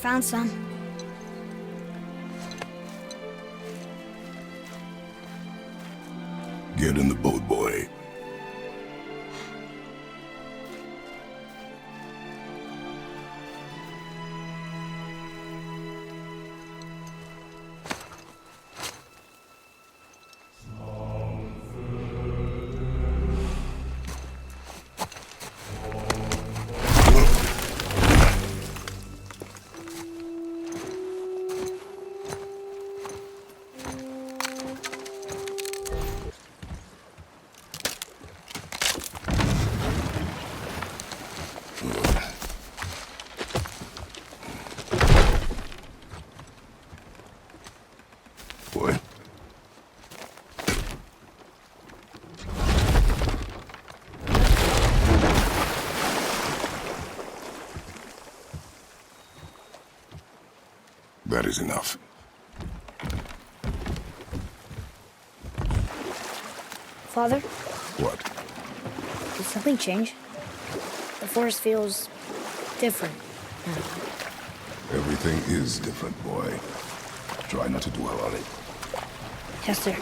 found some. Get in the boat, boy. Boy. That is enough. Father, What? did something change? The forest feels different now. Everything is different, boy. Try not to dwell on it. Yes, sir.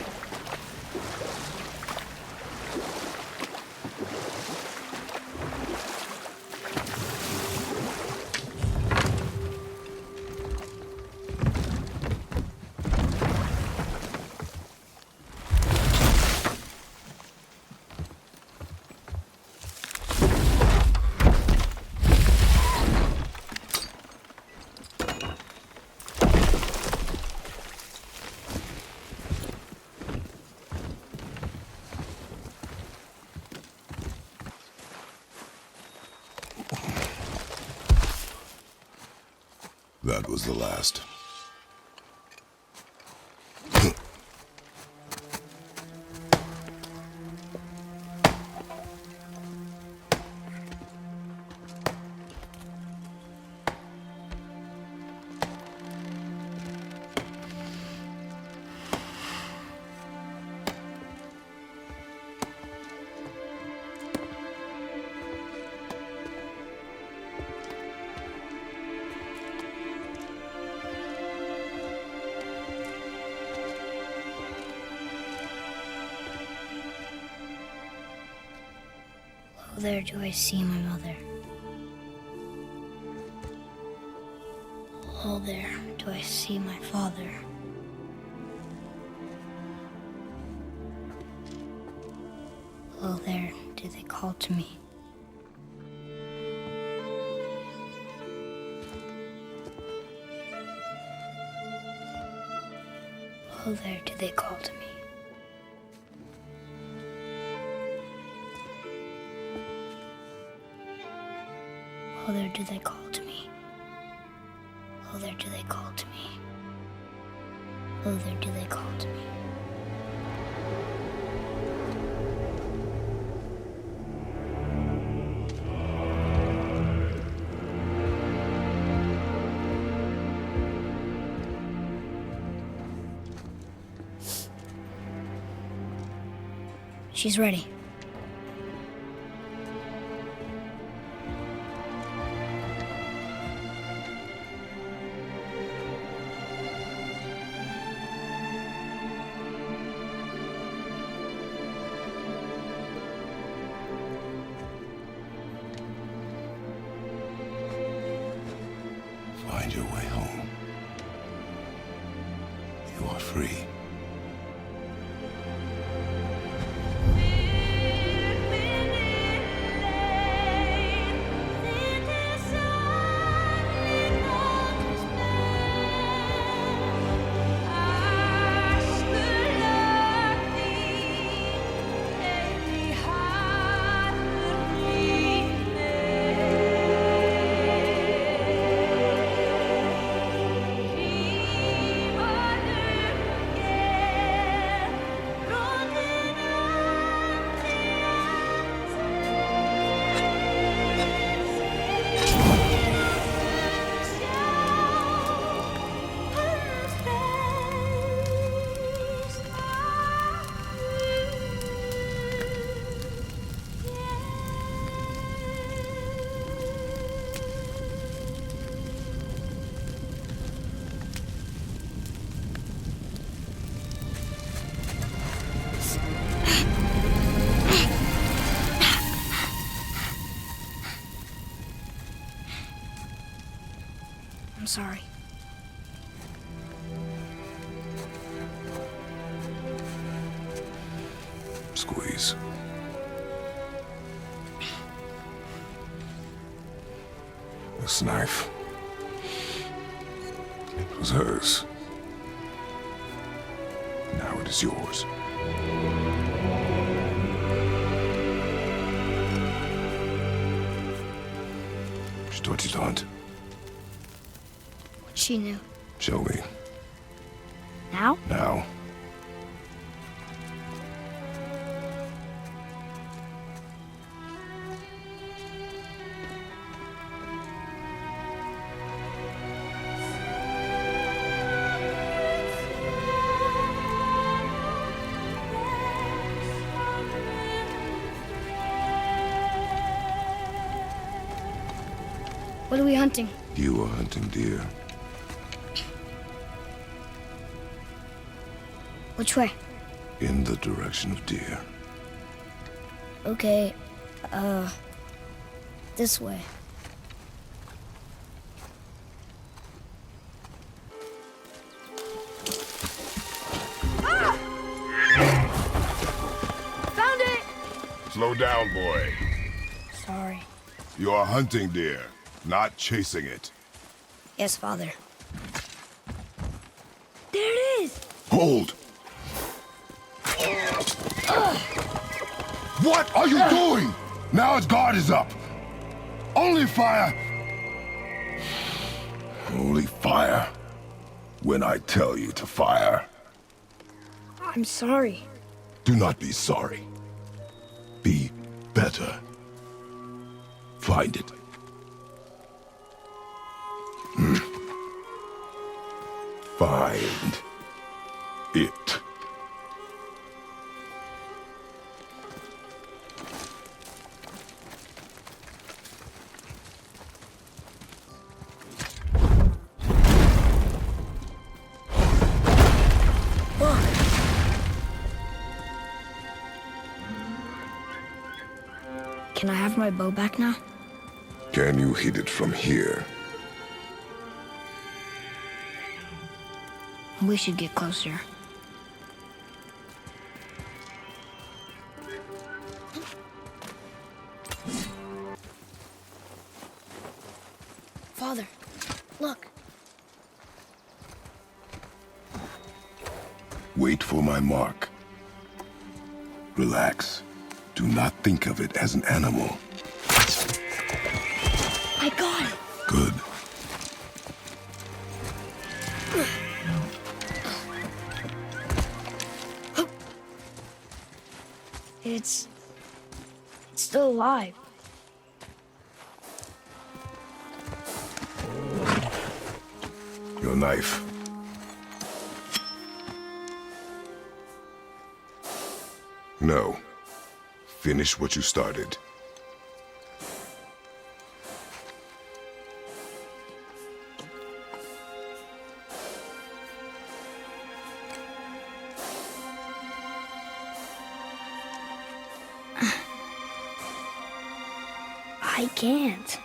That was the last. Oh, there do I see my mother. Oh, there do I see my father. Oh, there do they call to me. Oh, there do they call to me. Oh, there do they call to me. Oh, there do they call to me. Oh, there do they call to me. She's ready. Find your way home. You are free. sorry. Squeeze. This knife. It was hers. Now it is yours. Что делать? She knew. Show me. Now? Now. What are we hunting? You are hunting deer. Which way? In the direction of deer. Okay, this way. Found it! Slow down, boy. Sorry. You are hunting deer, not chasing it. Yes, Father. There it is! Hold! What are you doing? Now its guard is up. Only fire. Only fire. When I tell you to fire. I'm sorry. Do not be sorry. Be better. Find it. Find it. Can I have my bow back now? Can you hit it from here? We should get closer. Father, look. Wait for my mark. Relax. Do not think of it as an animal. I got it. Good. It's still alive. Your knife. No. Finish what you started. I can't.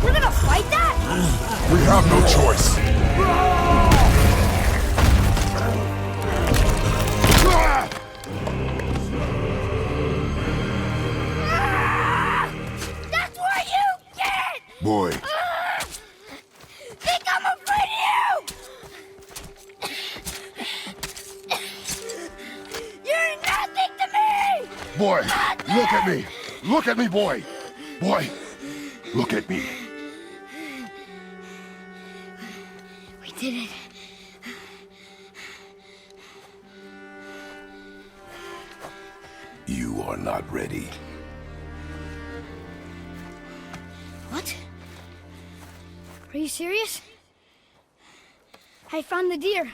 We're gonna fight that? We have no choice. That's what you get! Boy, Boy, look at me! Look at me, boy! Boy, look at me! We did it. You are not ready. What? Are you serious? I found the deer.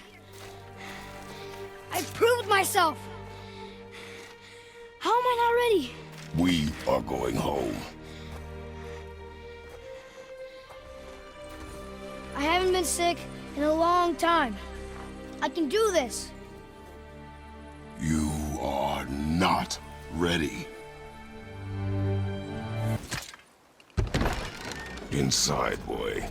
I proved myself. How am I not ready? We are going home. I haven't been sick in a long time. I can do this. You are not ready. Inside, boy.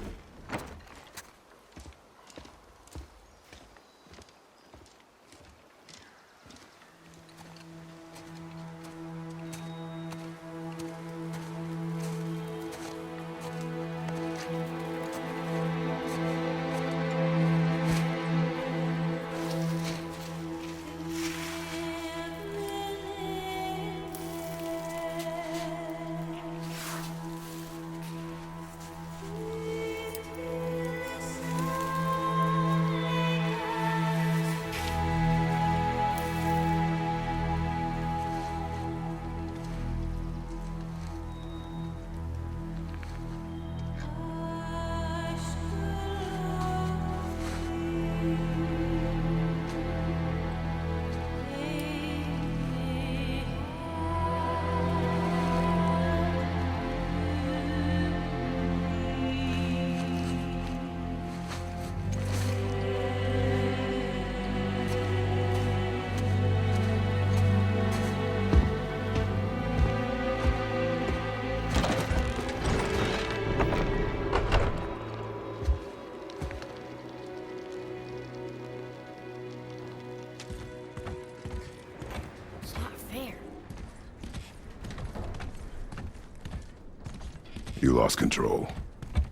You lost control.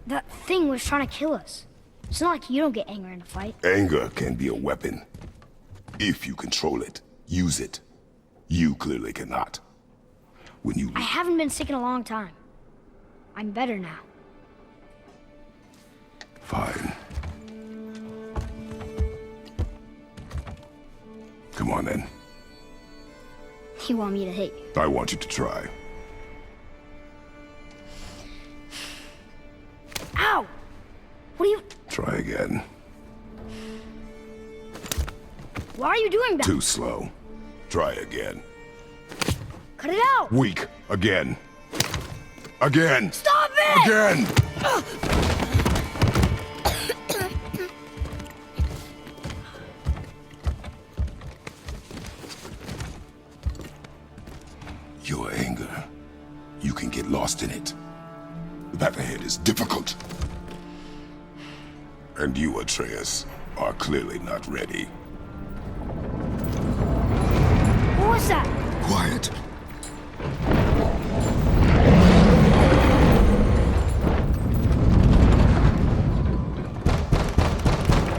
That thing was trying to kill us. It's not like you don't get angry in a fight. Anger can be a weapon. If you control it, use it. You clearly cannot. When you... I haven't been sick in a long time. I'm better now. Fine. Come on, then. You want me to hit you? I want you to try. Ow! What are you... Try again. Why are you doing that? Too slow. Try again. Cut it out! Weak. Again. Again! Stop it! Again! Your anger. You can get lost in it. The path ahead is difficult. And you, Atreus, are clearly not ready. What was that? Quiet.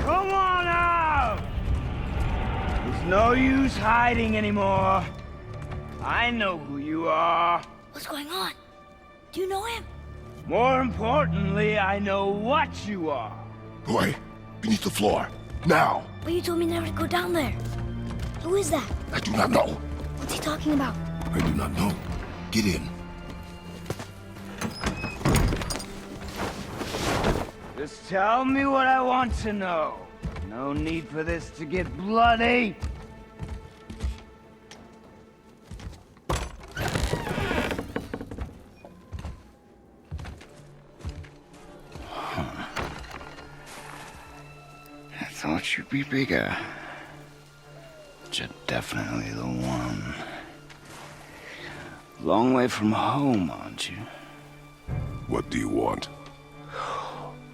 Come on out! There's no use hiding anymore. I know who you are. What's going on? Do you know him? More importantly, I know what you are. Boy, beneath the floor. Now! But you told me never to go down there. Who is that? I do not know. What's he talking about? I do not know. Get in. Just tell me what I want to know. No need for this to get bloody. I thought you'd be bigger. But you're definitely the one. Long way from home, aren't you? What do you want?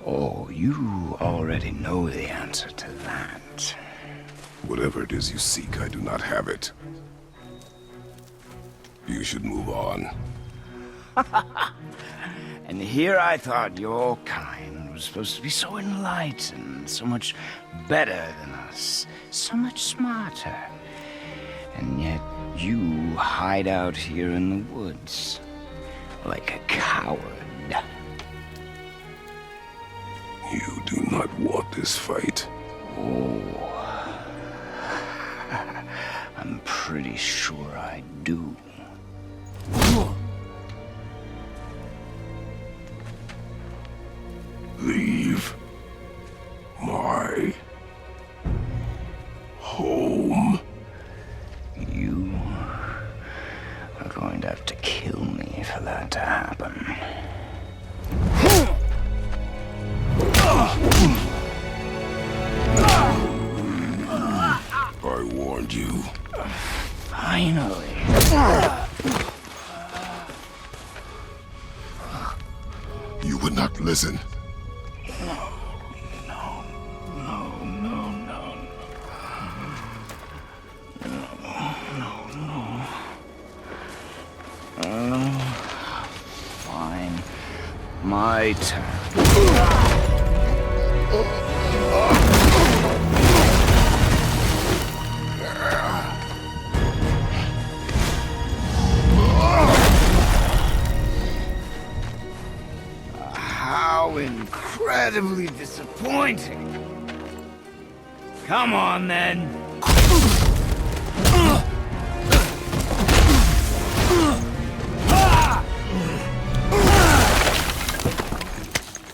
Oh, you already know the answer to that. Whatever it is you seek, I do not have it. You should move on. And here I thought your kind was supposed to be so enlightened, so much better than us, so much smarter. And yet you hide out here in the woods like a coward. You do not want this fight. Oh, I'm pretty sure I do. Leave my home. You are going to have to kill me for that to happen. I warned you. Finally. You would not listen. Fine. My turn. How incredibly disappointing. Come on, then.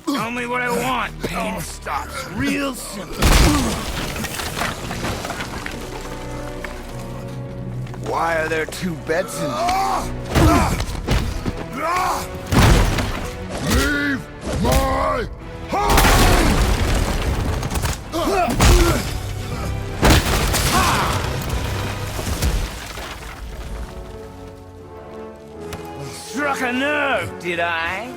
Tell me what I want. Pain stops real simple. Why are there two beds in Leave my home! Struck a nerve, did I?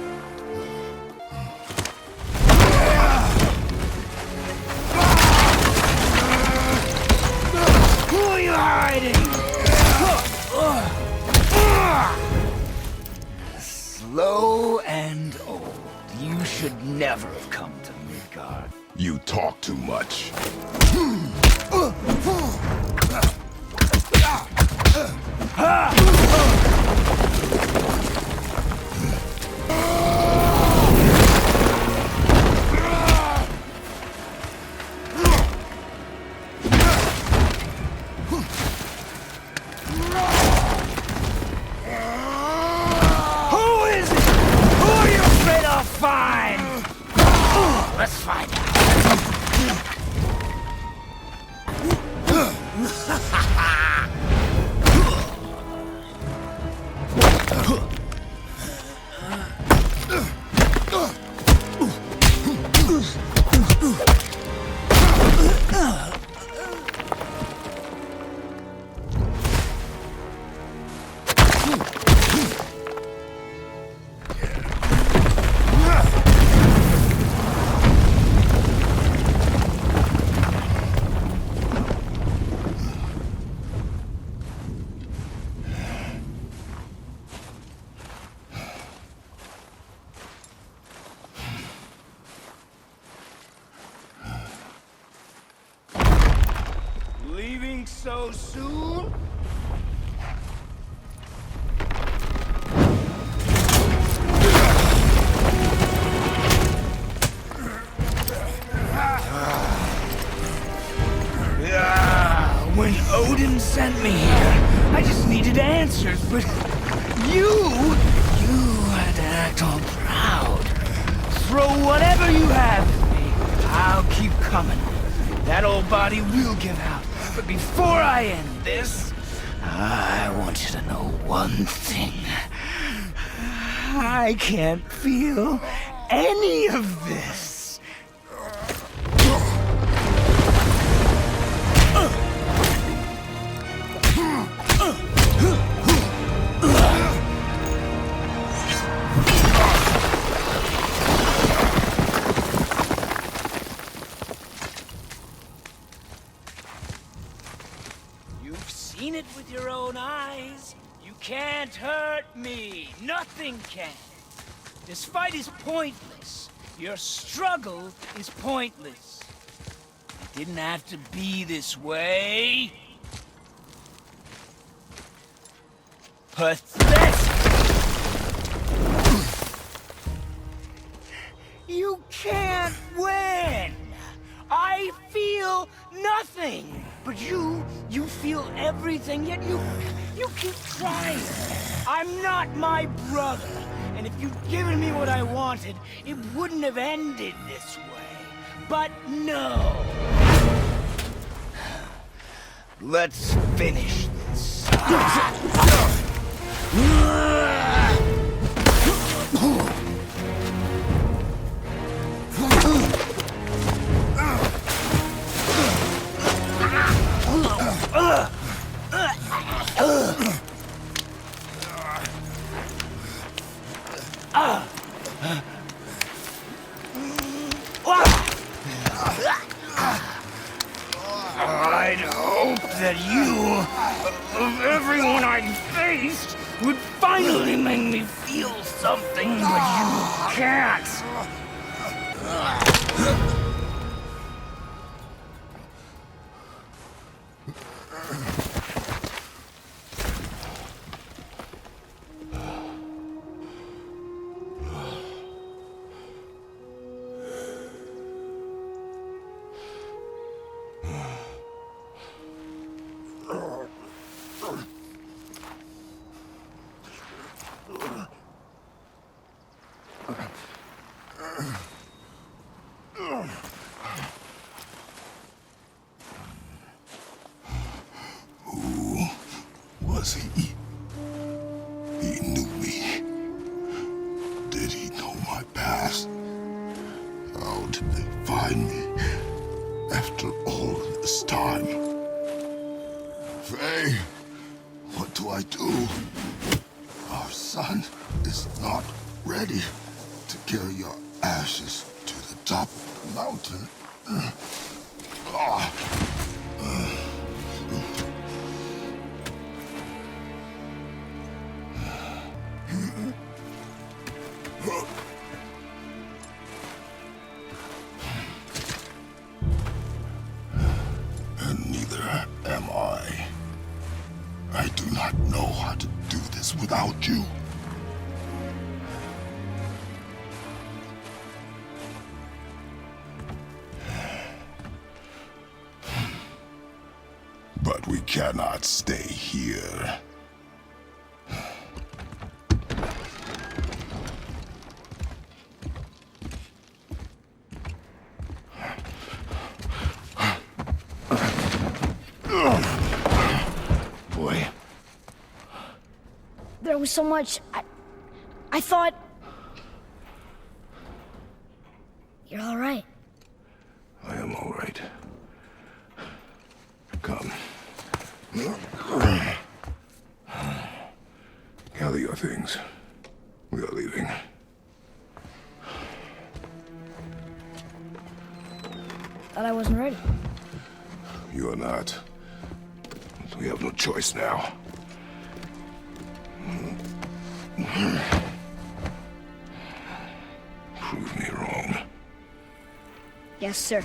Who are you hiding? Slow and old. You should never have come to Midgard. You talk too much. Fine! Let's find out. Leaving so soon? When Odin sent me here, I just needed answers, but you had to act all proud. Throw whatever you have at me. I'll keep coming. That old body will give out. But before I end this, I want you to know one thing. I can't feel any of this. You've seen it with your own eyes. You can't hurt me. Nothing can. This fight is pointless. Your struggle is pointless. It didn't have to be this way. Pathetic! You can't win! I feel nothing! But you feel everything, yet you keep trying. I'm not my brother, and if you'd given me what I wanted, it wouldn't have ended this way. But no! Let's finish this. I'd hope that you, of everyone I'd faced, would finally make me feel something, but you can't. Was he? He knew me. Did he know my past? How did they find me after all this time? Faye, what do I do? Our son is not ready to carry your ashes to the top of the mountain. And neither am I. I do not know how to do this without you. But we cannot stay here. Boy. There was so much. I thought. You're all right. I am all right. Come. Gather your things. We are leaving. Thought I wasn't ready. You are not. We have no choice now. Prove me wrong. Yes, sir.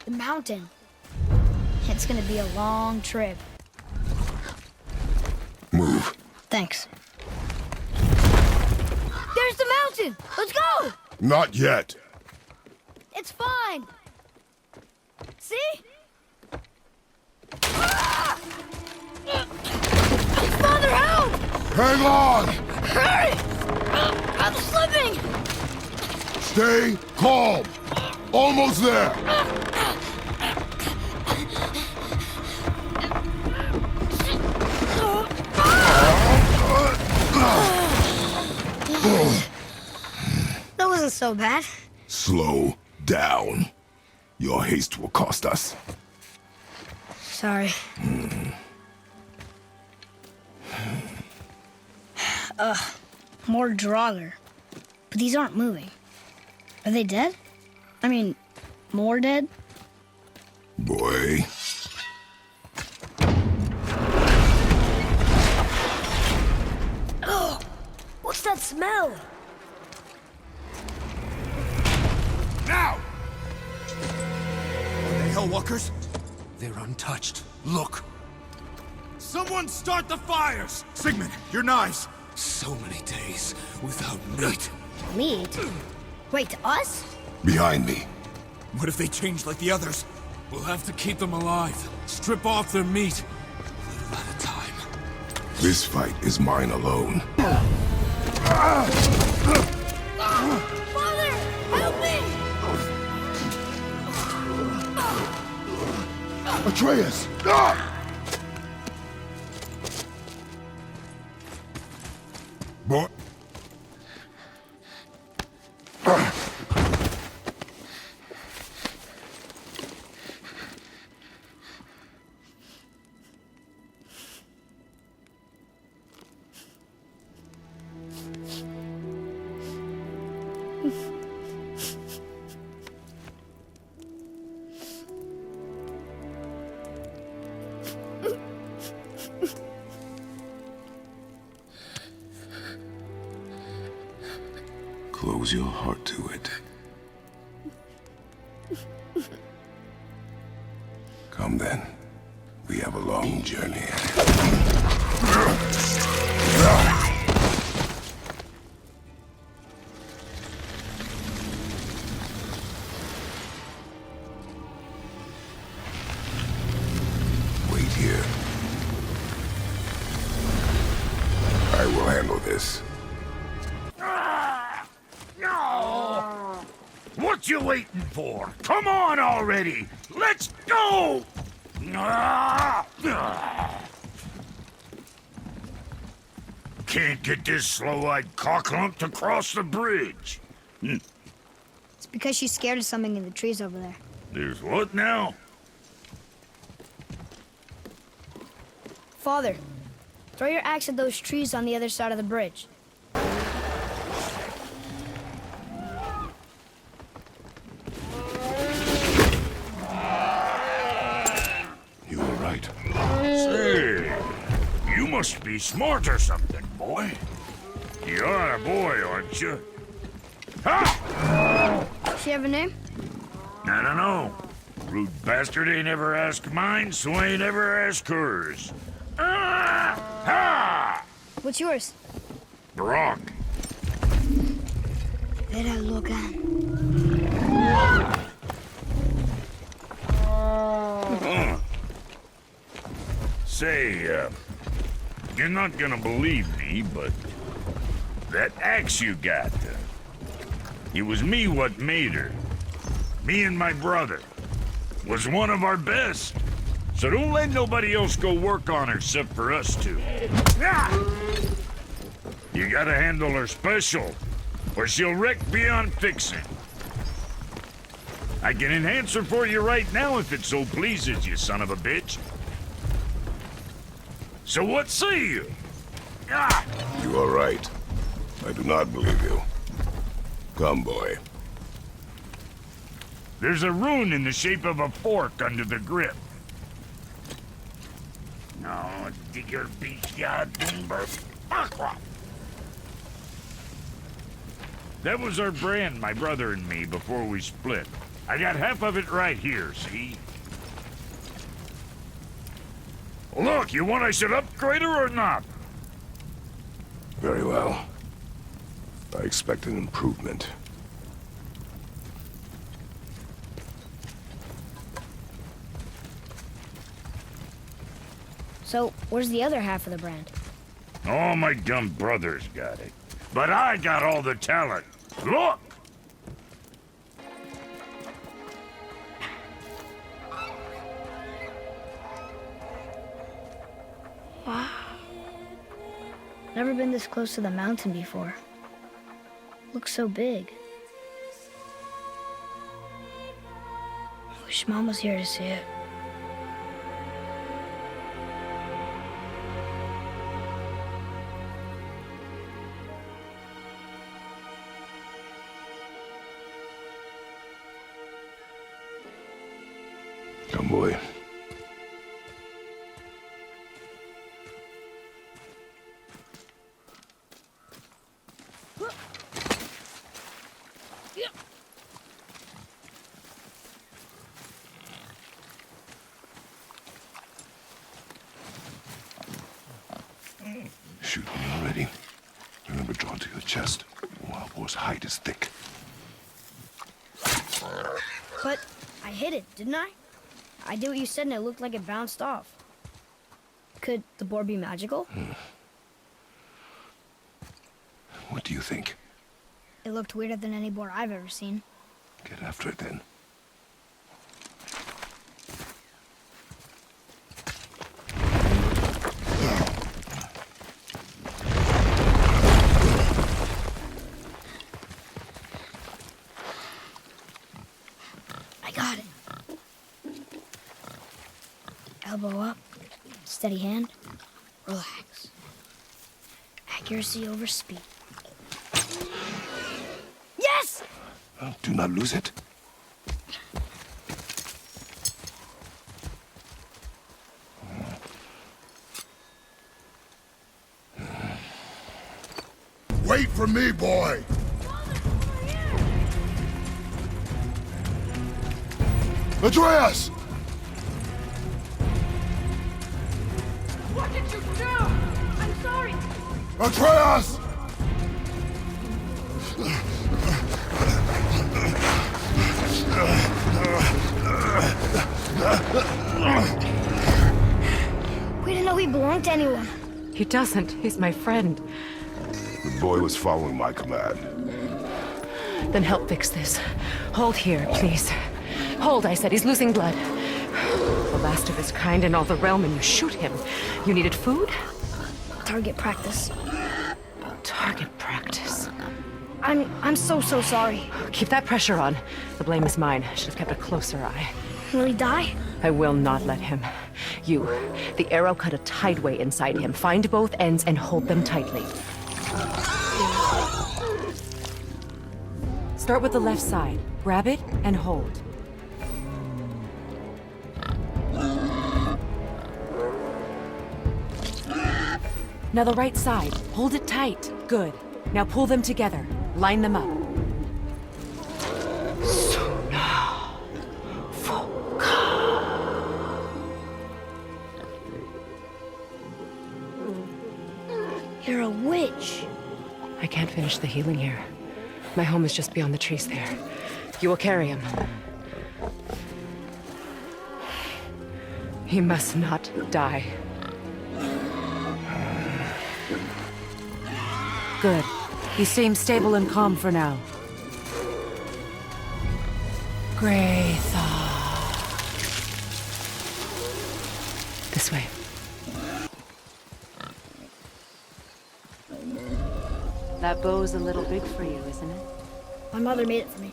The mountain. It's gonna be a long trip. Move. Thanks. There's the mountain! Let's go! Not yet. It's fine! See? Ah! Father, help! Hang on! Hurry! I'm slipping! Stay calm. Almost there. That wasn't so bad. Slow down. Your haste will cost us. Sorry. More Draugr. But these aren't moving. Are they dead? I mean, more dead? Boy. Oh, what's that smell? Now! Are they Hellwalkers? They're untouched. Look! Someone start the fires! Sigmund, your knives! So many days without meat. Meat? Wait, us? Behind me. What if they change like the others? We'll have to keep them alive. Strip off their meat. A little at a time. This fight is mine alone. Father, help me! Atreus! Boy. Close your heart to it. Come then. We have a long journey. Wait here. I will handle this. What you waiting for? Come on already! Let's go! Can't get this slow-eyed cocklump to cross the bridge. It's because she's scared of something in the trees over there. There's what now? Father, throw your axe at those trees on the other side of the bridge. You were right. Say, you must be smart or something, boy. You are a boy, aren't you? Ha! She have a name? I don't know. Rude bastard ain't ever asked mine, so ain't ever asked hers. Ha! What's yours? Brock. Vera Logan. Say, you're not gonna believe me, but that axe you got, it was me what made her. Me and my brother. Was one of our best. So don't let nobody else go work on her except for us two. You gotta handle her special, or she'll wreck beyond fixing. I can enhance her for you right now if it so pleases you, son of a bitch. So what say you? You are right. I do not believe you. Come, boy. There's a rune in the shape of a fork under the grip. No, digger beach yard timber. That was our brand, my brother and me, before we split. I got half of it right here, see? Look, you want I should upgrade her or not? Very well. I expect an improvement. So, where's the other half of the brand? All my dumb brothers got it. But I got all the talent. Look! Wow. Never been this close to the mountain before. Looks so big. I wish Mom was here to see it. Come, boy. Shoot me already. Remember, draw to your chest. Wild boar's hide is thick. But I hit it, didn't I? I did what you said and it looked like it bounced off. Could the boar be magical? What do you think? It looked weirder than any boar I've ever seen. Get after it, then. I got it. Elbow up, steady hand, relax. Accuracy over speed. Yes! Do not lose it. Wait for me, boy! Atreus! What did you do? I'm sorry. Atreus! We didn't know he belonged to anyone. He doesn't. He's my friend. The boy was following my command. Then help fix this. Hold here, please. Hold, I said. He's losing blood. The last of his kind in all the realm, and you shoot him. You needed food? Target practice. Target practice. I'm so sorry. Keep that pressure on. The blame is mine. I should have kept a closer eye. Will he die? I will not let him. You, the arrow cut a tideway inside him. Find both ends and hold them tightly. Start with the left side. Grab it and hold. Now the right side. Hold it tight. Good. Now pull them together. Line them up. You're a witch. I can't finish the healing here. My home is just beyond the trees there. You will carry him. He must not die. Good. He seems stable and calm for now. Great thought. This way. That bow's a little big for you, isn't it? My mother made it for me.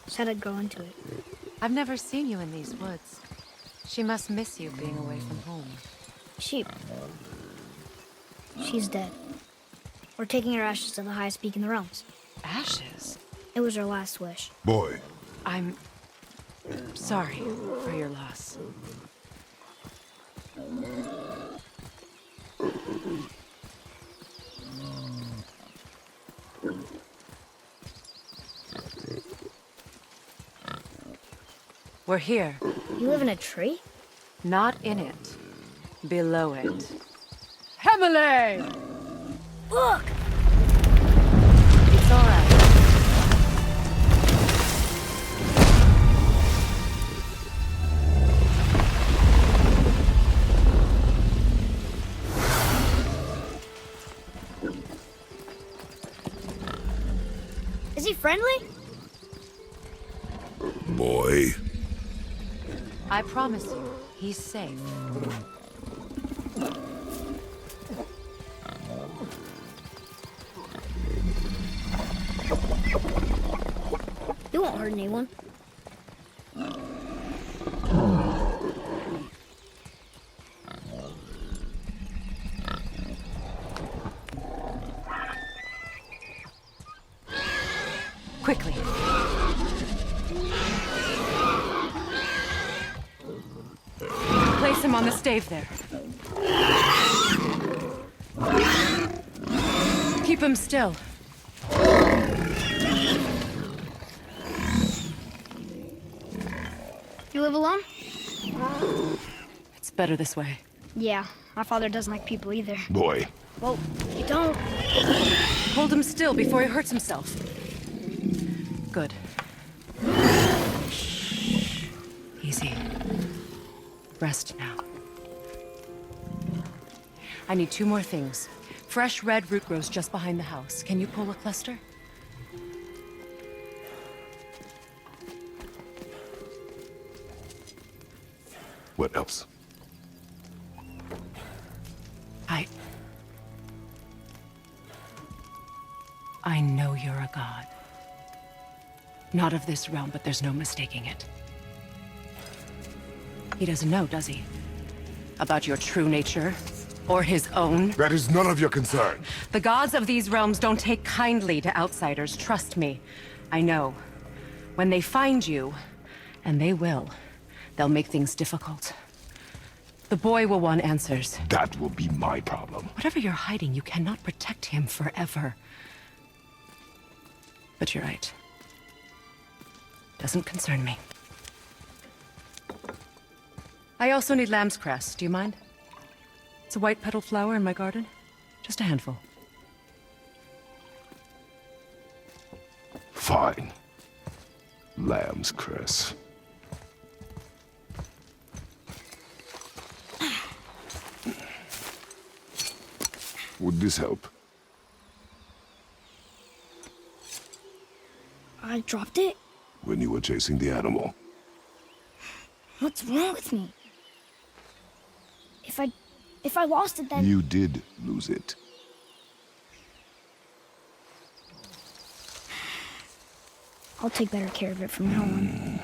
Said I'd grow into it. I've never seen you in these woods. She must miss you being away from home. She's dead. We're taking her ashes to the highest peak in the realms. Ashes? It was her last wish. Boy. I'm sorry for your loss. We're here. You live in a tree? Not in it. Below it. Hemele! Look! It's all right. Is he friendly? Boy. I promise you, he's safe. You won't hurt anyone. Quickly. Press him on the stave there. Keep him still. You live alone? It's better this way. Yeah, my father doesn't like people either. Boy, Well, you don't. Hold him still before he hurts himself. Good. Easy. Rest now. I need 2 more things. Fresh red root grows just behind the house. Can you pull a cluster? what else? I know you're a god. Not of this realm, but there's no mistaking it. He doesn't know, does he? About your true nature? Or his own? That is none of your concern. The gods of these realms don't take kindly to outsiders, trust me. I know. When they find you, and they will, they'll make things difficult. The boy will want answers. That will be my problem. Whatever you're hiding, you cannot protect him forever. But you're right. Doesn't concern me. I also need lamb's cress. Do you mind? It's a white petal flower in my garden. Just a handful. Fine. Lamb's cress. Would this help? I dropped it? When you were chasing the animal. What's wrong with me? If I lost it, then... You did lose it. I'll take better care of it from now on.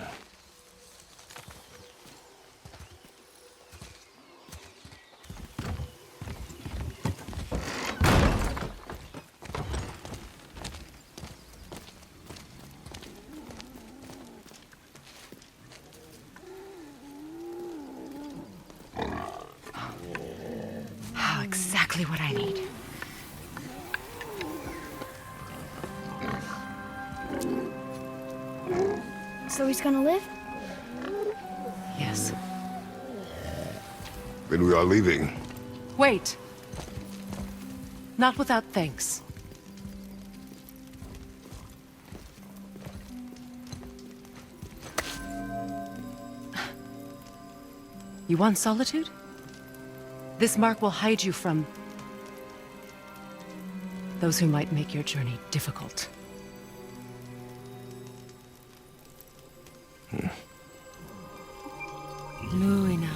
Exactly what I need. So he's gonna live? Yes. Then we are leaving. Wait. Not without thanks. You want solitude? This mark will hide you from those who might make your journey difficult. Luina.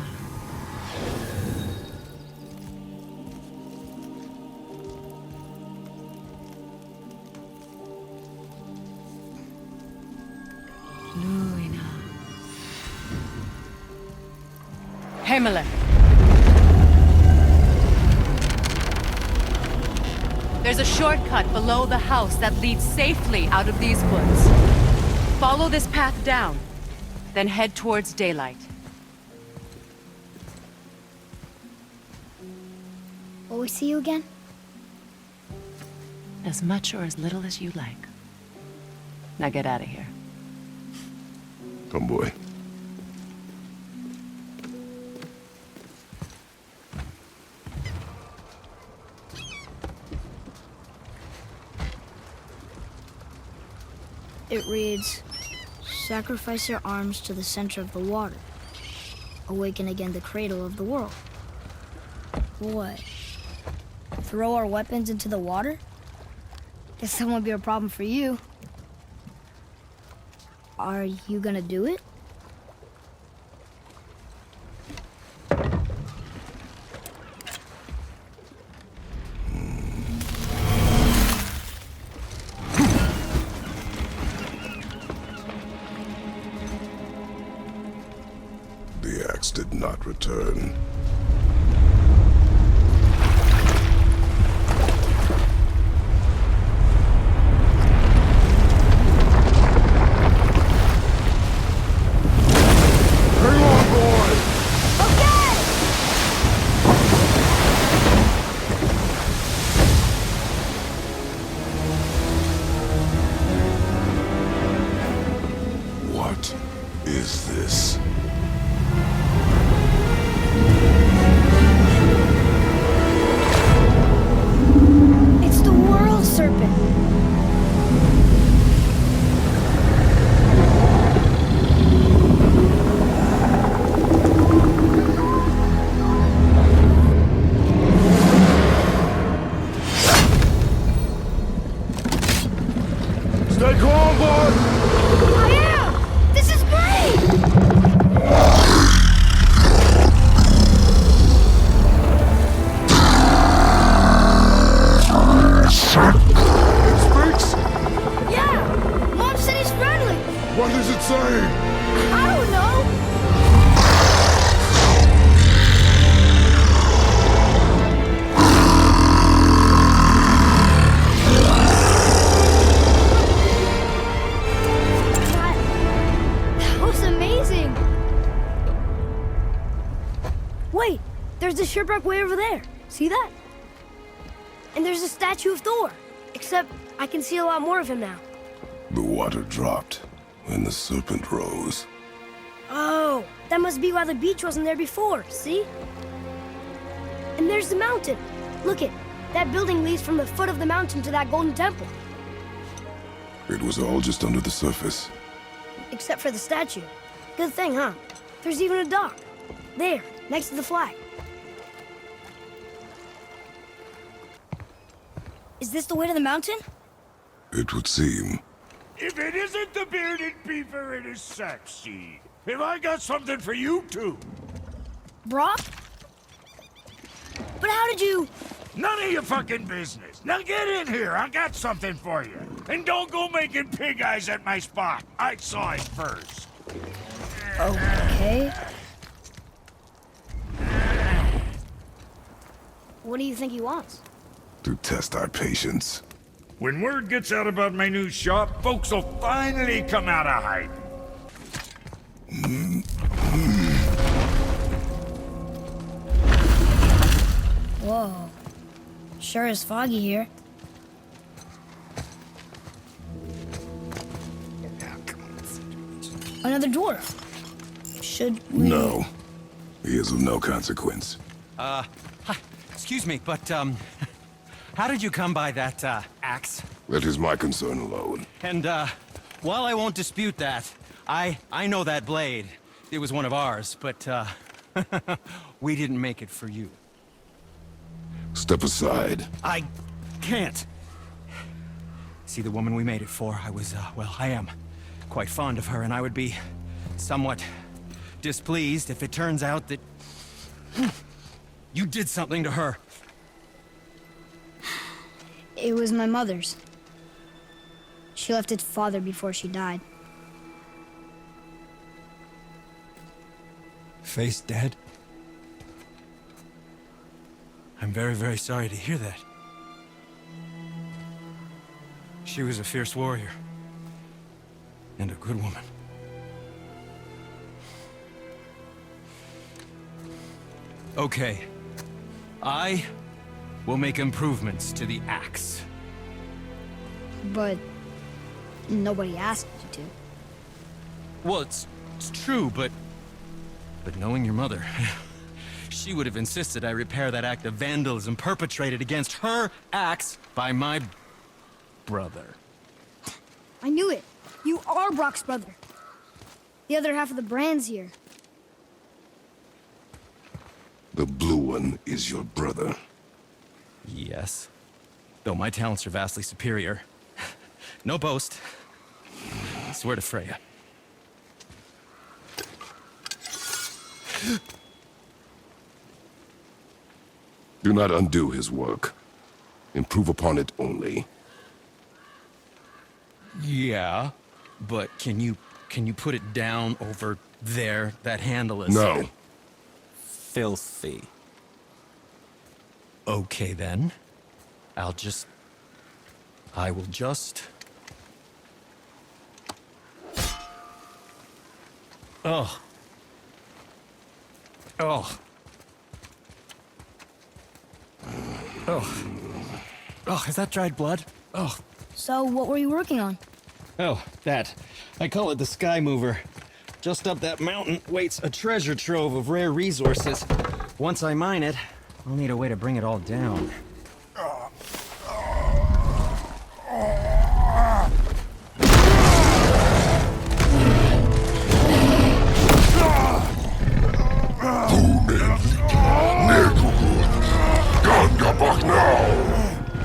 Luina. Himmler. There's a shortcut below the house that leads safely out of these woods. Follow this path down, then head towards daylight. Will we see you again? As much or as little as you like. Now get out of here. Come, boy. It reads, sacrifice your arms to the center of the water. Awaken again the cradle of the world. What? Throw our weapons into the water? Guess that won't be a problem for you. Are you gonna do it? The axe did not return. Hang on, boy! Okay! Wait, there's the shipwreck way over there. See that? And there's a statue of Thor. Except I can see a lot more of him now. The water dropped, and the serpent rose. Oh, that must be why the beach wasn't there before, see? And there's the mountain. Look it, that building leads from the foot of the mountain to that golden temple. It was all just under the surface. Except for the statue. Good thing, huh? There's even a dock. There, next to the flag. Is this the way to the mountain? It would seem. If it isn't the bearded beaver, it is sexy. Have I got something for you too? Brock? But how did you... None of your fucking business. Now get in here. I got something for you. And don't go making pig eyes at my spot. I saw it first. Okay. What do you think he wants? To test our patience. When word gets out about my new shop, folks will finally come out of hiding. Whoa. Sure is foggy here. Another dwarf. Should we... No. He is of no consequence. Hi. Excuse me, but, how did you come by that, axe? That is my concern alone. And, while I won't dispute that, I know that blade. It was one of ours, but, we didn't make it for you. Step aside. I can't. See, the woman we made it for, well, I am quite fond of her, and I would be somewhat displeased if it turns out that you did something to her. It was my mother's. She left its father before she died. Face dead? I'm very, very sorry to hear that. She was a fierce warrior. And a good woman. Okay. I will make improvements to the axe. But nobody asked you to. Well, it's true, but knowing your mother, she would have insisted I repair that act of vandalism perpetrated against her axe by my brother. I knew it. You are Brock's brother. The other half of the brand's here. The blue one is your brother. Yes. Though my talents are vastly superior. No boast. I swear to Freya. Do not undo his work. Improve upon it only. Yeah, but can you put it down over there? That handle is... No. Filthy. Okay, then. I will just... Oh. Oh. Oh. Oh, is that dried blood? Oh. So, what were you working on? Oh, that. I call it the Sky Mover. Just up that mountain waits a treasure trove of rare resources. Once I mine it, I'll need a way to bring it all down.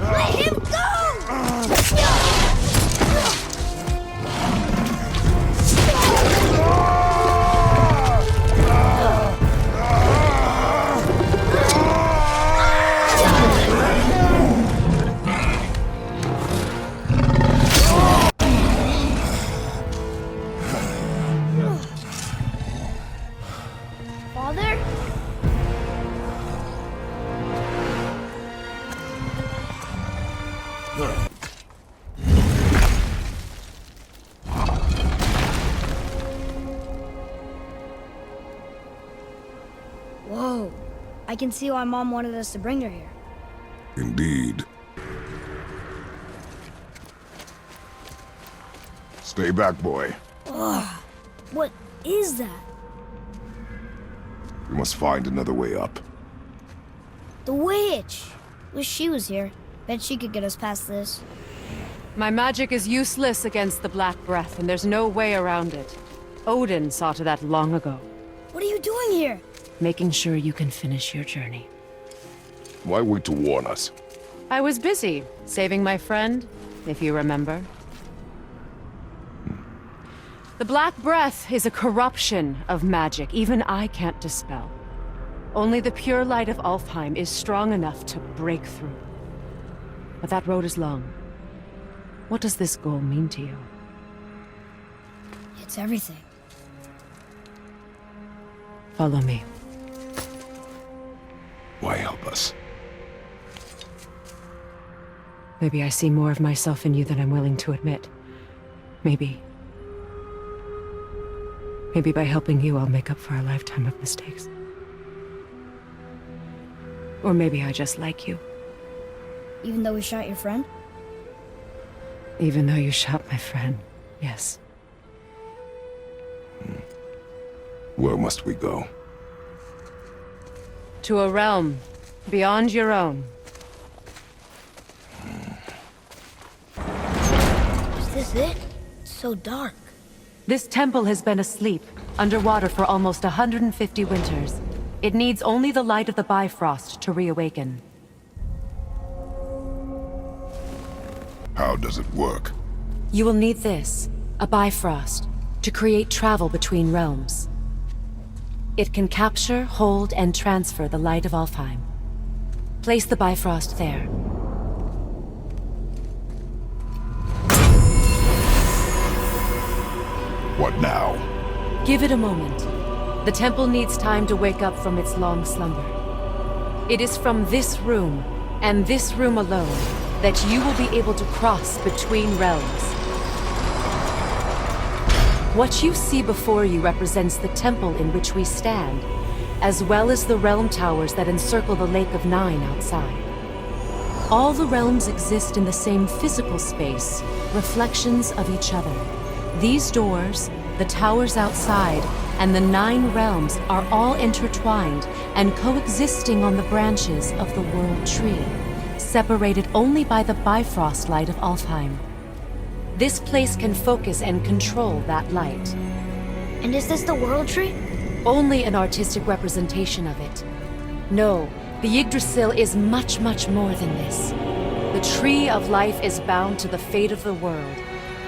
Let him go! Father? Whoa. I can see why Mom wanted us to bring her here. Indeed. Stay back, boy. Ugh. What is that? We must find another way up. The witch! Wish she was here. Bet she could get us past this. My magic is useless against the Black Breath, and there's no way around it. Odin saw to that long ago. What are you doing here? Making sure you can finish your journey. Why wait to warn us? I was busy, saving my friend, if you remember. The Black Breath is a corruption of magic even I can't dispel. Only the pure light of Alfheim is strong enough to break through. But that road is long. What does this goal mean to you? It's everything. Follow me. Why help us? Maybe I see more of myself in you than I'm willing to admit. Maybe by helping you, I'll make up for a lifetime of mistakes. Or maybe I just like you. Even though we shot your friend? Even though you shot my friend, yes. Where must we go? To a realm beyond your own. Is this it? It's so dark. This temple has been asleep, underwater for almost 150 winters. It needs only the light of the Bifrost to reawaken. How does it work? You will need this, a Bifrost, to create travel between realms. It can capture, hold, and transfer the light of Alfheim. Place the Bifrost there. What now? Give it a moment. The temple needs time to wake up from its long slumber. It is from this room, and this room alone, that you will be able to cross between realms. What you see before you represents the temple in which we stand, as well as the realm towers that encircle the Lake of Nine outside. All the realms exist in the same physical space, reflections of each other. These doors, the towers outside, and the 9 realms are all intertwined and coexisting on the branches of the World Tree, separated only by the Bifrost light of Alfheim. This place can focus and control that light. And is this the World Tree? Only an artistic representation of it. No, the Yggdrasil is much, much more than this. The Tree of Life is bound to the fate of the world,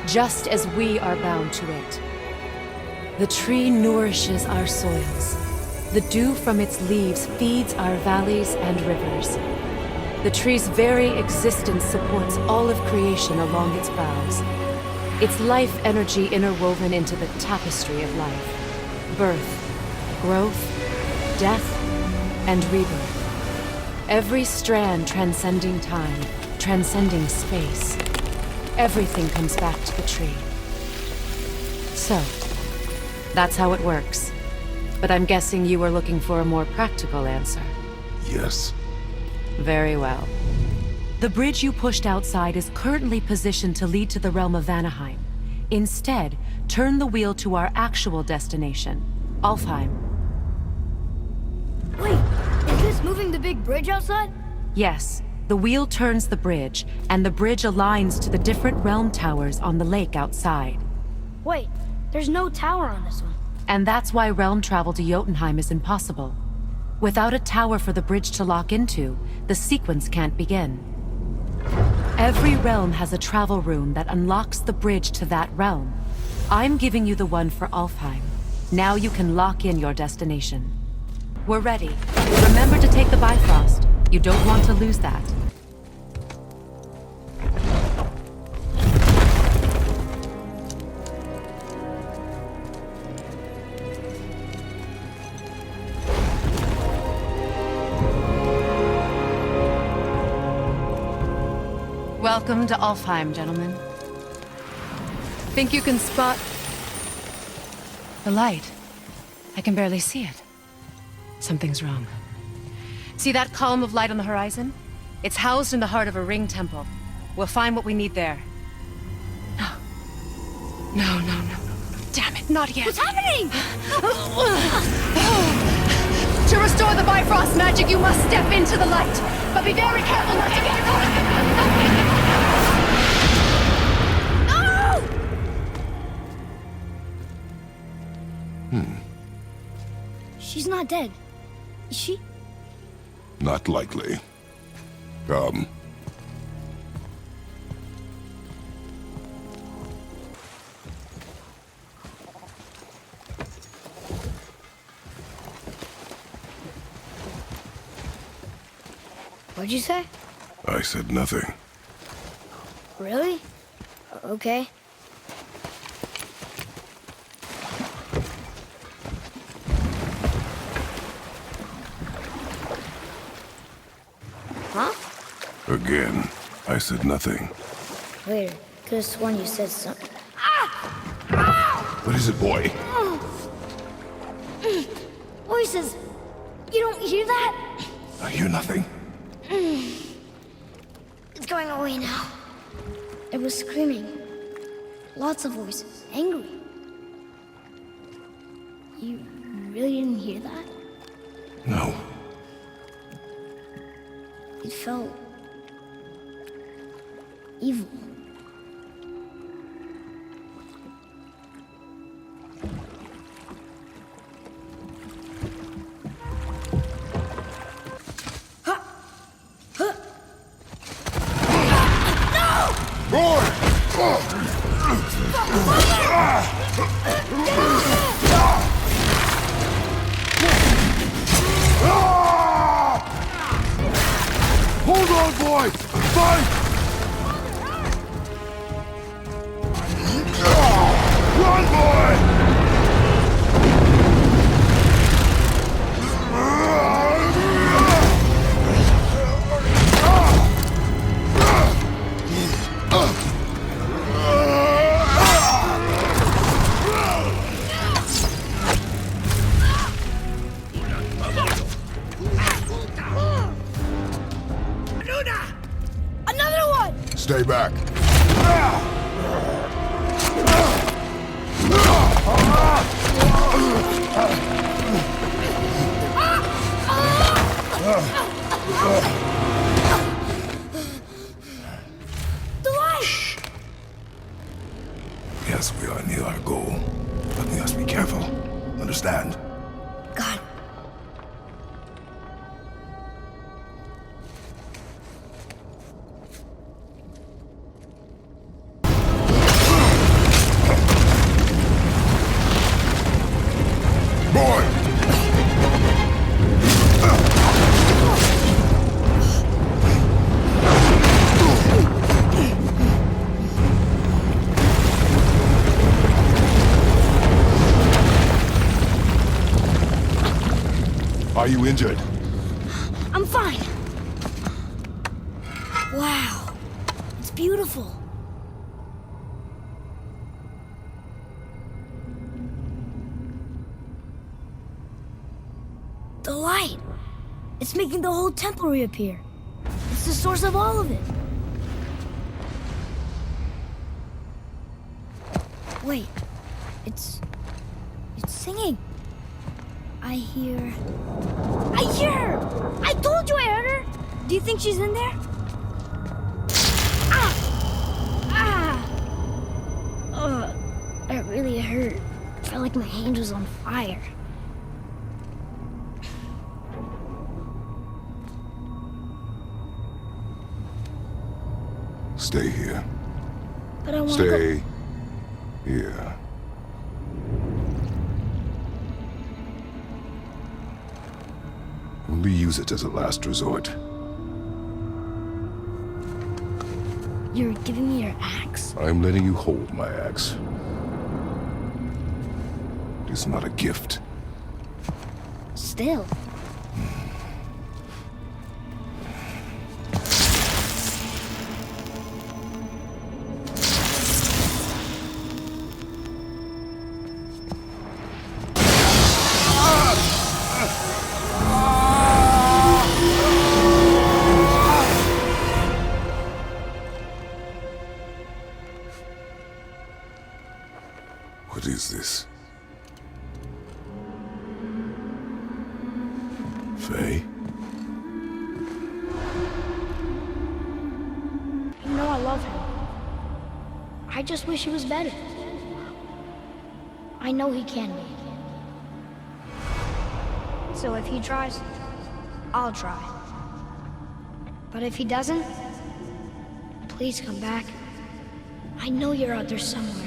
just as we are bound to it. The tree nourishes our soils. The dew from its leaves feeds our valleys and rivers. The tree's very existence supports all of creation along its boughs. Its life energy interwoven into the tapestry of life. Birth, growth, death, and rebirth. Every strand transcending time, transcending space. Everything comes back to the tree. So, that's how it works. But I'm guessing you were looking for a more practical answer. Yes. Very well. The bridge you pushed outside is currently positioned to lead to the realm of Vanaheim. Instead, turn the wheel to our actual destination, Alfheim. Wait, is this moving the big bridge outside? Yes. The wheel turns the bridge, and the bridge aligns to the different realm towers on the lake outside. Wait, there's no tower on this one. And that's why realm travel to Jotunheim is impossible. Without a tower for the bridge to lock into, the sequence can't begin. Every realm has a travel rune that unlocks the bridge to that realm. I'm giving you the one for Alfheim. Now you can lock in your destination. We're ready. Remember to take the Bifrost. You don't want to lose that. Welcome to Alfheim, gentlemen. Think you can spot the light? I can barely see it. Something's wrong. See that column of light on the horizon? It's housed in the heart of a ring temple. We'll find what we need there. No. No, no, no, no. Damn it, not yet. What's happening? To restore the Bifrost magic, you must step into the light. But be very careful not to get caught. No! She's not dead. Is she? Not likely. Come. What'd you say? I said nothing. Really? Okay. Huh? Again, I said nothing. Later. Could have sworn you said something. What is it, boy? Voices! You don't hear that? I hear nothing. It's going away now. It was screaming. Lots of voices. Angry. You really didn't hear that? No. It felt... evil. Hold on, boy! Fight! Run, boy! Another one! Stay back. The light! Yes, we are near our goal, but we must be careful. Understand? God. Boy! Are you injured? I'm fine. Wow. It's beautiful. The light. It's making the whole temple reappear. It's the source of all of it. Wait. It's singing. I hear her! I told you I heard her! Do you think she's in there? That really hurt. Felt like my hand was on fire. Stay here. But I want to go. Stay here. Only use it as a last resort. You're giving me your axe? I'm letting you hold my axe. It is not a gift. Still. this? Faye? You know I love him. I just wish he was better. I know he can be. So if he tries, I'll try. But if he doesn't, please come back. I know you're out there somewhere.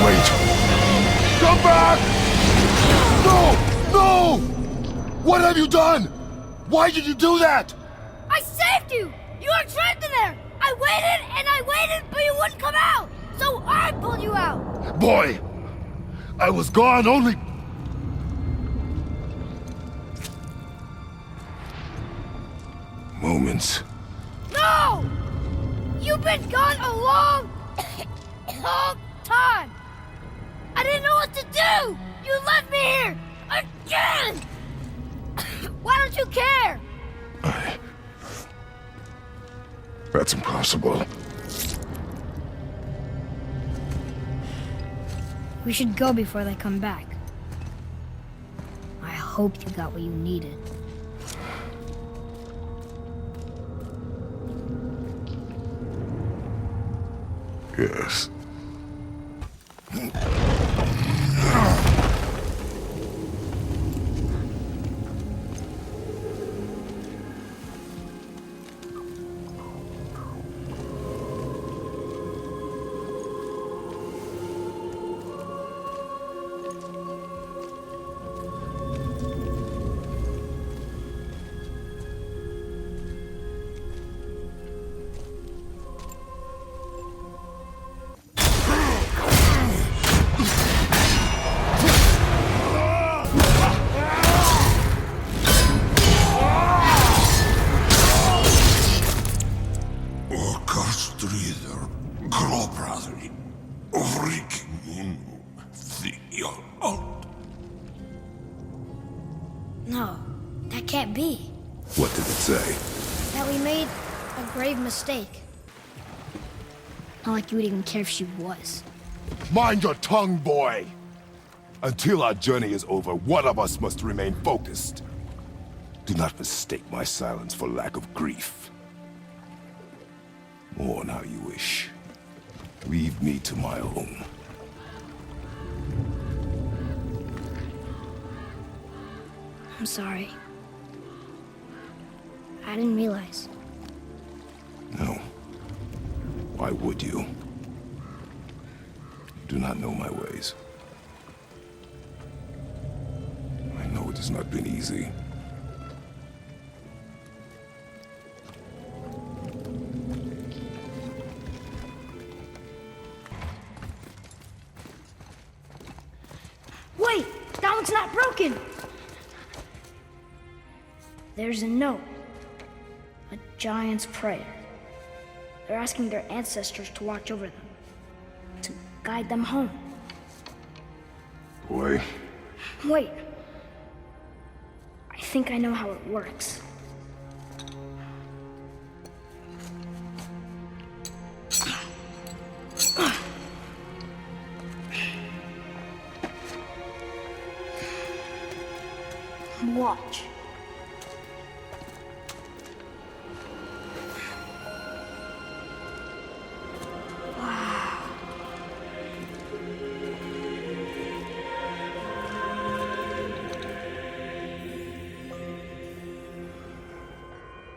Wait! Come back! No! No! What have you done? Why did you do that? I saved you! You were trapped in there! I waited, but you wouldn't come out! So I pulled you out! Boy! I was gone only... Moments. No! You've been gone a long, long time! I didn't know what to do! You left me here! Again! Why don't you care? That's impossible. We should go before they come back. I hope you got what you needed. Yes. No, that can't be. What did it say? That we made a grave mistake. Not like you would even care if she was. Mind your tongue, boy! Until our journey is over, one of us must remain focused. Do not mistake my silence for lack of grief. Mourn how you wish. Leave me to my own. I'm sorry. I didn't realize. No. Why would you? You do not know my ways. I know it has not been easy. Wait! That one's not broken! There's a note. A giant's prayer. They're asking their ancestors to watch over them. To guide them home. Boy. Wait. I think I know how it works. Watch.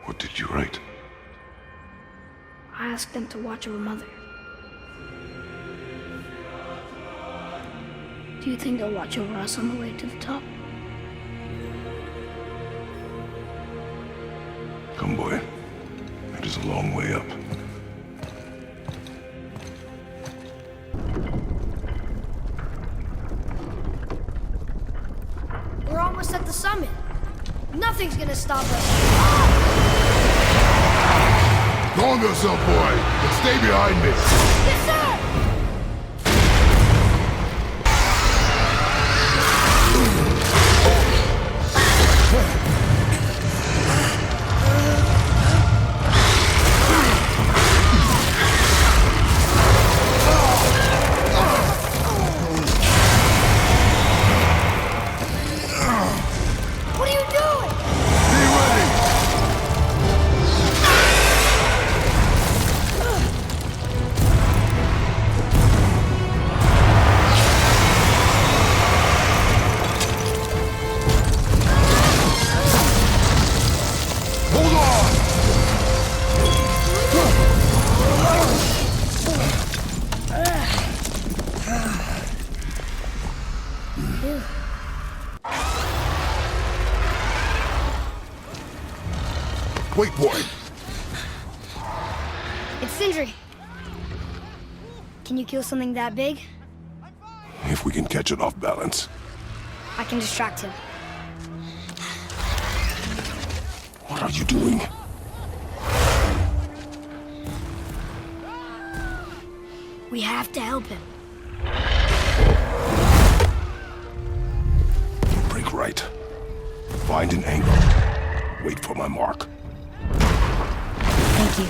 What did you write? I asked them to watch over Mother. Do you think they'll watch over us on the way to the top? Come, boy. It is a long way up. us at the summit. Nothing's gonna stop us. Go on yourself, boy, and stay behind me. Yes, sir! What are you doing? Be ready. Hold on. Wait, boy. It's Sindri. Can you kill something that big? If we can catch it off balance. I can distract him. What are you doing? We have to help him. Break right. Find an angle. Wait for my mark. Thank you.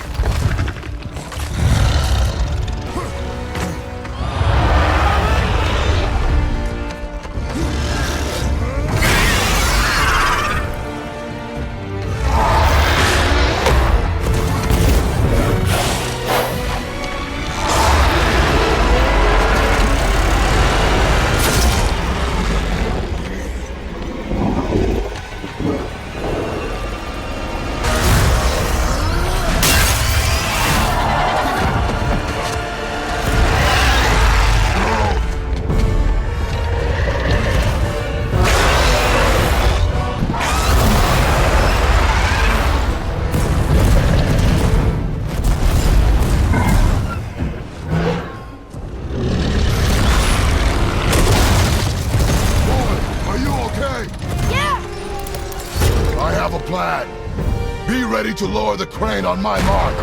Be ready to lower the crane on my mark.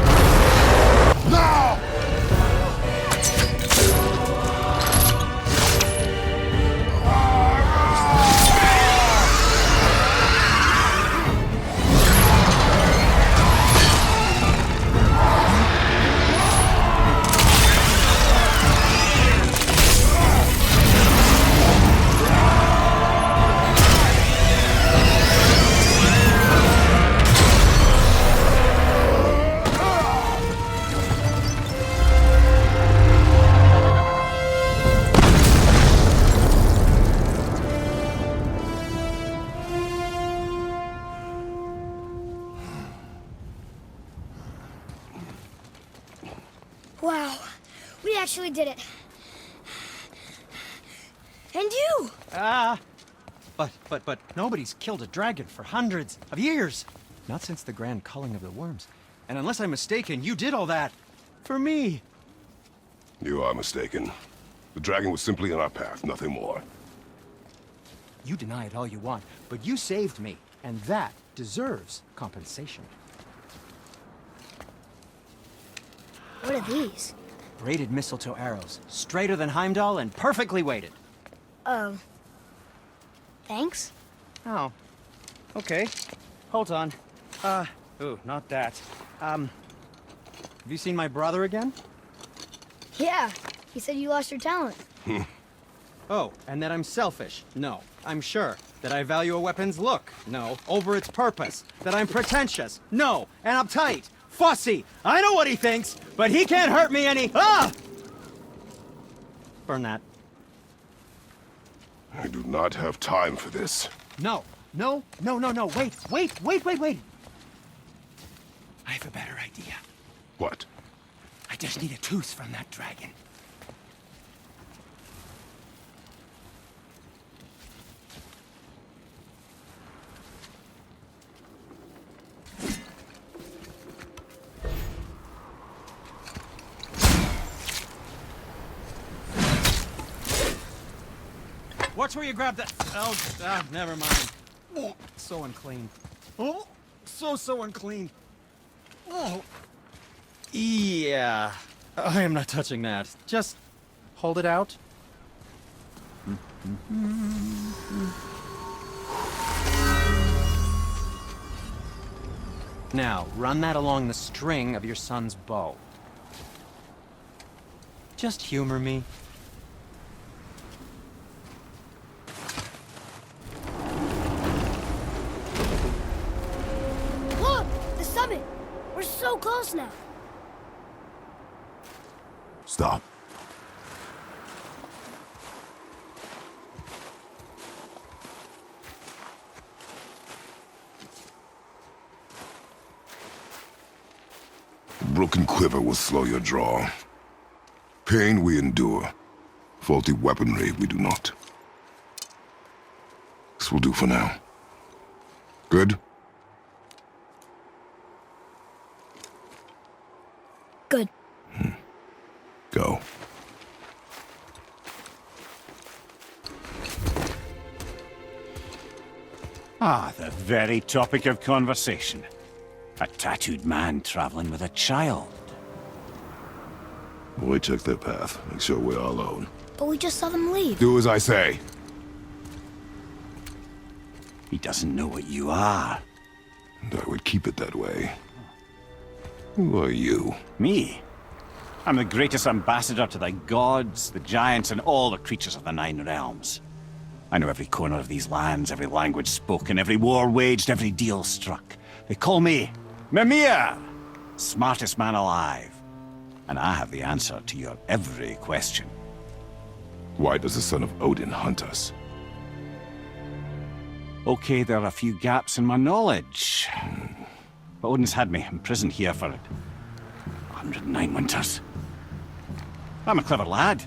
Now! Wow, we actually did it. And you! But nobody's killed a dragon for hundreds of years. Not since the grand culling of the worms. And unless I'm mistaken, you did all that for me. You are mistaken. The dragon was simply in our path, nothing more. You deny it all you want, but you saved me, and that deserves compensation. What are these? Braided mistletoe arrows, straighter than Heimdall and perfectly weighted. Thanks? Oh. Okay. Hold on. Ooh, not that. Have you seen my brother again? Yeah, he said you lost your talent. Oh, and that I'm selfish? No, I'm sure. That I value a weapon's look? No. Over its purpose? That I'm pretentious? No. And uptight? Fussy? I know what he thinks, but he can't hurt me any— Ah! Burn that. I do not have time for this. No. No. Wait. I have a better idea. What? I just need a tooth from that dragon. Watch where you grab that. Oh, never mind. Oh, so unclean. Oh, so unclean. Oh. Yeah. I am not touching that. Just hold it out. Now, run that along the string of your son's bow. Just humor me. Look! The summit! We're so close now. Stop. A broken quiver will slow your draw. Pain we endure. Faulty weaponry we do not. This will do for now. Good? Good. Go. Ah, the very topic of conversation. A tattooed man traveling with a child. We check their path. Make sure we're all alone. But we just saw them leave. Do as I say. He doesn't know what you are. And I would keep it that way. Who are you? Me? I'm the greatest ambassador to the gods, the giants, and all the creatures of the Nine Realms. I know every corner of these lands, every language spoken, every war waged, every deal struck. They call me Mimir, smartest man alive. And I have the answer to your every question. Why does the son of Odin hunt us? Okay, there are a few gaps in my knowledge. But Odin's had me imprisoned here for 109 winters. I'm a clever lad.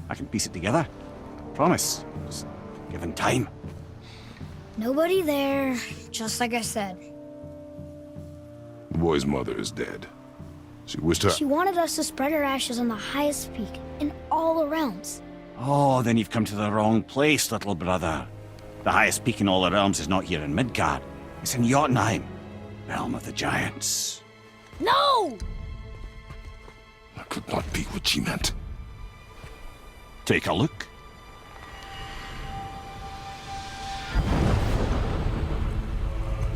I can piece it together. Promise. Just given time. Nobody there, just like I said. The boy's mother is dead. She wished her... She wanted us to spread her ashes on the highest peak in all the realms. Oh, then you've come to the wrong place, little brother. The highest peak in all the realms is not here in Midgard. It's in Jotunheim, realm of the giants. No! That could not be what she meant. Take a look.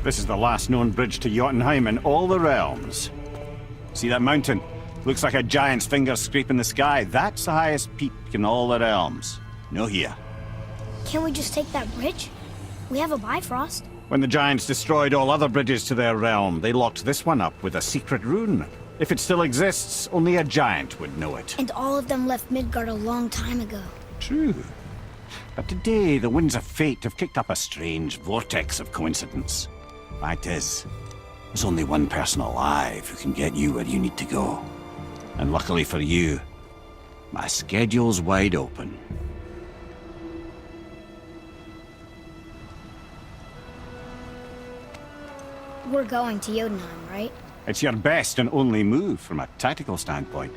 This is the last known bridge to Jotunheim in all the realms. See that mountain? Looks like a giant's finger scraping the sky. That's the highest peak in all the realms. No here. Can't we just take that bridge? We have a Bifrost. When the giants destroyed all other bridges to their realm, they locked this one up with a secret rune. If it still exists, only a giant would know it. And all of them left Midgard a long time ago. True. But today, the winds of fate have kicked up a strange vortex of coincidence. Fact is, there's only one person alive who can get you where you need to go. And luckily for you, my schedule's wide open. We're going to Jotunheim, right? It's your best and only move from a tactical standpoint.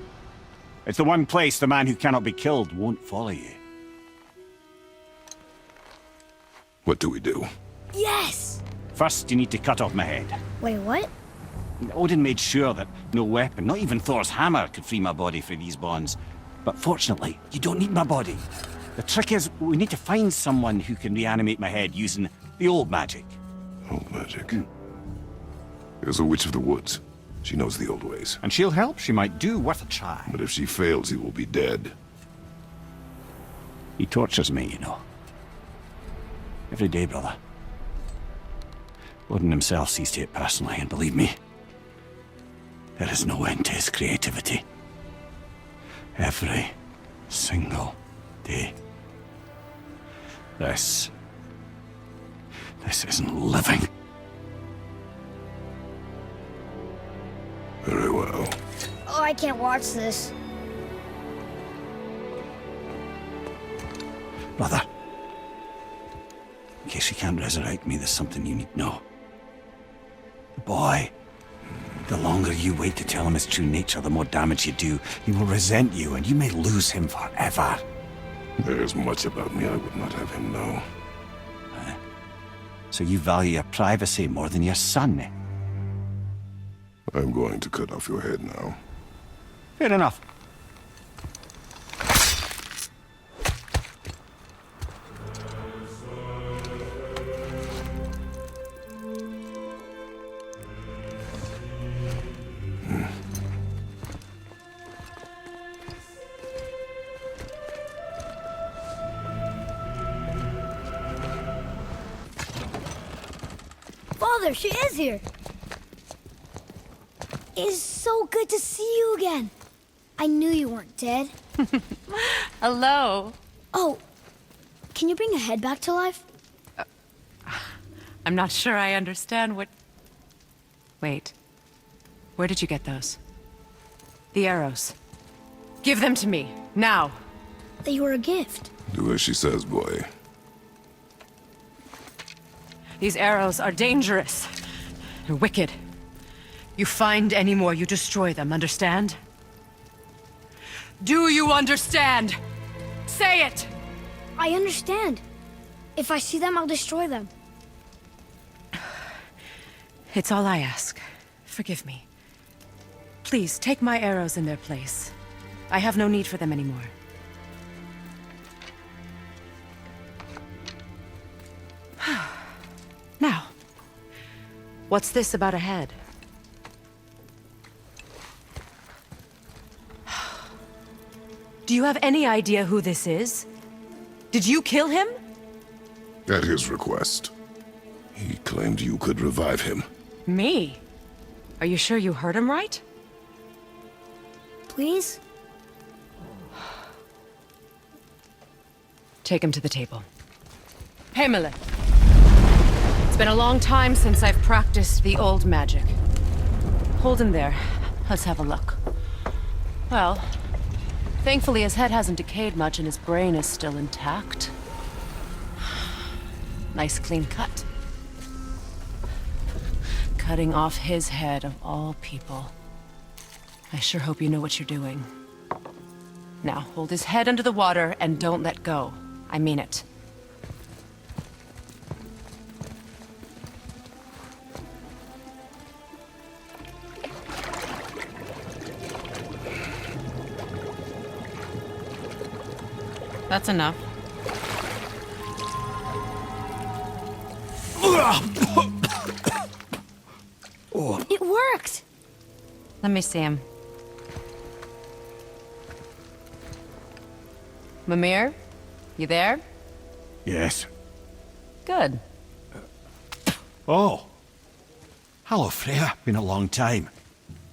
It's the one place the man who cannot be killed won't follow you. What do we do? Yes! First, you need to cut off my head. Wait, what? Odin made sure that no weapon, not even Thor's hammer, could free my body from these bonds. But fortunately, you don't need my body. The trick is, we need to find someone who can reanimate my head using the old magic. Old magic? There's a witch of the woods. She knows the old ways. And she'll help. She might do. Worth a try. But if she fails, he will be dead. He tortures me, you know. Every day, brother. Odin himself sees to it personally, and believe me, there is no end to his creativity. Every single day. This isn't living. Very well. Oh, I can't watch this. Brother, in case you can't resurrect me, there's something you need to know. The boy, the longer you wait to tell him his true nature, the more damage you do. He will resent you, and you may lose him forever. There is much about me I would not have him know. So you value your privacy more than your son, eh? I'm going to cut off your head now. Fair enough. Father, she is here. It is so good to see you again. I knew you weren't dead. Hello. Oh, can you bring a head back to life? I'm not sure I understand what... Wait. Where did you get those? The arrows. Give them to me, now. They were a gift. Do as she says, boy. These arrows are dangerous. They're wicked. You find any more, you destroy them, understand? Do you understand? Say it! I understand. If I see them, I'll destroy them. It's all I ask. Forgive me. Please, take my arrows in their place. I have no need for them anymore. Now, what's this about a head? Do you have any idea who this is? Did you kill him? At his request. He claimed you could revive him. Me? Are you sure you heard him right? Please? Take him to the table. Hamlet. It's been a long time since I've practiced the old magic. Hold him there. Let's have a look. Well, thankfully his head hasn't decayed much and his brain is still intact. Nice clean cut. Cutting off his head of all people. I sure hope you know what you're doing. Now, hold his head under the water and don't let go. I mean it. That's enough. It worked! Let me see him. Mimir? You there? Yes. Good. Oh. Hello, Freya. Been a long time.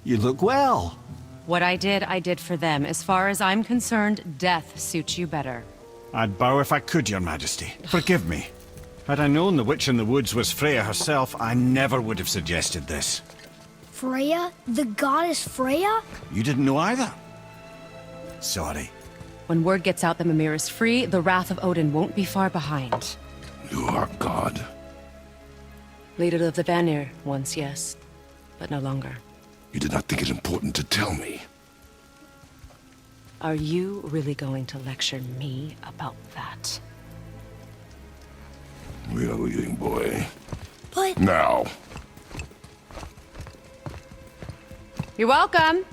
You look well. What I did for them. As far as I'm concerned, death suits you better. I'd bow if I could, Your Majesty. Forgive me. Had I known the witch in the woods was Freya herself, I never would have suggested this. Freya? The goddess Freya? You didn't know either? Sorry. When word gets out that Mimir is free, the wrath of Odin won't be far behind. You are God. Leader of the Vanir, once, yes. But no longer. You did not think it important to tell me. Are you really going to lecture me about that? We are leaving, boy. But... Now. You're welcome.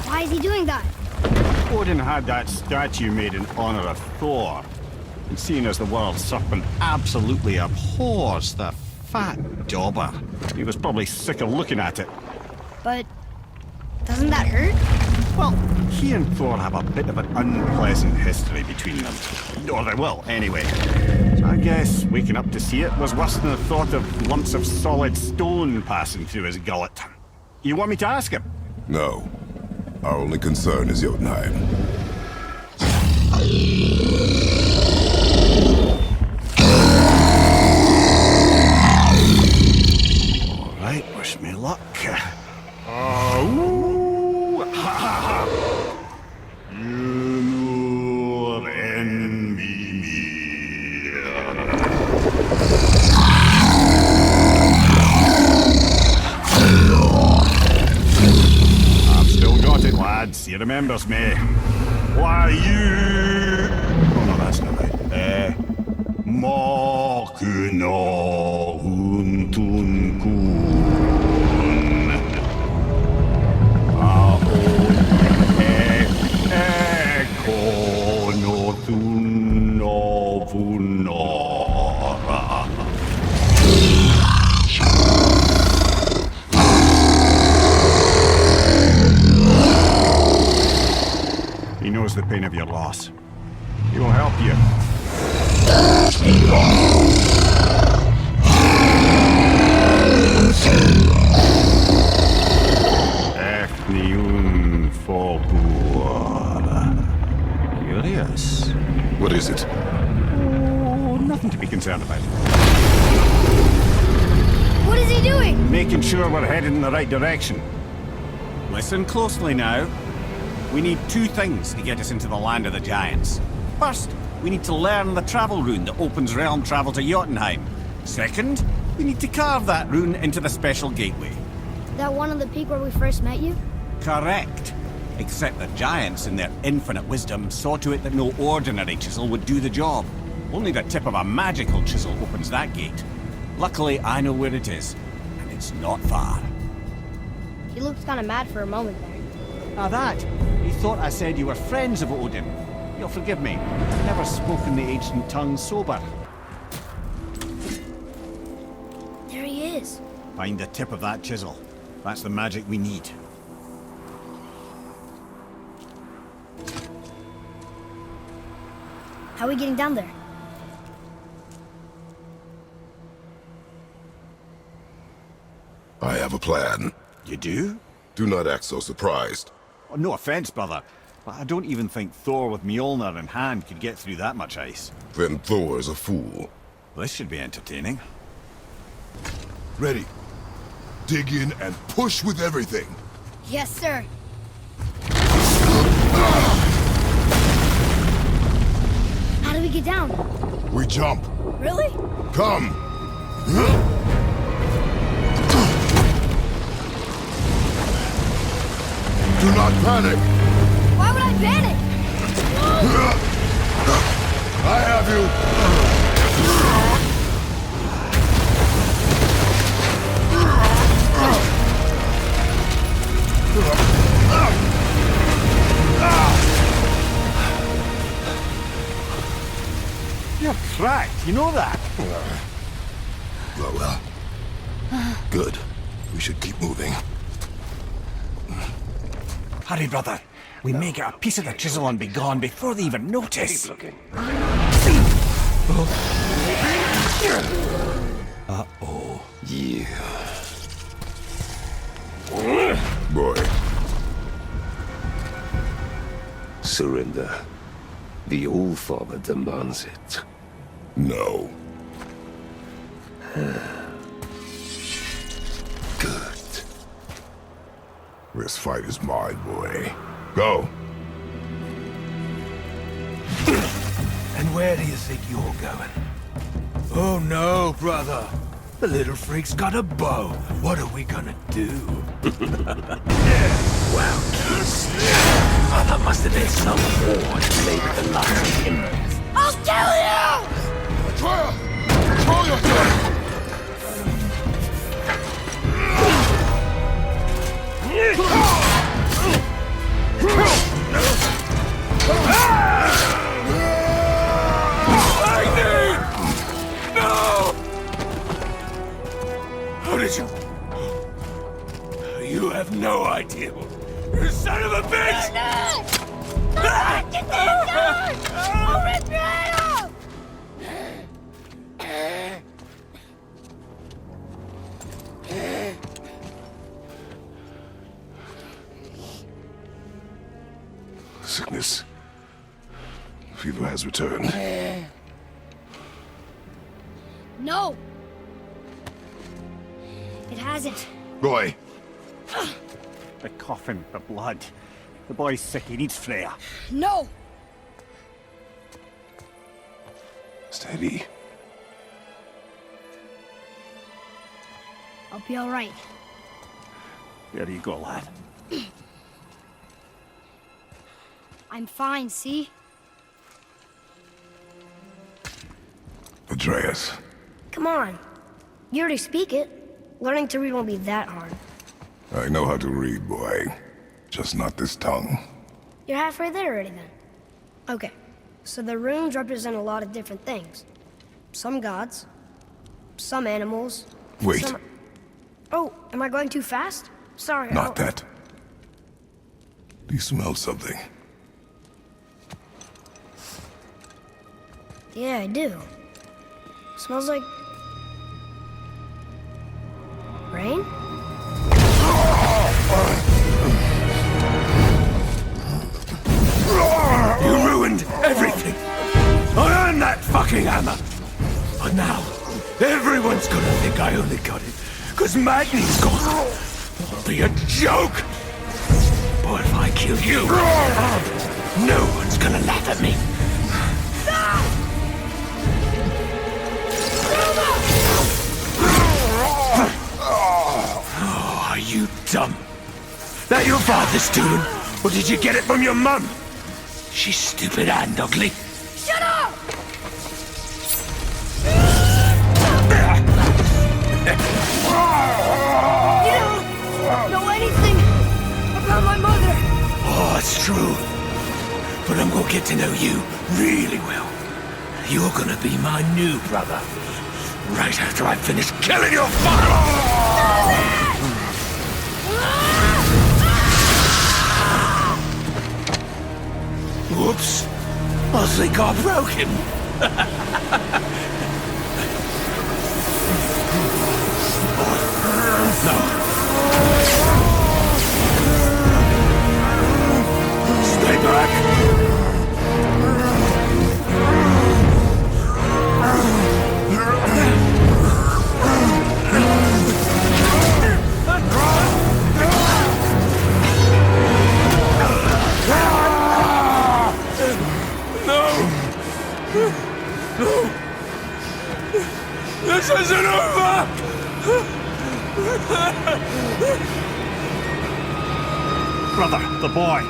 Why is he doing that? Odin had that statue made in honor of Thor. And seeing as the world serpent absolutely abhors the fat dauber, he was probably sick of looking at it. But... doesn't that hurt? Well, he and Thor have a bit of an unpleasant history between them. Or they will, anyway. So I guess waking up to see it was worse than the thought of lumps of solid stone passing through his gullet. You want me to ask him? No. Our only concern is Jotunheim. remembers me. Why you... Oh no, that's not right. Makuna huntun kun. Aon ekono thunovunora. He knows the pain of your loss. He will help you. Efniun Fogur. Curious. What is it? Oh, nothing to be concerned about. What is he doing? Making sure we're headed in the right direction. Listen closely now. We need two things to get us into the land of the giants. First, we need to learn the travel rune that opens realm travel to Jotunheim. Second, we need to carve that rune into the special gateway. That one on the peak where we first met you? Correct. Except the giants, in their infinite wisdom, saw to it that no ordinary chisel would do the job. Only the tip of a magical chisel opens that gate. Luckily, I know where it is, and it's not far. He looked kind of mad for a moment there. Ah, that. He thought I said you were friends of Odin. You'll forgive me. I've never spoken the ancient tongue sober. There he is. Find the tip of that chisel. That's the magic we need. How are we getting down there? I have a plan. You do? Do not act so surprised. Oh, no offense, brother, but I don't even think Thor with Mjolnir in hand could get through that much ice. Then Thor's a fool. This should be entertaining. Ready. Dig in and push with everything. Yes, sir. How do we get down? We jump. Really? Come. Do not panic. Why would I panic? I have you. You're cracked, you know that? Well. Good. We should keep moving. Hurry, brother. We may get a piece of the chisel and be gone before they even notice. looking. Uh-oh. Yeah. Boy. Surrender. The All-Father demands it. No. Good. This fight is mine, boy. Go. And where do you think you're going? Oh no, brother. The little freak's got a bow. What are we gonna do? Wow, kids. Oh, that must have been some war to play with the last of him. I'll kill you! Atreya! Control yourself! How did you... You have no idea. You son of a bitch! Get this guy! I'll rip your head off! Sickness. Fever has returned. No! It hasn't. Boy, The coughing, the blood. The boy's sick, he needs Freya. No! Steady. I'll be alright. There you go, lad. I'm fine, see? Atreus. Come on. You already speak it. Learning to read won't be that hard. I know how to read, boy. Just not this tongue. You're halfway there already then. Okay, so the runes represent a lot of different things. Some gods, some animals. Wait. Some... Oh, am I going too fast? Sorry. Not that. Do you smell something? Yeah, I do. Smells like... rain? You ruined everything! I earned that fucking hammer! But now, everyone's gonna think I only got it, because Magni's gone! It'll be a joke! But if I kill you, no one's gonna laugh at me! Oh, are you dumb? That your father's doing? Or did you get it from your mum? She's stupid and ugly. Shut up! You don't know anything about my mother. Oh, it's true. But I'm gonna get to know you really well. You're gonna be my new brother. Right after I finish killing your father! Whoops. I think I broke him. No. Stay back. This isn't over! Brother, the boy.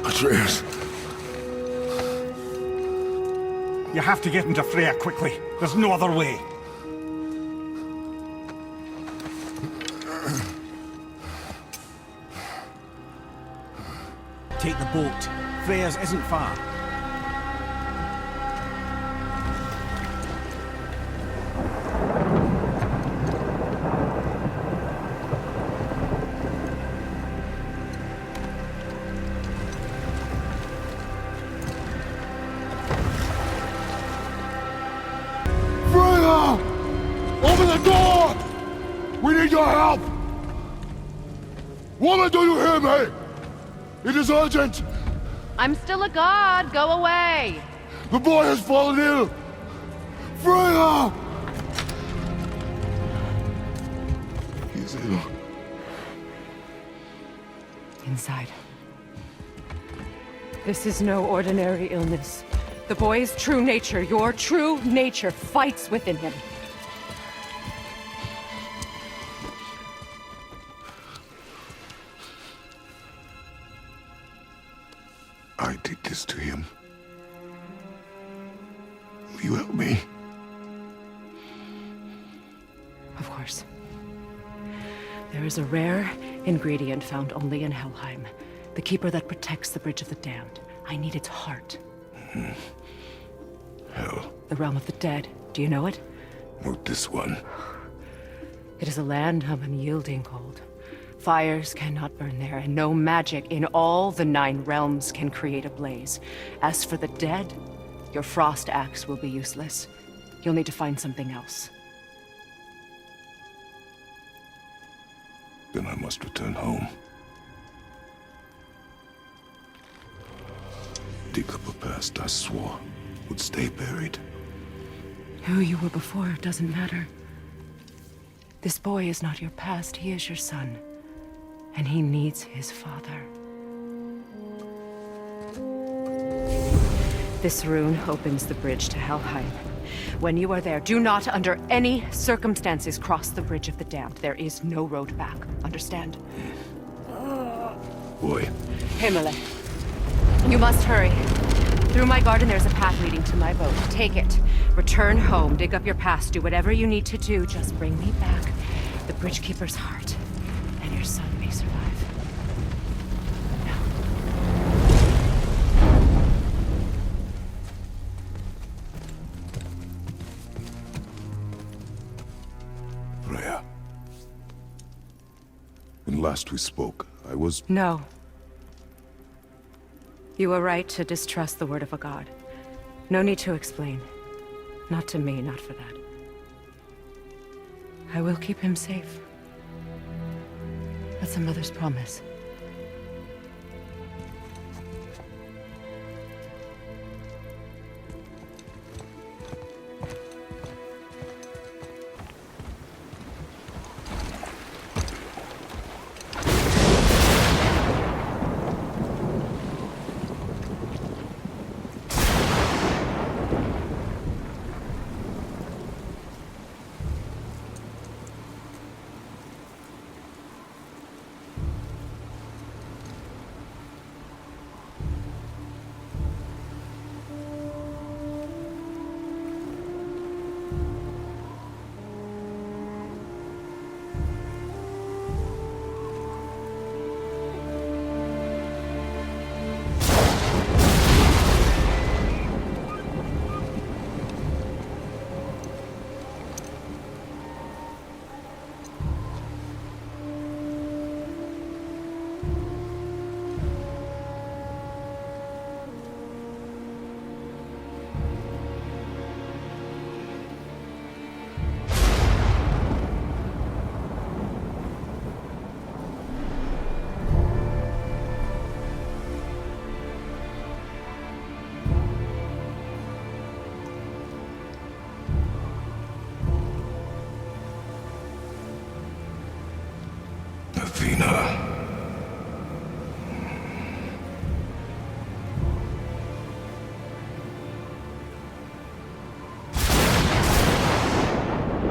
Atreus. You have to get into Freya quickly. There's no other way. Take the boat. Freya's isn't far. Freya! Open the door! We need your help! Woman, do you hear me? It is urgent! I'm still a god. Go away. The boy has fallen ill! Freya! He's ill. Inside. This is no ordinary illness. The boy's true nature, your true nature, fights within him. I did this to him. Will you help me? Of course. There is a rare ingredient found only in Helheim. The keeper that protects the Bridge of the Damned. I need its heart. Hell. The realm of the dead. Do you know it? Not this one. It is a land of unyielding cold. Fires cannot burn there, and no magic in all the 9 realms can create a blaze. As for the dead, your frost axe will be useless. You'll need to find something else. Then I must return home. Dig up a past I swore would stay buried. Who you were before doesn't matter. This boy is not your past, he is your son. And he needs his father. This rune opens the bridge to Helheim. When you are there, do not under any circumstances cross the Bridge of the Damned. There is no road back. Understand? Boy. Himalay. You must hurry. Through my garden, there's a path leading to my boat. Take it. Return home, dig up your past, do whatever you need to do. Just bring me back the Bridgekeeper's heart, and your son may survive. Now. Freya. When last we spoke, I was... No. You were right to distrust the word of a god. No need to explain. Not to me, not for that. I will keep him safe. That's a mother's promise.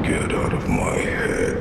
Get out of my head.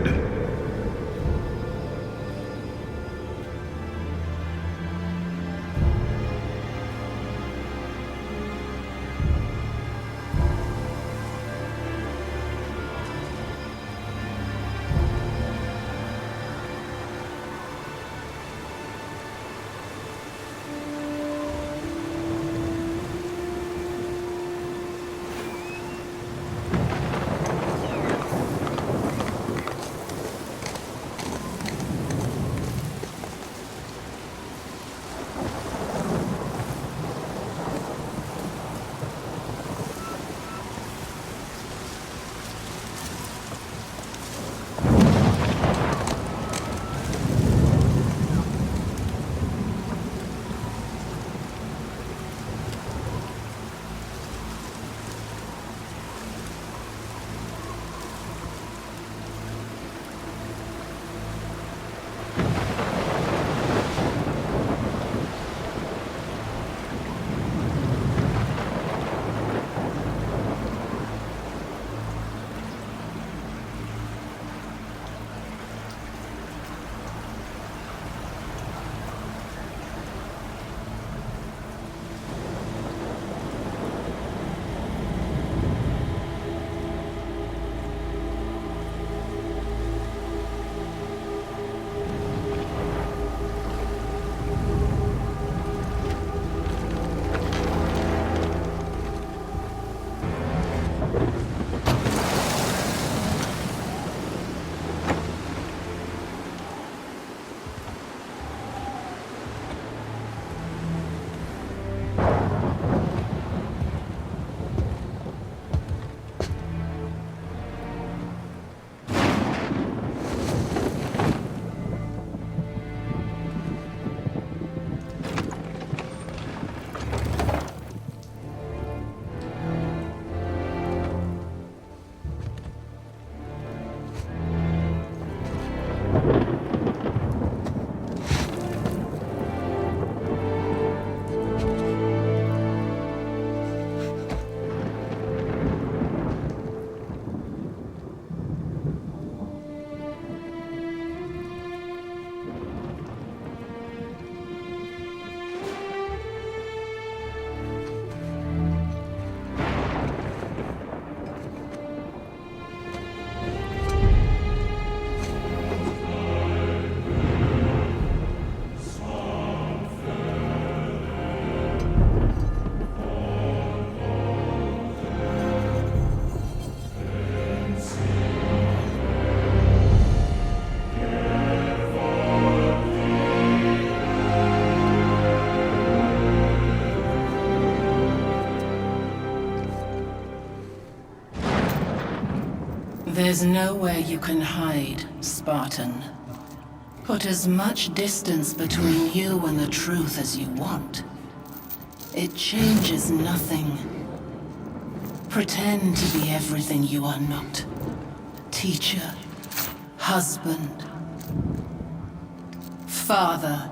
There's nowhere you can hide, Spartan. Put as much distance between you and the truth as you want. It changes nothing. Pretend to be everything you are not. Teacher, husband, father.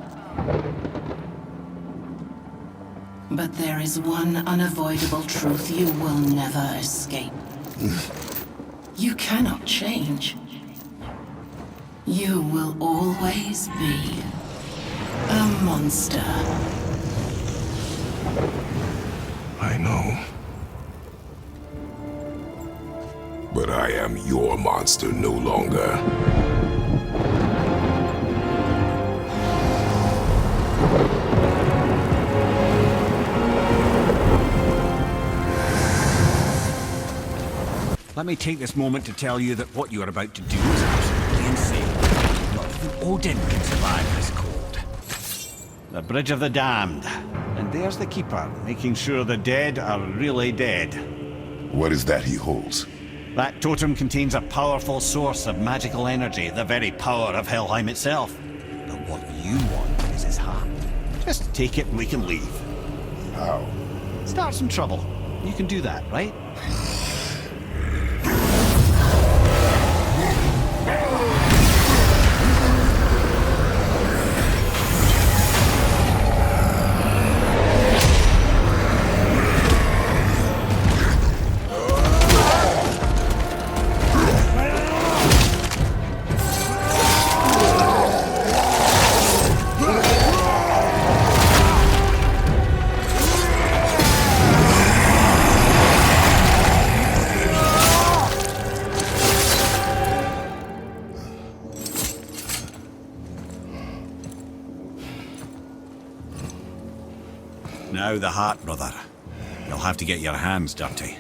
But there is one unavoidable truth you will never escape. You cannot change. You will always be a monster. I know. But I am your monster no longer. Let me take this moment to tell you that what you are about to do is absolutely insane. Not even Odin can survive this cold. The Bridge of the Damned. And there's the Keeper, making sure the dead are really dead. What is that he holds? That totem contains a powerful source of magical energy, the very power of Helheim itself. But what you want is his heart. Just take it and we can leave. How? Start some trouble. You can do that, right? Now the heart, brother. You'll have to get your hands dirty.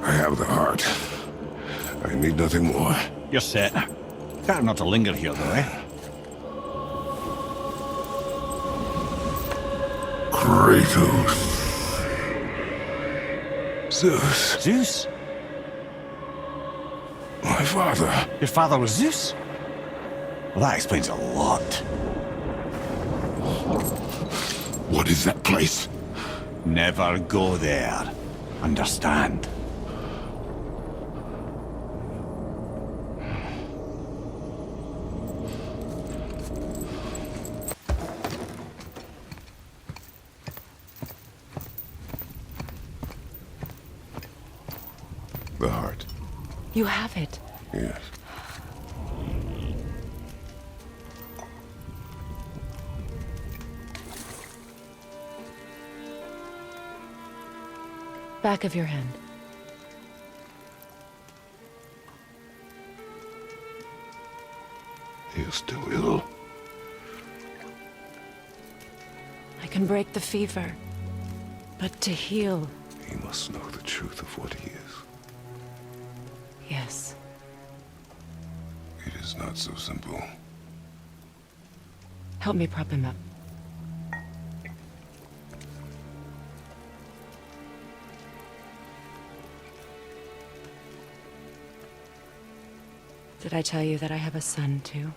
I have the heart. I need nothing more. You're set. Better not to linger here, though, eh? Kratos. Zeus. Zeus? My father. Your father was Zeus? Well, that explains a lot. What is that place? Never go there. Understand? The heart. You have it. Yes. Back of your hand. He is still ill. I can break the fever. But to heal... He must know the truth of what he is. Yes. It is not so simple. Help me prop him up. Did I tell you that I have a son, too?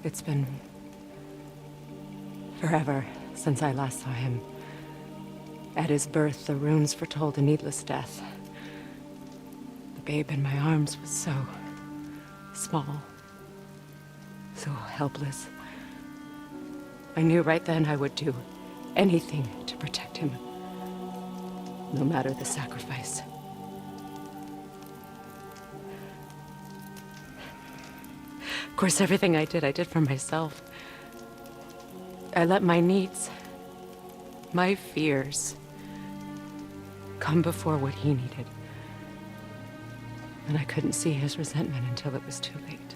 It's been forever since I last saw him. At his birth, the runes foretold a needless death. The babe in my arms was so small, so helpless. I knew right then I would do anything to protect him, no matter the sacrifice. Of course, everything I did for myself. I let my needs, my fears, come before what he needed. And I couldn't see his resentment until it was too late.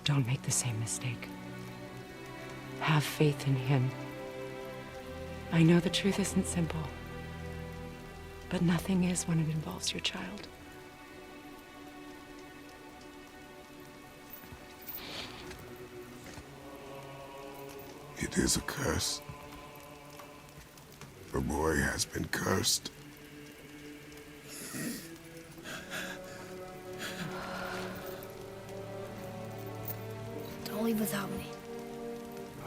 Don't make the same mistake. Have faith in him. I know the truth isn't simple, but nothing is when it involves your child. It is a curse. The boy has been cursed. Don't leave without me.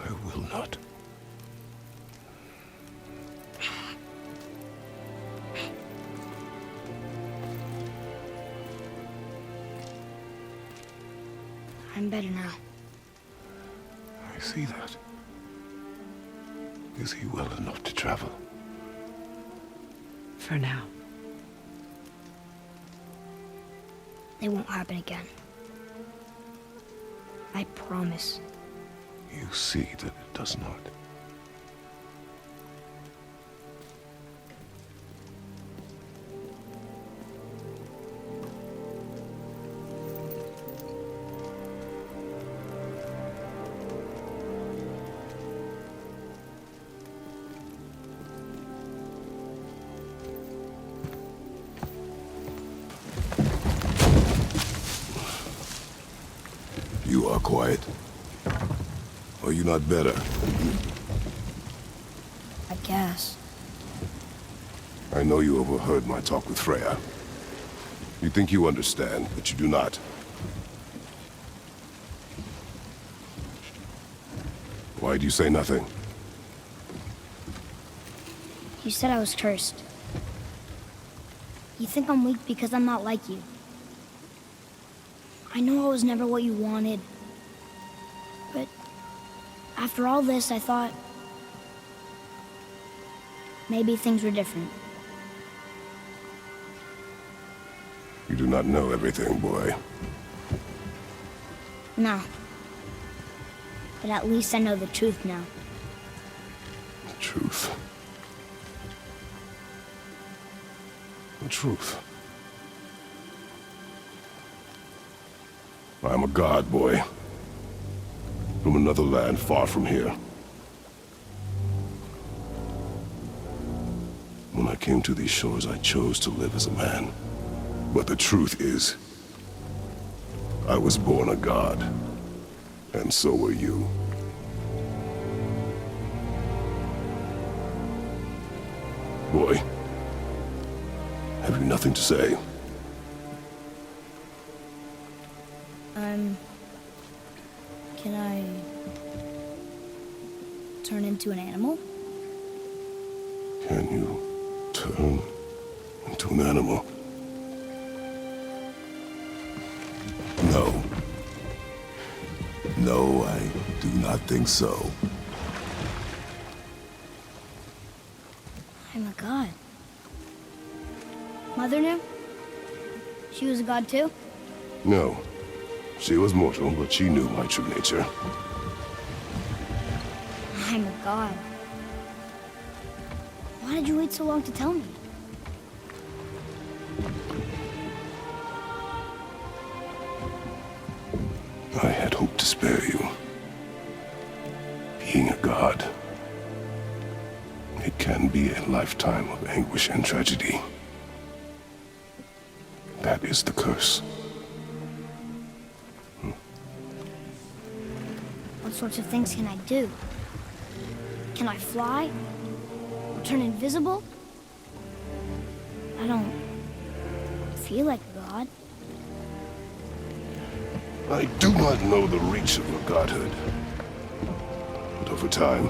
I will not. I'm better now. I see that. Is he well enough to travel? For now. It won't happen again. I promise. You see that it does not. You are quiet. Are you not better? I guess. I know you overheard my talk with Freya. You think you understand, but you do not. Why do you say nothing? You said I was cursed. You think I'm weak because I'm not like you. I know I was never what you wanted. But after all this, I thought maybe things were different. You do not know everything, boy. No. But at least I know the truth now. The truth. The truth. I am a god, boy. From another land far from here. When I came to these shores, I chose to live as a man. But the truth is, I was born a god. And so were you. Boy, have you nothing to say? Can I turn into an animal? Can you turn into an animal? No. No, I do not think so. I'm a god. Mother knew? She was a god too? No. She was mortal, but she knew my true nature. I'm a god. Why did you wait so long to tell me? I had hoped to spare you. Being a god, it can be a lifetime of anguish and tragedy. That is the curse. What sorts of things can I do? Can I fly? Or turn invisible? I don't feel like a god. I do not know the reach of your godhood. But over time,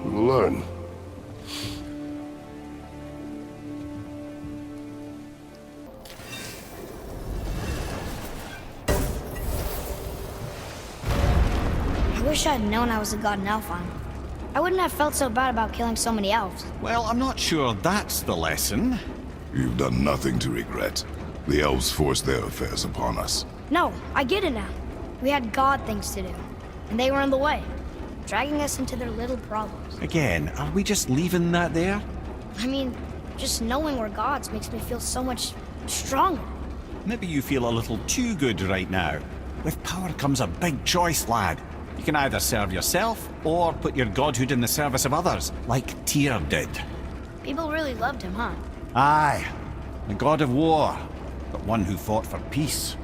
we will learn. I wish I'd known I was a god in Alfheim. I wouldn't have felt so bad about killing so many elves. Well, I'm not sure that's the lesson. You've done nothing to regret. The elves forced their affairs upon us. No, I get it now. We had god things to do, and they were in the way, dragging us into their little problems. Again, are we just leaving that there? I mean, just knowing we're gods makes me feel so much stronger. Maybe you feel a little too good right now. With power comes a big choice, lad. You can either serve yourself, or put your godhood in the service of others, like Tyr did. People really loved him, huh? Aye, a god of war, but one who fought for peace.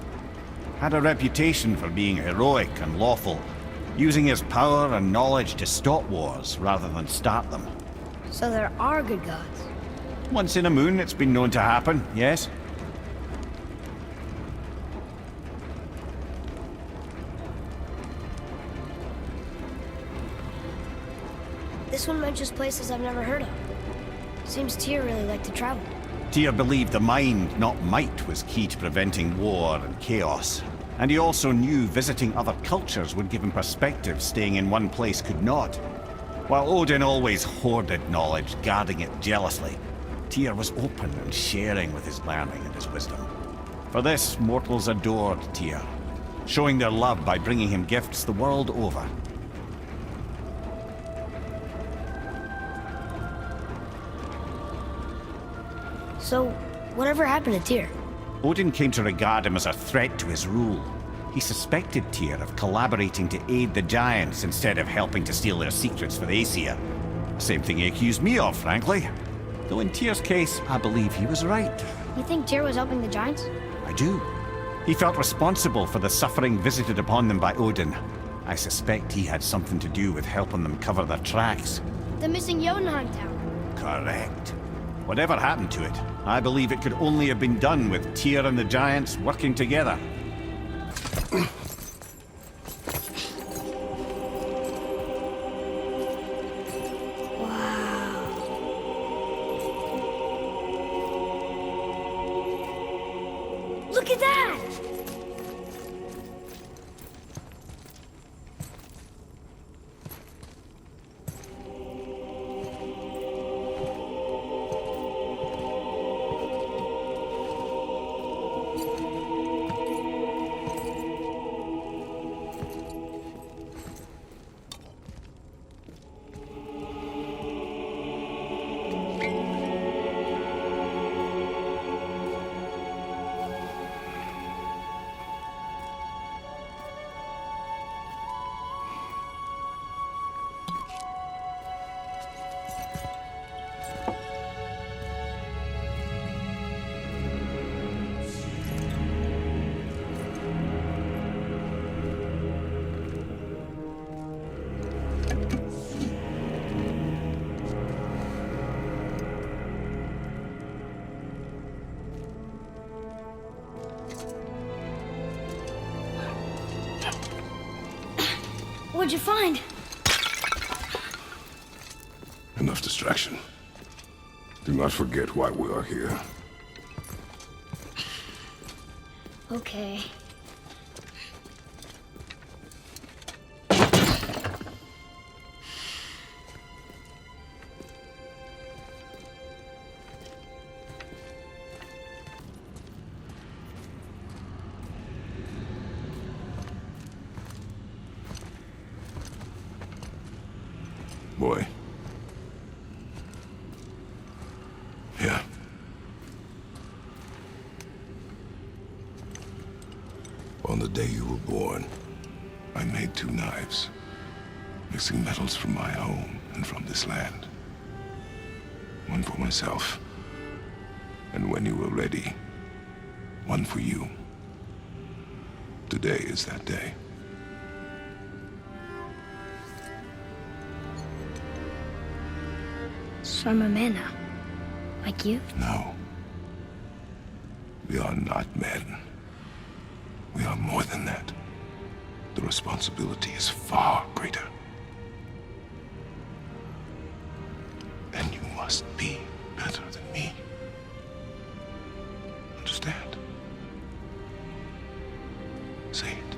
Had a reputation for being heroic and lawful, using his power and knowledge to stop wars rather than start them. So there are good gods. Once in a moon, it's been known to happen, yes? This one mentions places I've never heard of. Seems Tyr really liked to travel. Tyr believed the mind, not might, was key to preventing war and chaos. And he also knew visiting other cultures would give him perspective staying in one place could not. While Odin always hoarded knowledge, guarding it jealously, Tyr was open and sharing with his learning and his wisdom. For this, mortals adored Tyr, showing their love by bringing him gifts the world over. So, whatever happened to Tyr? Odin came to regard him as a threat to his rule. He suspected Tyr of collaborating to aid the Giants instead of helping to steal their secrets for the Aesir. Same thing he accused me of, frankly. Though in Tyr's case, I believe he was right. You think Tyr was helping the Giants? I do. He felt responsible for the suffering visited upon them by Odin. I suspect he had something to do with helping them cover their tracks. The missing Jotunheim Tower. Correct. Whatever happened to it, I believe it could only have been done with Tyr and the Giants working together. Look at that! What'd you find? Enough distraction. Do not forget why we are here. Okay. Boy. Yeah. On the day you were born, I made 2 knives, mixing metals from my home and from this land. One for myself, and when you were ready, one for you. Today is that day. So I'm a man now. Like you? No. We are not men. We are more than that. The responsibility is far greater. And you must be better than me. Understand? Say it.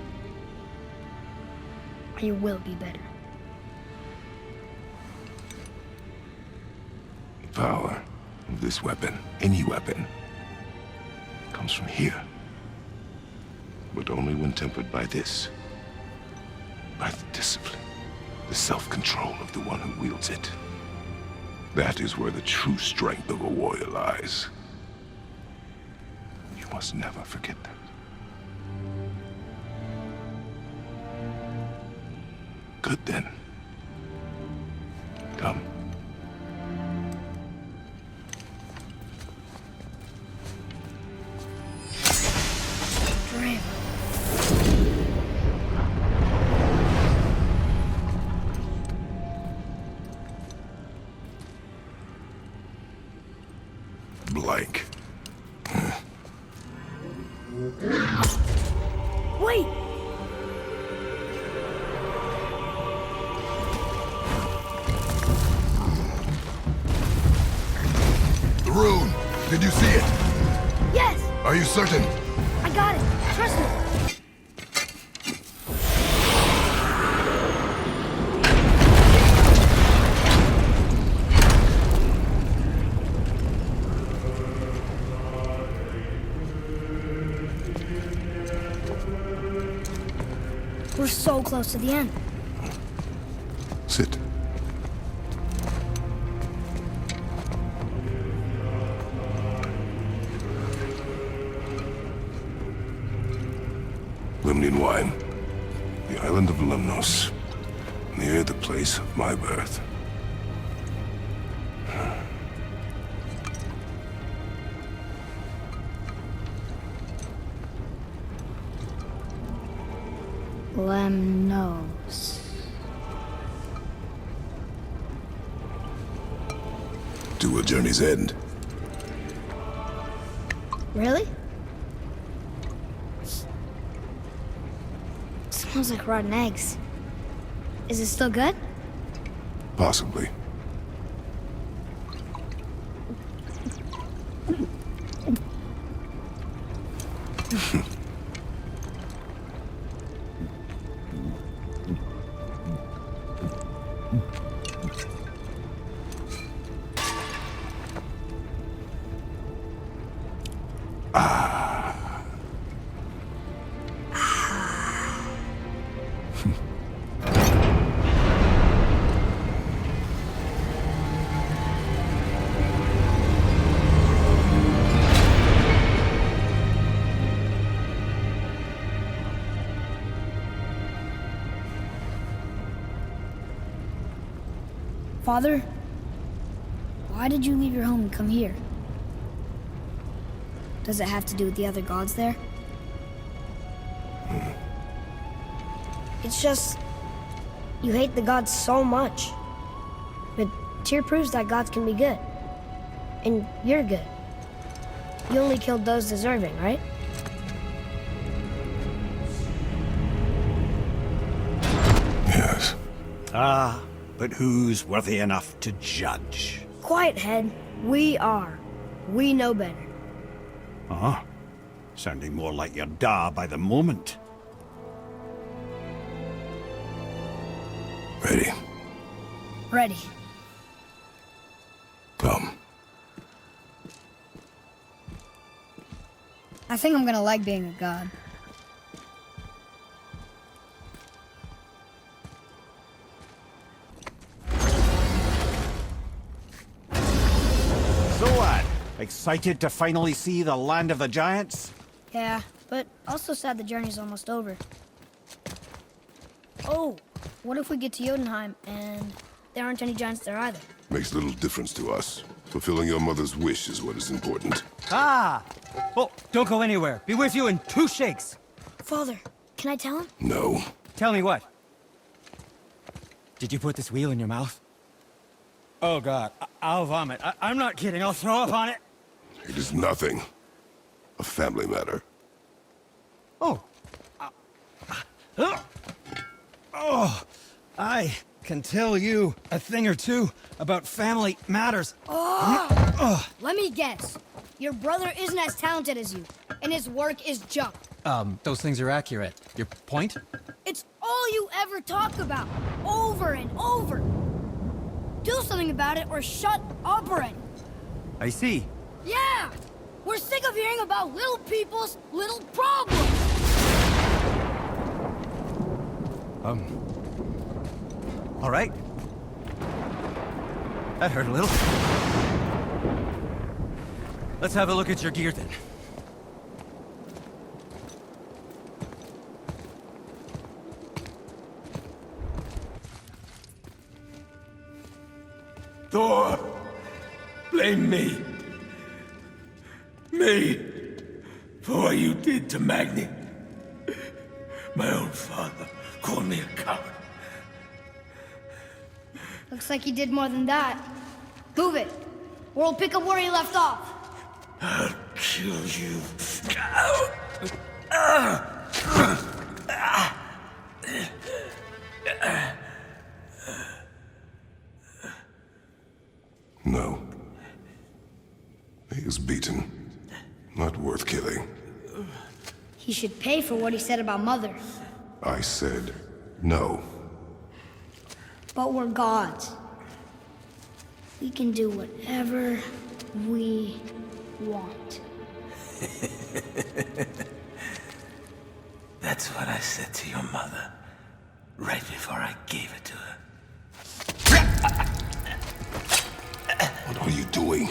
I will be better. The power of this weapon, any weapon, comes from here. But only when tempered by this. By the discipline, the self-control of the one who wields it. That is where the true strength of a warrior lies. You must never forget that. Good then. Come. Blank. Wait! The rune! Did you see it? Yes! Are you certain? I got it! Trust me! We're so close to the end. Sit. Lemnian wine. The island of Lemnos. Near the place of my birth. Lemnos. To a journey's end. Really? Smells like rotten eggs. Is it still good? Possibly. Father, why did you leave your home and come here? Does it have to do with the other gods there? It's just, you hate the gods so much. But Tyr proves that gods can be good. And you're good. You only killed those deserving, right? Yes. Ah, but who's worthy enough to judge? Quiet, head. We are. We know better. Uh-huh. Sounding more like your da by the moment. Ready? Ready. Come. I think I'm gonna like being a god. So what? Excited to finally see the land of the giants? Yeah, but also sad the journey's almost over. Oh, what if we get to Jotunheim and there aren't any giants there either? Makes little difference to us. Fulfilling your mother's wish is what is important. Ah! Oh, don't go anywhere. Be with you in 2 shakes. Father, can I tell him? No. Tell me what? Did you put this wheel in your mouth? Oh, God. I'll vomit. I'm not kidding. I'll throw up on it. It is nothing. A family matter. Oh, I can tell you a thing or two about family matters. Let me guess. Your brother isn't as talented as you, and his work is junk. Those things are accurate. Your point? It's all you ever talk about, over and over. Do something about it or shut up already. I see. Yeah! We're sick of hearing about little people's little problems! All right. That hurt a little. Let's have a look at your gear then. Thor, blame me. Me. For what you did to Magni. My own father called me a coward. Looks like he did more than that. Move it, or we'll pick up where he left off. I'll kill you. No. He is beaten. Not worth killing. He should pay for what he said about Mother. I said no. But we're gods. We can do whatever we want. That's what I said to your mother, right before I gave it to her. What are you doing?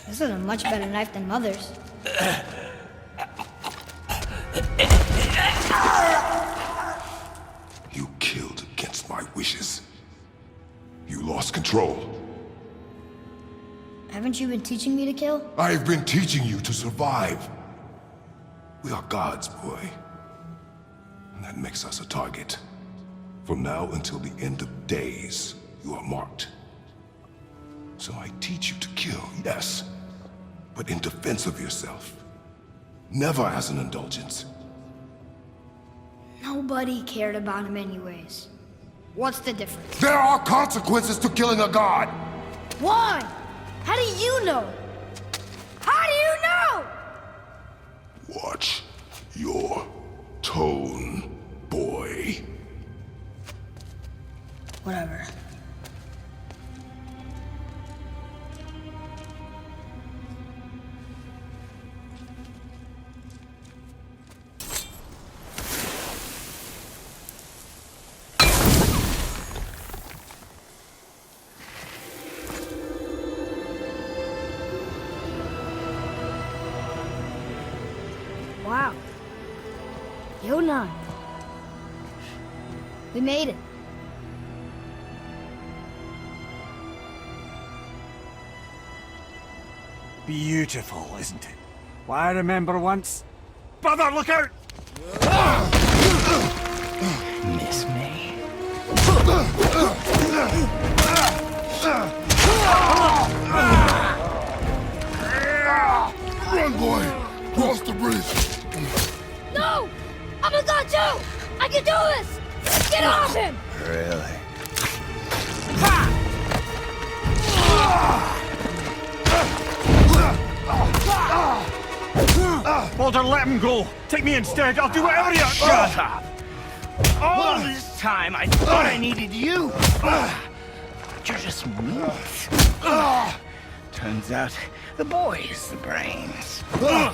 This is a much better knife than Mother's. You killed against my wishes. You lost control. Haven't you been teaching me to kill? I've been teaching you to survive. We are gods, boy. And that makes us a target. From now until the end of days, you are marked. So I teach you to kill, yes, but in defense of yourself. Never as an indulgence. Nobody cared about him anyways. What's the difference? There are consequences to killing a god! Why? How do you know? How do you know? Watch your tone, boy. Whatever. Wow. Yona. We made it. Beautiful, isn't it? Why, I remember once... Brother, look out! Miss me? Run, boy! Cross the bridge! No! I'm a god too! I can do this! Get off him! Really? Walter, let him go! Take me instead, I'll do whatever you... Shut up! All this time, I thought I needed you! But you're just meat. Turns out, the boy is the brains. No!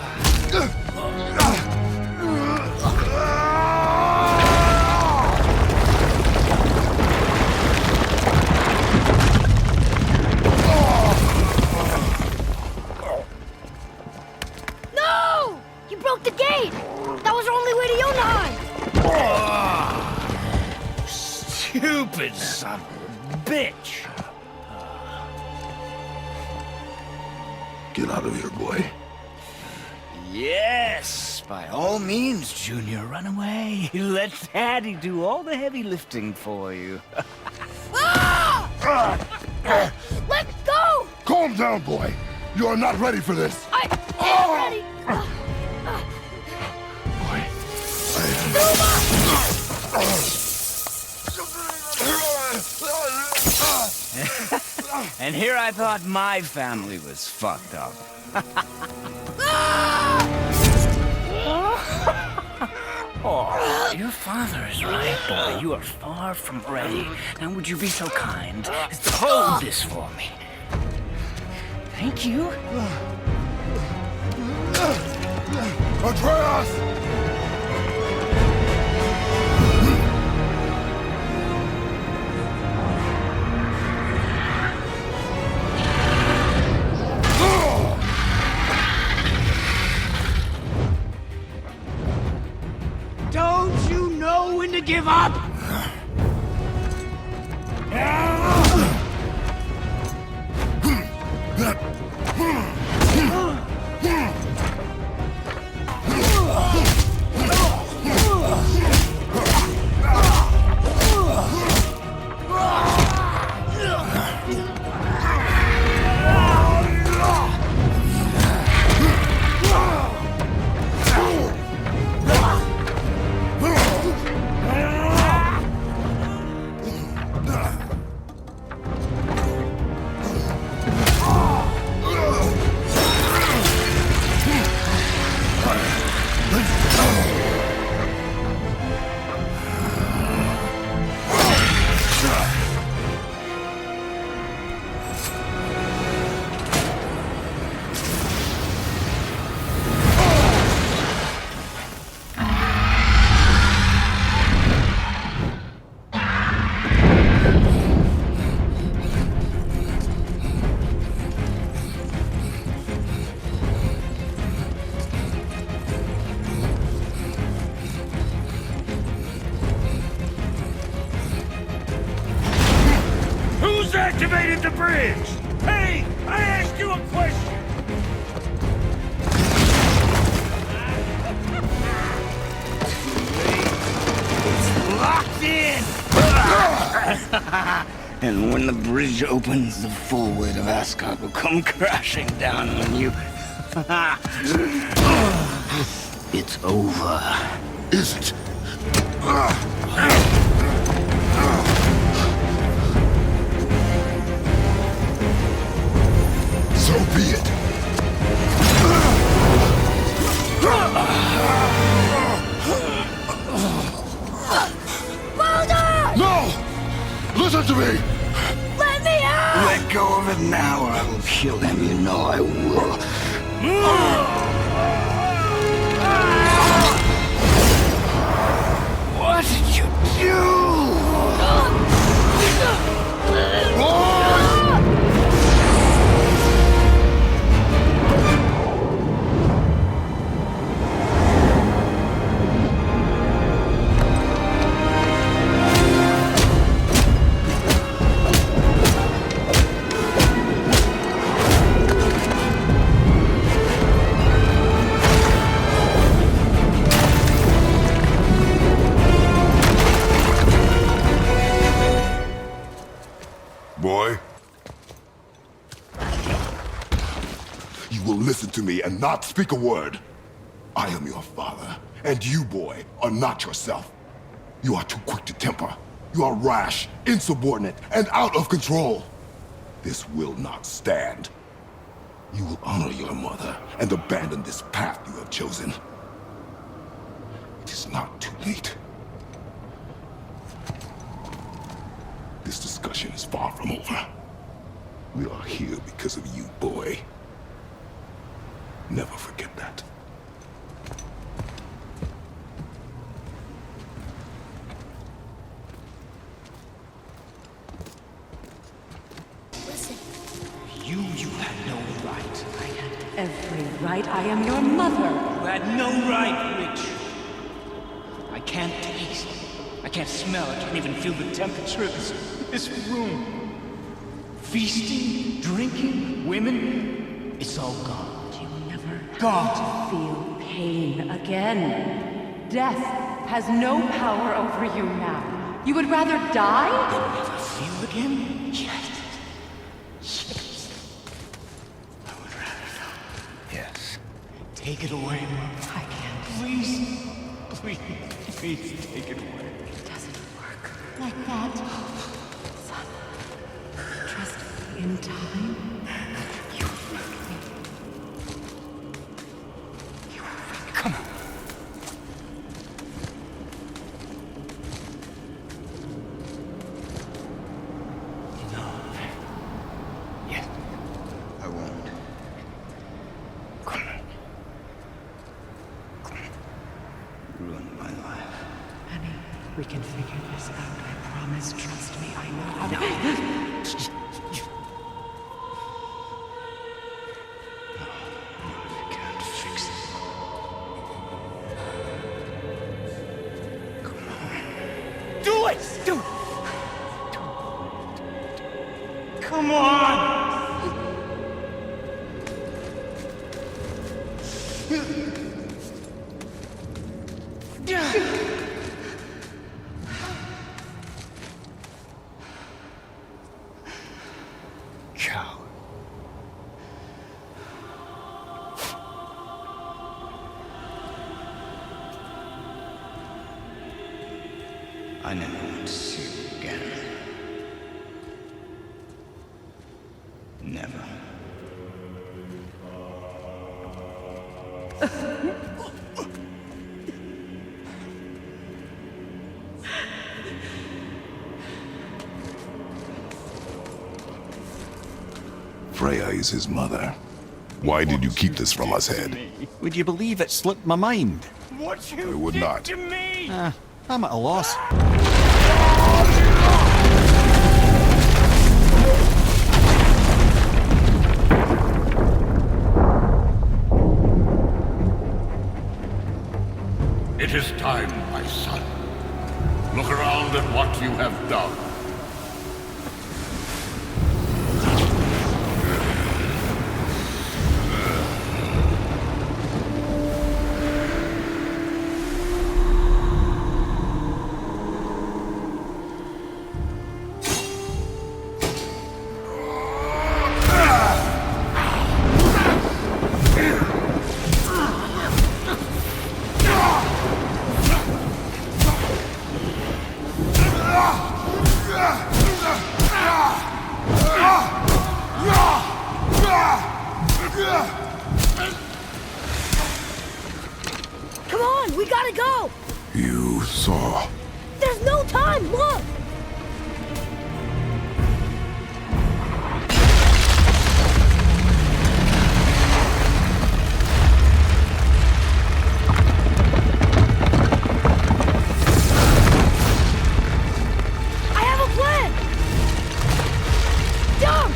You broke the gate! That was our only way to Yonheim! Stupid son of a bitch! Get out of here, boy. Yes, by all means, Junior, run away. Let Daddy do all the heavy lifting for you. Let go! Calm down, boy. You are not ready for this. I am ready! Boy, here I thought my family was fucked up. Oh, your father is right, boy. You are far from ready. Now would you be so kind as to hold this for me? Thank you. Atreus! Don't you know when to give up? Who's activated the bridge? Hey, I asked you a question! It's locked in! And when the bridge opens, the full weight of Asgard will come crashing down on you. It's over. Is it? So be it. No! Listen to me! Let me out! Let go of it now or I will kill him. You know I will. What did you do? Boy, you will listen to me and not speak a word. I am your father, and you, boy, are not yourself. You are too quick to temper. You are rash, insubordinate, and out of control. This will not stand. You will honor your mother and abandon this path you have chosen. It is not too late. This discussion is far from over. We are here because of you, boy. Never forget that. Listen. You had no right. I had every right. I am your mother. You had no right, Witch. I can't taste. I can't smell. I can't even feel the temperature of this room. Feasting, drinking, women, it's all gone. You never Gone. feel pain again. Death has no power over you now. You would rather die? Never feel again? Yes. I would rather die. Yes. Take it away, Mom. I can't. Please. Please take it away. It doesn't work like that. Son, trust me. in time. You wrote me. You wrote me. Come on. No. Yes. I won't. Come on. Ruin my life. Honey, we can figure this out. I promise. Trust me. I know how to. You can't fix it. Come on. Do it! Do it! Come on! Cow. I never want to see you again. Never. Freya is his mother. Why did you keep this from us, Head? Would you believe it slipped my mind? What you I would did not. to me! I'm at a loss. It is time, my son. Look around at what you have done. Come on, we gotta go! You saw. There's no time, look! I have a plan! Jump!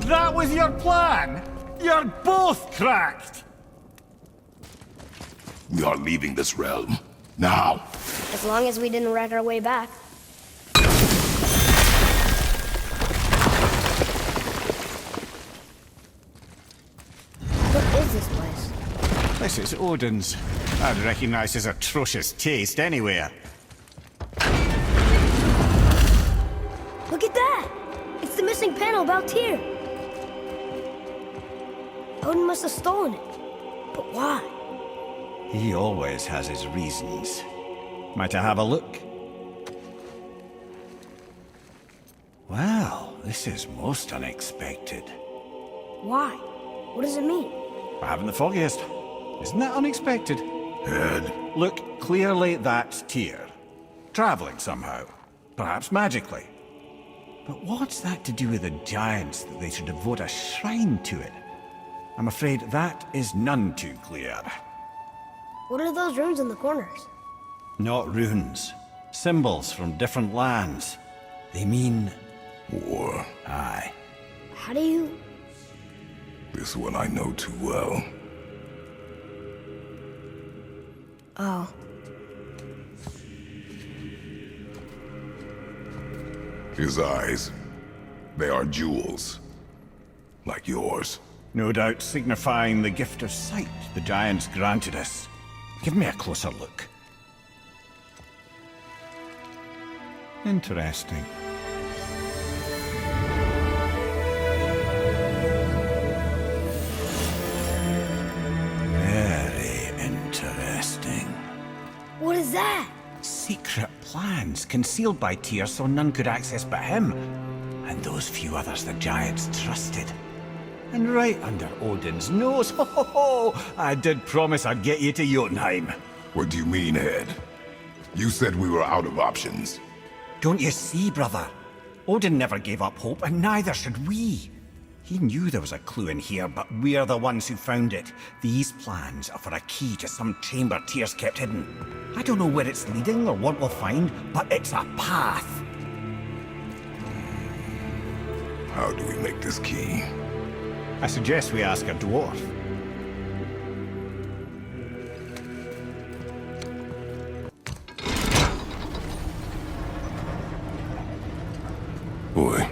That was your plan? You're both cracked! We are leaving this realm. Now. As long as we didn't wreck our way back. What is this place? This is Odin's. I'd recognize his atrocious taste anywhere. Look at that! It's the missing panel about Tyr. Odin must have stolen it. But why? He always has his reasons. Might I have a look? Well, this is most unexpected. Why? What does it mean? I haven't the foggiest. Isn't that unexpected? Head. Look, clearly that's Tyr. Traveling somehow. Perhaps magically. But what's that to do with the giants that they should devote a shrine to it? I'm afraid that is none too clear. What are those runes in the corners? Not runes. Symbols from different lands. They mean... War. Aye. How do you... This one I know too well. Oh. His eyes. They are jewels. Like yours. No doubt signifying the gift of sight the giants granted us. Give me a closer look. Interesting. Very interesting. What is that? Secret plans concealed by Tyr so none could access but him, and those few others the giants trusted. And right under Odin's nose, ho ho ho! I did promise I'd get you to Jotunheim. What do you mean, Head? You said we were out of options. Don't you see, brother? Odin never gave up hope, and neither should we. He knew there was a clue in here, but we're the ones who found it. These plans are for a key to some chamber Tyr's kept hidden. I don't know where it's leading or what we'll find, but it's a path. How do we make this key? I suggest we ask a dwarf. Boy.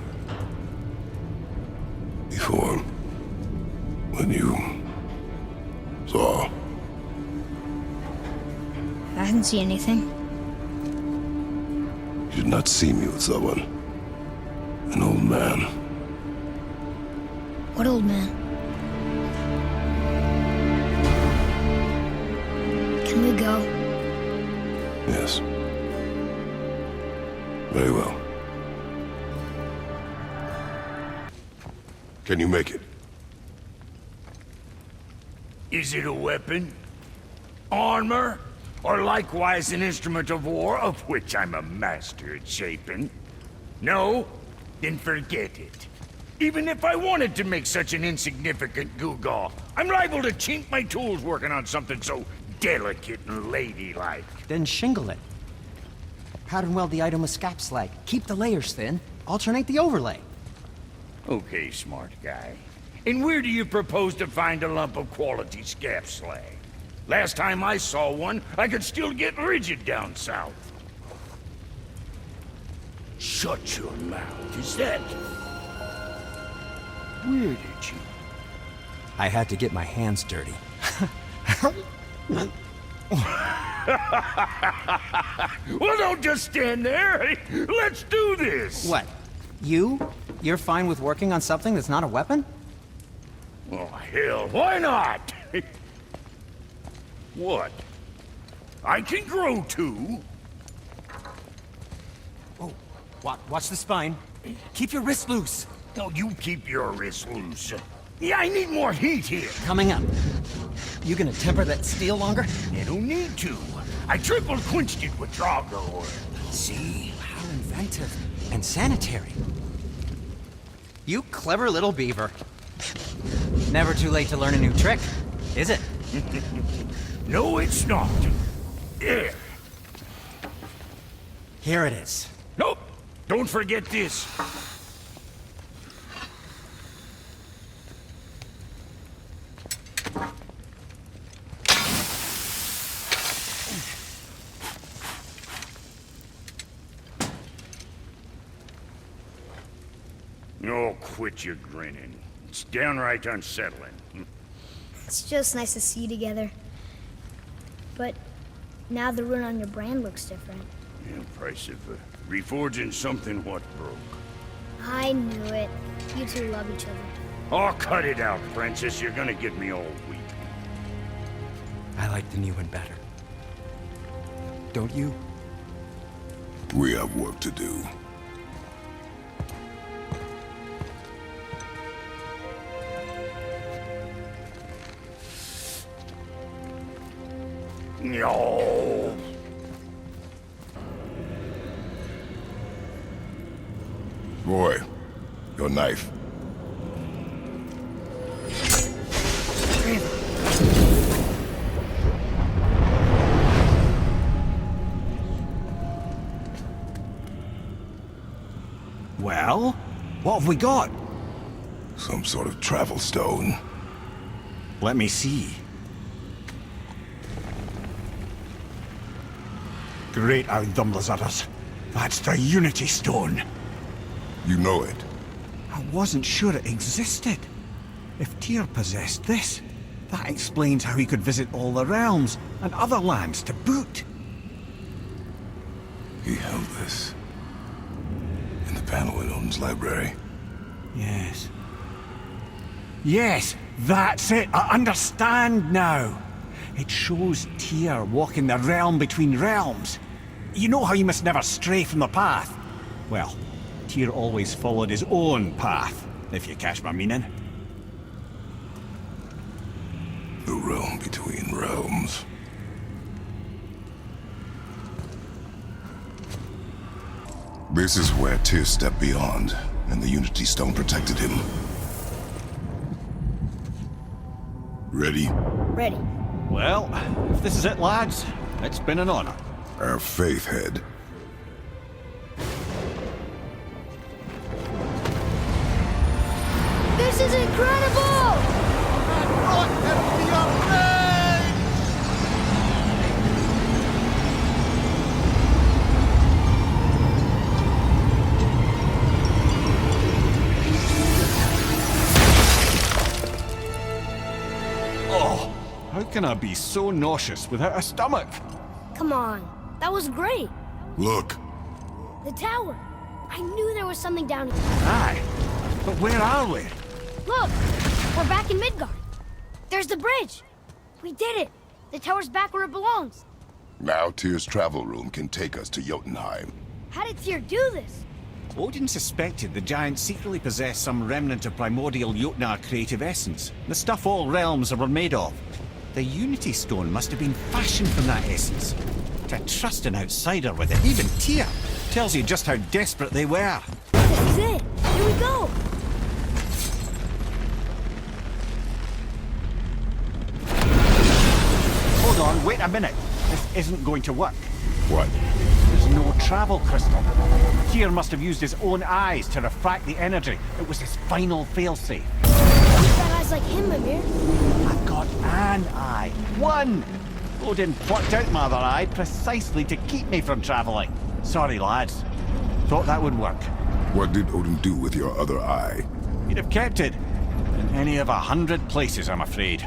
Before, when you saw, I didn't see anything. you did not see me with someone. An old man. What old man? Can we go? Yes. Very well. Can you make it? Is it a weapon? Armor? Or likewise an instrument of war, of which I'm a master at shaping? No? Then forget it. Even if I wanted to make such an insignificant gewgaw, I'm liable to chink my tools working on something so delicate and ladylike. Then shingle it. Pattern weld the item with scap slag. Keep the layers thin. Alternate the overlay. Okay, smart guy. And where do you propose to find a lump of quality scap slag? Last time I saw one, I could still get rigid down south. Shut your mouth, is that... Where did you... I had to get my hands dirty. Well, don't just stand there. Let's do this. What? You're fine with working on something that's not a weapon? Oh, hell, why not? What? I can grow too. Oh, watch the spine. Keep your wrist loose. No, you keep your wrist loose. Yeah, I need more heat here. Coming up. You gonna temper that steel longer? You don't need to. I triple quenched it with Drago. See? How inventive. And sanitary. You clever little beaver. Never too late to learn a new trick, is it? No, it's not. There. Here it is. Nope. Don't forget this. Oh, quit your grinning. It's downright unsettling. It's just nice to see you together. But now the rune on your brand looks different. Yeah, price of reforging something what broke. I knew it. You two love each other. Oh, cut it out, Princess. You're gonna get me all weak. I like the new one better. Don't you? We have work to do. No. Boy, your knife. Well, what have we got? Some sort of travel stone. Let me see. Great Outdumblers. That's the Unity Stone. You know it. I wasn't sure it existed. If Tyr possessed this, that explains how he could visit all the realms and other lands to boot. He held this panel in Odin's library. Yes. Yes, that's it. I understand now. It shows Tyr walking the realm between realms. You know how you must never stray from the path? Well, Tyr always followed his own path, if you catch my meaning. The realm between realms. This is where Tyr stepped beyond, and the Unity Stone protected him. Ready? Ready. Well, if this is it, lads, it's been an honor. Our faith head. This is incredible! Oh, how can I be so nauseous without a stomach? Come on, that was great. Look. The tower. I knew there was something down here. Aye, but where are we? Look, we're back in Midgard. There's the bridge. We did it. The tower's back where it belongs. Now Tyr's travel room can take us to Jotunheim. How did Tyr do this? Odin suspected the giants secretly possessed some remnant of primordial Jotnar creative essence, the stuff all realms were made of. The Unity Stone must have been fashioned from that essence. To trust an outsider with it, even Tyr, tells you just how desperate they were. This is it. Here we go. Hold on, wait a minute. This isn't going to work. What? There's no travel crystal. Tyr must have used his own eyes to refract the energy. It was his final failsafe. You've got eyes like him, Mimir. I've got an eye. One! Odin plucked out my other eye precisely to keep me from traveling. Sorry, lads. Thought that would work. What did Odin do with your other eye? He'd have kept it. In any of 100 places, I'm afraid.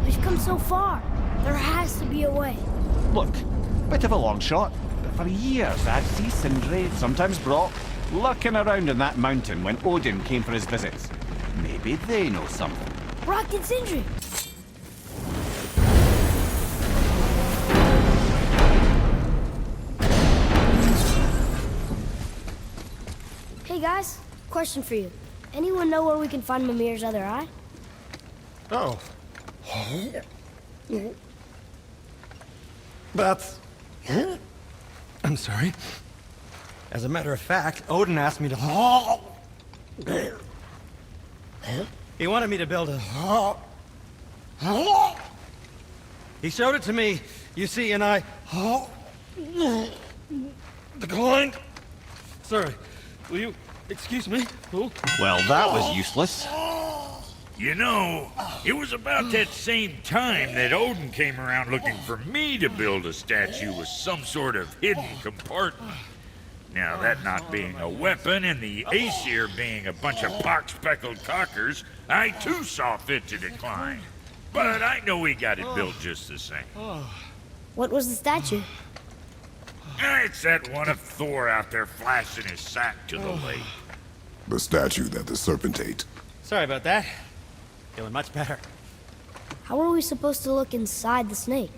We've come so far. There has to be a way. Look, bit of a long shot, but for years I'd see Sindri, sometimes Brock, lurking around in that mountain when Odin came for his visits. Maybe they know something. Brock and Sindri. Hey guys, question for you. Anyone know where we can find Mimir's other eye? Oh. That's... I'm sorry. As a matter of fact, Odin asked me to... He wanted me to build a... He showed it to me, you see, and I... declined. Sorry, will you excuse me? Oh. Well, that was useless. You know, it was about that same time that Odin came around looking for me to build a statue with some sort of hidden compartment. Now, that not being a weapon and the Aesir being a bunch of pock-speckled cockers, I too saw fit to decline. But I know we got it built just the same. What was the statue? It's that one of Thor out there flashing his sack to the lake. The statue that the serpent ate. Sorry about that. Feeling much better. How are we supposed to look inside the snake?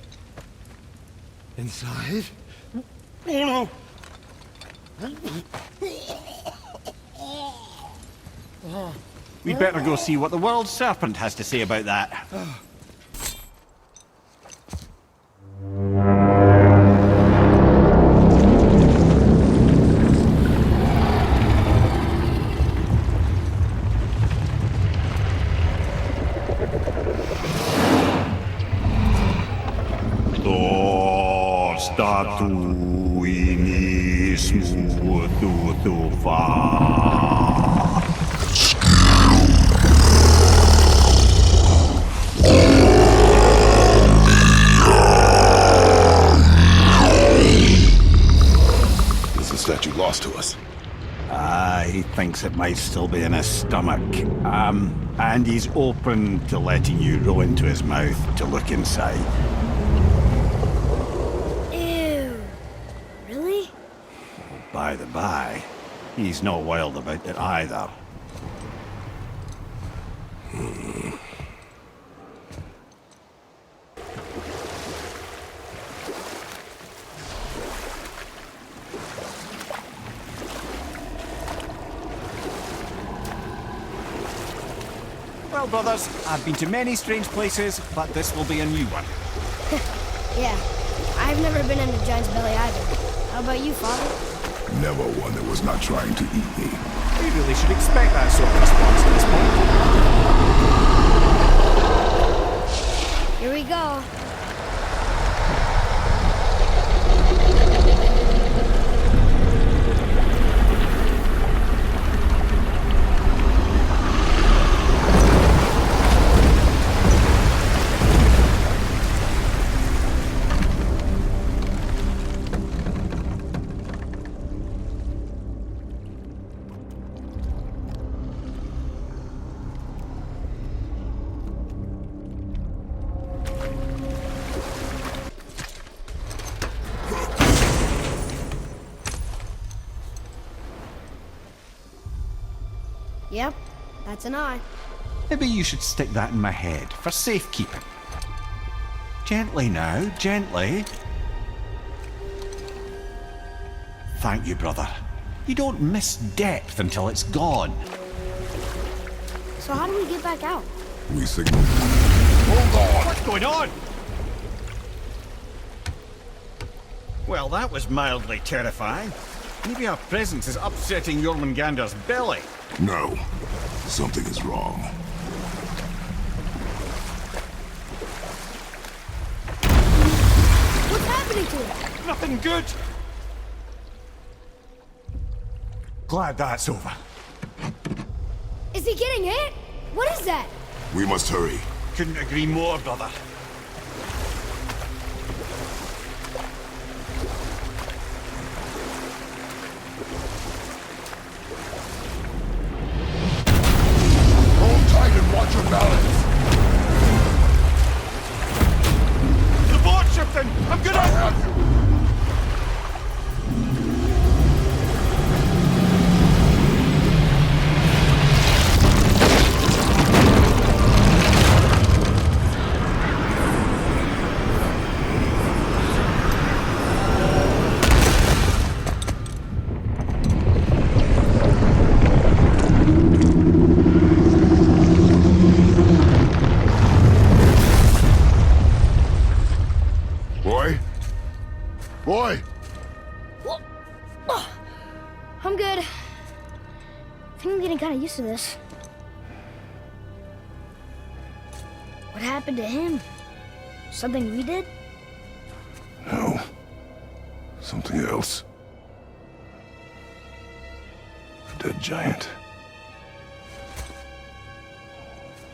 Inside? Oh no! We'd better go see what the world serpent has to say about that. Is the statue lost to us? He thinks it might still be in his stomach. And he's open to letting you roll into his mouth to look inside. Ew. Really? By the by, He's no wild about it either. Well, brothers, I've been to many strange places, but this will be a new one. Yeah, I've never been in a giant's belly either. How about you, Father? Never one that was not trying to eat me. We really should expect that sort of response at this point. Here we go. Yep, that's an eye. Maybe you should stick that in my head for safekeeping. Gently now, gently. Thank you, brother. You don't miss depth until it's gone. So how do we get back out? We signal. Hold on! What's going on? Well, that was mildly terrifying. Maybe our presence is upsetting Jormungandr's belly. No. Something is wrong. What's happening to it? Nothing good. Glad that's over. Is he getting hit? What is that? We must hurry. Couldn't agree more, brother. Hold tight and watch your balance. The board shifting! I'm gonna... I have you. Boy! I'm good. I think I'm getting kind of used to this. What happened to him? Something we did? No. Something else. A dead giant.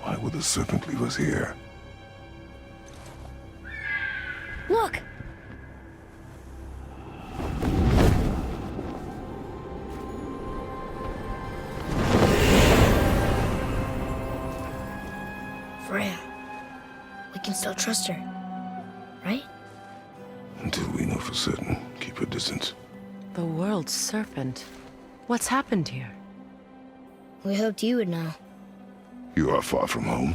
Why would the serpent leave us here? Look! Freya. We can still trust her, right? Until we know for certain, keep her distance. The world's serpent. What's happened here? We hoped you would know. You are far from home.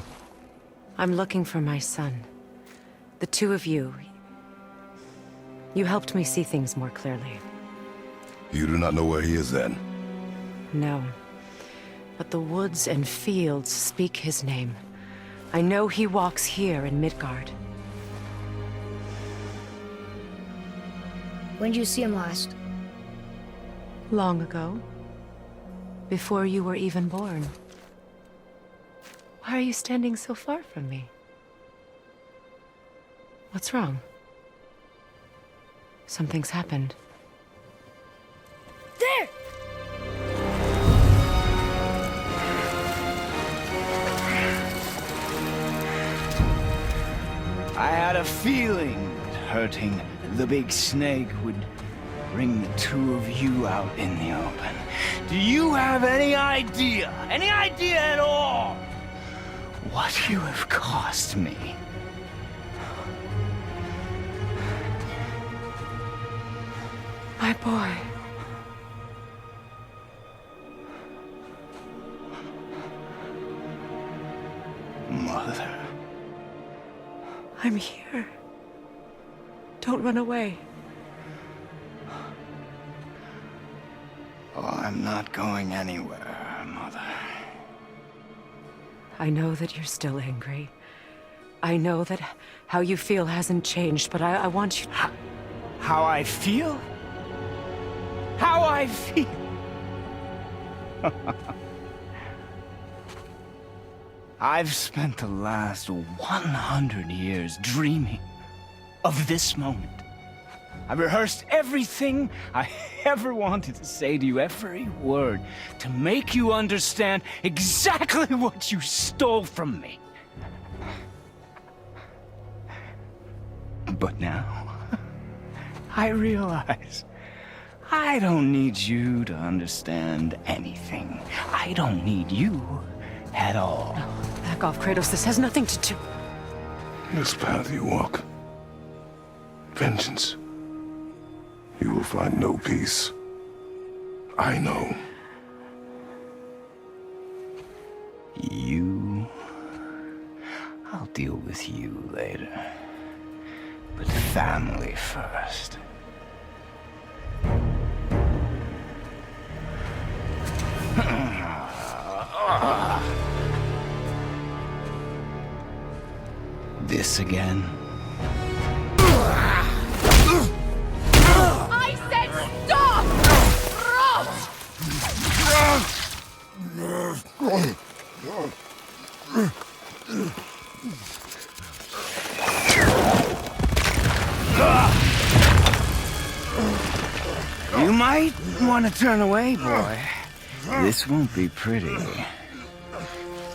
I'm looking for my son. The two of you. You helped me see things more clearly. You do not know where he is then? No. But the woods and fields speak his name. I know he walks here in Midgard. When did you see him last? Long ago. Before you were even born. Why are you standing so far from me? What's wrong? Something's happened. There! I had a feeling that hurting the big snake would bring the two of you out in the open. Do you have any idea at all, what you have cost me? My boy. Mother. I'm here. Don't run away. Oh, I'm not going anywhere, Mother. I know that you're still angry. I know that how you feel hasn't changed, but I want you... How I feel? How I feel? I've spent the last 100 years dreaming of this moment. I rehearsed everything I ever wanted to say to you, every word, to make you understand exactly what you stole from me. But now, I realize I don't need you to understand anything. I don't need you at all. No, back off, Kratos. This has nothing to do... This path you walk, vengeance, you will find no peace. I know. You... I'll deal with you later. But family first. This again? I said stop! You might want to turn away, boy. This won't be pretty.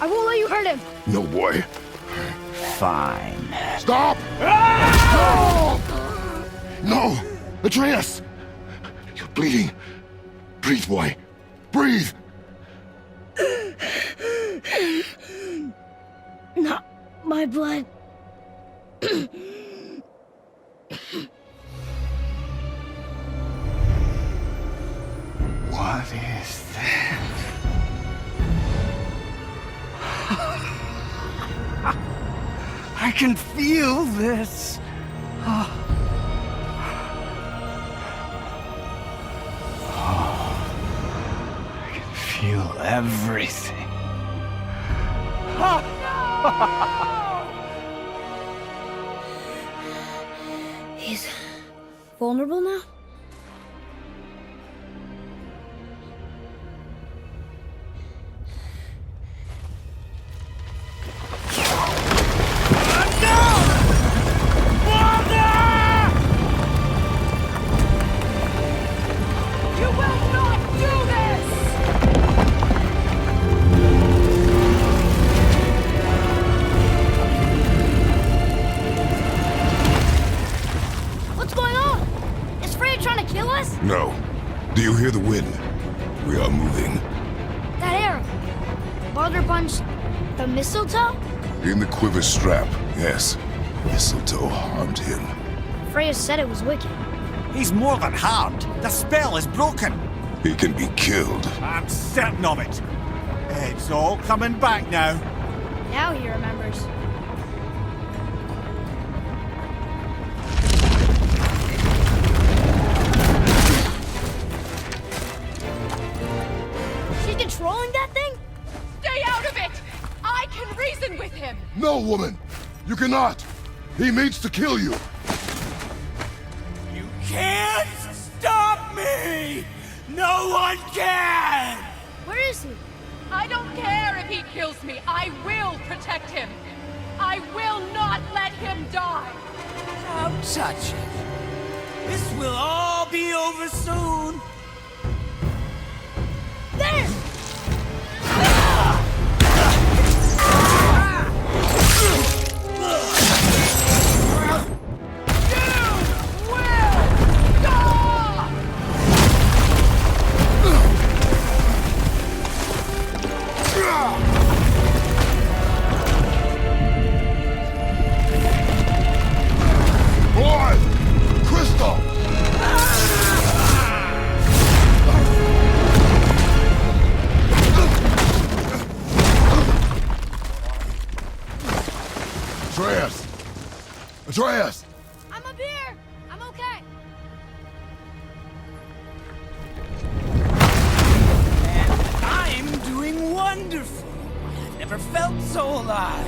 I won't let you hurt him. No, boy. Fine. Stop! No! Atreus! You're bleeding. Breathe, boy. Breathe! Not my blood. What is that? I can feel this. I can feel everything. He's vulnerable now? You will not do this! What's going on? Is Freya trying to kill us? No. Do you hear the wind? We are moving. That arrow. Baldur punched the mistletoe? In the quiver strap, yes. Mistletoe harmed him. Freya said it was wicked. He's more than harmed. The spell is broken. He can be killed. I'm certain of it. It's all coming back now. Now he remembers. She's controlling that thing? Stay out of it! I can reason with him! No, woman! You cannot! He means to kill you! You can't stop me! No one can! Where is he? I don't care if he kills me. I will protect him. I will not let him die. Don't touch it. This will all be over soon. There! Boy! Crystal! Atreus! Atreus! I'm up here! I'm okay! I'm doing wonderful. I've never felt so alive.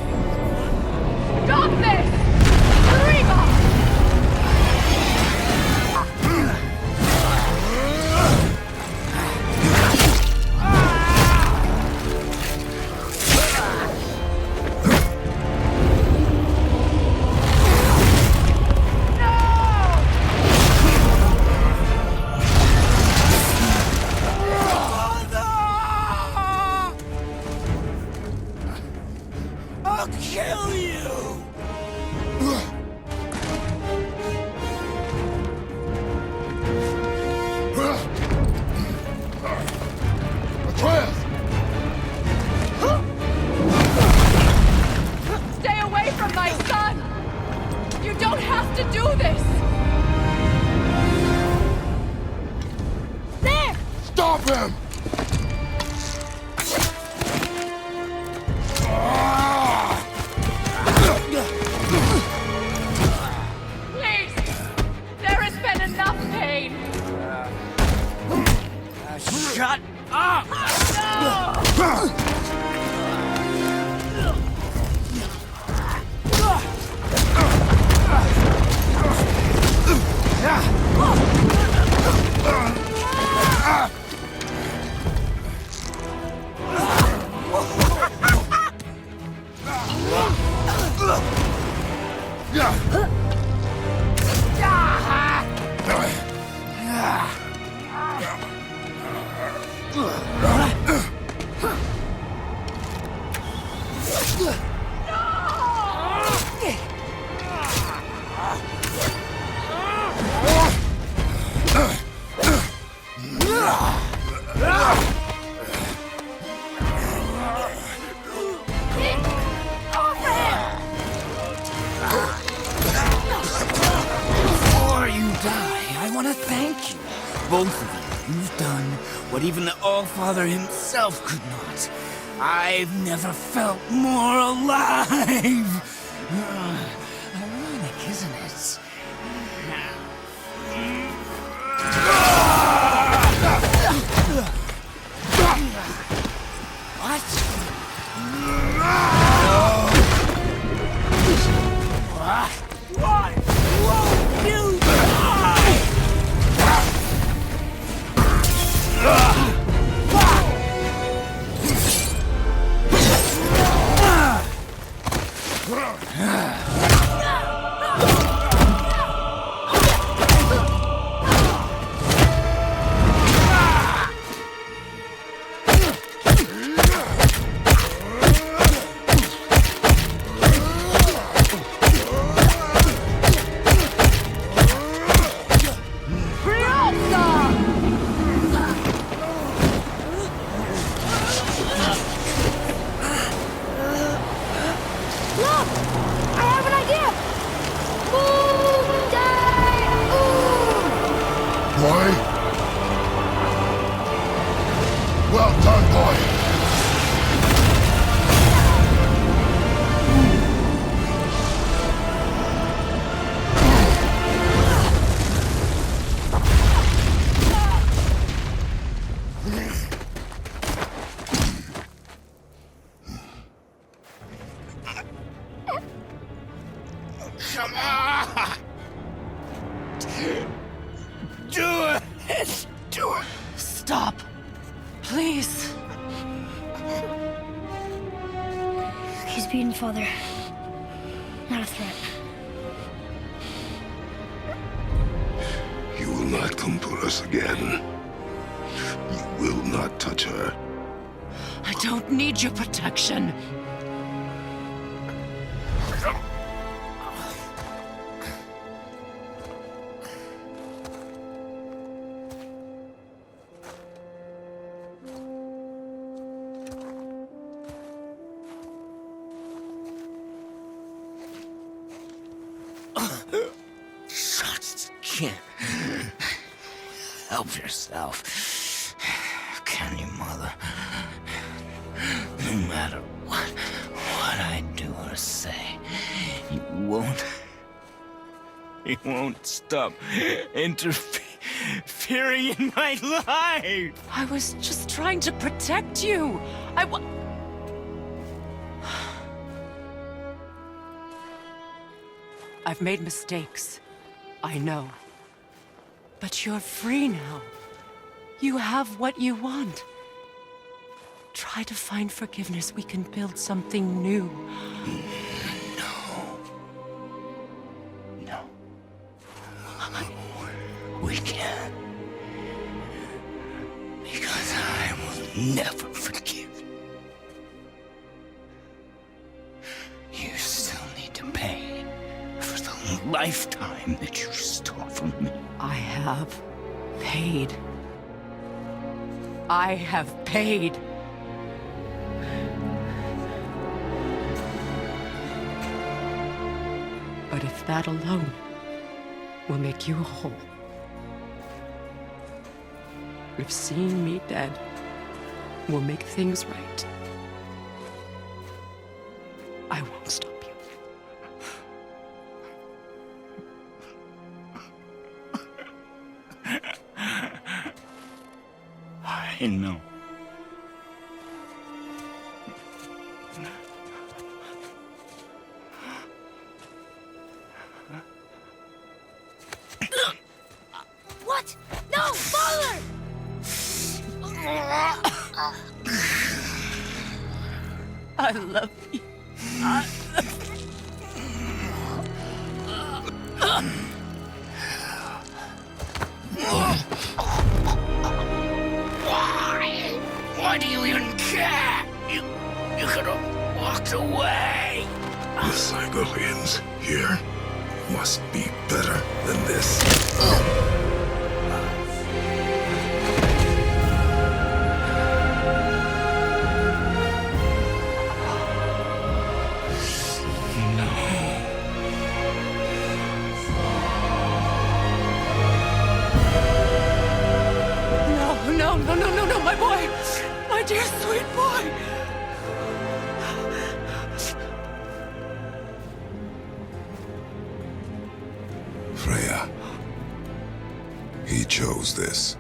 Stop this! Reba! I'll kill you! Atreus! Stay away from my son! You don't have to do this! There! Stop him! Please! There has been enough pain! Shut up! Before you die, I want to thank you. Both of you. You've done what even the All-Father himself could not. I've never felt more alive. Ironic, isn't it? What? Why won't you die? Look! I have an idea! Boom! Day! Boy? Well done, boy! Come on! Do it! Do it! Stop. Please. He's beaten, Father. Not a threat. You will not come for us again. You will not touch her. I don't need your protection. Just can't help yourself. Can you, Mother? No matter what I do or say, won't stop interfering in my life. I was just trying to protect you. I've made mistakes. I know. But you're free now. You have what you want. Try to find forgiveness. We can build something new. No. We can't. Because I will never forgive you. You still need to pay for the lifetime that you stole from me. I have paid. I have paid. But if that alone will make you whole, if seeing me dead will make things right, I won't stop you. I know. What? No, Father! I love you. Why do you even care? You could have walked away. The cycle ends here. Must be better than this. No, my boy! My dear sweet boy! Freya. He chose this.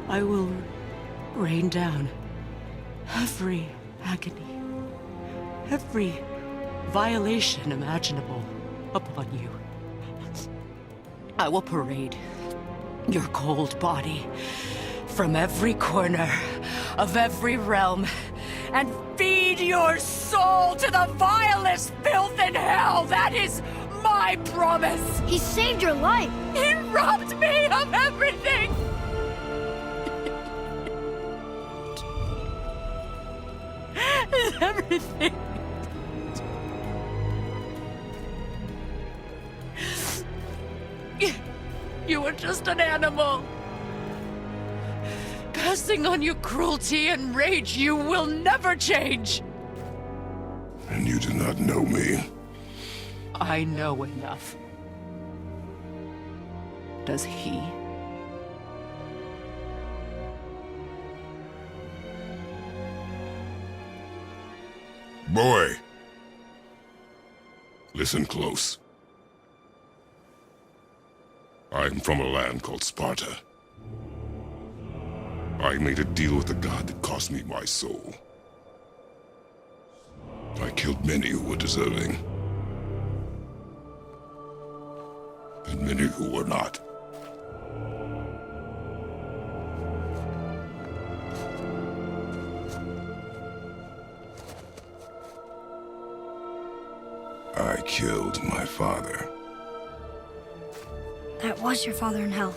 I will rain down every agony, every violation imaginable upon you. I will parade your cold body from every corner of every realm and feed your soul to the vilest filth in hell. That is my promise. He saved your life. He robbed me of everything. Everything. You were just an animal. Passing on your cruelty and rage, you will never change. And you do not know me. I know enough. Does he? Boy. Listen close. I'm from a land called Sparta. I made a deal with the god that cost me my soul. I killed many who were deserving. And many who were not. I killed my father. That was your father in hell.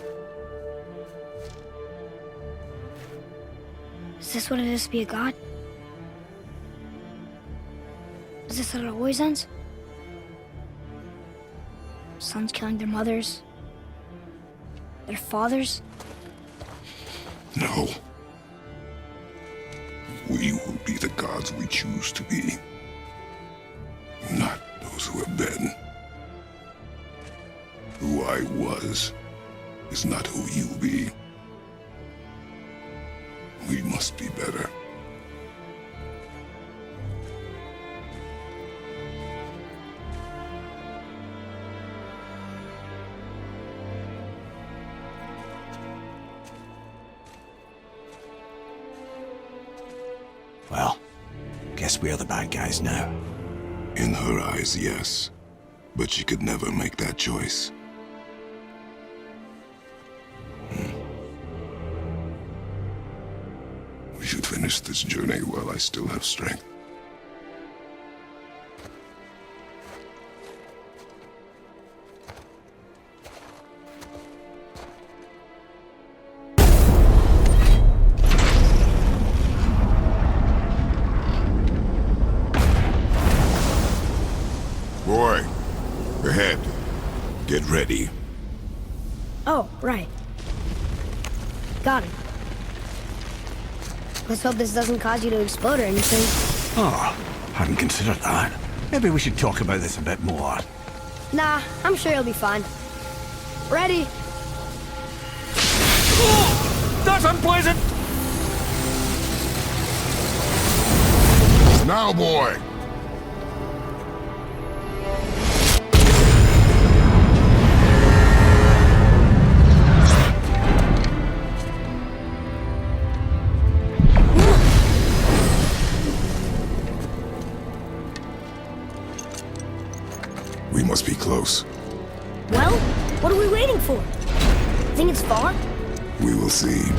Is this what it is to be a god? Is this how it always ends? Sons killing their mothers? Their fathers? No. We will be the gods we choose to be. Not those who have been. Who I was is not who you be. We must be better. Well, guess we're the bad guys now. In her eyes, yes. But she could never make that choice. We should finish this journey while I still have strength. Boy, ahead. Get ready. Oh, right. Got it. Let's hope this doesn't cause you to explode or anything. Oh, hadn't considered that. Maybe we should talk about this a bit more. Nah, I'm sure you'll be fine. Ready? Oh, that's unpleasant! Now, boy! We must be close. Well, what are we waiting for? Think it's far? We will see.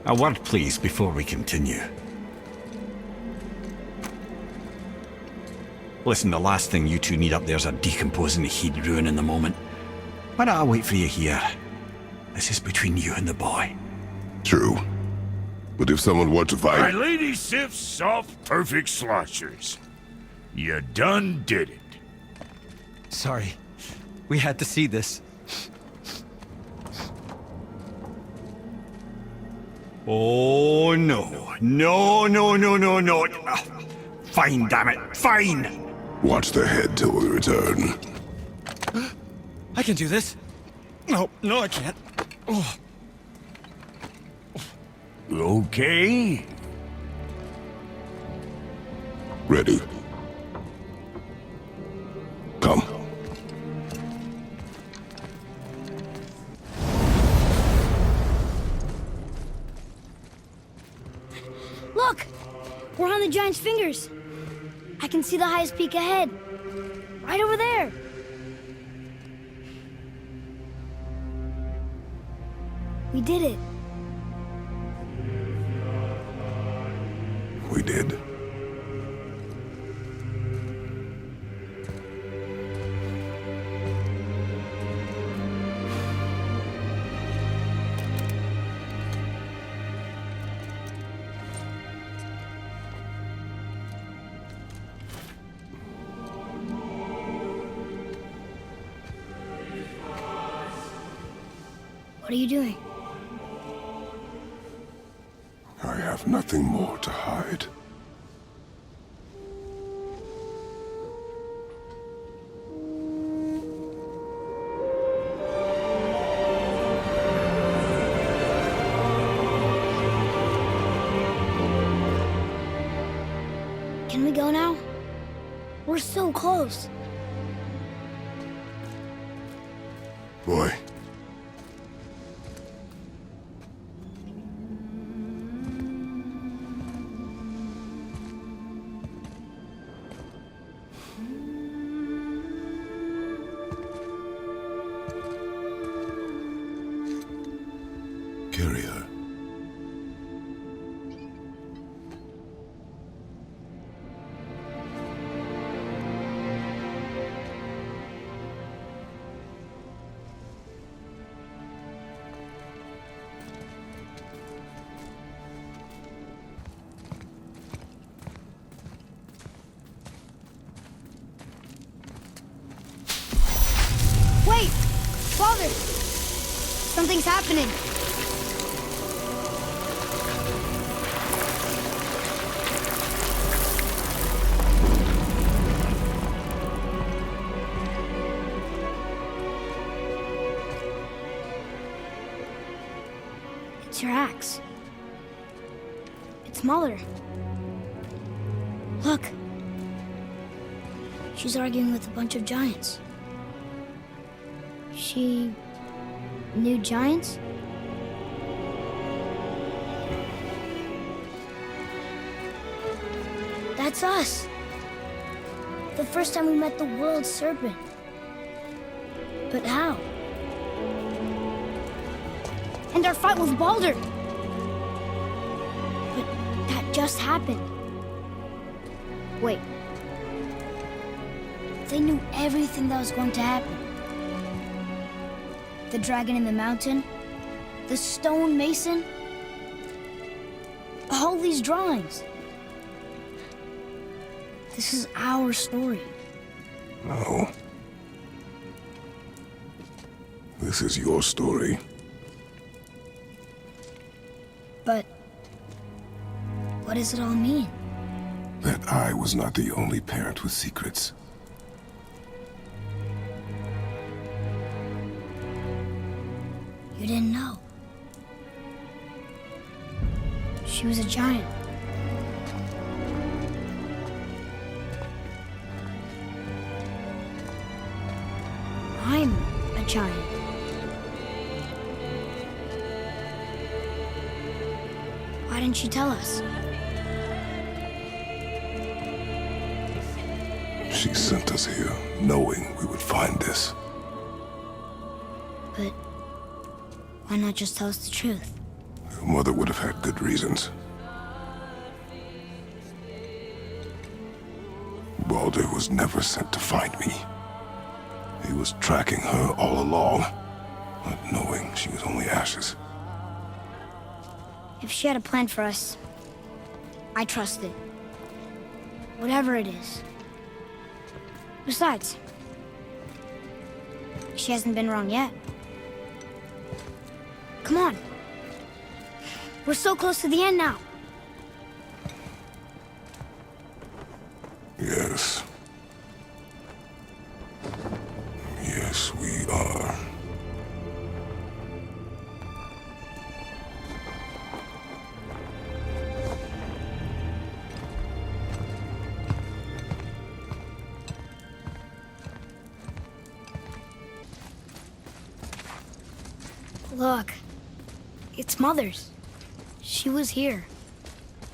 A word, please, before we continue. Listen, the last thing you two need up there's a decomposing heat ruining the moment. Why don't I wait for you here? This is between you and the boy. True. But if someone were to My fight... Lady Sif's soft, perfect sloshers. You done did it. Sorry. We had to see this. Oh, no. No, no, no, no, no. Fine, damn it. Fine. Watch the head till we return. I can do this. No, I can't. Oh. Okay. Ready. Come. Look! We're on the giant's fingers. I can see the highest peak ahead. Right over there. We did it. We did. What are you doing? I have nothing more to hide. Can we go now? We're so close. Boy. Carry her. Wait! Father! Something's happening. It's your axe. It's Mother. Look. She's arguing with a bunch of giants. She knew giants? That's us. The first time we met the world serpent. But how? And our fight with Baldur. But that just happened. Wait. They knew everything that was going to happen. The dragon in the mountain, the stone mason, all these drawings. This is our story. No. This is your story. But what does it all mean? That I was not the only parent with secrets. You didn't know. She was a giant. I'm a giant. Why didn't she tell us? She sent us here, knowing we would find this. But why not just tell us the truth? Your mother would have had good reasons. Baldur was never sent to find me. He was tracking her all along, not knowing she was only ashes. If she had a plan for us, I trust it. Whatever it is. Besides, she hasn't been wrong yet. Come on. We're so close to the end now. Yes. Yes, we are. Look, it's Mother's. She was here.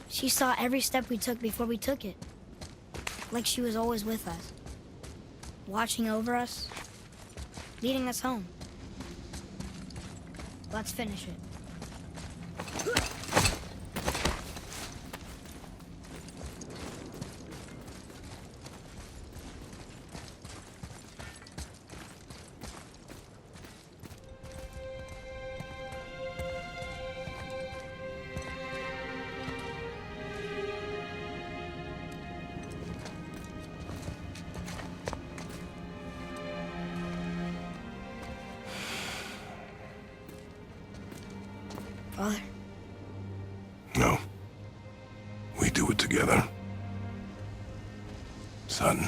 She saw every step we took before we took it. Like she was always with us. Watching over us. Leading us home. Let's finish it. Father? No. We do it together. Son.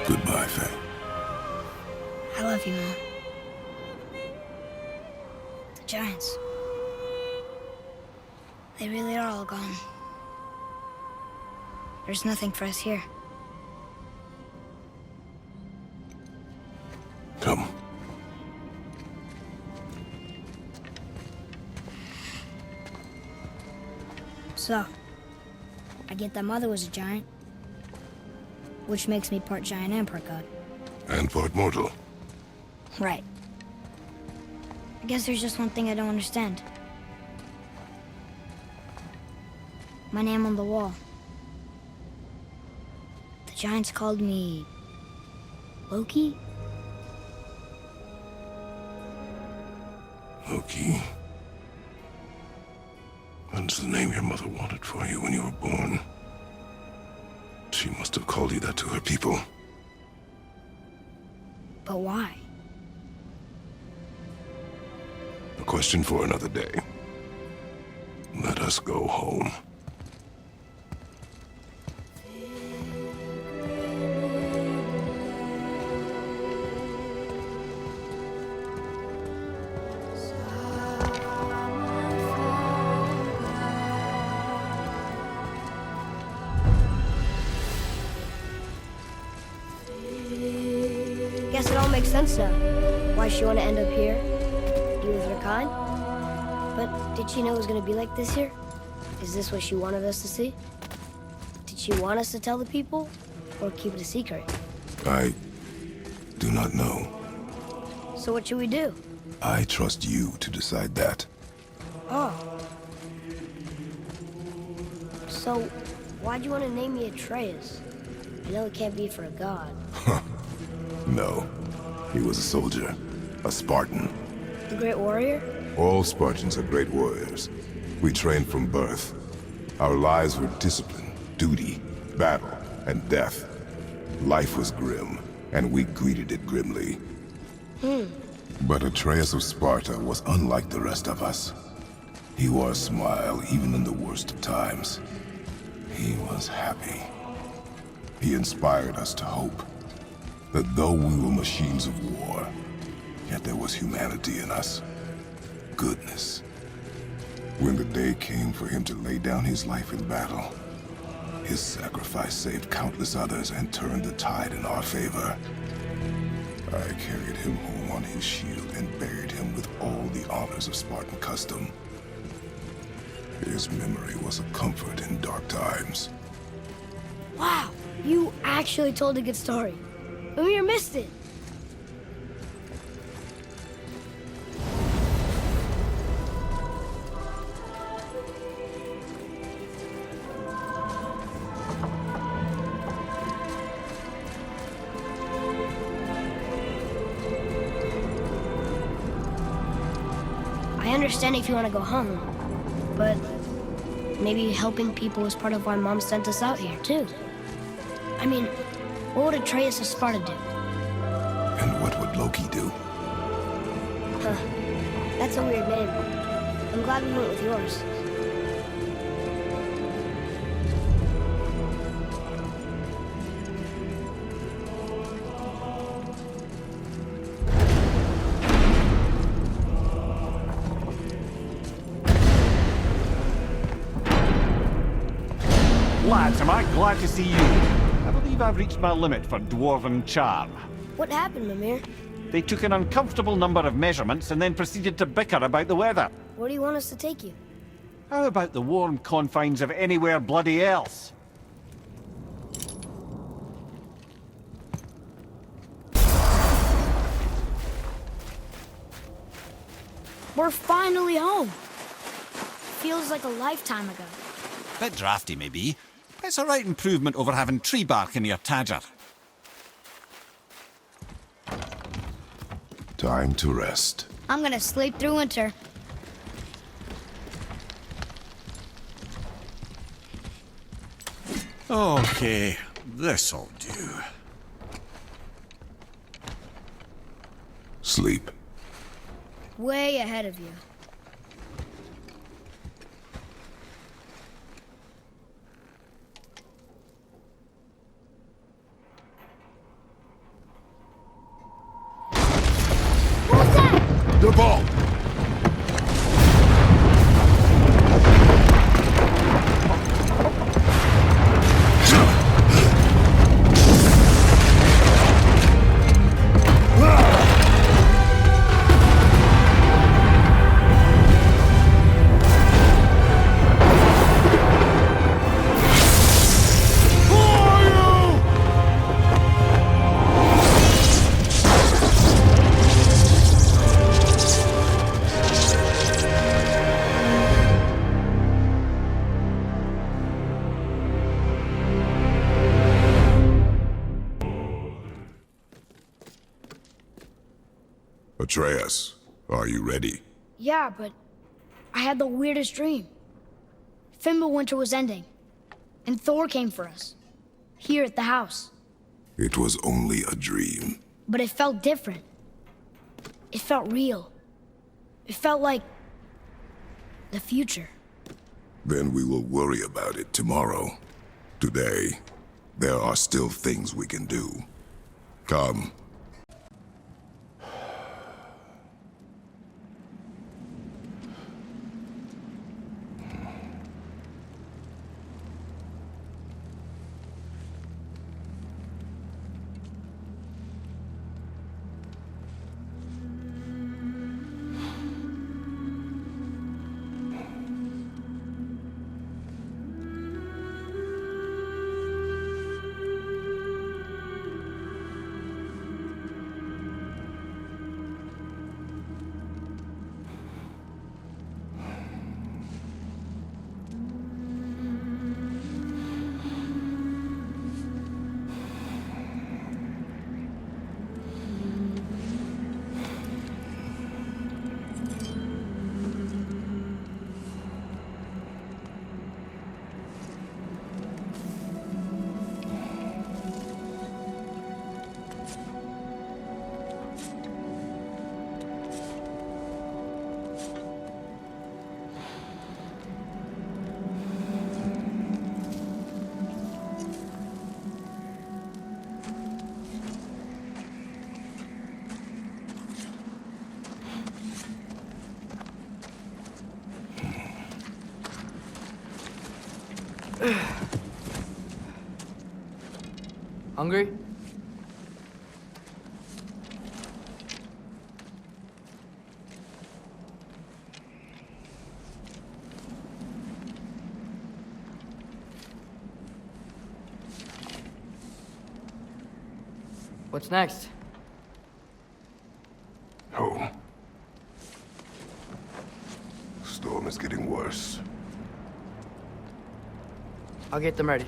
Goodbye, Faye. I love you, Mom. The giants. They really are all gone. There's nothing for us here. Come. So, I get that Mother was a giant. Which makes me part giant and part god. And part mortal. Right. I guess there's just one thing I don't understand. My name on the wall. The giants called me... Loki? Loki. That's the name your mother wanted for you when you were born. She must have called you that to her people. But why? A question for another day. Let us go home. Guess it all makes sense now. Why she want to end up here? Be with her kind? But did she know it was going to be like this here? Is this what she wanted us to see? Did she want us to tell the people? Or keep it a secret? I do not know. So what should we do? I trust you to decide that. Oh. So, why'd you want to name me Atreus? I know it can't be for a god. No. He was a soldier. A Spartan. The Great Warrior? All Spartans are great warriors. We trained from birth. Our lives were discipline, duty, battle, and death. Life was grim, and we greeted it grimly. But Atreus of Sparta was unlike the rest of us. He wore a smile even in the worst of times. He was happy. He inspired us to hope that though we were machines of war, yet there was humanity in us. Goodness. When the day came for him to lay down his life in battle, his sacrifice saved countless others and turned the tide in our favor. I carried him home on his shield and buried him with all the honors of Spartan custom. His memory was a comfort in dark times. Wow, you actually told a good story. Amir missed it. I understand if you want to go home, but maybe helping people is part of why Mom sent us out here, too. I mean, what would Atreus of Sparta do? And what would Loki do? Huh. That's a weird name. I'm glad we went with yours. Lads, am I glad to see you. I believe I've reached my limit for dwarven charm. What happened, Mimir? They took an uncomfortable number of measurements and then proceeded to bicker about the weather. Where do you want us to take you? How about the warm confines of anywhere bloody else? We're finally home. Feels like a lifetime ago. Bit drafty, maybe. But it's a right improvement over having tree bark in your tadger. Time to rest. I'm gonna sleep through winter. Okay, this'll do. Sleep. Way ahead of you. The ball! Atreus, are you ready? Yeah, but I had the weirdest dream. Fimbulwinter was ending, and Thor came for us. Here at the house. It was only a dream. But it felt different. It felt real. It felt like the future. Then we will worry about it tomorrow. Today, there are still things we can do. Come. Hungry? What's next? Home. Storm is getting worse. I'll get them ready.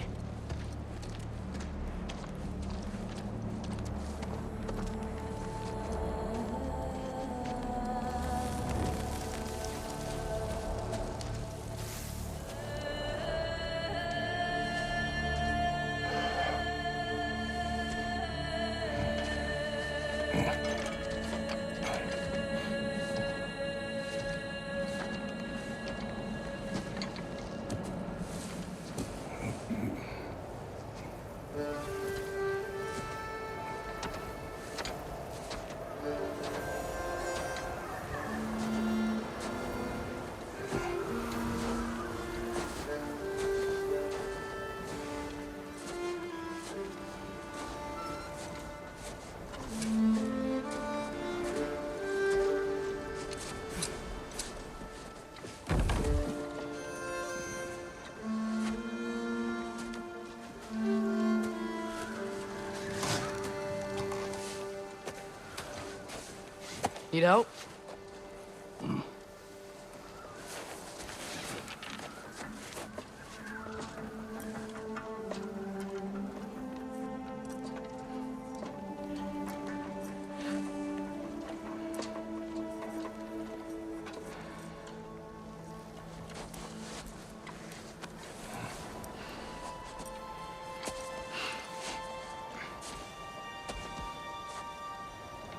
Need help?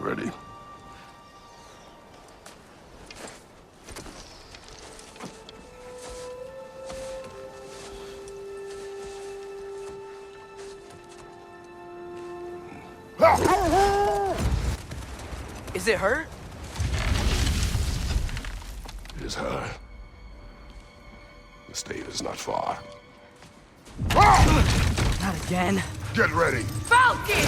Ready? Is it hurt? It is her. The state is not far. Not again. Get ready! Falcon!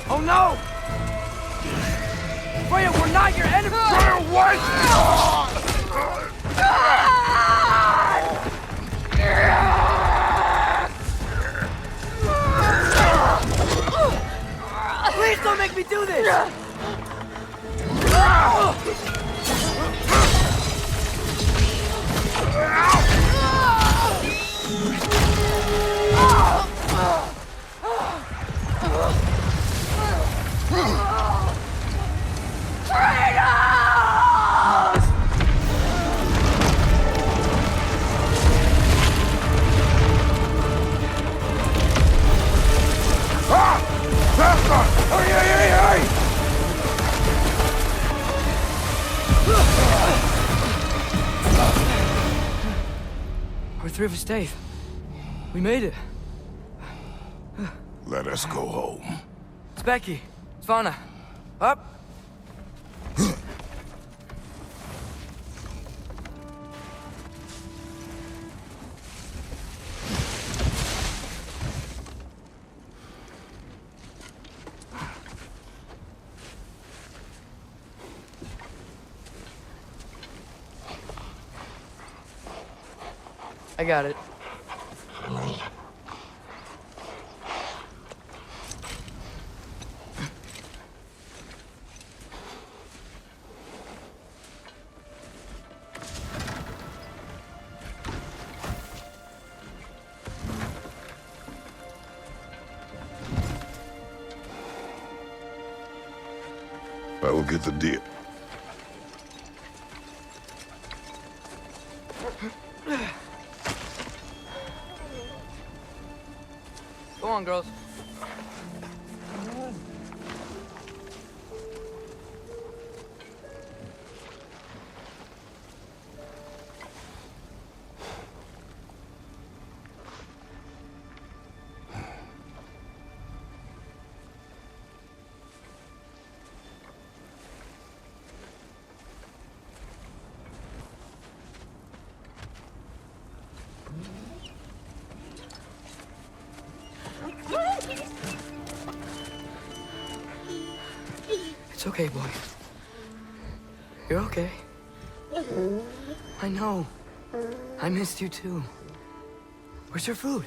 Oh no! Freya, we're not your enemy! Freya, what? Please don't make me do this! 3 of us, Dave. We made it. Let us go home. It's Becky. Svana. Up. I got it. I will get the deal. Go on, girls. It's okay, boy. You're okay. I know. I missed you too. Where's your food?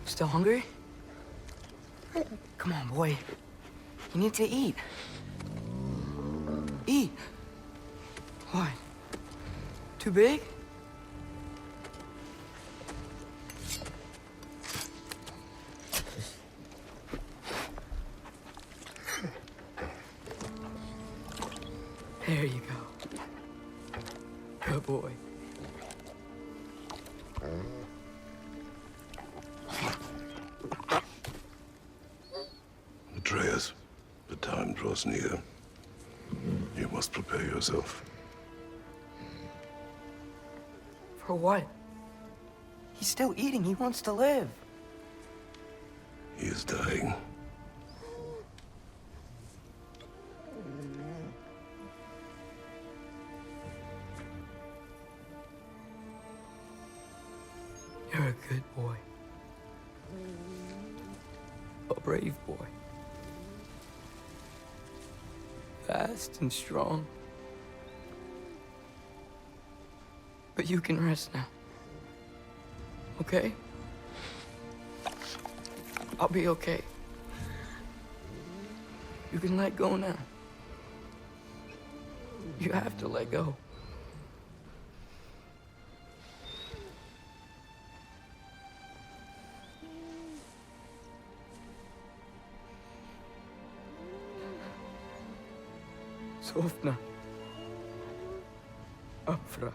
Still hungry? Come on, boy. You need to eat. Eat. What? Too big? There you go. Good boy. Atreus, the time draws near. You must prepare yourself. For what? He's still eating. He wants to live. He is dying. You're a good boy. A brave boy. Fast and strong. But you can rest now. Okay? I'll be okay. You can let go now. You have to let go. Sofna. Afra.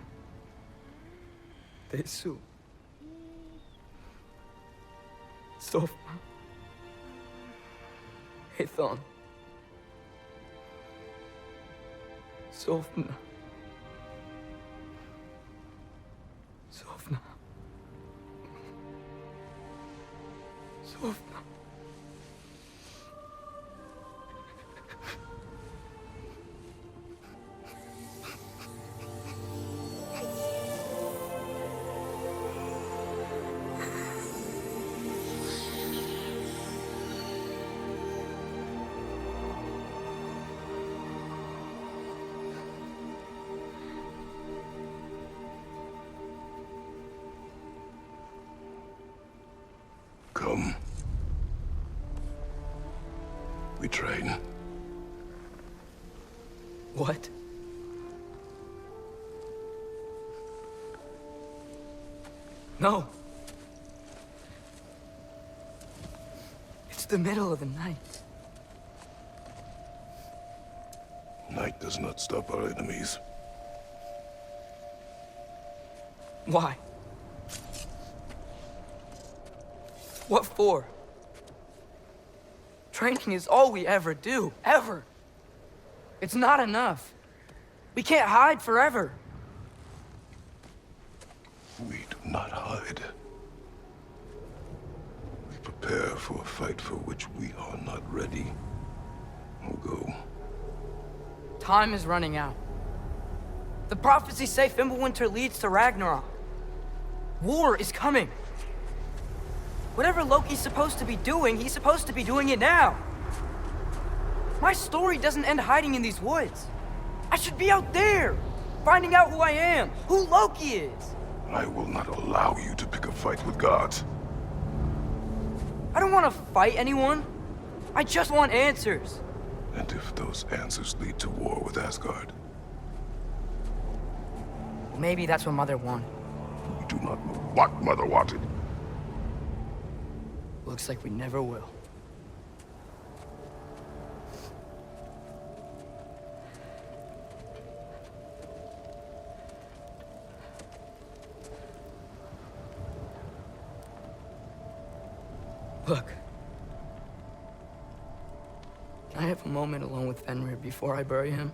Tesu. Sofna. Ethon. Sofna. Sofna. Sofna. Come. We train. What? No. It's the middle of the night. Night does not stop our enemies. Why? What for? Training is all we ever do, ever. It's not enough. We can't hide forever. We do not hide. prepare for a fight for which we are not ready. We'll go. Time is running out. The prophecies say Fimbulwinter leads to Ragnarok. War is coming. Whatever Loki's supposed to be doing, he's supposed to be doing it now. My story doesn't end hiding in these woods. I should be out there, finding out who I am, who Loki is. I will not allow you to pick a fight with gods. I don't want to fight anyone. I just want answers. And if those answers lead to war with Asgard? Maybe that's what Mother wanted. We do not know what Mother wanted. Looks like we never will. Look. Can I have a moment alone with Fenrir before I bury him?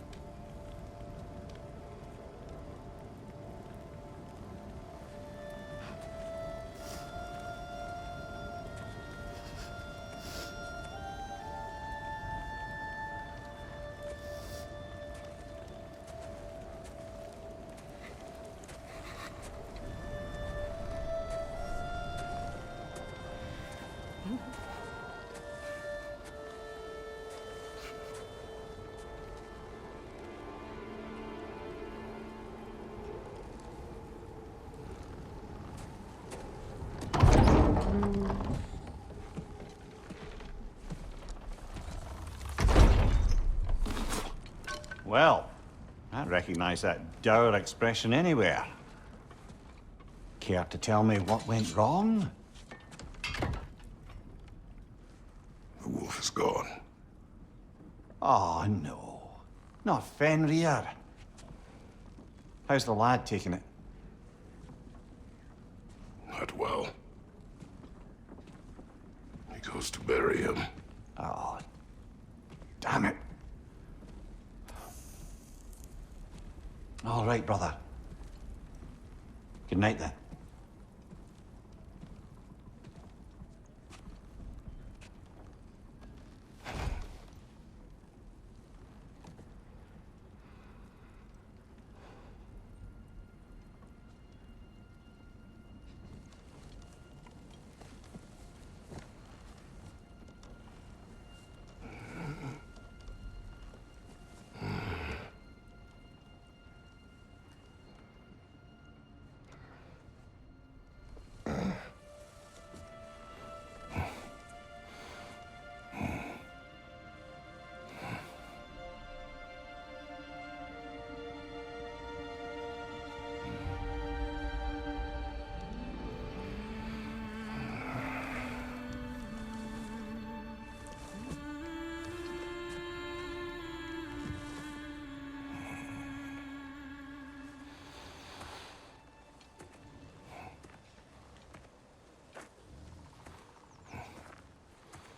Well, I recognize that dour expression anywhere. Care to tell me what went wrong? The wolf is gone. Oh, no. Not Fenrir. How's the lad taking it? Not well. He goes to bury him. Oh, damn it. All right, brother. Good night, then.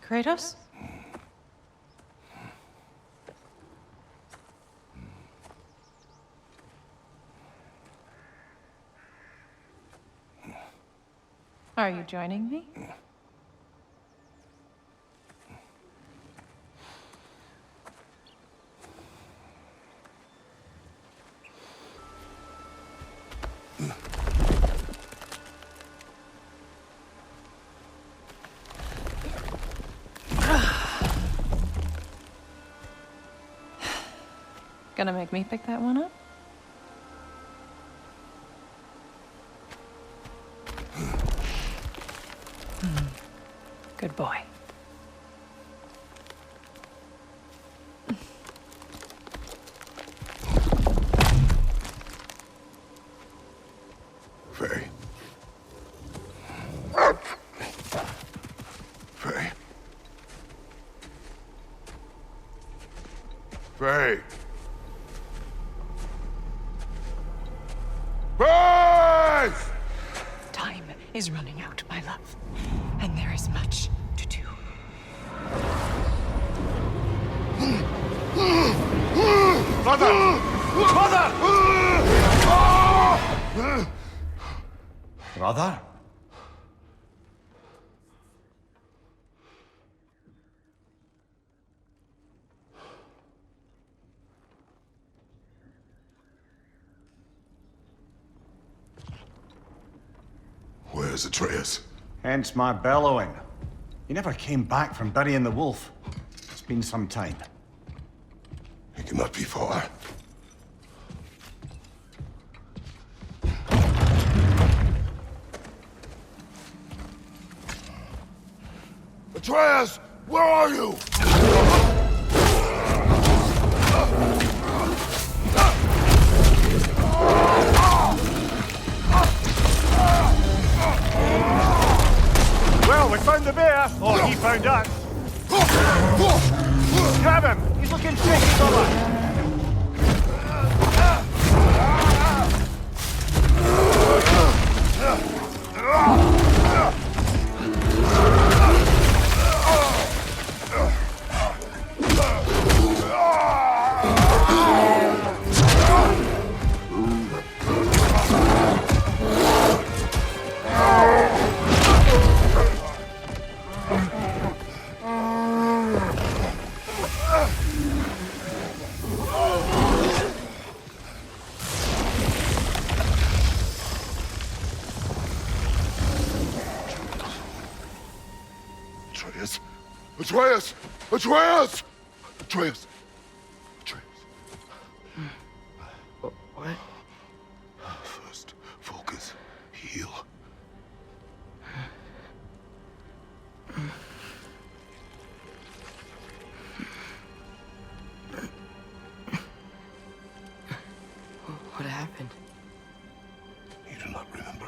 Kratos? Are you joining me? Gonna make me pick that one up? Good boy. Faye. Faye. Faye. Faye! Time is running out, my love. And there is much to do. Mother! Mother! Brother? is Atreus? Hence my bellowing. He never came back from burying the wolf. It's been some time. He cannot be far. Atreus, where are you? Well, we found the bear. Or he found us. Grab him. He's looking shaky, brother. Atreus! Atreus! Atreus! Atreus! What? First, focus. Heal. What happened? You do not remember.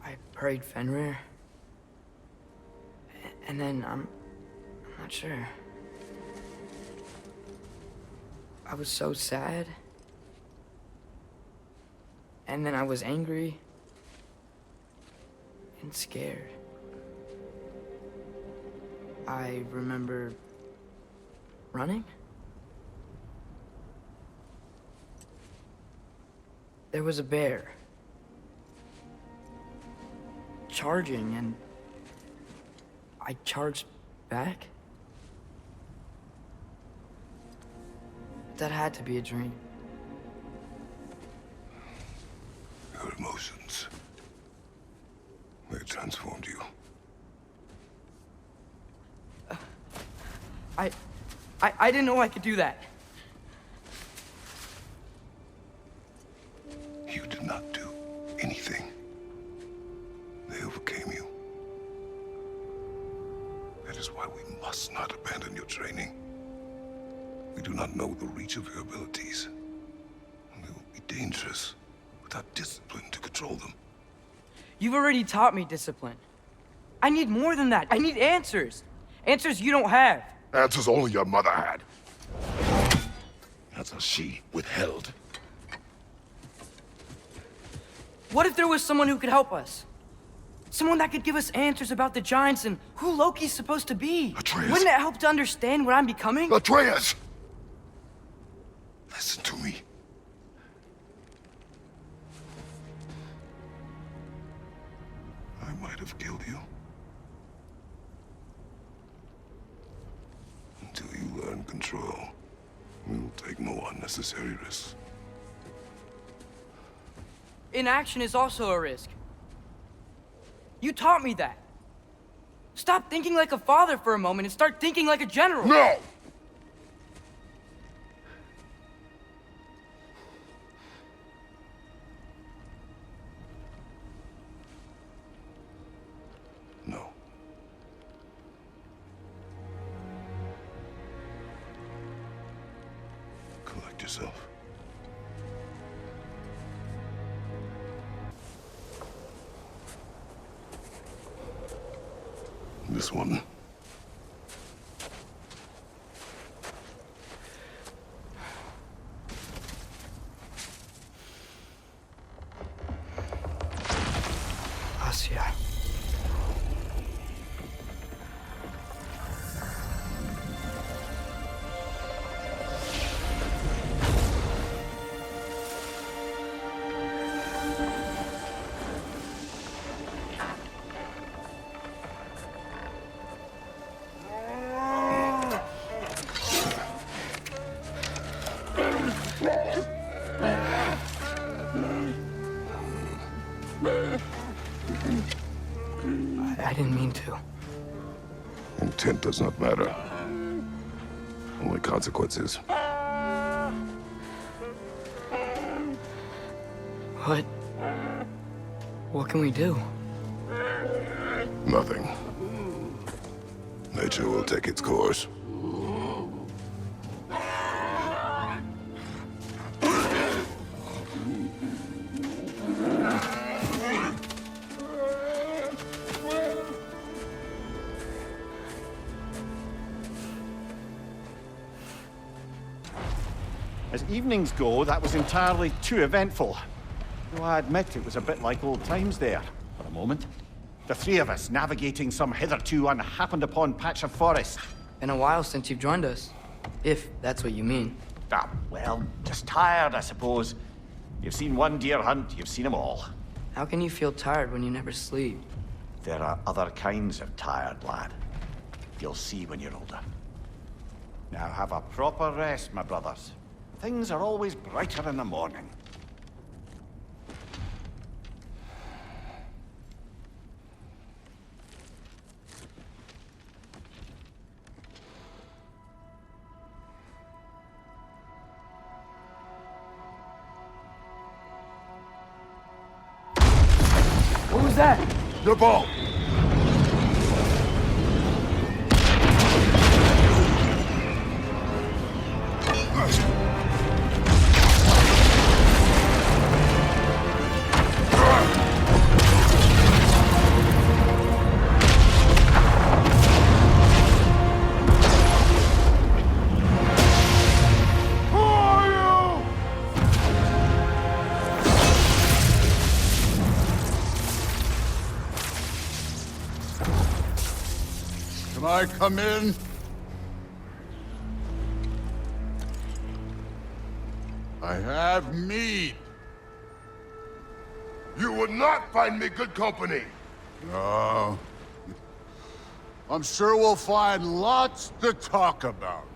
I prayed Fenrir. And then I'm not sure. I was so sad. And then I was angry. And scared. I remember running. There was a bear. Charging, and I charged back. That had to be a dream. Your emotions. They transformed you. I didn't know I could do that. You did not do anything. They overcame you. That is why we must not abandon your training. We do not know the reach of your abilities. And they will be dangerous without discipline to control them. You've already taught me discipline. I need more than that. I need answers. Answers you don't have. Answers only your mother had. Answers she withheld. What if there was someone who could help us? Someone that could give us answers about the giants and who Loki's supposed to be. Atreus. Wouldn't it help to understand what I'm becoming? Atreus! Listen to me. I might have killed you. Until you learn control, we will take no unnecessary risks. Inaction is also a risk. You taught me that. Stop thinking like a father for a moment and start thinking like a general. No! No. Collect yourself. This one. Asya. didn't mean to. Intent does not matter. Only consequences. What can we do? Nothing. Nature will take its course. As evenings go, that was entirely too eventful. Though I admit it was a bit like old times there, for a moment. The three of us navigating some hitherto unhappened-upon patch of forest. Been a while since you've joined us. If that's what you mean. Ah, well, just tired, I suppose. You've seen one deer hunt, you've seen them all. How can you feel tired when you never sleep? There are other kinds of tired, lad. You'll see when you're older. Now have a proper rest, my brothers. Things are always brighter in the morning. What was that? Your ball! Can I come in? I have mead. You would not find me good company. No. I'm sure we'll find lots to talk about.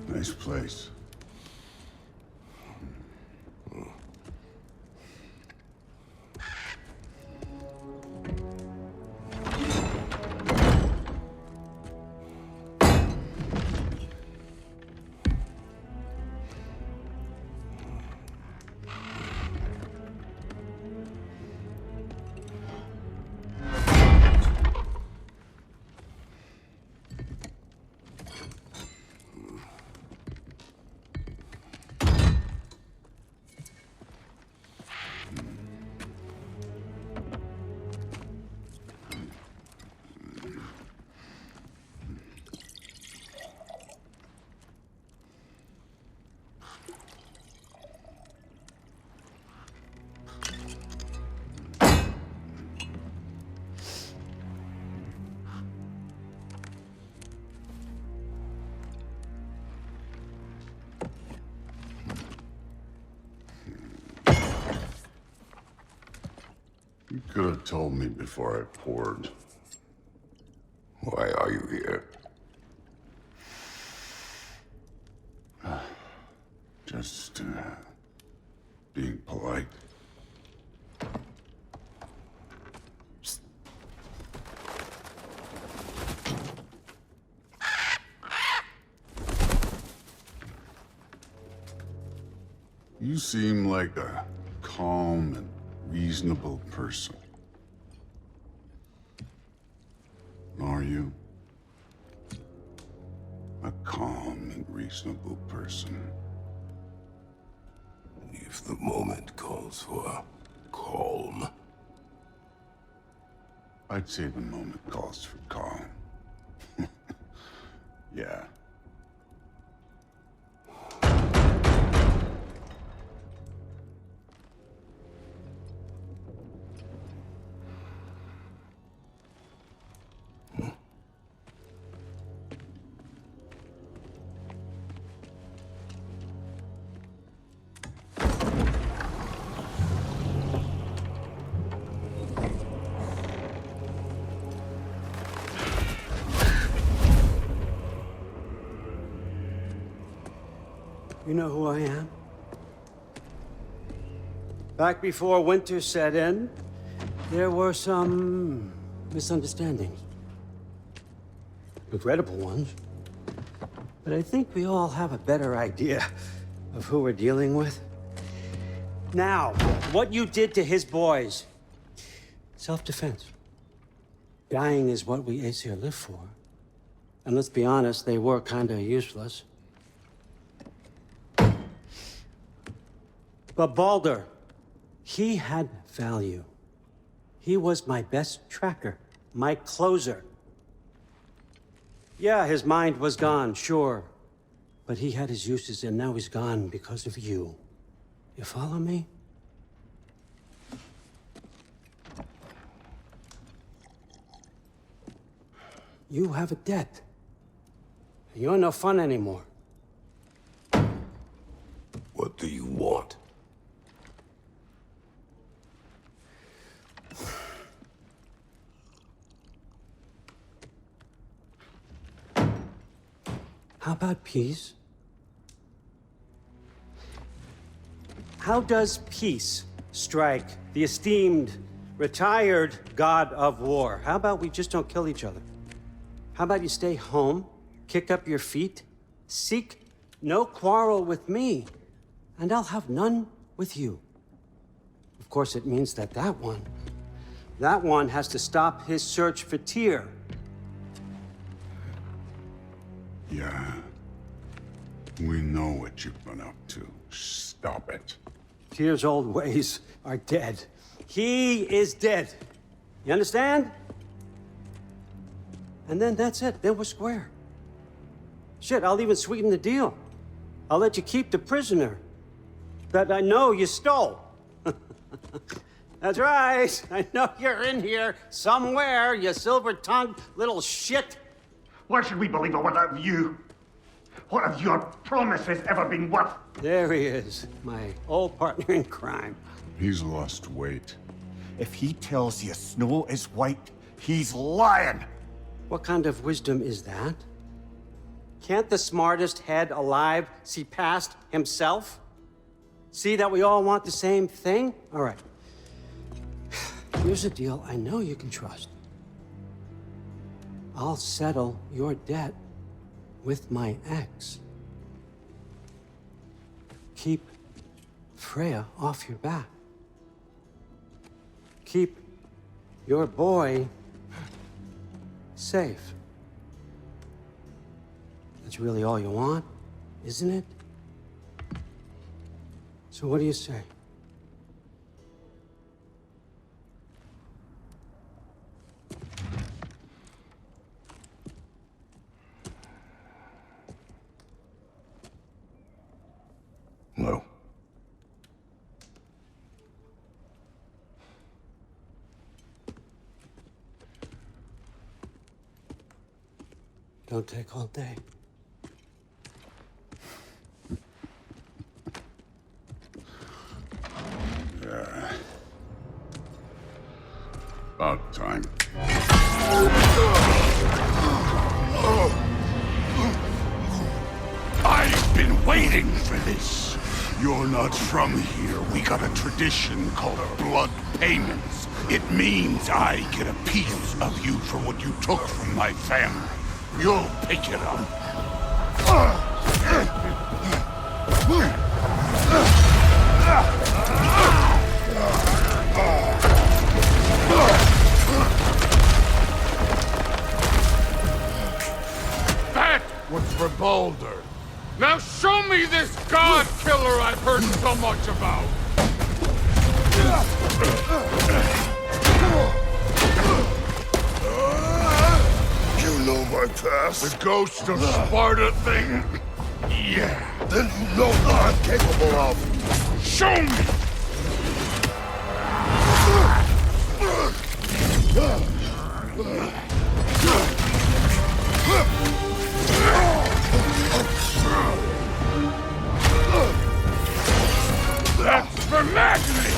Nice place. You could have told me before I poured. Why are you here? Just, being polite. You seem like a calm and reasonable person. Are you? A calm and reasonable person. If the moment calls for calm. I'd say the moment calls for calm. Yeah. You know who I am? Back before winter set in, there were some misunderstandings. Regrettable ones. But I think we all have a better idea of who we're dealing with. Now, what you did to his boys. Self-defense. Dying is what we Aesir live for. And let's be honest, they were kinda useless. But Baldur, he had value. He was my best tracker, my closer. Yeah, his mind was gone, sure. But he had his uses, and now he's gone because of you. You follow me? You have a debt. You're no fun anymore. What do you want? How about peace? How does peace strike the esteemed, retired god of war? How about we just don't kill each other? How about you stay home, kick up your feet, seek no quarrel with me, and I'll have none with you. Of course, it means that that one has to stop his search for Tyr. Yeah. We know what you've been up to. Stop it. Tyr's old ways are dead. He is dead. You understand? And then that's it. Then we're square. Shit, I'll even sweeten the deal. I'll let you keep the prisoner that I know you stole. That's right. I know you're in here somewhere, you silver-tongued little shit. Why should we believe a word of you? What have your promises ever been worth? There he is, my old partner in crime. He's lost weight. If he tells you snow is white, he's lying. What kind of wisdom is that? Can't the smartest head alive see past himself? See that we all want the same thing? All right. Here's a deal I know you can trust. I'll settle your debt with my ex. Keep Freya off your back. Keep your boy safe. That's really all you want, isn't it? So what do you say? No. Don't take all day. Yeah. About time. I've been waiting for this. You're not from here. We got a tradition called blood payments. It means I get a piece of you for what you took from my family. You'll pick it up. That was for Baldur. Now show me this god killer I've heard so much about! You know my past. The ghost of Sparta thing? Yeah. Then you know what I'm capable of. Show me! That's for Magni!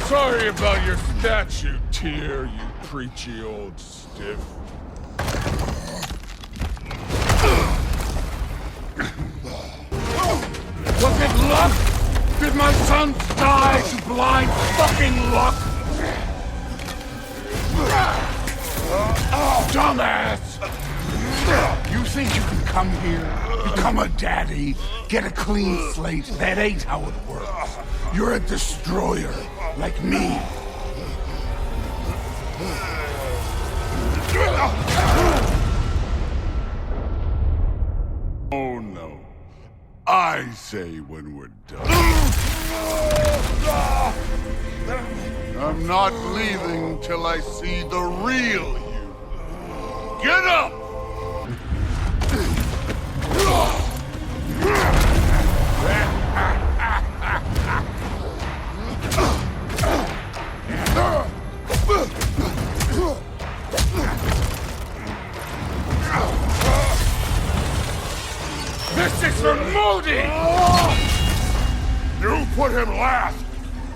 Sorry about your statue, Tyr, you preachy old stiff. luck? Did my sons die to blind fucking luck? Dumbass! You think you can come here, become a daddy, get a clean slate? That ain't how it works. You're a destroyer, like me. Oh no. I say when we're done. I'm not leaving till I see the real you. Get up! This is for Modi! You put him last,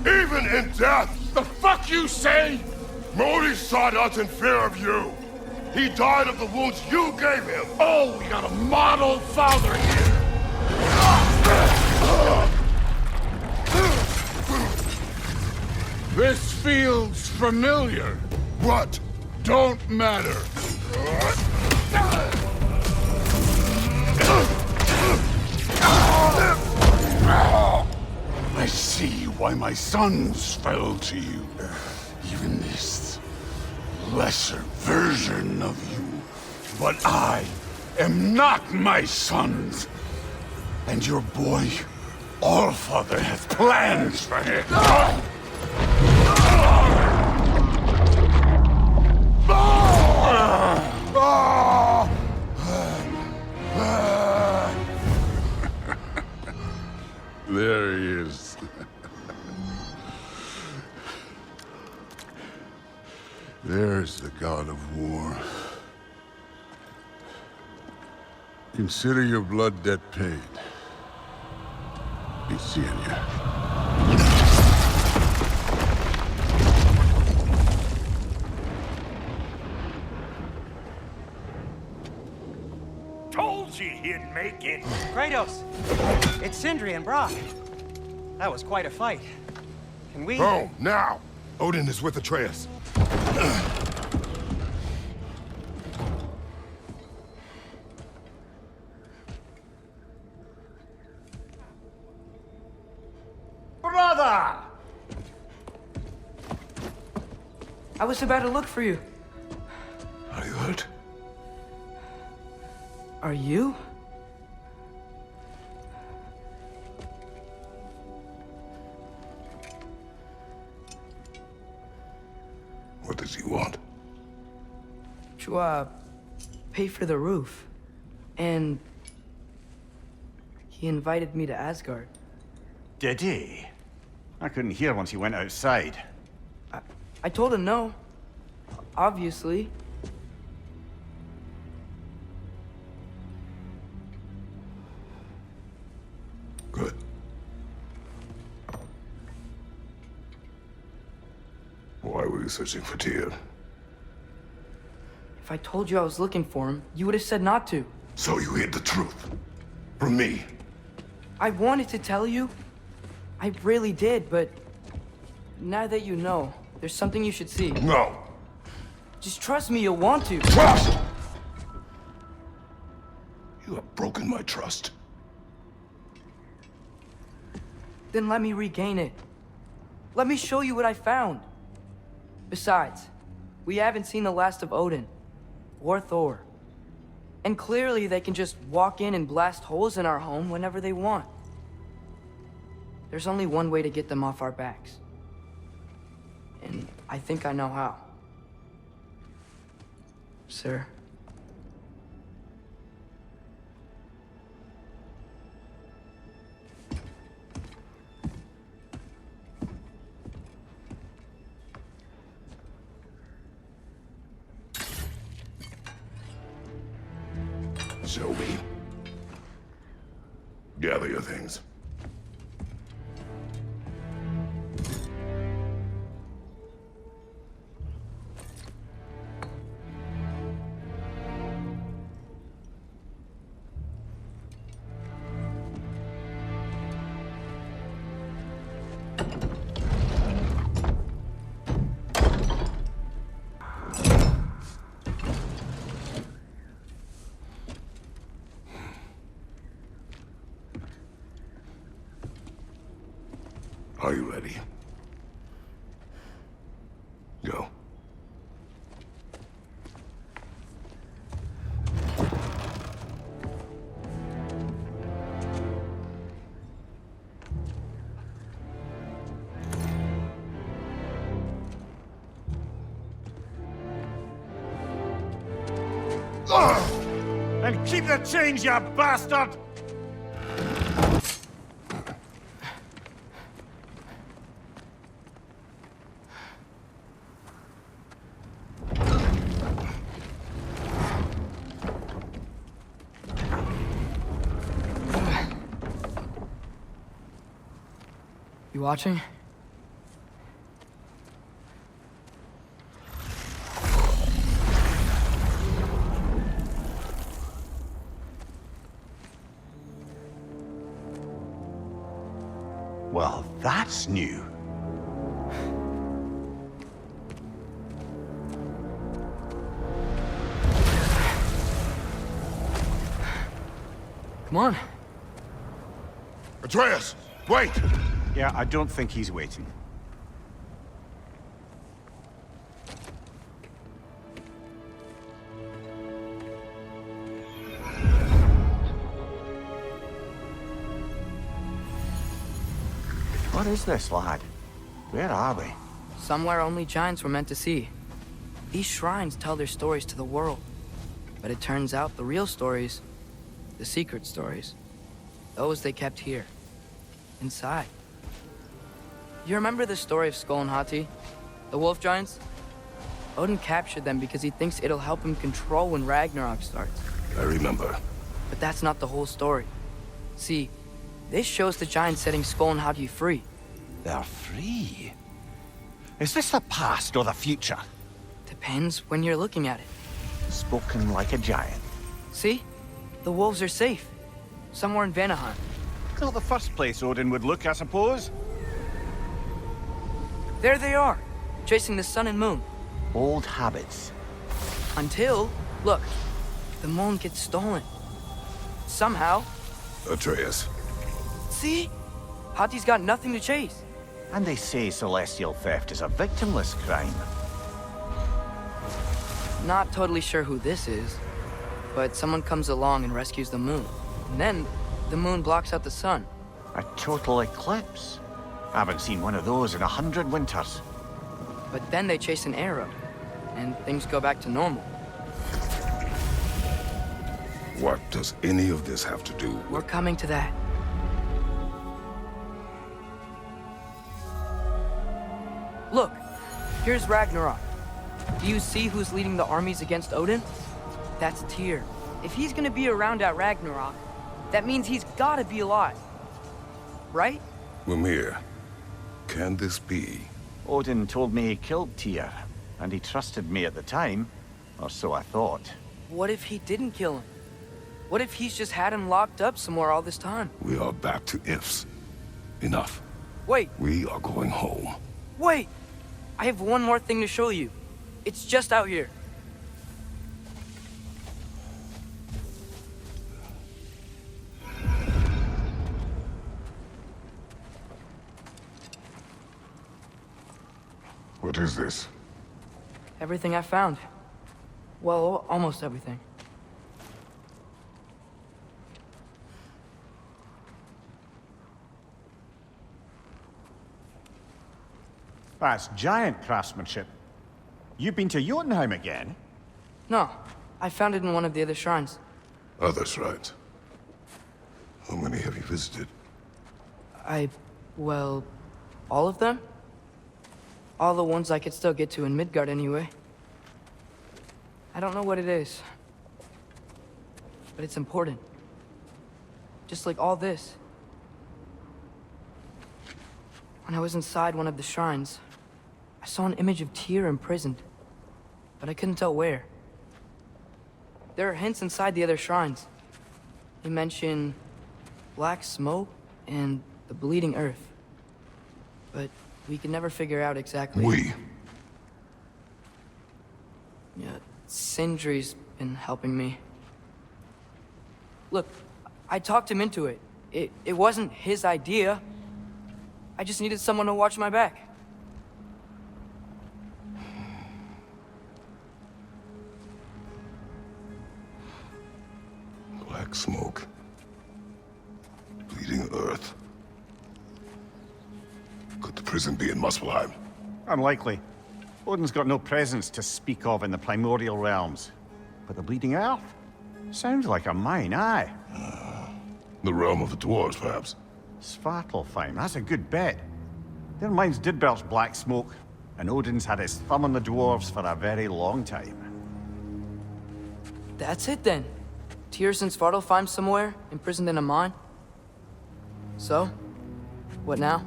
even in death! The fuck you say? Modi sought us in fear of you. He died of the wounds you gave him. Oh, we got a model father here. This feels familiar. What? Don't matter. I see why my sons fell to you. Even this lesser version of you. But I am not my sons. And your boy, Allfather, has plans for him. There he is. There's the god of war. Consider your blood debt paid. Be seeing ya. Told you he'd make it. Kratos! It's Sindri and Brock. That was quite a fight. Can we... Oh, now! Odin is with Atreus. Brother! I was about to look for you. Are you hurt? Are you? What does he want? To, pay for the roof. And... he invited me to Asgard. Did he? I couldn't hear once he went outside. I told him no. Obviously. Good. Why were you searching for Tyr? If I told you I was looking for him, you would have said not to. So you hid the truth. From me. I wanted to tell you. I really did, but... now that you know, there's something you should see. No. Just trust me, you'll want to. Trust! You have broken my trust. Then let me regain it. Let me show you what I found. Besides, we haven't seen the last of Odin. Or Thor. And clearly they can just walk in and blast holes in our home whenever they want. There's only one way to get them off our backs. And I think I know how. Sir? Show me. Gather your things. Are you ready? Go. And keep the change, you bastard! You watching? Well, that's new. Come on. Atreus, wait! Yeah, I don't think he's waiting. What is this, lad? Where are we? Somewhere only giants were meant to see. These shrines tell their stories to the world. But it turns out the real stories, the secret stories, those they kept here, inside. You remember the story of Skull and Hati? The wolf giants? Odin captured them because he thinks it'll help him control when Ragnarok starts. I remember. But that's not the whole story. See, this shows the giants setting Skull and Hati free. They're free? Is this the past or the future? Depends when you're looking at it. Spoken like a giant. See? The wolves are safe. Somewhere in Vanaheim. Not the first place Odin would look, I suppose. There they are, chasing the sun and moon. Old habits. Until, look, the moon gets stolen. Somehow. Atreus. See? Hati's got nothing to chase. And they say celestial theft is a victimless crime. Not totally sure who this is, but someone comes along and rescues the moon. And then, the moon blocks out the sun. A total eclipse. I haven't seen one of those in 100 winters. But then they chase an arrow, and things go back to normal. What does any of this have to do with... We're coming to that. Look, here's Ragnarok. Do you see who's leading the armies against Odin? That's Tyr. If he's gonna be around at Ragnarok, that means he's gotta be alive. Right? Mimir, can this be? Odin told me he killed Tyr, and he trusted me at the time, or so I thought. What if he didn't kill him? What if he's just had him locked up somewhere all this time? We are back to ifs. Enough. Wait. We are going home. Wait! I have one more thing to show you. It's just out here. What is this? Everything I found. Well, almost everything. That's giant craftsmanship. You've been to Jotunheim again? No, I found it in one of the other shrines. Other shrines? How many have you visited? Well, all of them? All the ones I could still get to in Midgard anyway. I don't know what it is. But it's important. Just like all this. When I was inside one of the shrines, I saw an image of Tyr imprisoned. But I couldn't tell where. There are hints inside the other shrines. They mention black smoke and the bleeding earth. But we can never figure out exactly... We? Yeah, Sindri's been helping me. Look, I talked him into it. It wasn't his idea. I just needed someone to watch my back. Black smoke. Bleeding earth. Could the prison be in Muspelheim? Unlikely. Odin's got no presence to speak of in the primordial realms. But the Bleeding Earth? Sounds like a mine, aye. The realm of the dwarves, perhaps? Svartalfheim, that's a good bet. Their mines did belch black smoke, and Odin's had his thumb on the dwarves for a very long time. That's it then. Tyr's in Svartalfheim somewhere, imprisoned in a mine. So, what now?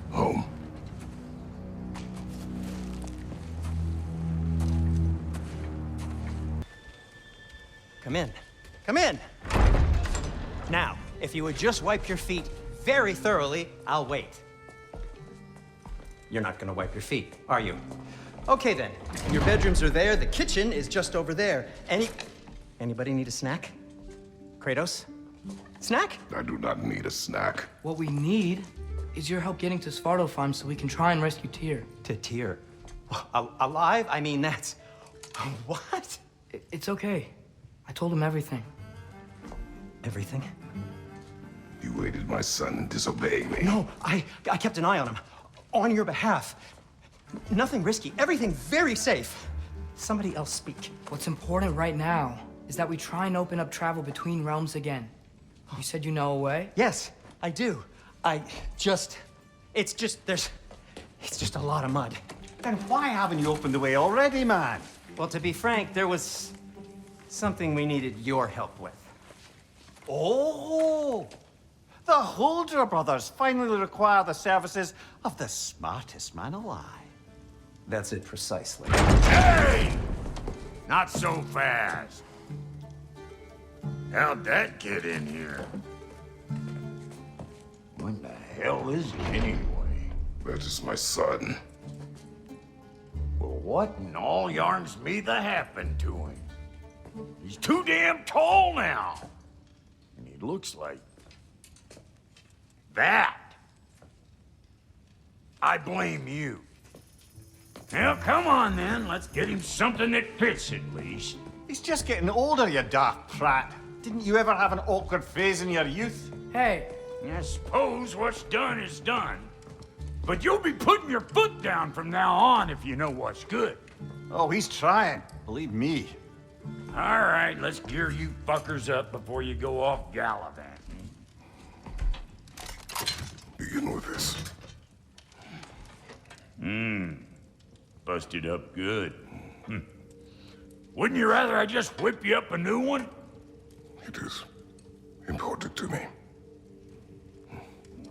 Home. Come in. Come in! Now, if you would just wipe your feet very thoroughly, I'll wait. You're not gonna wipe your feet, are you? Okay then, your bedrooms are there, the kitchen is just over there. Anybody need a snack? Kratos? Snack? I do not need a snack. What we need is your help getting to Svartalfheim so we can try and rescue Tyr. To Tyr? Alive? I mean, that's... What? It's okay. I told him everything. Everything? You aided my son in disobeying me. No, I kept an eye on him. On your behalf. Nothing risky. Everything very safe. Somebody else speak. What's important right now is that we try and open up travel between realms again. You said you know a way? Yes, I do. It's just a lot of mud. Then why haven't you opened the way already, man? Well, to be frank, there was something we needed your help with. Oh! The Holder brothers finally require the services of the smartest man alive. That's it precisely. Hey! Not so fast. How'd that get in here? What the hell is it anyway? That is my son. Well, what in all yarns me that happened to him? He's too damn tall now. And he looks like... that. I blame you. Well, come on then. Let's get him something that fits at least. He's just getting older, you daft prat. Didn't you ever have an awkward phase in your youth? Hey. I suppose what's done is done. But you'll be putting your foot down from now on if you know what's good. Oh, he's trying. Believe me. All right, let's gear you fuckers up before you go off gallivanting. Begin with this. Busted up good. Wouldn't you rather I just whip you up a new one? It is important to me.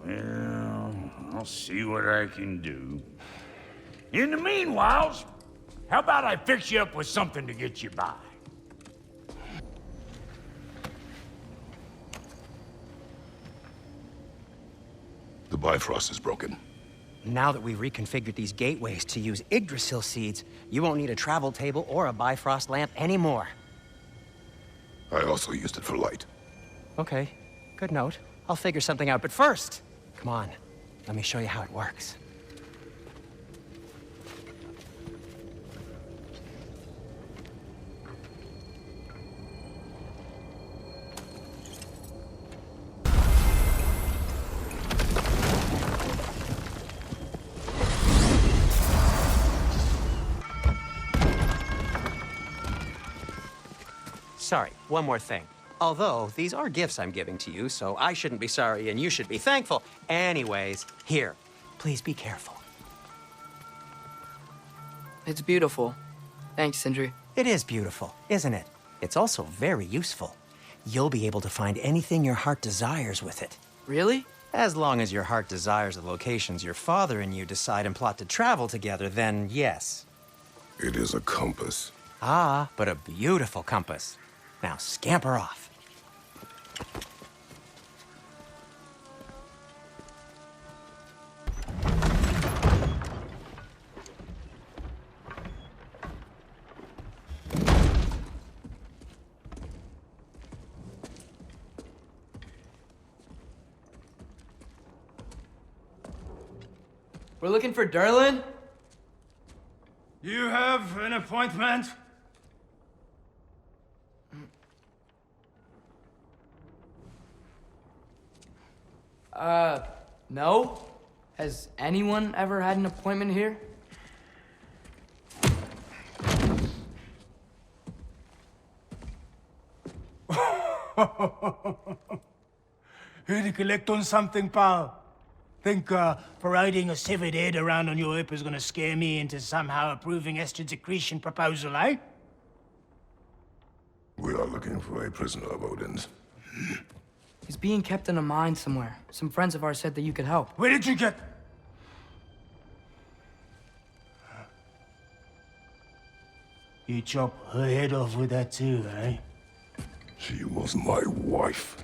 Well, I'll see what I can do. In the meanwhile, how about I fix you up with something to get you by? The Bifrost is broken. Now that we've reconfigured these gateways to use Yggdrasil seeds, you won't need a travel table or a Bifrost lamp anymore. I also used it for light. Okay, good note. I'll figure something out, but first, come on, let me show you how it works. Sorry, one more thing. Although, these are gifts I'm giving to you, so I shouldn't be sorry and you should be thankful. Anyways, here, please be careful. It's beautiful. Thanks, Sindri. It is beautiful, isn't it? It's also very useful. You'll be able to find anything your heart desires with it. Really? As long as your heart desires the locations your father and you decide and plot to travel together, then yes. It is a compass. Ah, but a beautiful compass. Now scamper off. We're looking for Durlin? You have an appointment? No? Has anyone ever had an appointment here? Here to collect on something, pal? Think parading a severed head around on your hip is gonna scare me into somehow approving Esther's accretion proposal, eh? We are looking for a prisoner of Odin's. He's being kept in a mine somewhere. Some friends of ours said that you could help. Where did you get... You chop her head off with that too, eh? She was my wife.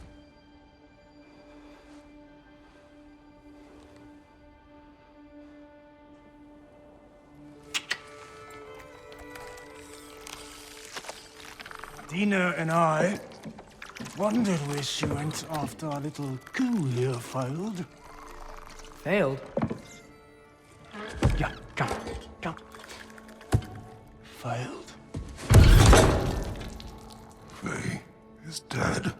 Dina and I wondered where she went after our little coup here failed. Failed? Yeah, come. Failed. Faye is dead.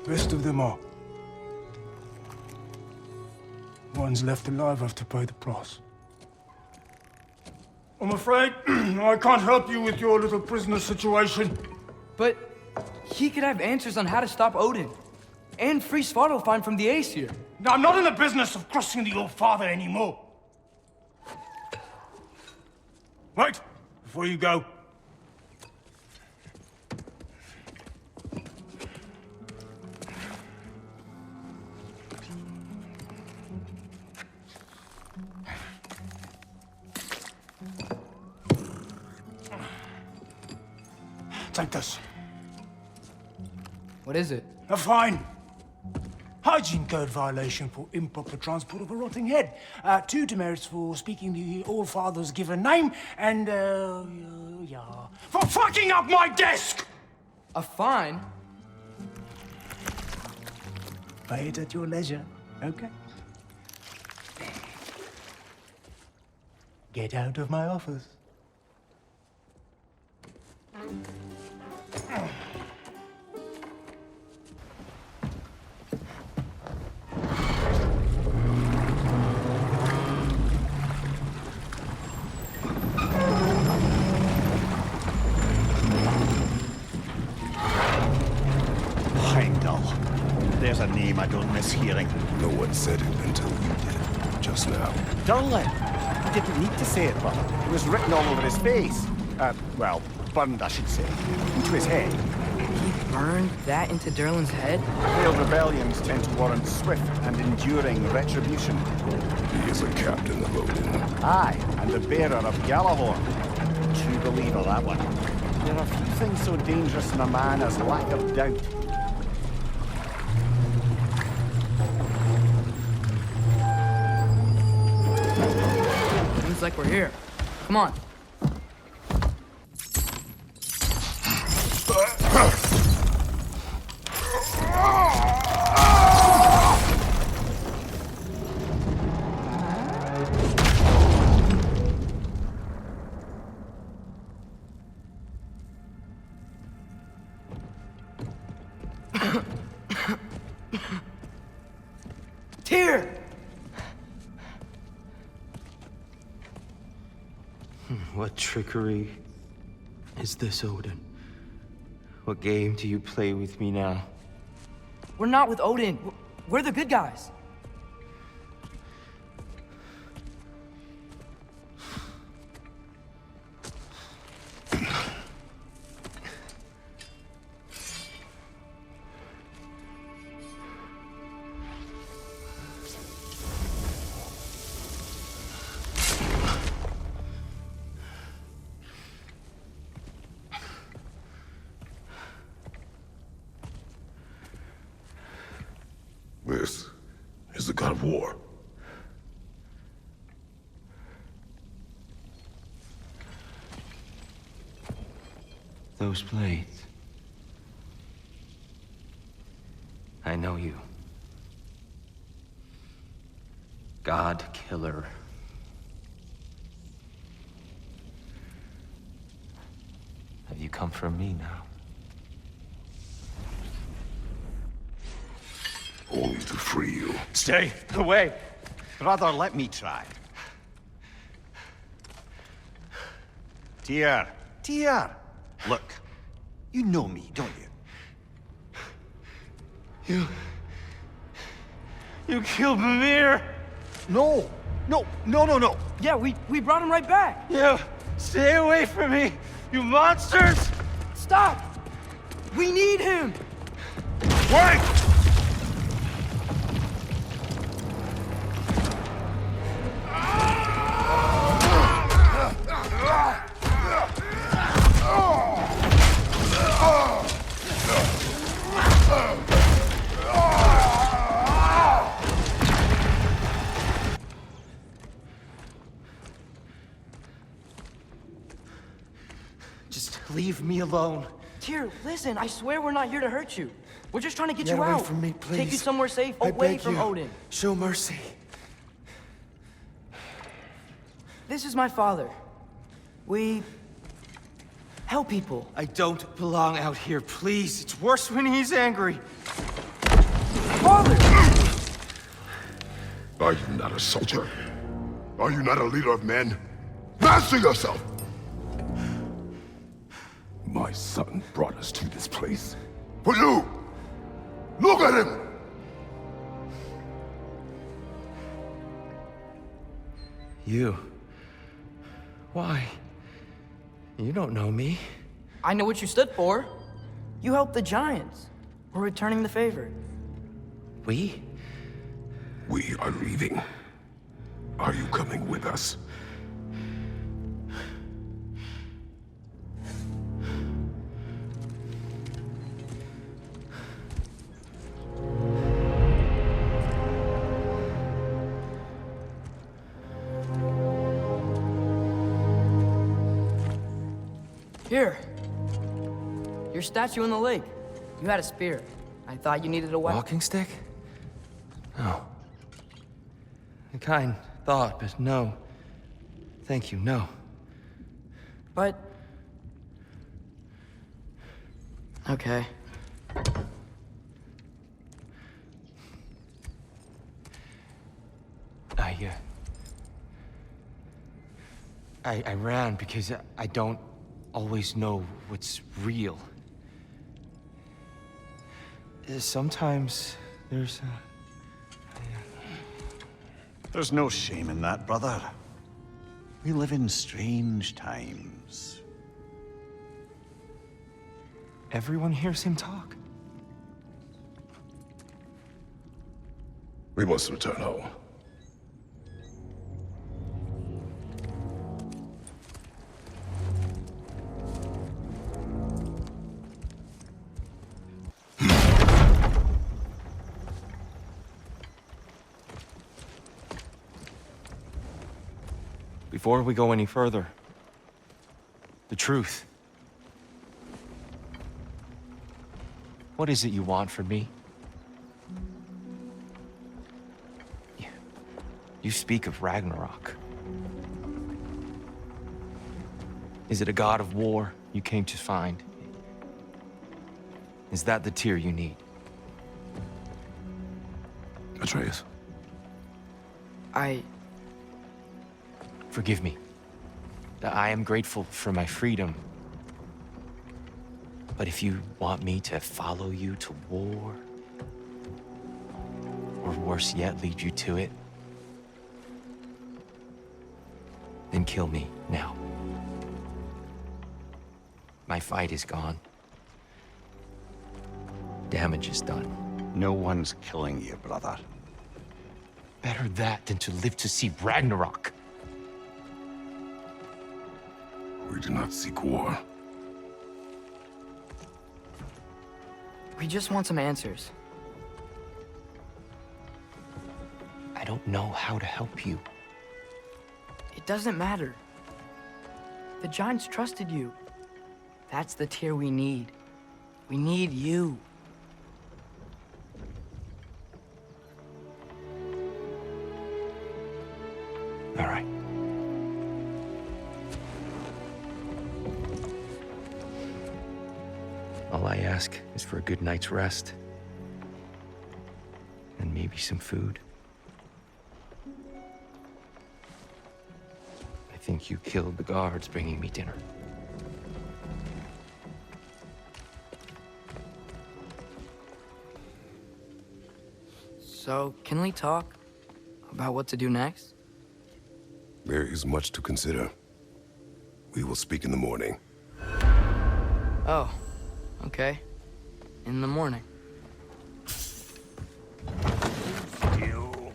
Rest of them are. One's left alive have to pay the price. I'm afraid I can't help you with your little prisoner situation. But he could have answers on how to stop Odin. And free Svartalfheim from the Aesir. Now, I'm not in the business of crossing the old father anymore. Wait, before you go. Take this. What is it? A fine. Hygiene code violation for improper transport of a rotting head. 2 demerits for speaking the All-Father's given name, and, yeah. For fucking up my desk! A fine? Pay it at your leisure, okay? Get out of my office. There's a name I don't miss hearing. No one said it until you did, just now. Durlin! He didn't need to say it, but it was written all over his face. Well, burned, I should say. Into his head. He burned that into Durlin's head? Failed rebellions tend to warrant swift and enduring retribution. He is a captain of Odin. Aye, and the bearer of Galahorn. True believer, that one. There are few things so dangerous in a man as lack of doubt. Seems like we're here. Come on. Tyr! What trickery is this, Odin? What game do you play with me now? We're not with Odin. We're the good guys. This is the god of war. Those blades. I know you. God killer. Have you come for me now? Only to free you. Stay away! Brother, let me try. Tyr! Tyr! Look, you know me, don't you? You killed Mimir! No! No! No! Yeah, we brought him right back! You! Stay away from me, you monsters! Stop! We need him! Wait! Just leave me alone. Tyr, listen, I swear we're not here to hurt you. We're just trying to get Get you away out. from me, please. Take you somewhere safe, I away beg from you. Odin. Show mercy. This is my father. We help people. I don't belong out here, please. It's worse when he's angry. Father! Are you not a soldier? Are you not a leader of men? Master yourself! My son brought us to this place. For you! Look at him! You. Why? You don't know me. I know what you stood for. You helped the Giants. We're returning the favor. We? We are leaving. Are you coming with us? Here. Your statue in the lake. You had a spear. I thought you needed a weapon. Walking stick? No. A kind thought, but no. Thank you, no. But... Okay. I ran because I don't always know what's real. Sometimes there's There's no shame in that, brother. We live in strange times. Everyone hears him talk. We must return home. Before we go any further, the truth. What is it you want from me? You speak of Ragnarok. Is it a god of war you came to find? Is that the Tyr you need? Atreus. Forgive me. I am grateful for my freedom. But if you want me to follow you to war, or worse yet, lead you to it, then kill me now. My fight is gone. Damage is done. No one's killing you, brother. Better that than to live to see Ragnarok. We do not seek war. We just want some answers. I don't know how to help you. It doesn't matter. The Giants trusted you. That's the Tyr we need. We need you. All right. All I ask is for a good night's rest. And maybe some food. I think you killed the guards bringing me dinner. So, can we talk about what to do next? There is much to consider. We will speak in the morning. Oh, okay. In the morning.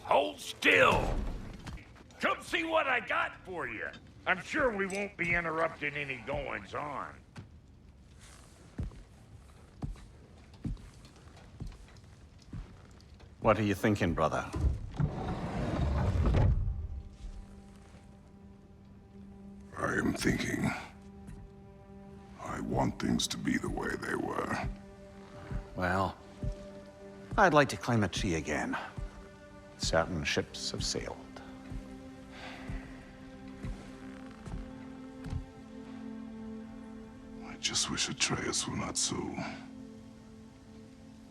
Hold still! Come see what I got for you. I'm sure we won't be interrupting any goings-on. What are you thinking, brother? I am thinking. I want things to be the way they were. Well, I'd like to climb a tree again. Certain ships have sailed. I just wish Atreus were not so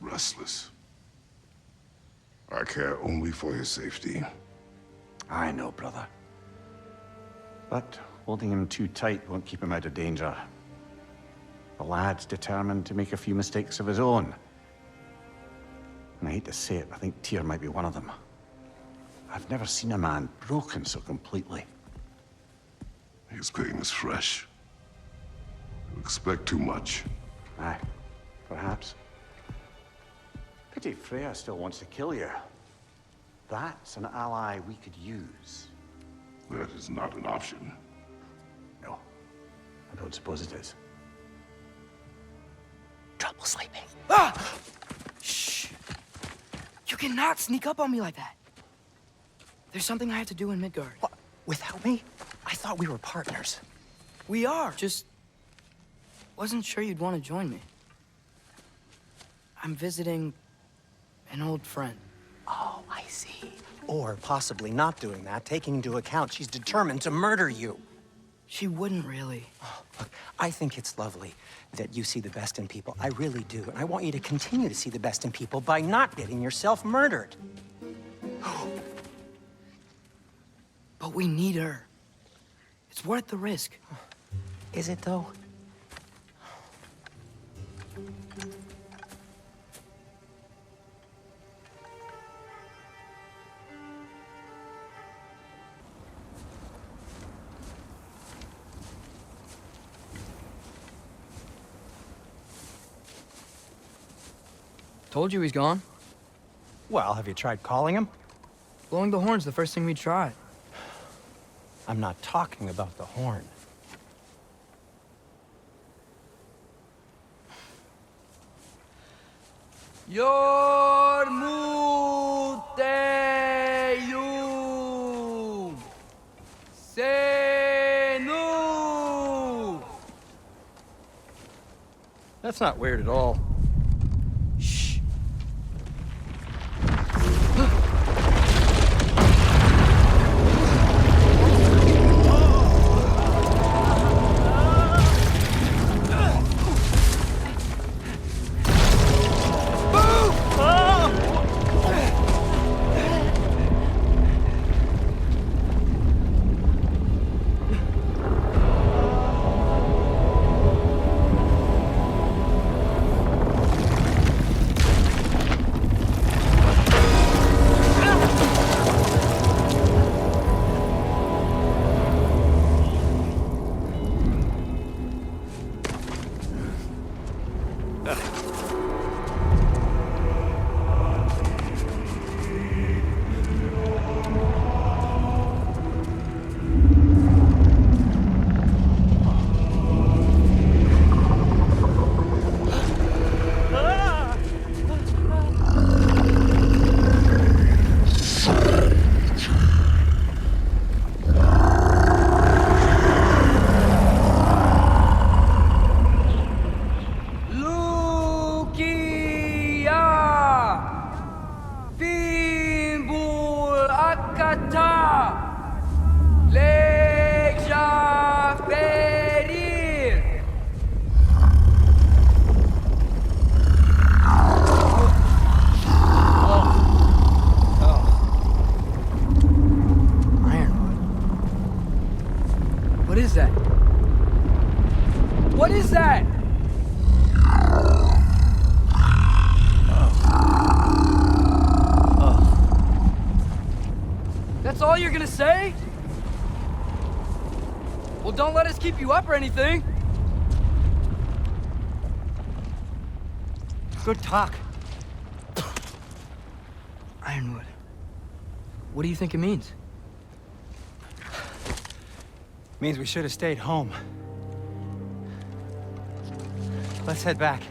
restless. I care only for his safety. I know, brother. But holding him too tight won't keep him out of danger. The lad's determined to make a few mistakes of his own. And I hate to say it, I think Tyr might be one of them. I've never seen a man broken so completely. His pain is fresh. You expect too much. Aye, perhaps. Pity Freya still wants to kill you. That's an ally we could use. That is not an option. No, I don't suppose it is. Trouble sleeping. Ah! Shh! You cannot sneak up on me like that. There's something I have to do in Midgard. What? Without me? I thought we were partners. We are. Just wasn't sure you'd want to join me. I'm visiting an old friend. Oh, I see. Or possibly not doing that, taking into account she's determined to murder you. She wouldn't really. Oh, look, I think it's lovely that you see the best in people. I really do. And I want you to continue to see the best in people by not getting yourself murdered. But we need her. It's worth the risk. Is it, though? Told you he's gone. Well, have you tried calling him? Blowing the horn's the first thing we tried. I'm not talking about the horn. Yormuteyu Senu. That's not weird at all. Shh. to say? Well, don't let us keep you up or anything. Good talk. Ironwood. What do you think it means? Means we should have stayed home. Let's head back.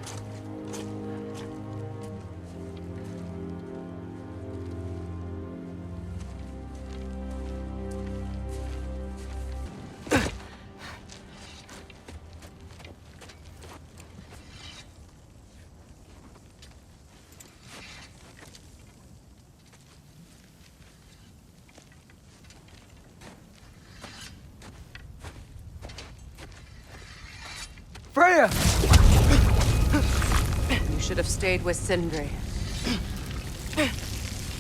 Freya! You should have stayed with Sindri.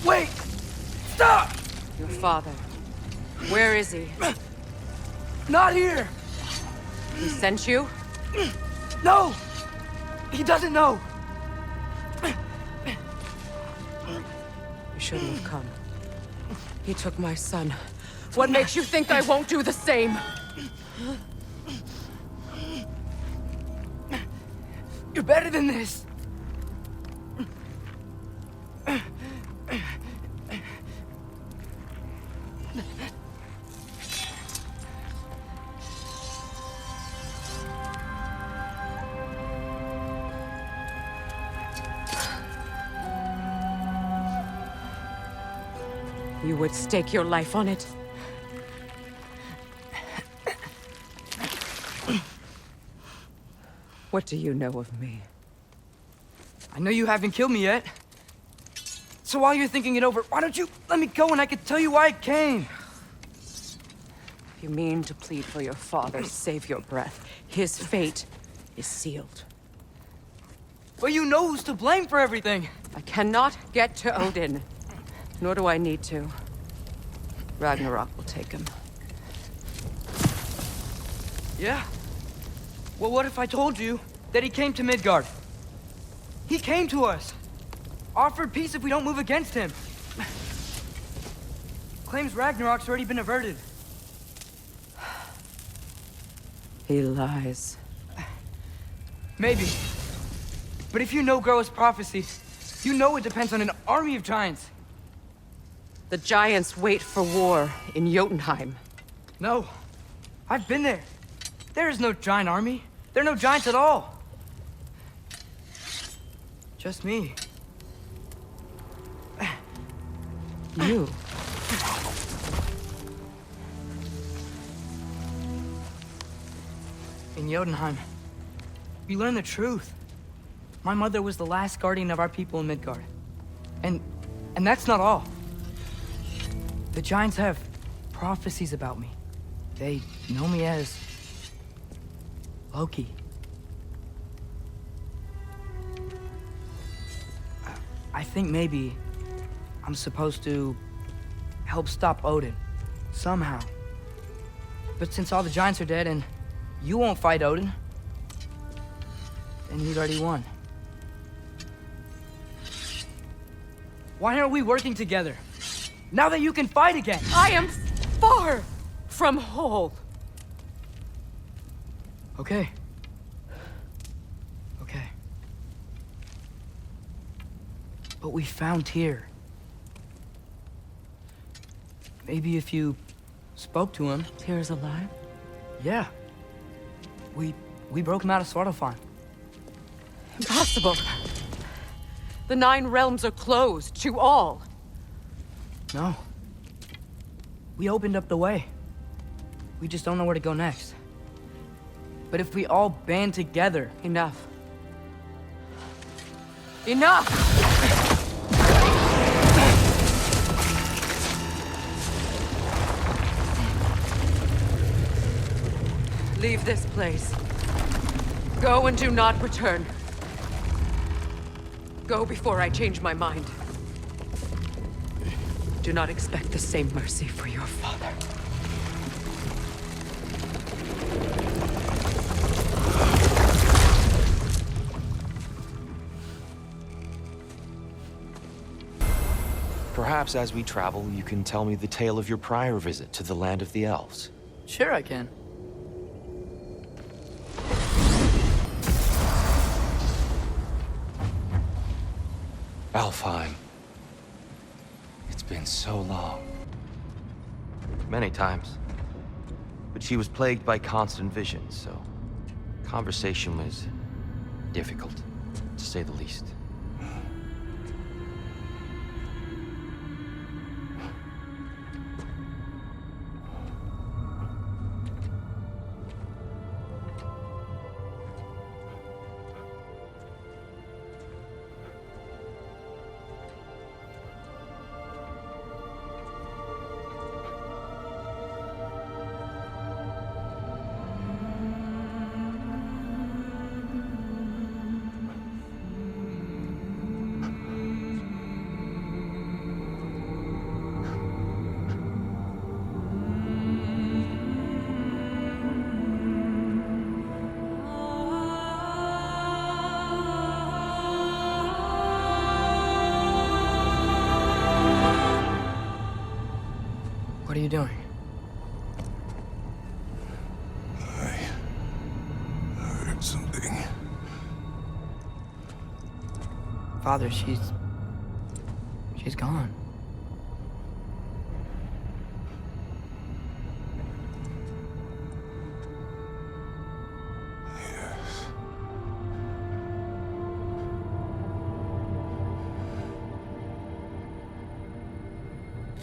Wait! Stop! Your father. Where is he? Not here! He sent you? No! He doesn't know! You shouldn't have come. He took my son. What makes you think I won't do the same? You're better than this! You would stake your life on it? What do you know of me? I know you haven't killed me yet. So while you're thinking it over, why don't you let me go and I can tell you why I came? If you mean to plead for your father, save your breath. His fate is sealed. But you know who's to blame for everything. I cannot get to Odin. Nor do I need to. Ragnarok will take him. Yeah? Well, what if I told you that he came to Midgard? He came to us. Offered peace if we don't move against him. Claims Ragnarok's already been averted. He lies. Maybe. But if you know Groa's prophecy, you know it depends on an army of giants. The giants wait for war in Jotunheim. No. I've been there. There is no giant army. There are no giants at all. Just me. You. In Jotunheim, we learn the truth. My mother was the last guardian of our people in Midgard. And that's not all. The giants have prophecies about me. They know me as Loki. I think maybe I'm supposed to help stop Odin, somehow. But since all the giants are dead and you won't fight Odin, then he's already won. Why aren't we working together? Now that you can fight again! I am far from whole. Okay. Okay. But we found Tyr. Maybe if you spoke to him... Tyr's alive? Yeah. We broke him out of Svartalfheim. Impossible. The 9 realms are closed to all. No. We opened up the way. We just don't know where to go next. But if we all band together... Enough. Enough! Leave this place. Go and do not return. Go before I change my mind. Do not expect the same mercy for your father. Perhaps as we travel, you can tell me the tale of your prior visit to the land of the elves. Sure I can. Alfheim. It's been so long. Many times. But she was plagued by constant visions, so conversation was difficult, to say the least. What are you doing? I heard something. Father, she's gone. Yes.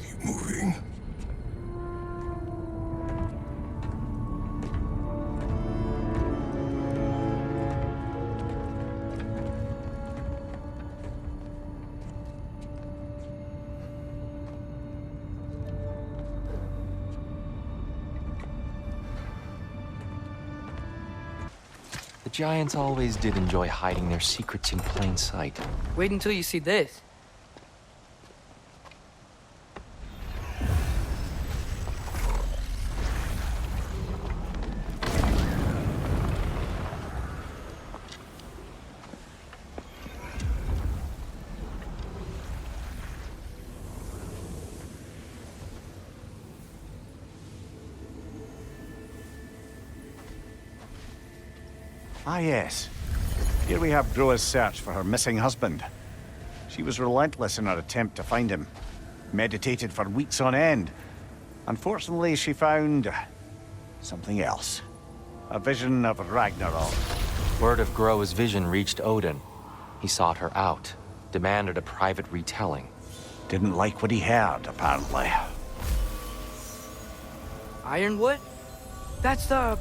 Keep moving. The giants always did enjoy hiding their secrets in plain sight. Wait until you see this. Ah, yes. Here we have Groa's search for her missing husband. She was relentless in her attempt to find him. Meditated for weeks on end. Unfortunately, she found something else. A vision of Ragnarok. Word of Groa's vision reached Odin. He sought her out, demanded a private retelling. Didn't like what he heard, apparently. Ironwood? That's the...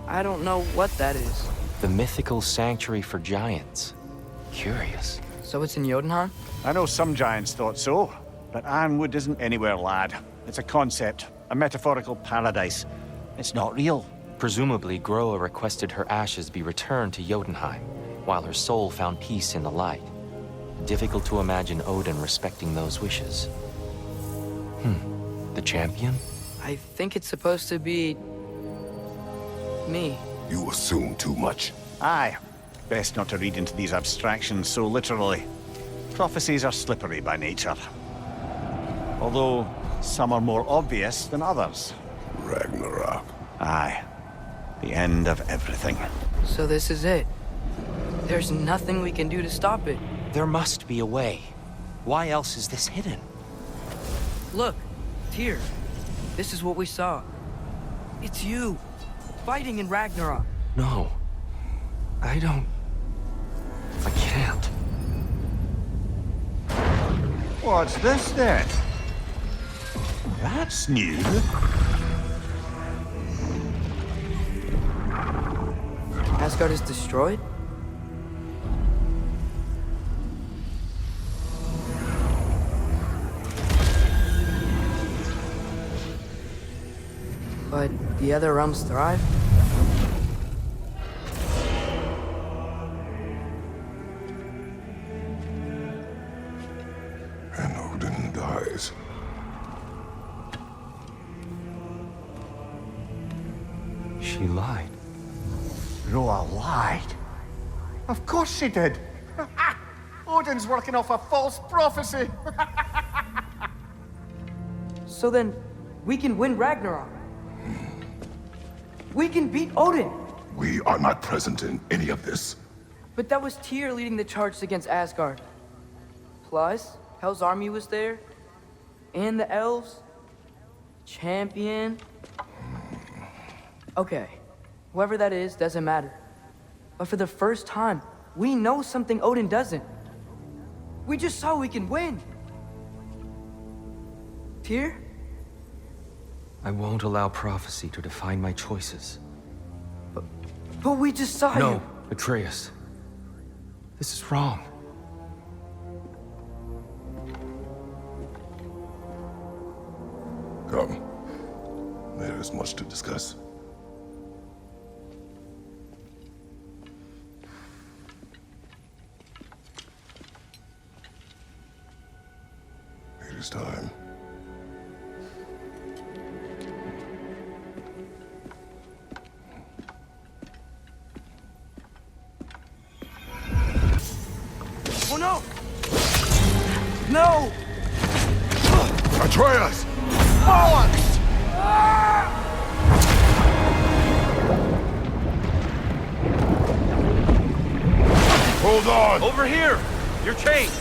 I don't know what that is. The mythical sanctuary for giants. Curious. So it's in Jotunheim? I know some giants thought so, but Ironwood isn't anywhere, lad. It's a concept, a metaphorical paradise. It's not real. Presumably, Groa requested her ashes be returned to Jotunheim, while her soul found peace in the light. Difficult to imagine Odin respecting those wishes. The champion? I think it's supposed to be... me. You assume too much. Aye. Best not to read into these abstractions so literally. Prophecies are slippery by nature. Although, some are more obvious than others. Ragnarok. Aye. The end of everything. So this is it. There's nothing we can do to stop it. There must be a way. Why else is this hidden? Look, Tyr. This is what we saw. It's you, fighting in Ragnarok. No. I can't. What's this then? That's new. Asgard is destroyed? But the other realms thrive? And Odin dies. She lied. Groa lied. Of course she did. Odin's working off a false prophecy. So then, we can win Ragnarok. We can beat Odin. We are not present in any of this. But that was Tyr leading the charge against Asgard. Plus, Hell's army was there. And the elves. Champion. Okay, whoever that is doesn't matter. But for the first time, we know something Odin doesn't. We just saw we can win. Tyr? I won't allow prophecy to define my choices. But we just saw you. No, Atreus. This is wrong. Come. There is much to discuss. It is time. Oh no! No! Atreus! Bollocks! Hold on! Over here! Your chains!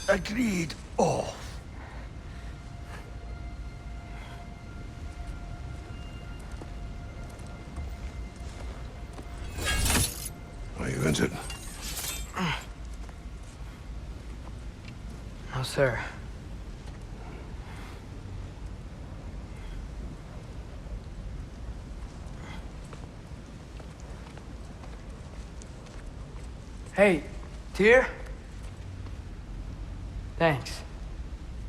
Agreed. Off. Are you injured? No, sir. Hey, Tyr? Thanks.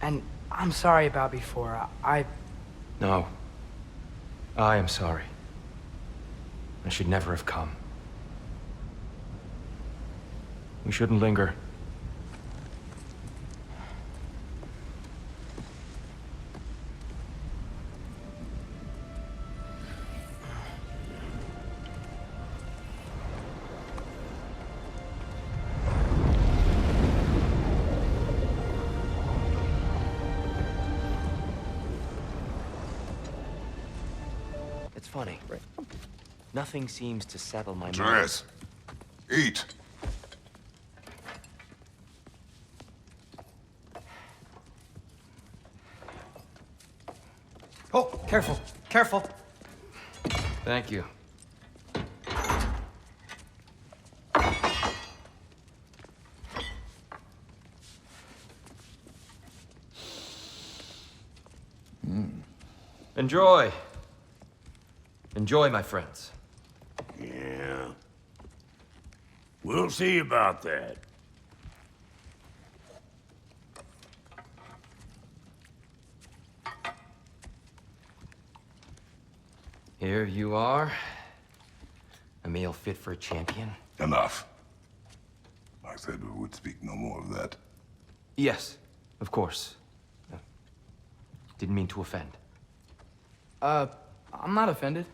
And I'm sorry about before. No. I am sorry. I should never have come. We shouldn't linger. It's funny. Nothing seems to settle my mind. Atreus, eat. Oh, careful, careful. Thank you. Enjoy. Enjoy, my friends. Yeah. We'll see about that. Here you are. A meal fit for a champion. Enough. I said we would speak no more of that. Yes, of course. Didn't mean to offend. I'm not offended.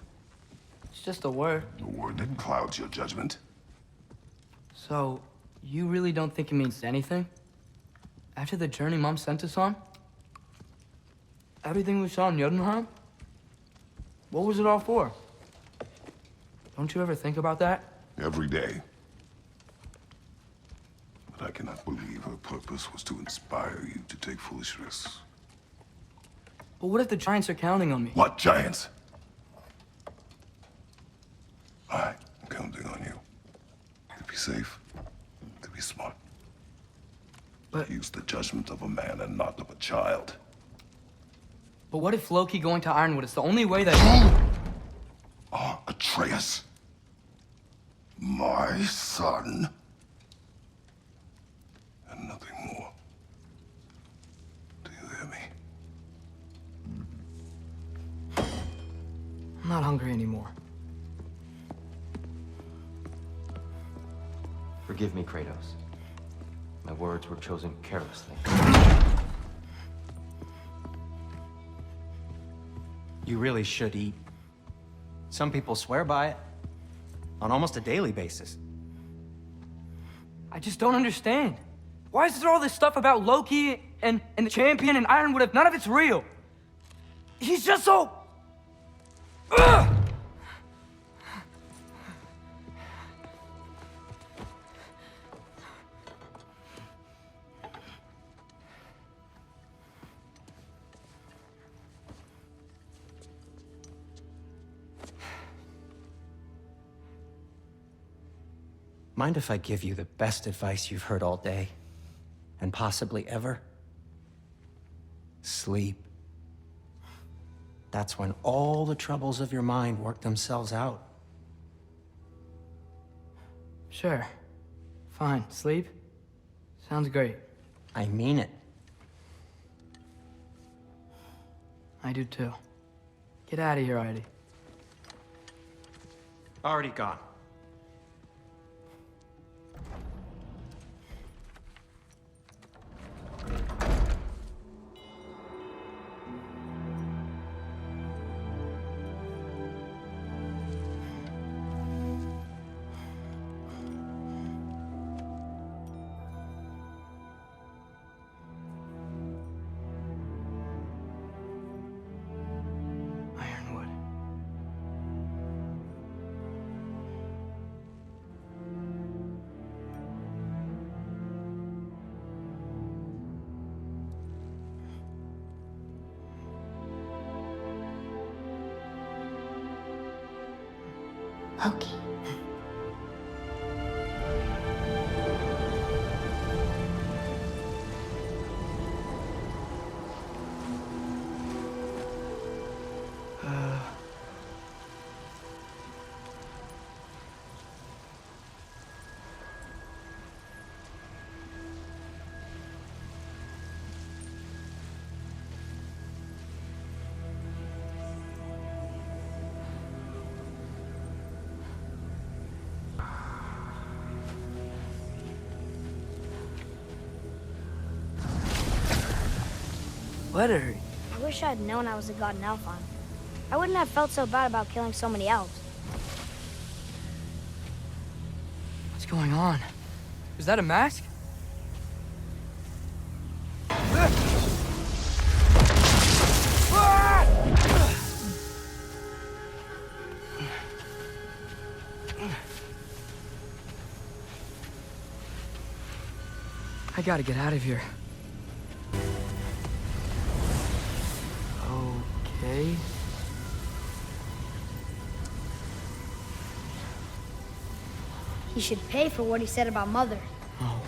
It's just a word. A word that clouds your judgment. So, you really don't think it means anything? After the journey Mom sent us on? Everything we saw in Jotunheim? What was it all for? Don't you ever think about that? Every day. But I cannot believe her purpose was to inspire you to take foolish risks. But what if the Giants are counting on me? What giants? I'm counting on you. To be safe, to be smart. Use the judgment of a man and not of a child. But what if Loki going to Ironwood is the only way that... Atreus. My son. And nothing more. Do you hear me? I'm not hungry anymore. Forgive me, Kratos. My words were chosen carelessly. You really should eat. Some people swear by it. On almost a daily basis. I just don't understand. Why is there all this stuff about Loki and the champion and Ironwood if none of it's real? He's just so... Ugh! Mind if I give you the best advice you've heard all day? And possibly ever? Sleep. That's when all the troubles of your mind work themselves out. Sure. Fine. Sleep? Sounds great. I mean it. I do too. Get out of here, Heidi. Already gone. Ironwood. Loki. Let her. I wish I'd known I was a god in Alphon. I wouldn't have felt so bad about killing so many elves. What's going on? Is that a mask? I gotta get out of here. Okay. He should pay for what he said about Mother. Oh.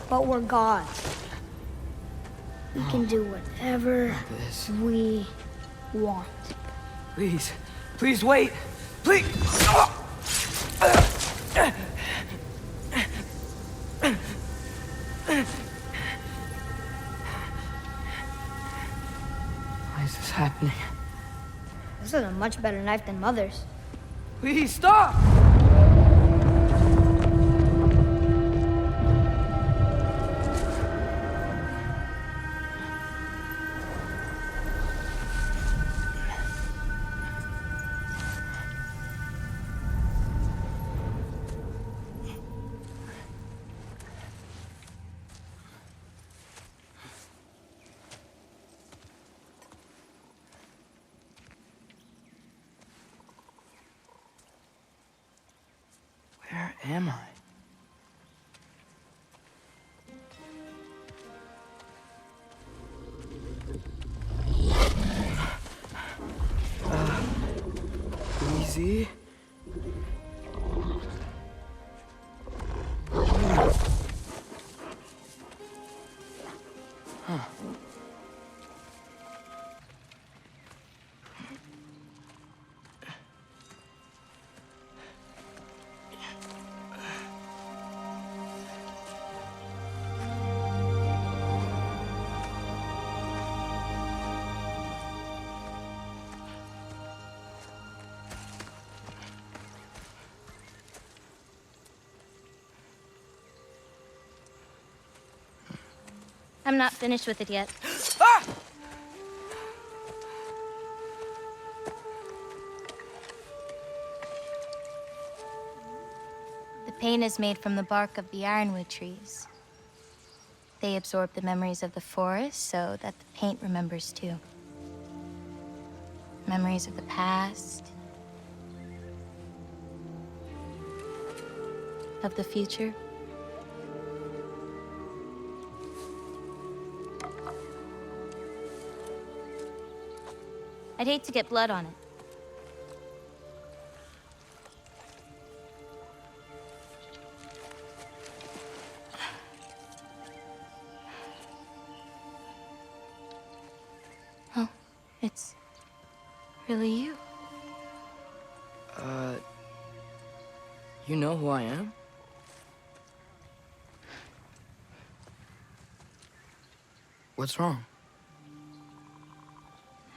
But we're gods. We can do whatever we want. Please. Please wait. Please. Why is this happening? This is a much better knife than Mother's. Please stop! Where am I? Easy. I'm not finished with it yet. Ah! The paint is made from the bark of the ironwood trees. They absorb the memories of the forest so that the paint remembers too. Memories of the past, of the future. I'd hate to get blood on it. Oh, it's really you. You know who I am? What's wrong?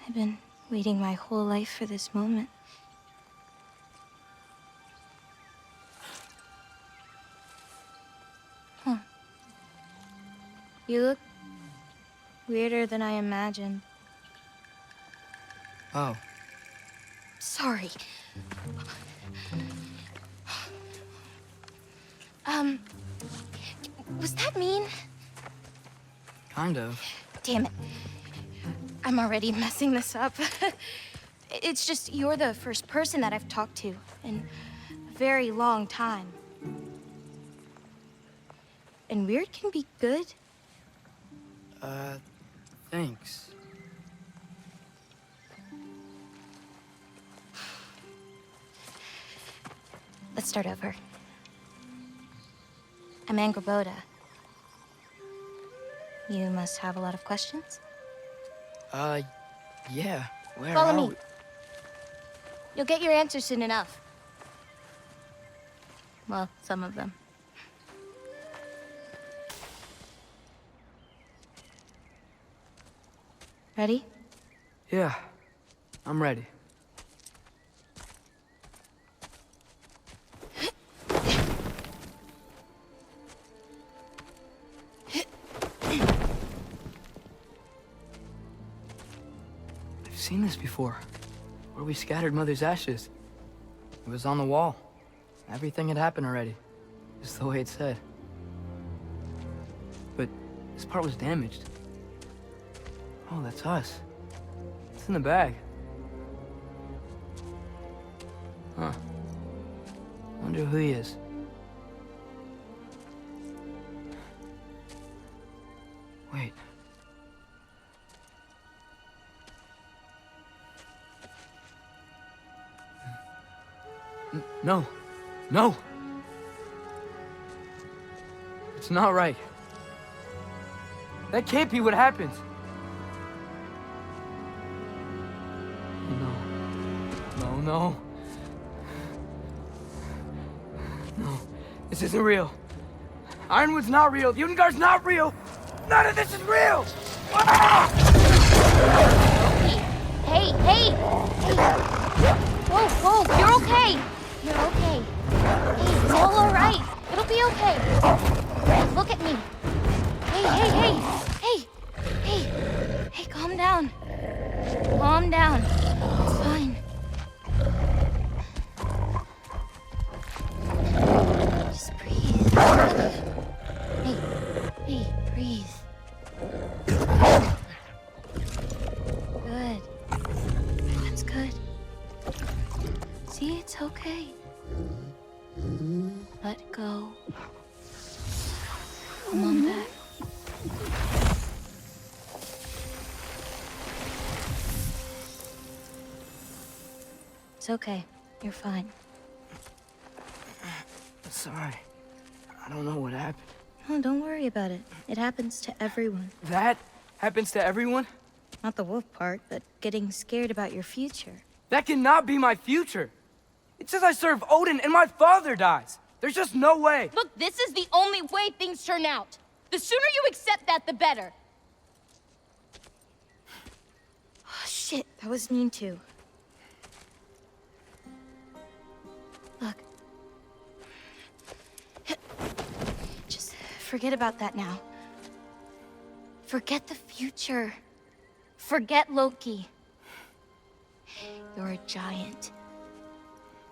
I've been waiting my whole life for this moment. Huh. You look weirder than I imagined. Oh. Sorry. Was that mean? Kind of. Damn it. I'm already messing this up. It's just you're the first person that I've talked to in a very long time. And weird can be good. Thanks. Let's start over. I'm Angraboda. You must have a lot of questions? Yeah. Where Follow are me. we? You'll get your answers soon enough. Well, some of them. Ready? Yeah. I'm ready. I've seen this before. Where we scattered Mother's ashes. It was on the wall. Everything had happened already. Just the way it said. But this part was damaged. Oh, that's us. It's in the bag. Huh. Wonder who he is. Wait. No. No! It's not right. That can't be what happened. No. No. No. This isn't real. Ironwood's not real. Ungar's not real. None of this is real! Ah! Hey! Whoa, you're okay! You're okay. Hey, it's all alright. It'll be okay. Look at me. Hey, calm down. Calm down. It's fine. Just breathe. Hey, breathe. Good. That's good. See, it's okay. Let go. Come on back. It's okay. You're fine. Sorry. I don't know what happened. No, don't worry about it. It happens to everyone. That happens to everyone? Not the wolf part, but getting scared about your future. That cannot be my future. It says I serve Odin and my father dies. There's just no way. Look, this is the only way things turn out. The sooner you accept that, the better. Oh, shit, that was mean too. Look. Just forget about that now. Forget the future. Forget Loki. You're a giant.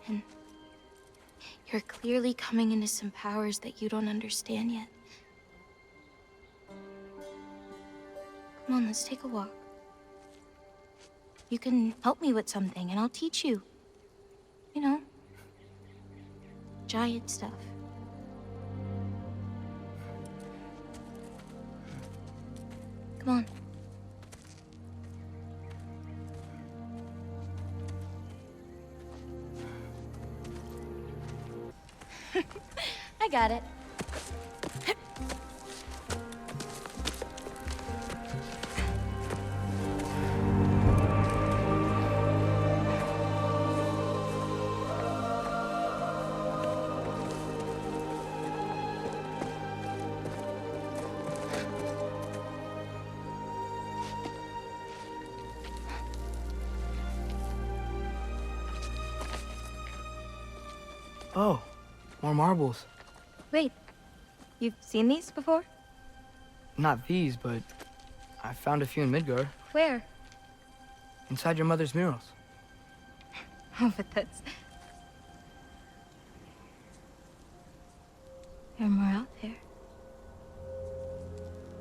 And you're clearly coming into some powers that you don't understand yet. Come on, let's take a walk. You can help me with something, and I'll teach you. You know, giant stuff. Come on. I got it. Oh, more marbles. Wait, you've seen these before? Not these, but I found a few in Midgard, Where? inside your mother's murals. Oh, but that's... There are more out there.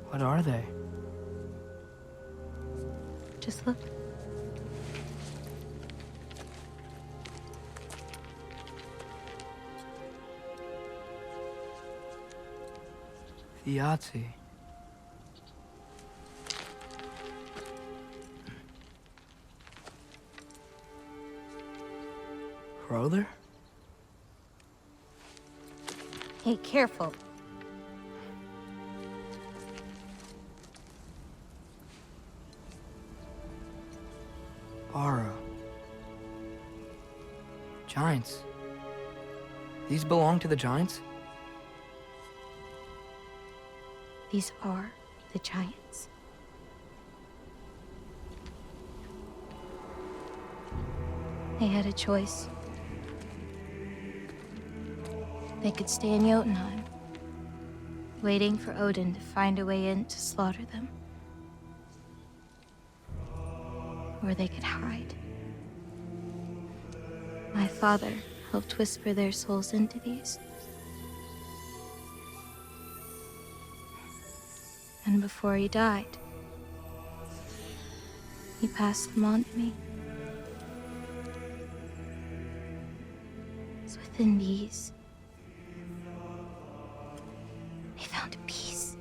What are they? Just look. Yahtzee. Brother? Hey, careful. Ara. Giants. These belong to the Giants? These are the giants. They had a choice. They could stay in Jotunheim, waiting for Odin to find a way in to slaughter them. Or they could hide. My father helped whisper their souls into these. And before he died, he passed them on to me. It's within these. They found peace.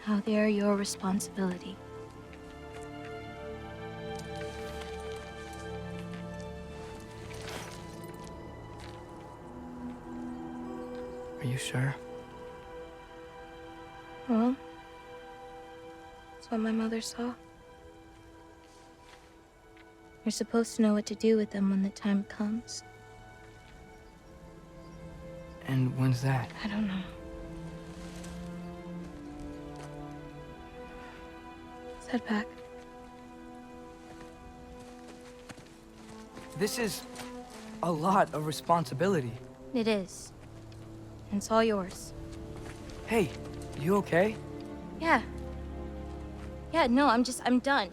Now they are your responsibility. Are you sure? Well, that's what my mother saw. You're supposed to know what to do with them when the time comes. And when's that? I don't know. Let's head back. This is a lot of responsibility. It is. And it's all yours. Hey, you okay? Yeah. Yeah, no, I'm done.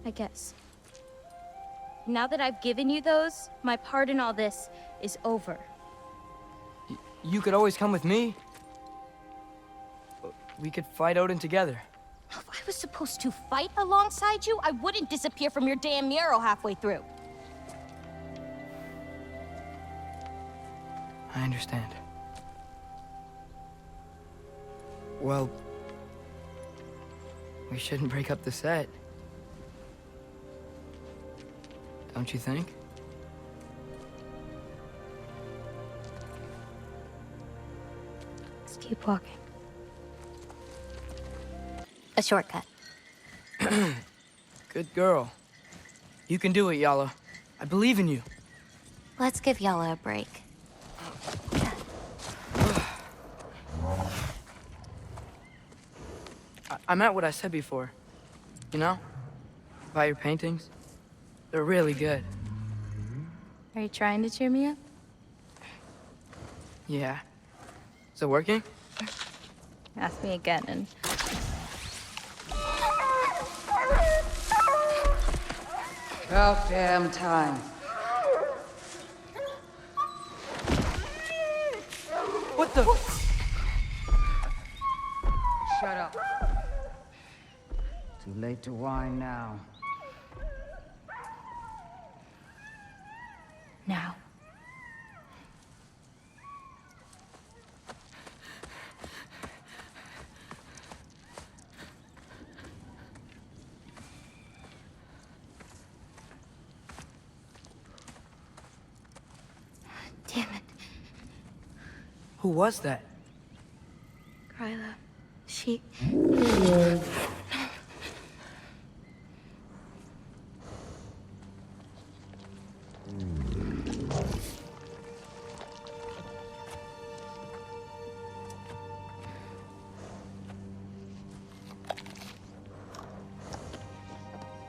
I guess. Now that I've given you those, my part in all this is over. You could always come with me. We could fight Odin together. If I was supposed to fight alongside you, I wouldn't disappear from your damn mural halfway through. I understand. Well, we shouldn't break up the set. Don't you think? Let's keep walking. A shortcut. Good girl. You can do it, Yala. I believe in you. Let's give Yala a break. I meant what I said before. You know? About your paintings. They're really good. Are you trying to cheer me up? Yeah. Is it working? Ask me again and... About damn time. What the? Shut up. Too late to whine now. Now. Damn it. Who was that? Kryla. She...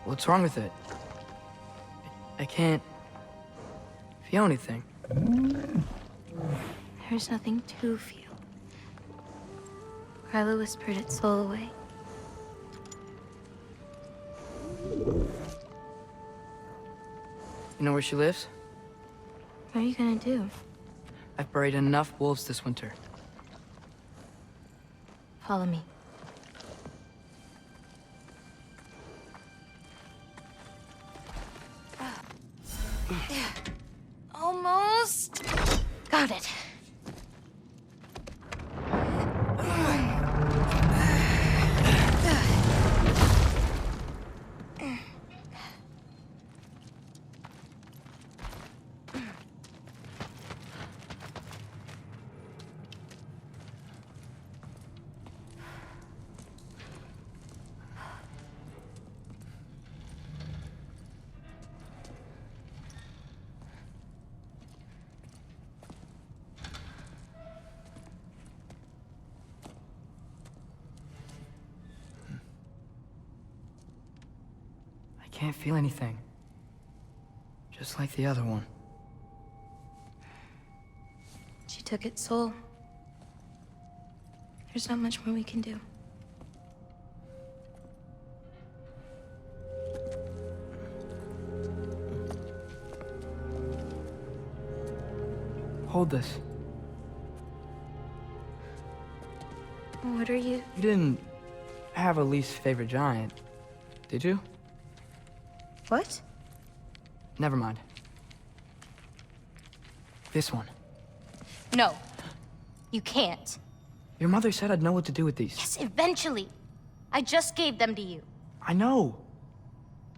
What's wrong with it? I can't feel anything. There's nothing to feel. Kryla whispered its soul away. You know where she lives? What are you gonna do? I've buried enough wolves this winter. Follow me. Almost. Got it. I can't feel anything. Just like the other one. She took its soul. There's not much more we can do. Hold this. What are you? You didn't have a least favorite giant, did you? What? Never mind. This one. No. You can't. Your mother said I'd know what to do with these. Yes, eventually. I just gave them to you. I know.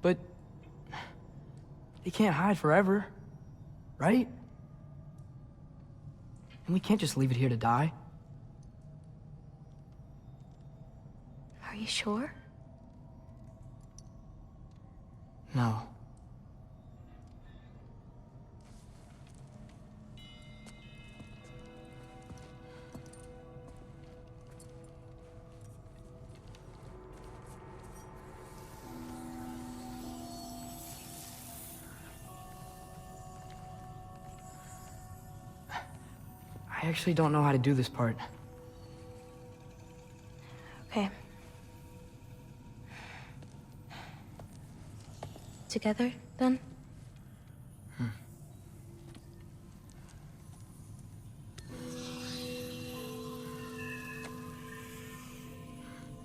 But... they can't hide forever. Right? And we can't just leave it here to die. Are you sure? No. I actually don't know how to do this part. Okay. Together, then?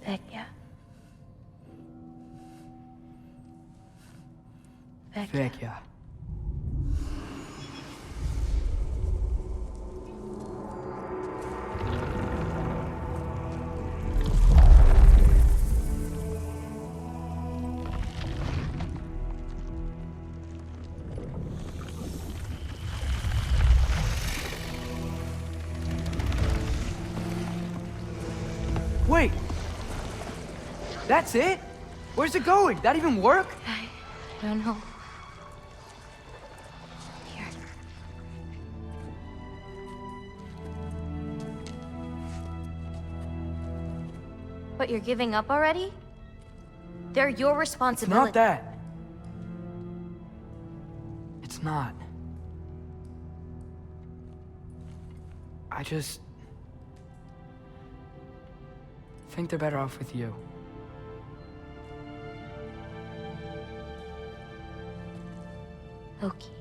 Vecchia. Vecchia. Wait! That's it? Where's it going? That even work? I don't know. Here. But you're giving up already? They're your It's responsibility. not that. It's not. I just think they're better off with you. Loki.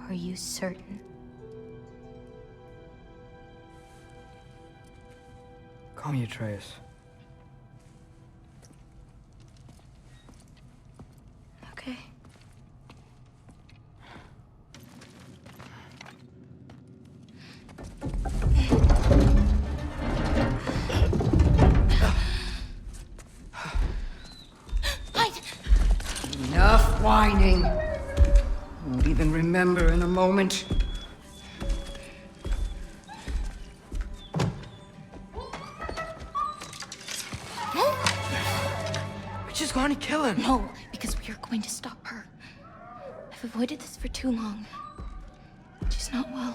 Are you certain? Call me Atreus. Okay. Enough whining. Won't even remember in a moment. We're just going to kill him. No, because we are going to stop her. I've avoided this for too long. She's not well.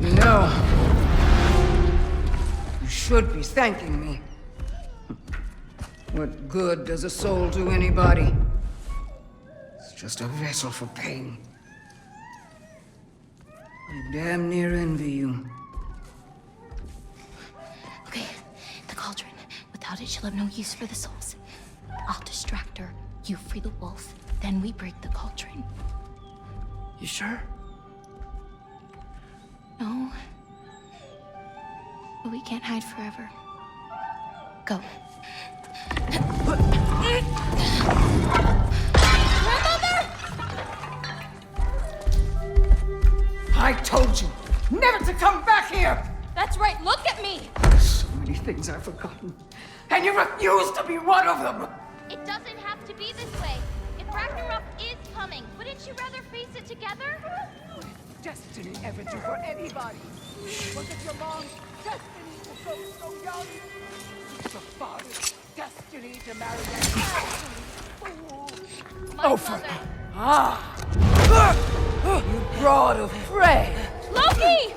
You know, you should be thanking me. What good does a soul do anybody? It's just a vessel for pain. I damn near envy you. Okay, the cauldron. Without it, she'll have no use for the souls. I'll distract her. You free the wolf. Then we break the cauldron. You sure? No. But we can't hide forever. Go. I told you never to come back here! That's right, look at me! So many things I've forgotten, and you refuse to be one of them! It doesn't have to be this way. If Ragnarok is coming, wouldn't you rather face it together? What did destiny ever do for anybody? Was it your mom's destiny to go so young? Was your father's destiny to marry that fool? My mother. You brought of prey! Loki!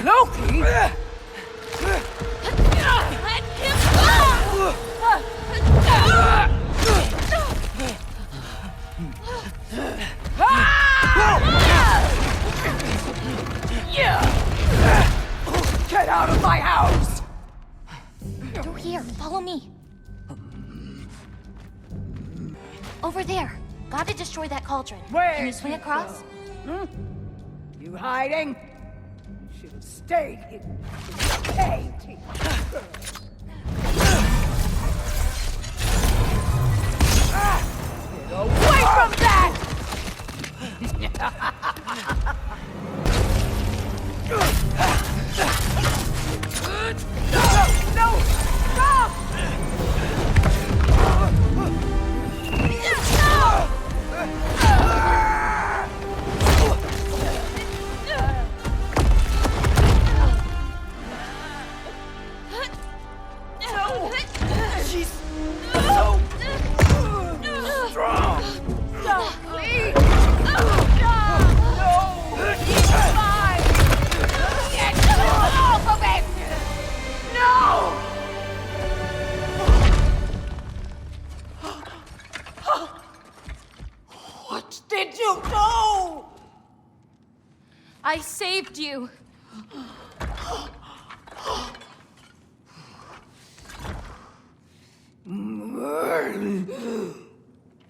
Loki? Let him go! Get out of my house! Through here. Follow me. Over there. Gotta destroy that cauldron. Where? Can you swing across? You hiding? Should have stayed in the cave. Get away from that! No! Stop! She's so strong! Stop, please! No! He's alive! Get off of it! No! What did you do? I saved you.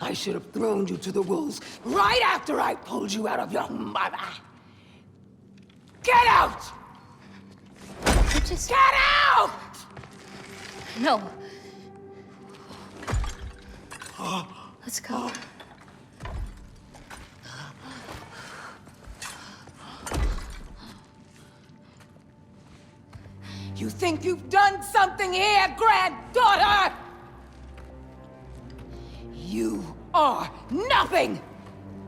I should have thrown you to the wolves right after I pulled you out of your mother. Get out! Just... Get out! No. Let's go. You think you've done something here, granddaughter? You are nothing!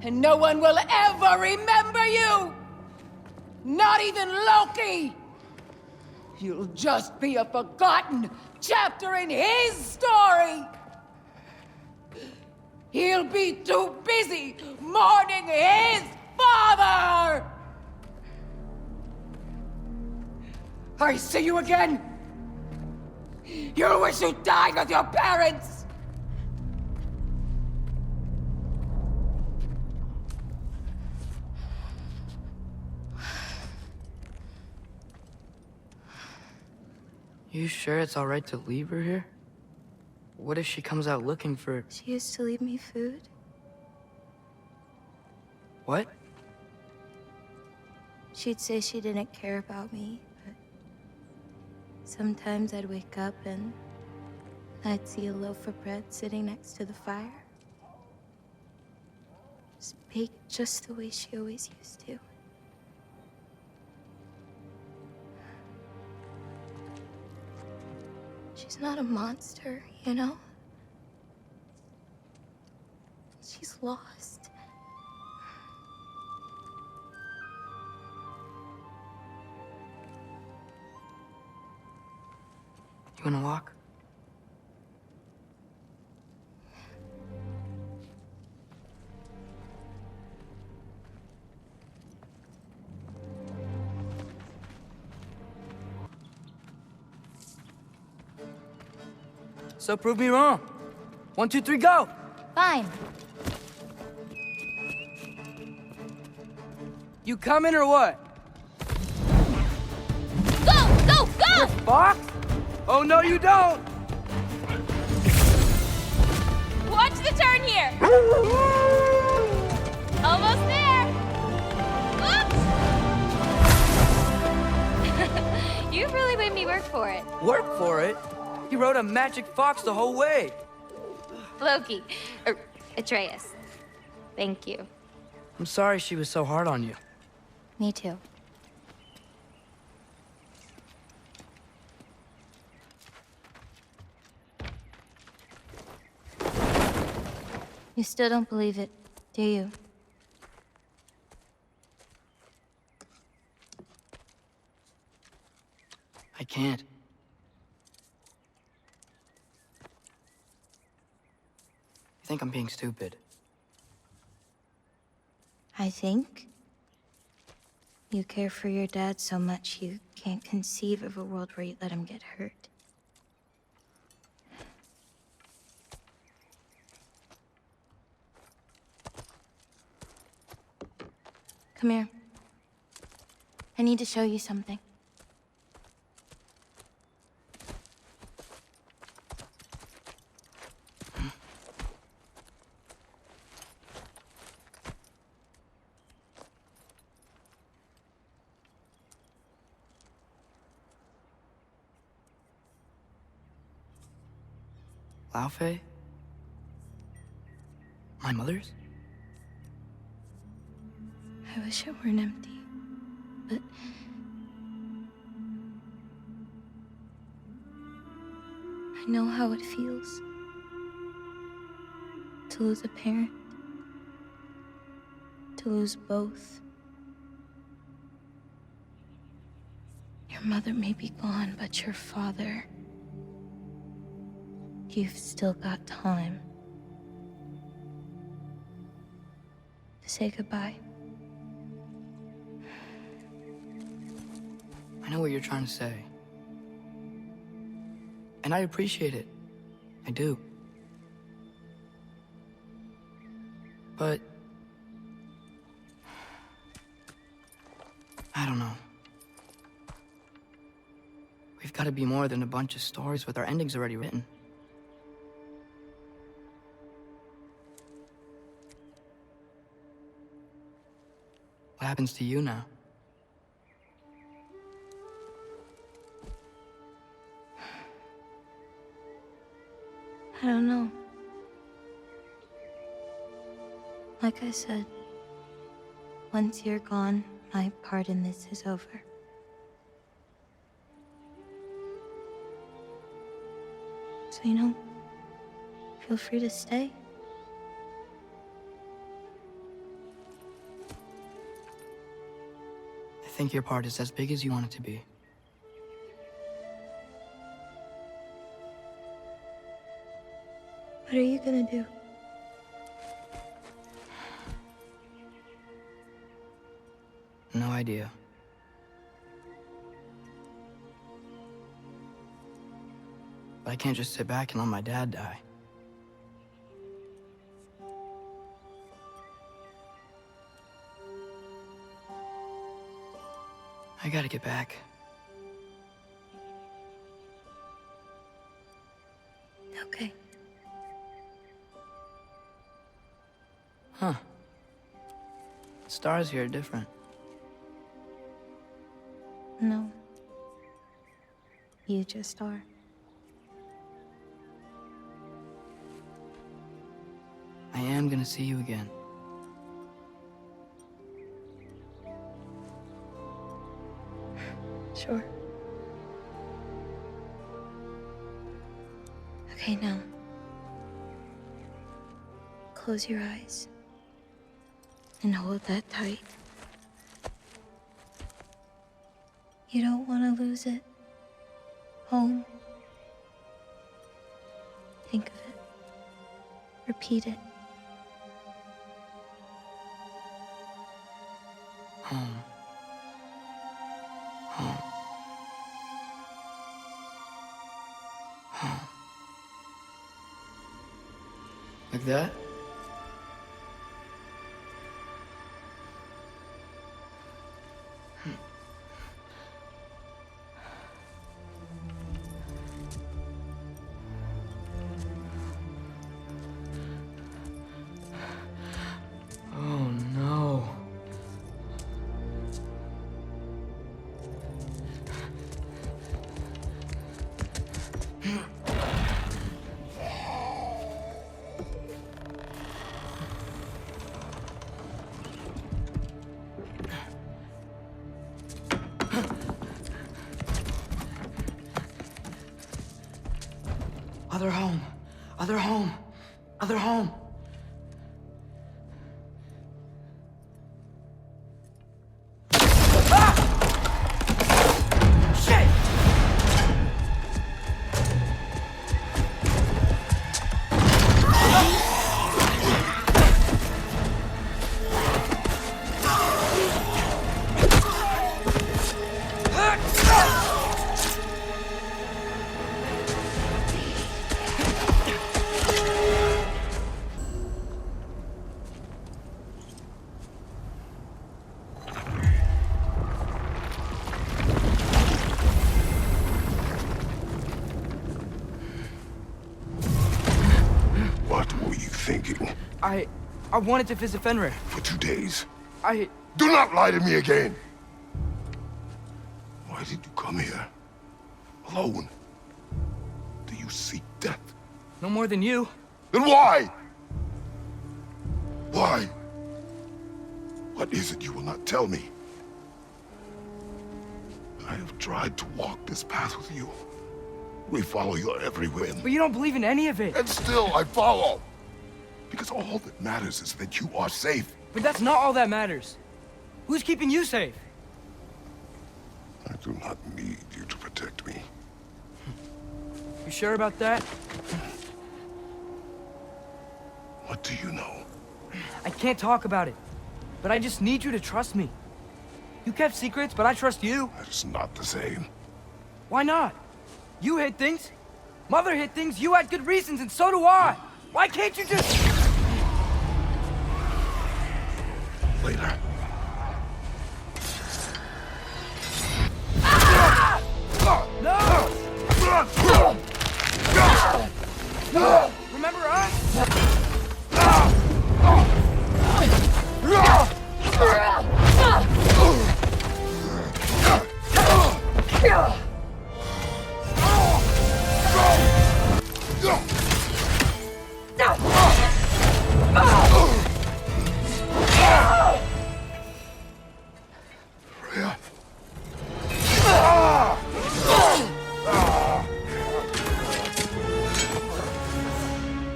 And no one will ever remember you! Not even Loki! You'll just be a forgotten chapter in his story! He'll be too busy mourning his father! I see you again! You'll wish you died with your parents! You sure it's alright to leave her here? What if she comes out looking for... She used to leave me food. What? She'd say she didn't care about me, but sometimes I'd wake up and I'd see a loaf of bread sitting next to the fire. Just baked just the way she always used to. She's not a monster, you know? She's lost. You wanna walk? So prove me wrong. 1, 2, 3, go! Fine. You coming or what? Go! Go! Go! You're fucked? Oh, no, you don't! Watch the turn here! Almost there! Oops! You really made me work for it. Work for it? You rode a magic fox the whole way. Loki. Atreus. Thank you. I'm sorry she was so hard on you. Me too. You still don't believe it, do you? I can't. I think I'm being stupid. I think you care for your dad so much you can't conceive of a world where you let him get hurt. Come here. I need to show you something. Laufey? My mother's? I wish it weren't empty, but I know how it feels to lose a parent, to lose both. Your mother may be gone, but your father, you've still got time to say goodbye. I know what you're trying to say. And I appreciate it. I do. But... I don't know. We've got to be more than a bunch of stories with our endings already written. What happens to you now? I don't know. Like I said, once you're gone, my part in this is over. So, you know, feel free to stay. I think your part is as big as you want it to be. What are you gonna do? No idea. But I can't just sit back and let my dad die. I gotta get back. Okay. Huh. Stars here are different. No. You just are. I am gonna see you again. Sure. Okay, now. Close your eyes. And hold that tight. You don't want to lose it. Home. Think of it. Repeat it. Home. Home. Home. Like that? Oh no. Other home. Other home. Other home. I wanted to visit Fenrir. For 2 days. I... Do not lie to me again! Why did you come here? Alone? Do you seek death? No more than you. Then why? Why? What is it you will not tell me? I have tried to walk this path with you. We follow your every whim. But you don't believe in any of it. And still I follow. Because all that matters is that you are safe. But that's not all that matters. Who's keeping you safe? I do not need you to protect me. You sure about that? What do you know? I can't talk about it. But I just need you to trust me. You kept secrets, but I trust you. That is not the same. Why not? You hid things. Mother hid things. You had good reasons, and so do I. Why can't you just... Later. No! Remember us?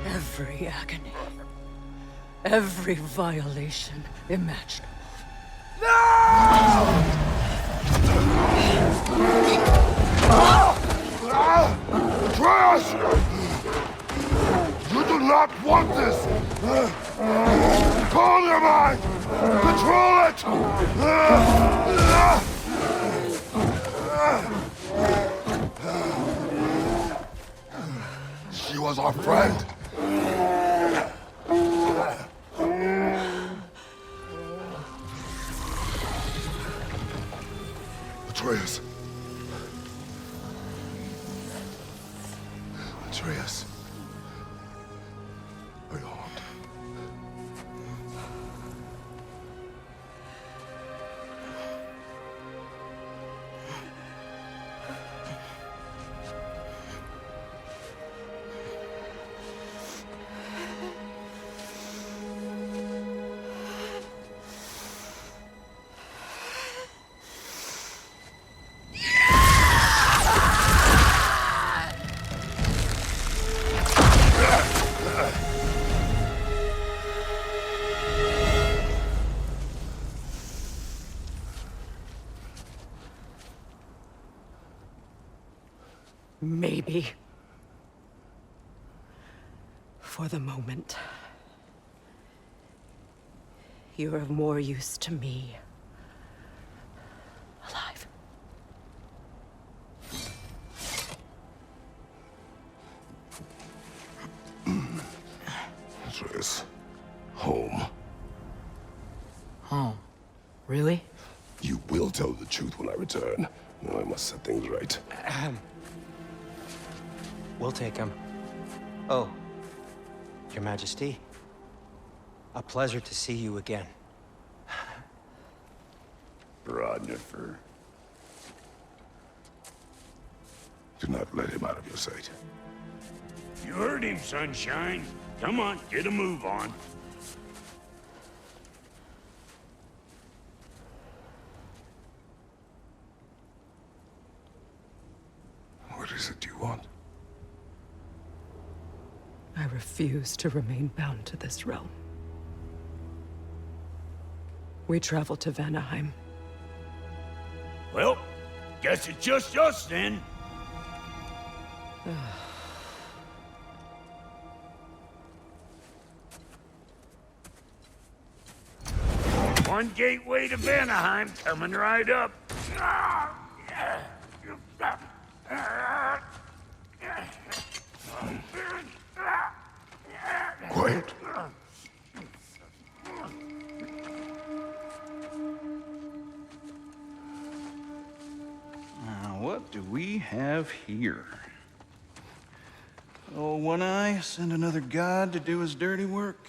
Every agony, every violation imaginable. Atreus! You do not want this! Calm your mind! Control it! She was our friend. Atreus. Atreus. Maybe. For the moment. You're of more use to me. Alive. This is home. Home? Really? You will tell the truth when I return. Now I must set things right. We'll take him. Oh, Your Majesty. A pleasure to see you again. Rodnifer. Do not let him out of your sight. You heard him, Sunshine. Come on, get a move on. What is it you want? I refuse to remain bound to this realm. We travel to Vanaheim. Well, guess it's just us then. One gateway to Vanaheim coming right up. Quiet. Now, what do we have here? Oh, One Eye, send another god to do his dirty work.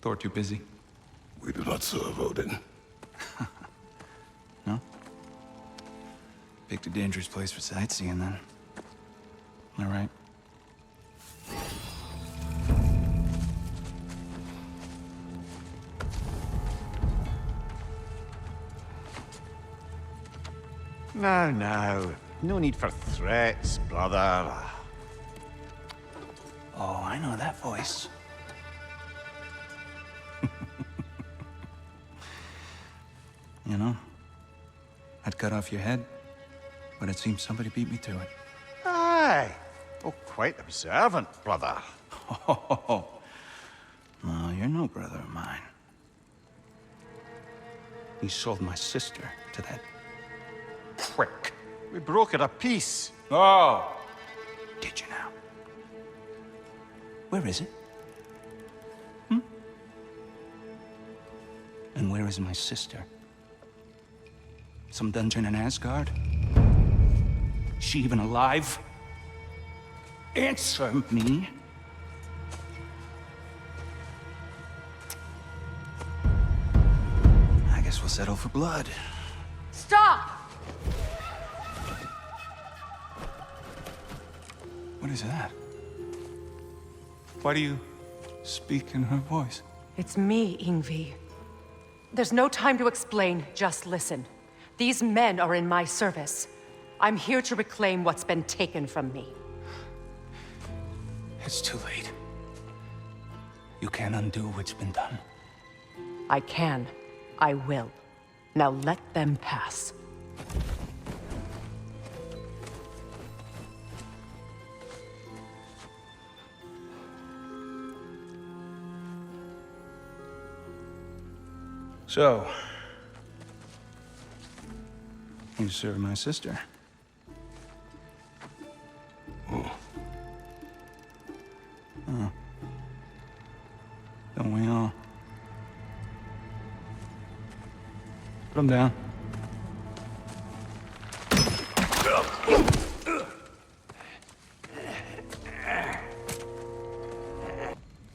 Thor too busy? We do not serve Odin. No? Picked a dangerous place for sightseeing, then. All right. No, no. No need for threats, brother. Oh, I know that voice. You know, I'd cut off your head, but it seems somebody beat me to it. Aye. Oh, quite observant, brother. Oh, no, you're no brother of mine. You sold my sister to that prick. We brokered a peace. Oh! Did you now? Where is it? And where is my sister? Some dungeon in Asgard? She even alive? Answer me. I guess we'll settle for blood. Stop! What is that? Why do you speak in her voice? It's me, Yngvi. There's no time to explain, just listen. These men are in my service. I'm here to reclaim what's been taken from me. It's too late. You can't undo what's been done. I can. I will. Now let them pass. So, you serve my sister. Oh. Don't we all? Put him down.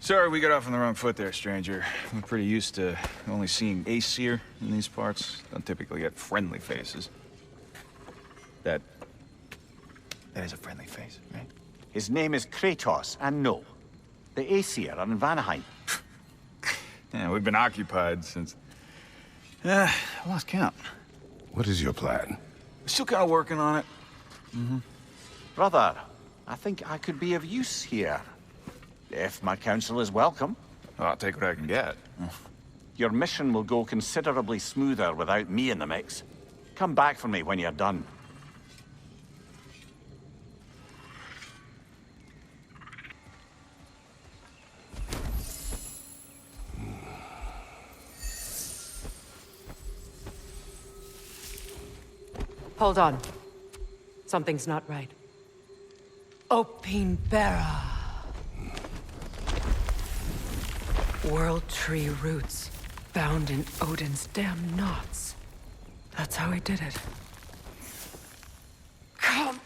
Sorry we got off on the wrong foot there, stranger. We're pretty used to only seeing Aesir in these parts. Don't typically get friendly faces. That is a friendly face, right? His name is Kratos, and no, the Aesir are in Vanaheim. Yeah, we've been occupied since... I lost count. What is your plan? We're still kind of working on it. Brother, I think I could be of use here. If my counsel is welcome. I'll take what I can get. Your mission will go considerably smoother without me in the mix. Come back for me when you're done. Hold on. Something's not right. Opinbera. World Tree roots, bound in Odin's damn knots. That's how he did it. Come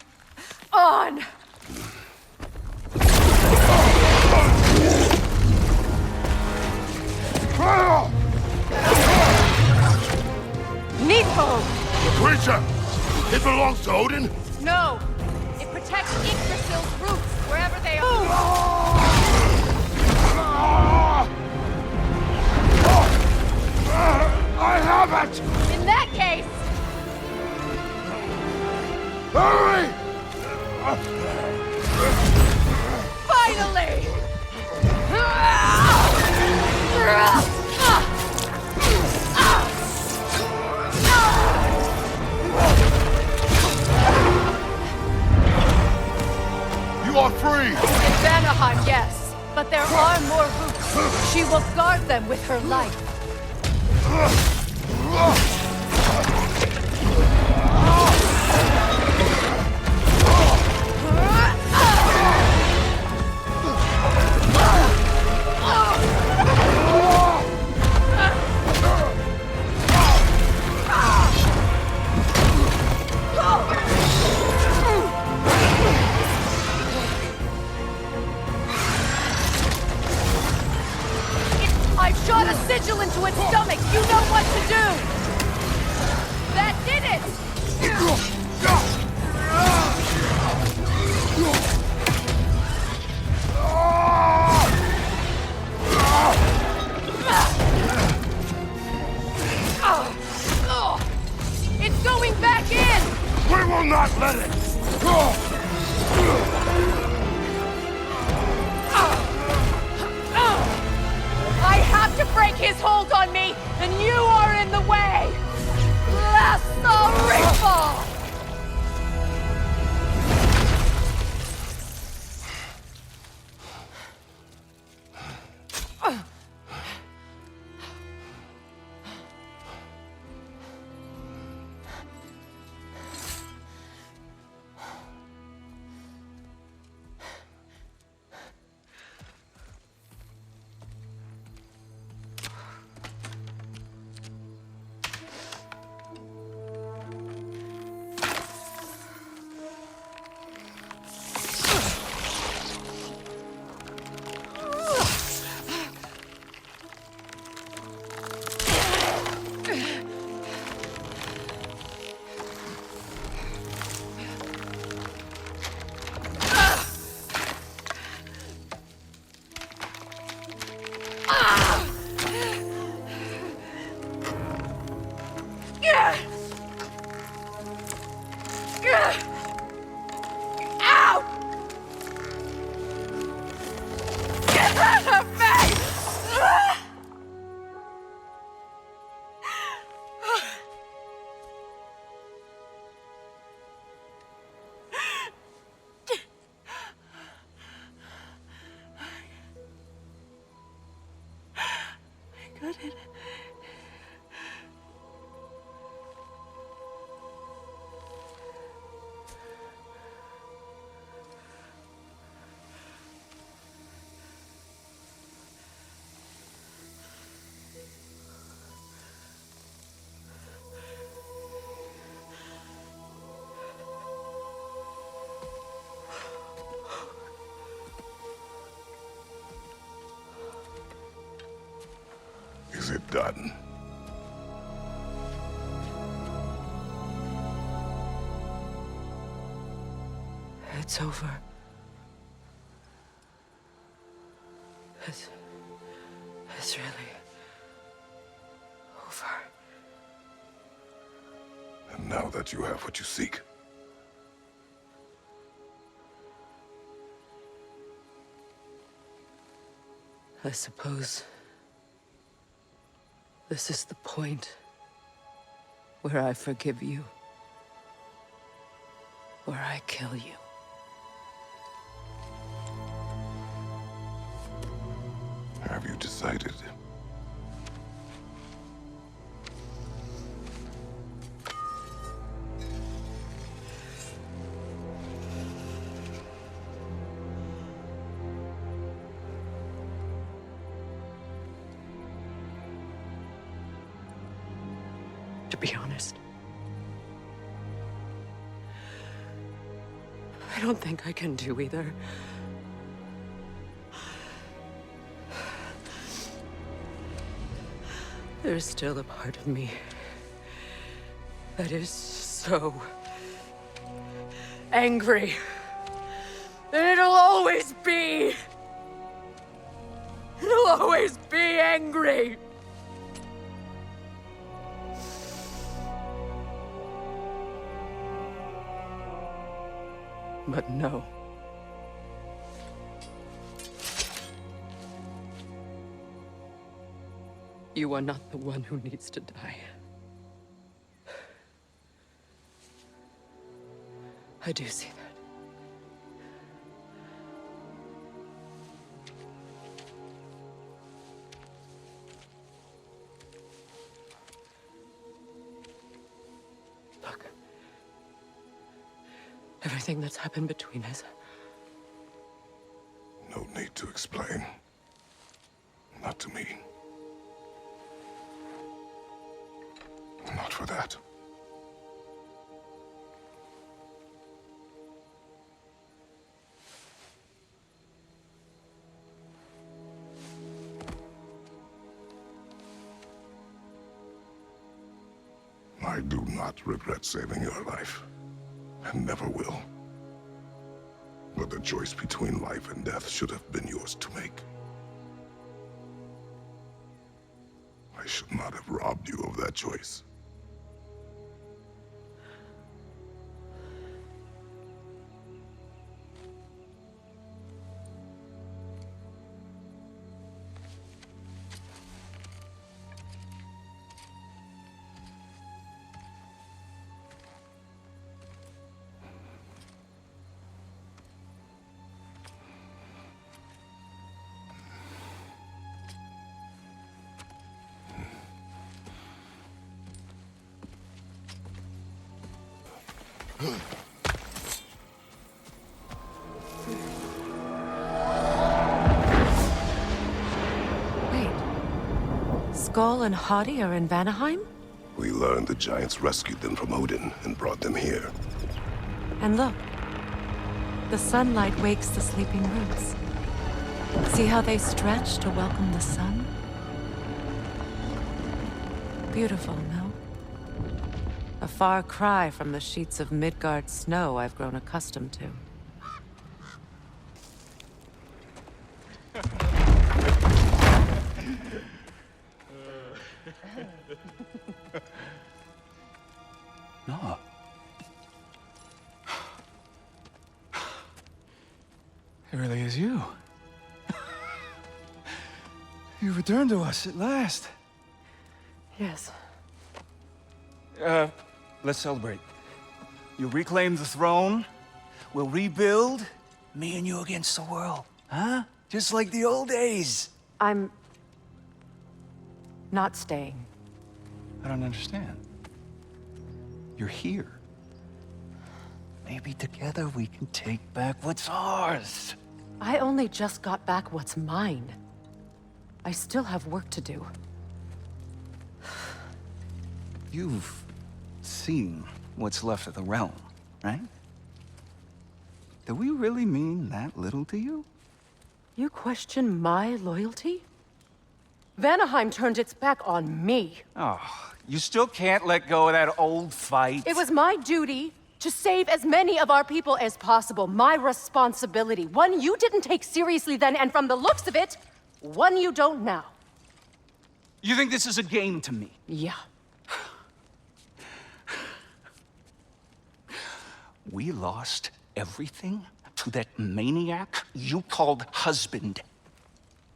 on! Nepo! The creature! It belongs to Odin? No! It protects Yggdrasil's roots, wherever they are. I have it! In that case... Hurry! Finally! You are free! In Vanaheim, yes. But there are more roots. She will guard them with her life. I've shot a sigil into its stomach. You know what to do. That did it. It's going back in. We will not let it. I have to break his hold on me, and you are in the way! Lassarifa! Is it done? It's over. It's really over. And now that you have what you seek, I suppose this is the point where I forgive you, where I kill you. have you decided? be honest. I don't think I can do either. There's still a part of me that is so angry. And it'll always be. It'll always be angry. But no. You are not the one who needs to die. I do see that. Look. Everything that's happened between us. No need to explain. Not to me. Not for that. I do not regret saving your life, and never will. But the choice between life and death should have been yours to make. I should not have robbed you of that choice. Wait. Skull and Hadi are in Vanaheim? We learned the giants rescued them from Odin and brought them here. And look. The sunlight wakes the sleeping roots. See how they stretch to welcome the sun? Beautiful, no? A far cry from the sheets of Midgard snow I've grown accustomed to. No. It really is you. You returned to us at last. Yes. Let's celebrate. You reclaim the throne. We'll rebuild. Me and you against the world. Huh? Just like the old days. I'm not staying. I don't understand. You're here. Maybe together we can take back what's ours. I only just got back what's mine. I still have work to do. You've seen what's left of the realm, right? Do we really mean that little to you? You question my loyalty? Vanaheim turned its back on me. Oh, you still can't let go of that old fight? It was my duty to save as many of our people as possible. My responsibility. One you didn't take seriously then, and from the looks of it, one you don't now. You think this is a game to me? Yeah. We lost everything to that maniac you called husband.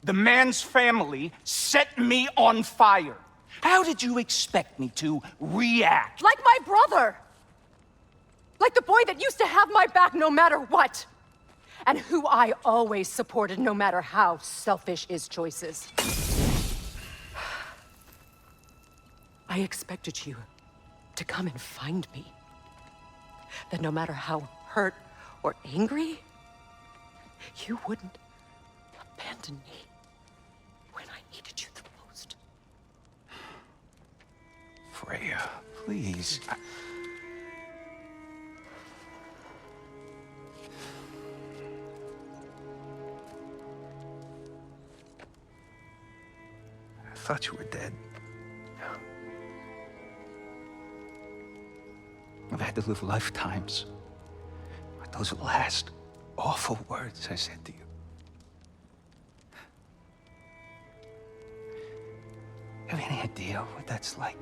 The man's family set me on fire. How did you expect me to react? Like my brother! Like the boy that used to have my back no matter what! And who I always supported no matter how selfish his choices. I expected you to come and find me. That no matter how hurt or angry, you wouldn't abandon me when I needed you the most. Freya, please. I thought you were dead. I've had to live lifetimes with those last awful words I said to you. Have any idea what that's like?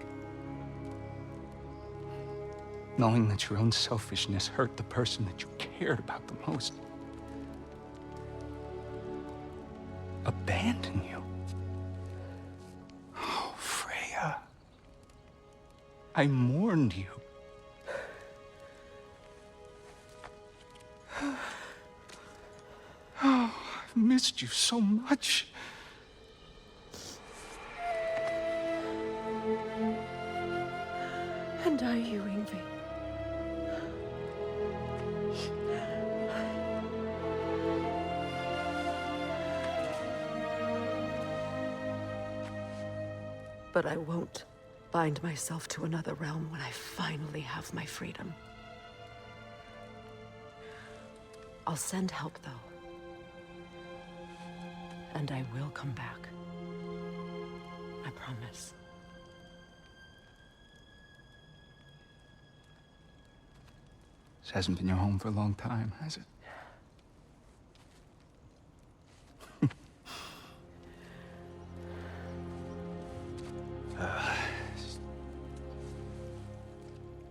Knowing that your own selfishness hurt the person that you cared about the most. Abandon you. Oh, Freya. I mourned you. Oh, I've missed you so much. And are you, Yngvi? But I won't bind myself to another realm when I finally have my freedom. I'll send help, though. And I will come back. I promise. This hasn't been your home for a long time, has it?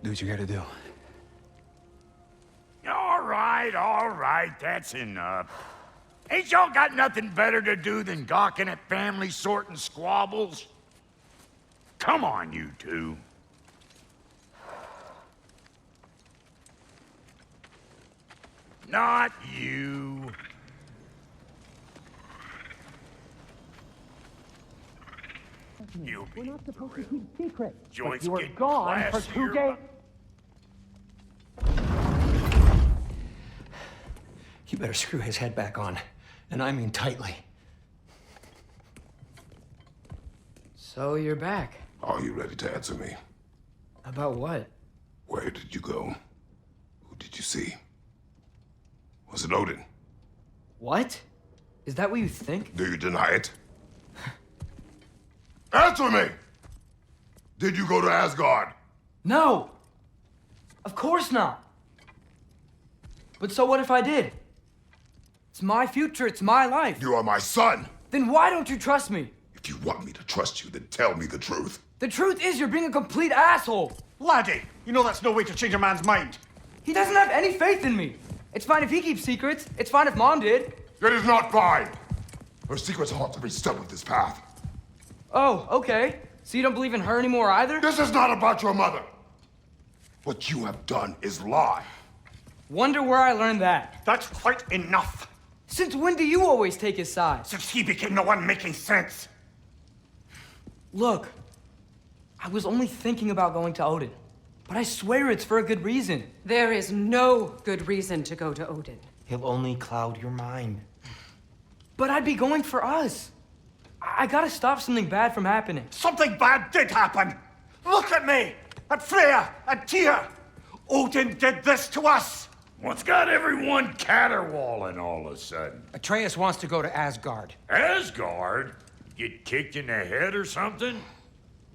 Do what you gotta do. All right, that's enough. Ain't y'all got nothing better to do than gawking at family sorting squabbles? Come on, you two. Not you. We're not supposed to keep secrets. Joyce, But you were get gone for classier. 2 days. You better screw his head back on, and I mean tightly. So you're back. Are you ready to answer me? About what? Where did you go? Who did you see? Was it Odin? What? Is that what you think? Do you deny it? Answer me! Did you go to Asgard? No! Of course not! But so what if I did? It's my future, it's my life. You are my son! Then why don't you trust me? If you want me to trust you, then tell me the truth. The truth is you're being a complete asshole! Laddie, you know that's no way to change a man's mind. He doesn't have any faith in me. It's fine if he keeps secrets. It's fine if Mom did. It is not fine! Her secrets haunt every step of this path. Oh, okay. So you don't believe in her anymore either? This is not about your mother! What you have done is lie. Wonder where I learned that. That's quite enough. Since when do you always take his side? Since he became the one making sense. Look, I was only thinking about going to Odin. But I swear it's for a good reason. There is no good reason to go to Odin. He'll only cloud your mind. But I'd be going for us. I gotta stop something bad from happening. Something bad did happen. Look at me, at Freya, and Tyr. Odin did this to us. What's got everyone caterwauling all of a sudden? Atreus wants to go to Asgard. Asgard? Get kicked in the head or something?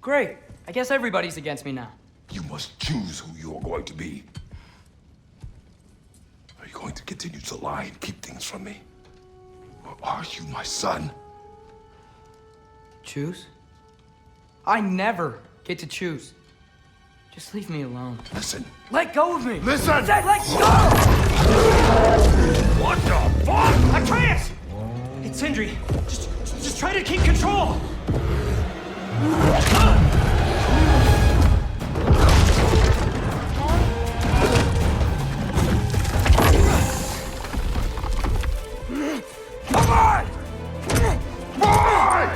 Great. I guess everybody's against me now. You must choose who you are going to be. Are you going to continue to lie and keep things from me? Or are you my son? Choose? I never get to choose. Just leave me alone. Listen. Let go of me! Listen! I said let go! What the fuck? Atreus! It's Sindri. Just try to keep control! Come on! Boy!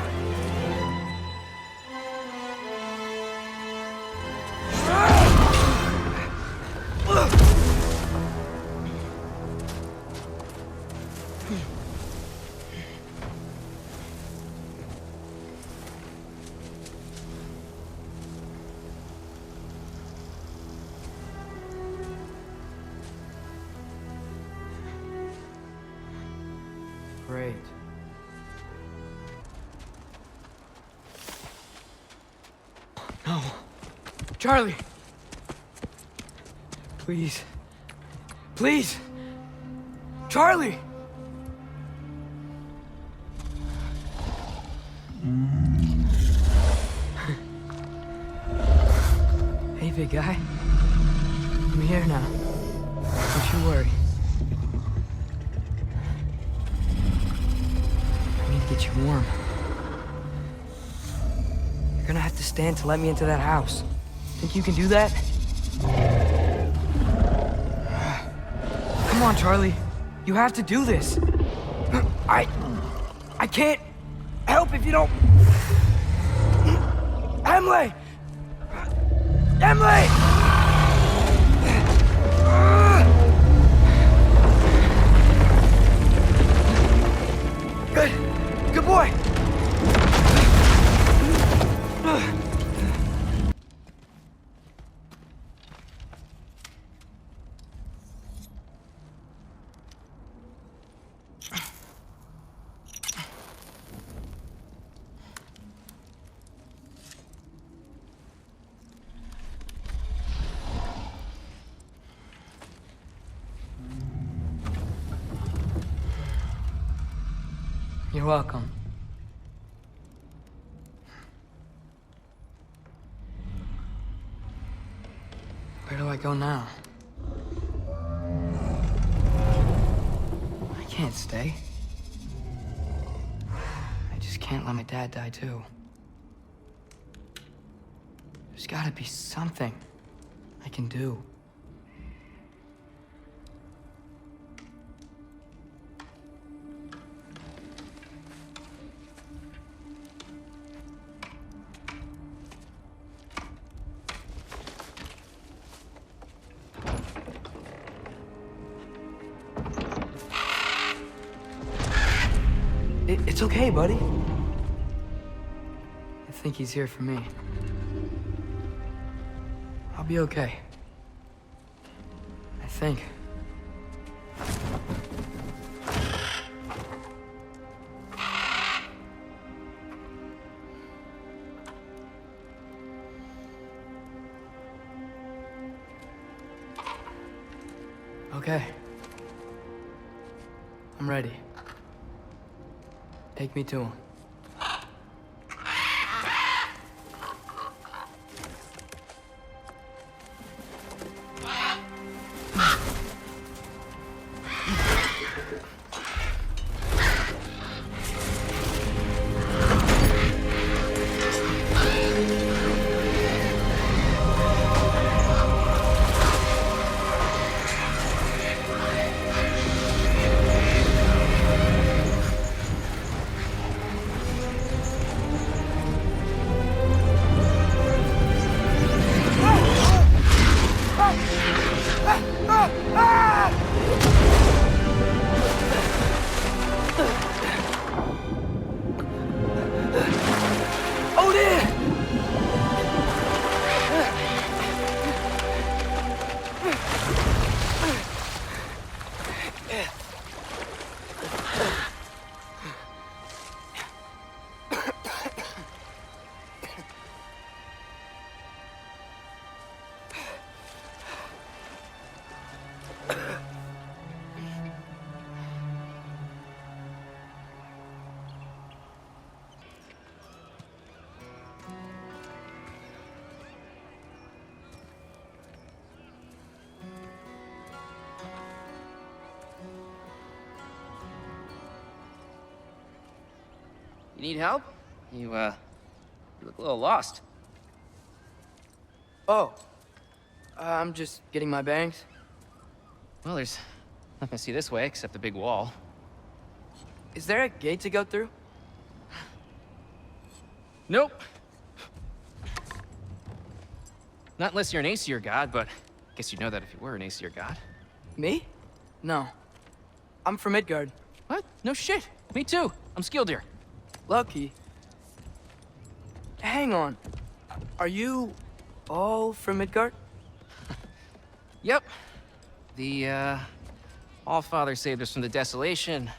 Great. No. Charlie! Please. Please! Charlie! Hey, big guy. I'm here now. Don't you worry. I need to get you warm. You're gonna have to stand to let me into that house. Think you can do that? Come on, Charlie. You have to do this. I can't help if you don't... Emily! Emily! Good boy! You're welcome. Where do I go now? I can't stay. I just can't let my dad die too. There's gotta be something I can do. It's okay, buddy. I think he's here for me. I'll be okay. I think. Okay. I'm ready. Take me to him. You need help? You look a little lost. Oh. I'm just getting my bearings. Well, there's nothing to see this way except the big wall. Is there a gate to go through? Nope. Not unless you're an Aesir god, but I guess you'd know that if you were an Aesir god. Me? No. I'm from Midgard. What? No shit. Me too. I'm Skildir. Lucky. Hang on. Are you all from Midgard? Yep. The, Allfather saved us from the desolation.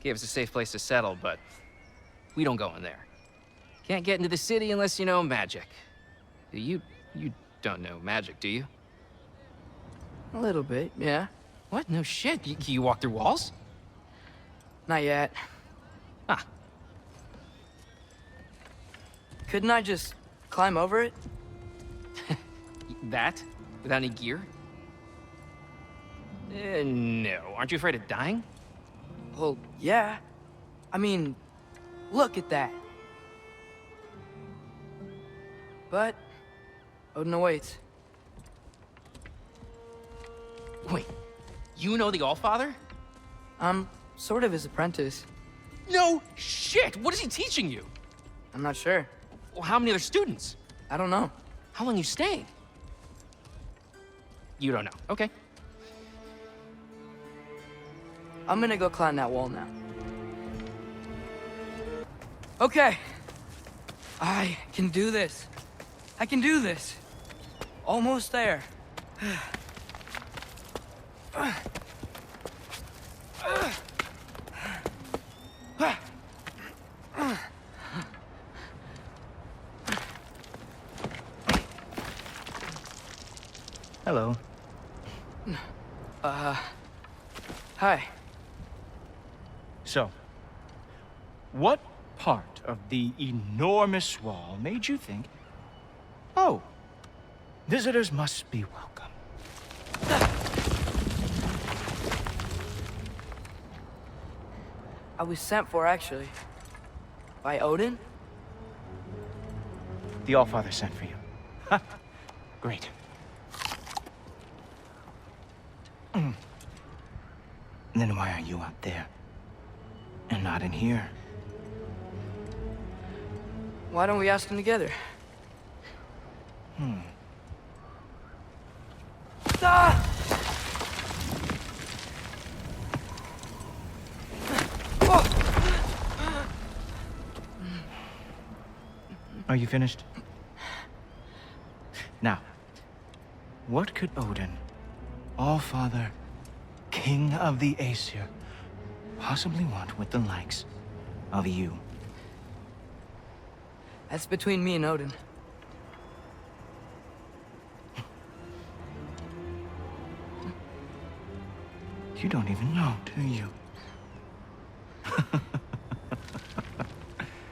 Gave us a safe place to settle, but we don't go in there. Can't get into the city unless you know magic. You don't know magic, do you? A little bit, yeah. What? No shit. You walk through walls? Not yet. Ah. Couldn't I just climb over it? That? Without any gear? No. Aren't you afraid of dying? Well, yeah. I mean, look at that. But Odin awaits. Wait, you know the Allfather? I'm sort of his apprentice. No shit! What is he teaching you? I'm not sure. Well, how many other students? I don't know. How long you stayed? You don't know. Okay. I'm gonna go climb that wall now. Okay. I can do this. I can do this. Almost there. Hello. Hi. So, what part of the enormous wall made you think, oh, visitors must be welcome? I was sent for, actually. By Odin? The Allfather sent for you. Ha! Great. Then why are you out there? And not in here? Why don't we ask him together? Ah! Are you finished? Now, what could Odin, Allfather, King of the Aesir, possibly want with the likes of you? That's between me and Odin. You don't even know, do you?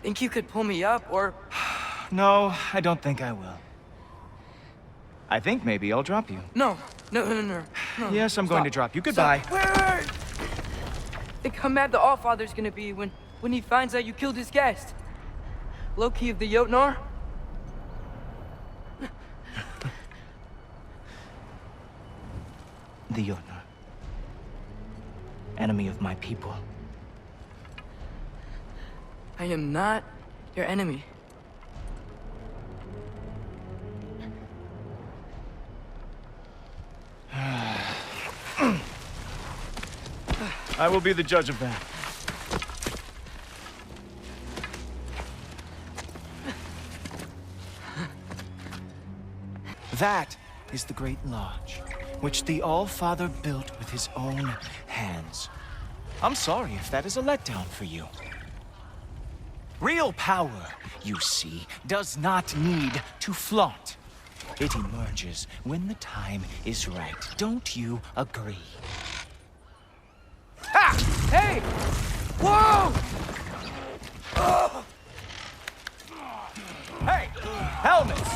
Think you could pull me up, or... No, I don't think I will. I think maybe I'll drop you. No. No. Yes, I'm going to drop you. Goodbye. Wait. Think how mad the Allfather's gonna be when he finds out you killed his guest. Loki of the Jotnar? The Jotnar. Enemy of my people. I am not your enemy. I will be the judge of that. That is the Great Lodge, which the All-Father built with his own hands. I'm sorry if that is a letdown for you. Real power, you see, does not need to flaunt. It emerges when the time is right. Don't you agree? Ha! Hey! Whoa! Oh! Hey, helmets!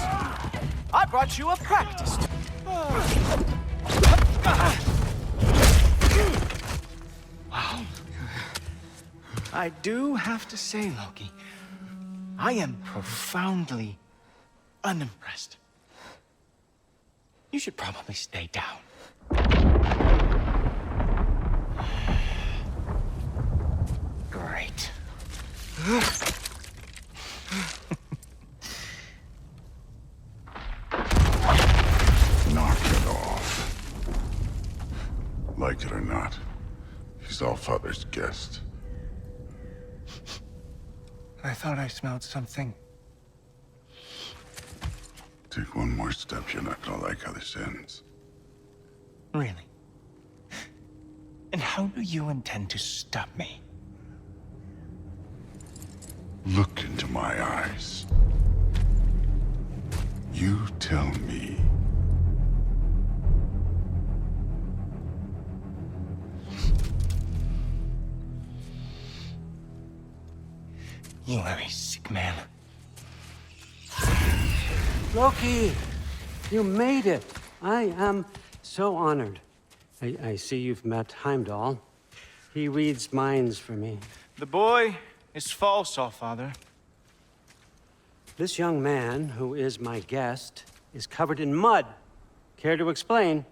I brought you a practice. Wow. I do have to say, Loki, I am profoundly unimpressed. You should probably stay down. Great. Knock it off. Like it or not, he's Allfather's guest. I thought I smelled something. Take one more step, you're not gonna like how this ends. Really? And how do you intend to stop me? Look into my eyes. You tell me. You are a sick man. Loki, you made it. I am so honored. I see you've met Heimdall. He reads minds for me. The boy is false, Allfather. This young man, who is my guest, is covered in mud. Care to explain?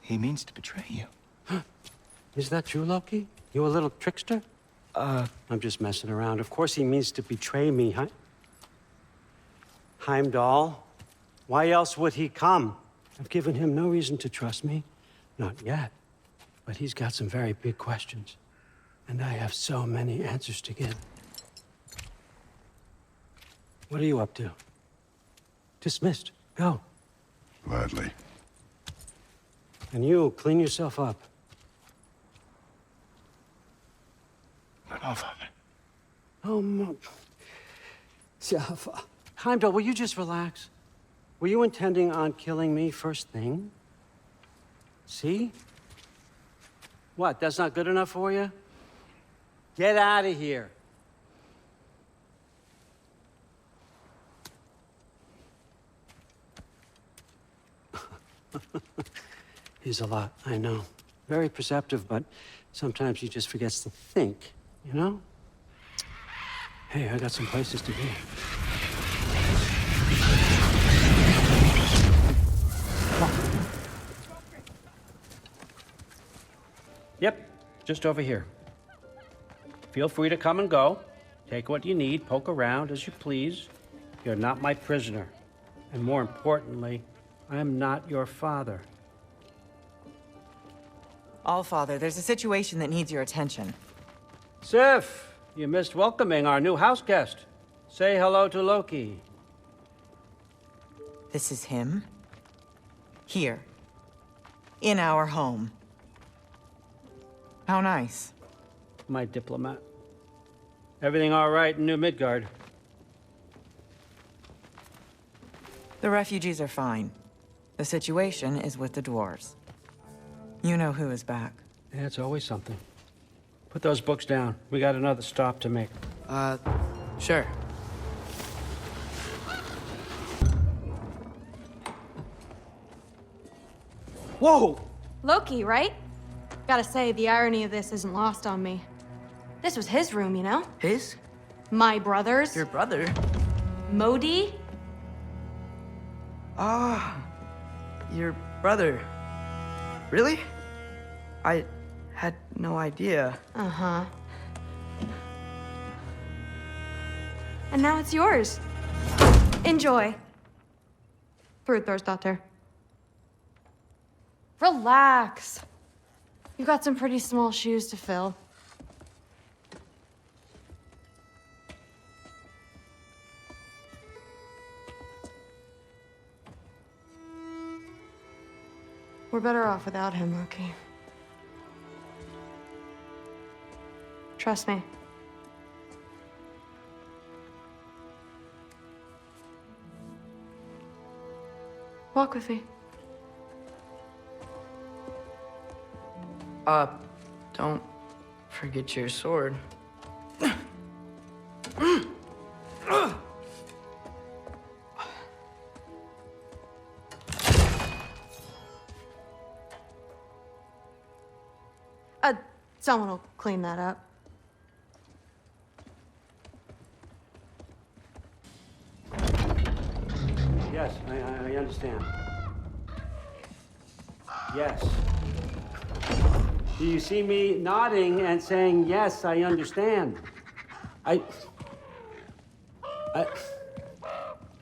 He means to betray you. Is that true, Loki? You a little trickster? I'm just messing around. Of course he means to betray me, Heimdall, why else would he come? I've given him no reason to trust me. Not yet. But he's got some very big questions. And I have so many answers to give. What are you up to? Dismissed. Go. Gladly. And you, clean yourself up. But Allfather. Oh, no. Heimdall, will you just relax? Were you intending on killing me first thing? See? What, that's not good enough for you? Get out of here. He's a lot, I know. Very perceptive, but sometimes he just forgets to think, you know? Hey, I got some places to be. Yep, just over here. Feel free to come and go. Take what you need, poke around as you please. You're not my prisoner. And more importantly, I am not your father. Allfather, there's a situation that needs your attention. Sif, you missed welcoming our new house guest. Say hello to Loki. This is him? Here. In our home. How nice. My diplomat. Everything all right in New Midgard? The refugees are fine. The situation is with the dwarves. You know who is back. Yeah, it's always something. Put those books down. We got another stop to make. Sure. Whoa! Loki, right? Gotta say, the irony of this isn't lost on me. This was his room, you know? His? My brother's. Your brother? Modi? Ah, your brother. Really? I had no idea. Uh-huh. And now it's yours. Enjoy. Thrudthorstdotter. Relax. You've got some pretty small shoes to fill. We're better off without him, Loki. Trust me. Walk with me. Don't forget your sword. Someone will clean that up. Yes, I understand. Yes. Do you see me nodding and saying, yes, I understand?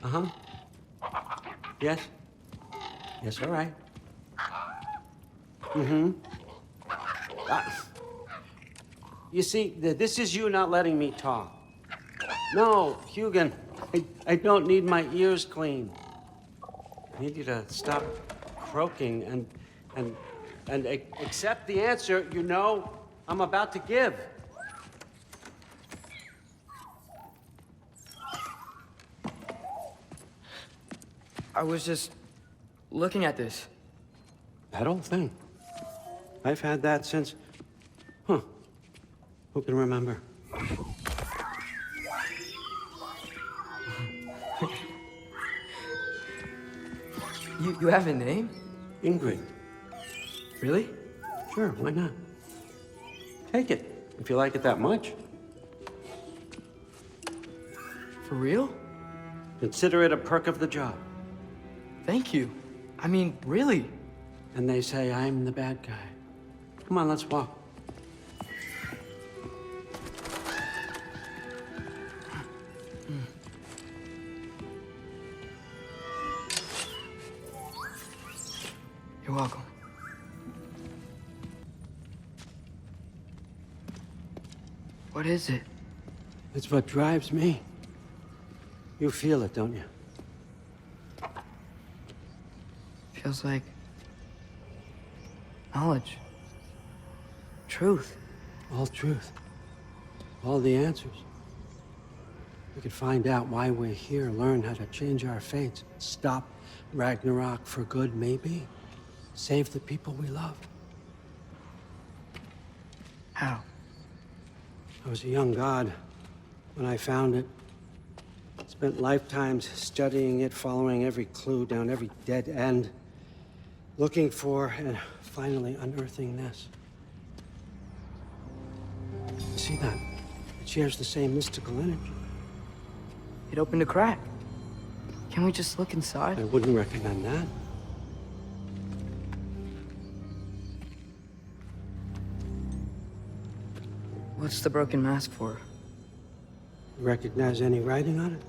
Uh-huh. Yes? Yes, all right. Mm-hmm. You see, this is you not letting me talk. No, Hugin, I don't need my ears cleaned. I need you to stop croaking and accept the answer you know I'm about to give. I was just looking at this. That old thing. I've had that since... Huh. Who can remember? You have a name? Ingrid. Really? Sure, why not? Take it, if you like it that much. For real? Consider it a perk of the job. Thank you. I mean, really. And they say I'm the bad guy. Come on, let's walk. You're welcome. What is it? It's what drives me. You feel it, don't you? Feels like knowledge. Truth. All truth. All the answers. We could find out why we're here, learn how to change our fates, stop Ragnarok for good, maybe. Save the people we love. How? I was a young god when I found it. Spent lifetimes studying it, following every clue down every dead end, looking for and finally unearthing this. You see that? It shares the same mystical energy. It opened a crack. Can we just look inside? I wouldn't recommend that. What's the broken mask for? You recognize any writing on it?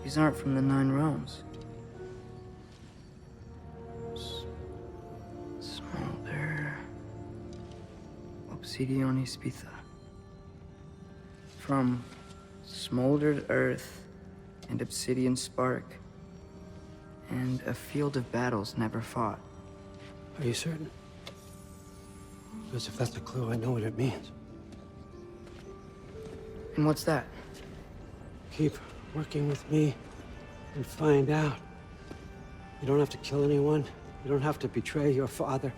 These aren't from the Nine Realms. Smolder. Obsidione Spitha. From smoldered earth and obsidian spark, and a field of battles never fought. Are you certain? Because if that's a clue, I know what it means. And what's that? Keep working with me and find out. You don't have to kill anyone. You don't have to betray your father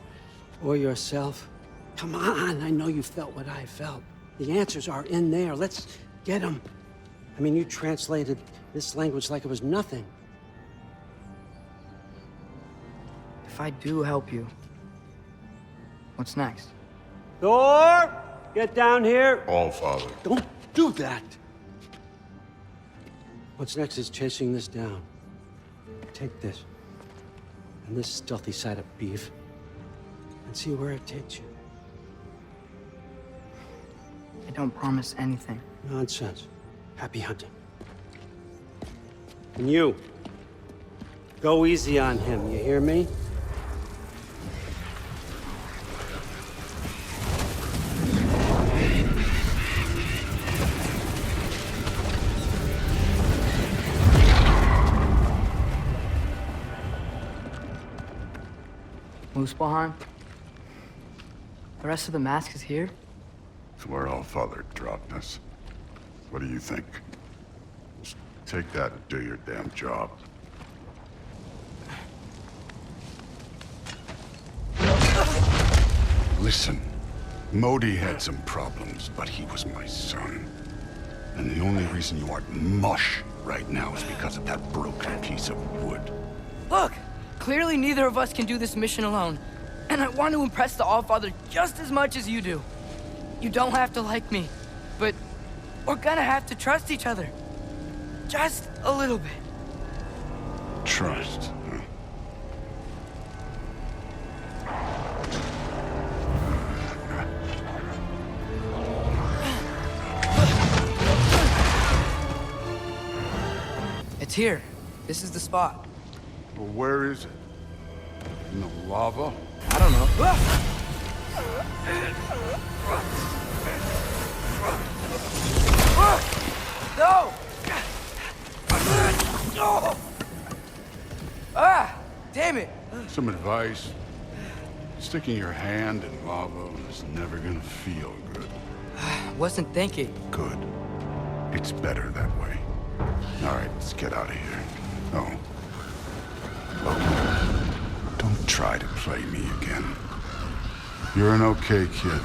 or yourself. Come on, I know you felt what I felt. The answers are in there. Let's get them. I mean, you translated this language like it was nothing. If I do help you, what's next? Thor! Get down here! All, Father. Don't do that! What's next is chasing this down. Take this, and this stealthy side of beef, and see where it takes you. I don't promise anything. Nonsense. Happy hunting. And you, go easy on him, you hear me? Muspelheim? The rest of the mask is here? It's where all Father dropped us. What do you think? Just take that and do your damn job. Listen, Modi had some problems, but he was my son. And the only reason you aren't mush right now is because of that broken piece of wood. Look! Clearly neither of us can do this mission alone. And I want to impress the Allfather just as much as you do. You don't have to like me, but we're gonna have to trust each other. Just a little bit. Trust, huh? It's here. This is the spot. Well, where is it? In the lava? I don't know. No! Ah! Damn it! Some advice. Sticking your hand in lava is never gonna feel good. Wasn't thinking. Good. It's better that way. All right, let's get out of here. Oh. Loki, don't try to play me again. You're an okay kid.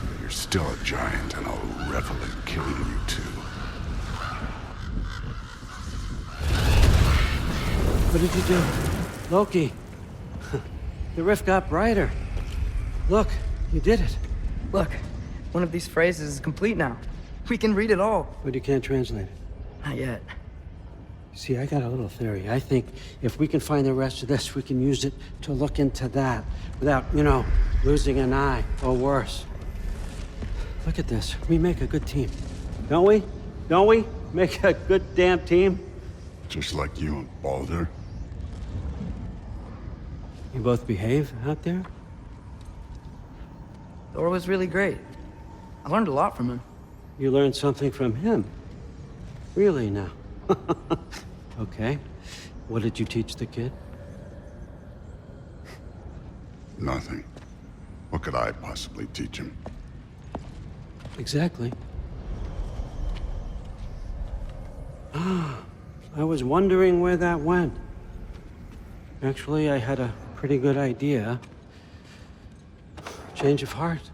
But you're still a giant, and I'll revel in killing you too. What did you do? Loki. The rift got brighter. Look, you did it. Look, one of these phrases is complete now. We can read it all. But you can't translate it. Not yet. See, I got a little theory. I think if we can find the rest of this, we can use it to look into that without, losing an eye or worse. Look at this. We make a good team. Don't we? Don't we? Make a good damn team? Just like you and Baldur. You both behave out there? Thor was really great. I learned a lot from him. You learned something from him? Really now? Okay. What did you teach the kid? Nothing. What could I possibly teach him? Exactly. I was wondering where that went. Actually, I had a pretty good idea. Change of heart.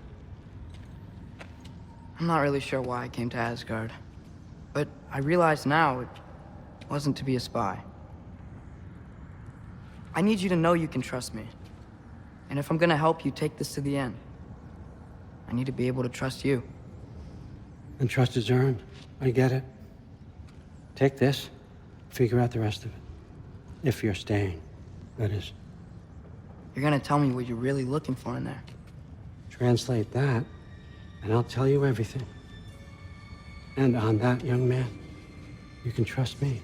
I'm not really sure why I came to Asgard. But I realize now it wasn't to be a spy. I need you to know you can trust me. And if I'm gonna help you take this to the end, I need to be able to trust you. And trust is earned. I get it. Take this, figure out the rest of it. If you're staying, that is. You're gonna tell me what you're really looking for in there. Translate that, and I'll tell you everything. And on that, young man, you can trust me.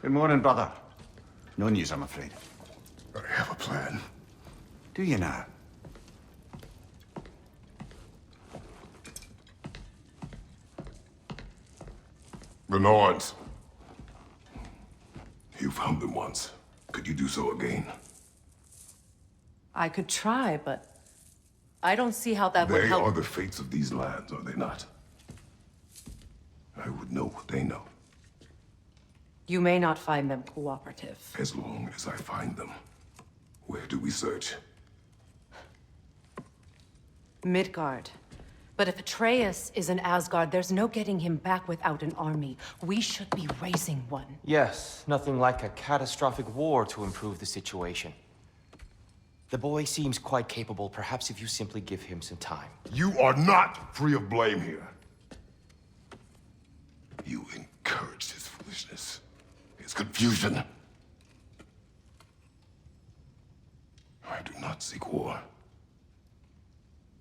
Good morning, brother. No news, I'm afraid. I have a plan. Do you now? The Norns. You found them once. Could you do so again? I could try, but I don't see how that would They help. are the fates of these lands, are they not? I would know what they know. You may not find them cooperative. As long as I find them. Where do we search? Midgard. But if Atreus is in Asgard, there's no getting him back without an army. We should be raising one. Yes, nothing like a catastrophic war to improve the situation. The boy seems quite capable. Perhaps if you simply give him some time. You are not free of blame here. You encouraged his foolishness, his confusion. I do not seek war.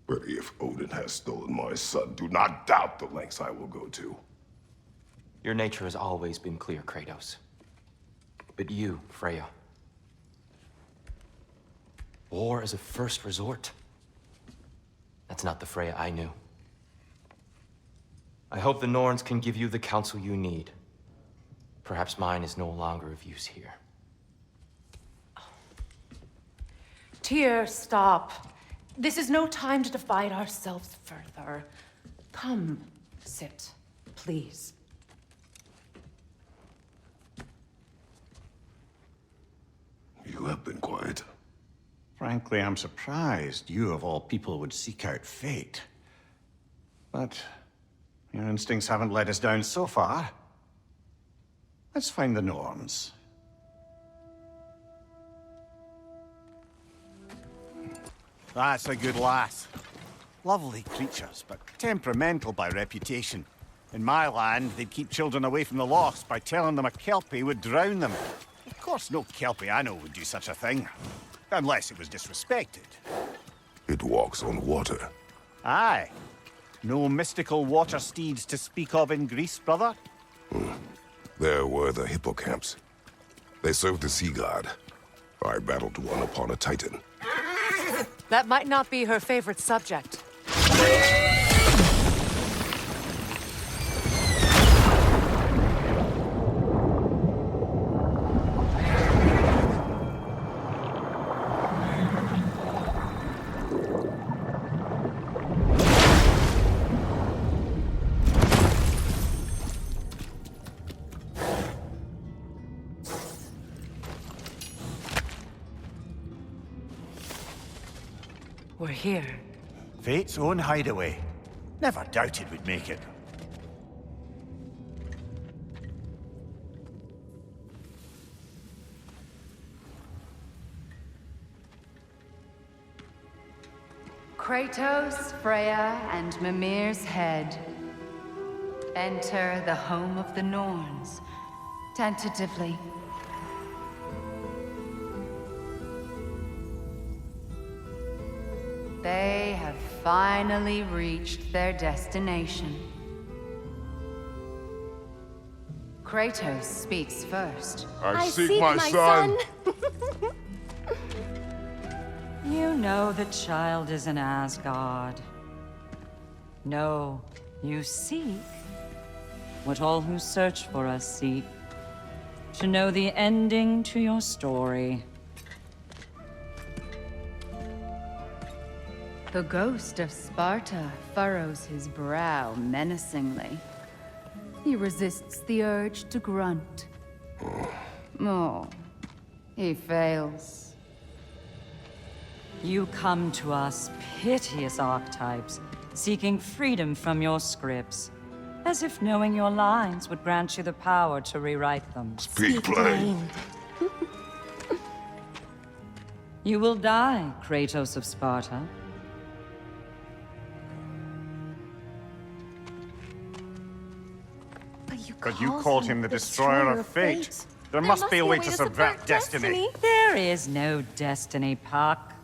But if Odin has stolen my son, do not doubt the lengths I will go to. Your nature has always been clear, Kratos. But you, Freya. War is a first resort. That's not the Freya I knew. I hope the Norns can give you the counsel you need. Perhaps mine is no longer of use here. Tyr, stop. This is no time to divide ourselves further. Come, sit, please. You have been quiet. Frankly, I'm surprised you, of all people, would seek out fate. But your instincts haven't let us down so far. Let's find the Norns. That's a good lass. Lovely creatures, but temperamental by reputation. In my land, they'd keep children away from the lost by telling them a Kelpie would drown them. Of course, no Kelpie I know would do such a thing. Unless it was disrespected. It walks on water. Aye. No mystical water steeds to speak of in Greece, brother? There were the hippocamps. They served the sea god. I battled one upon a titan. That might not be her favorite subject. We're here. Fate's own hideaway. Never doubted we'd make it. Kratos, Freya, and Mimir's head. Enter the home of the Norns, tentatively. They have finally reached their destination. Kratos speaks first. I seek my son. You know the child is in Asgard. No, you seek what all who search for us seek. To know the ending to your story. The ghost of Sparta furrows his brow menacingly. He resists the urge to grunt. Oh, he fails. You come to us, piteous archetypes, seeking freedom from your scripts, as if knowing your lines would grant you the power to rewrite them. Speak plain. You will die, Kratos of Sparta. But you called him the destroyer of fate. There must be a way to subvert destiny. There is no destiny, Puck.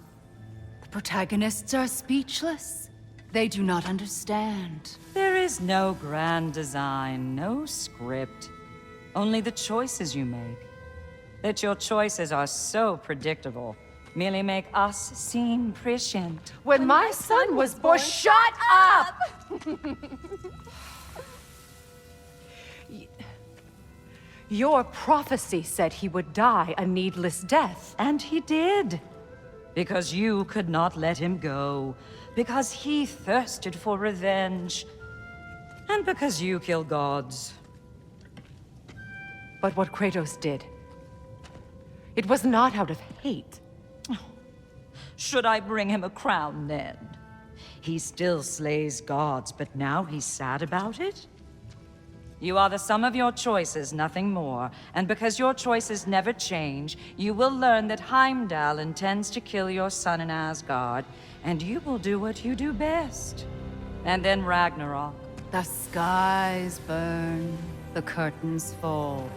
The protagonists are speechless. They do not understand. There is no grand design, no script. Only the choices you make. That your choices are so predictable merely make us seem prescient. When my son was born, shut up! Your prophecy said he would die a needless death. And he did. Because you could not let him go. Because he thirsted for revenge. And because you kill gods. But what Kratos did, it was not out of hate. Should I bring him a crown then? He still slays gods, but now he's sad about it? You are the sum of your choices, nothing more. And because your choices never change, you will learn that Heimdall intends to kill your son in Asgard, and you will do what you do best. And then Ragnarok. The skies burn, the curtains fall.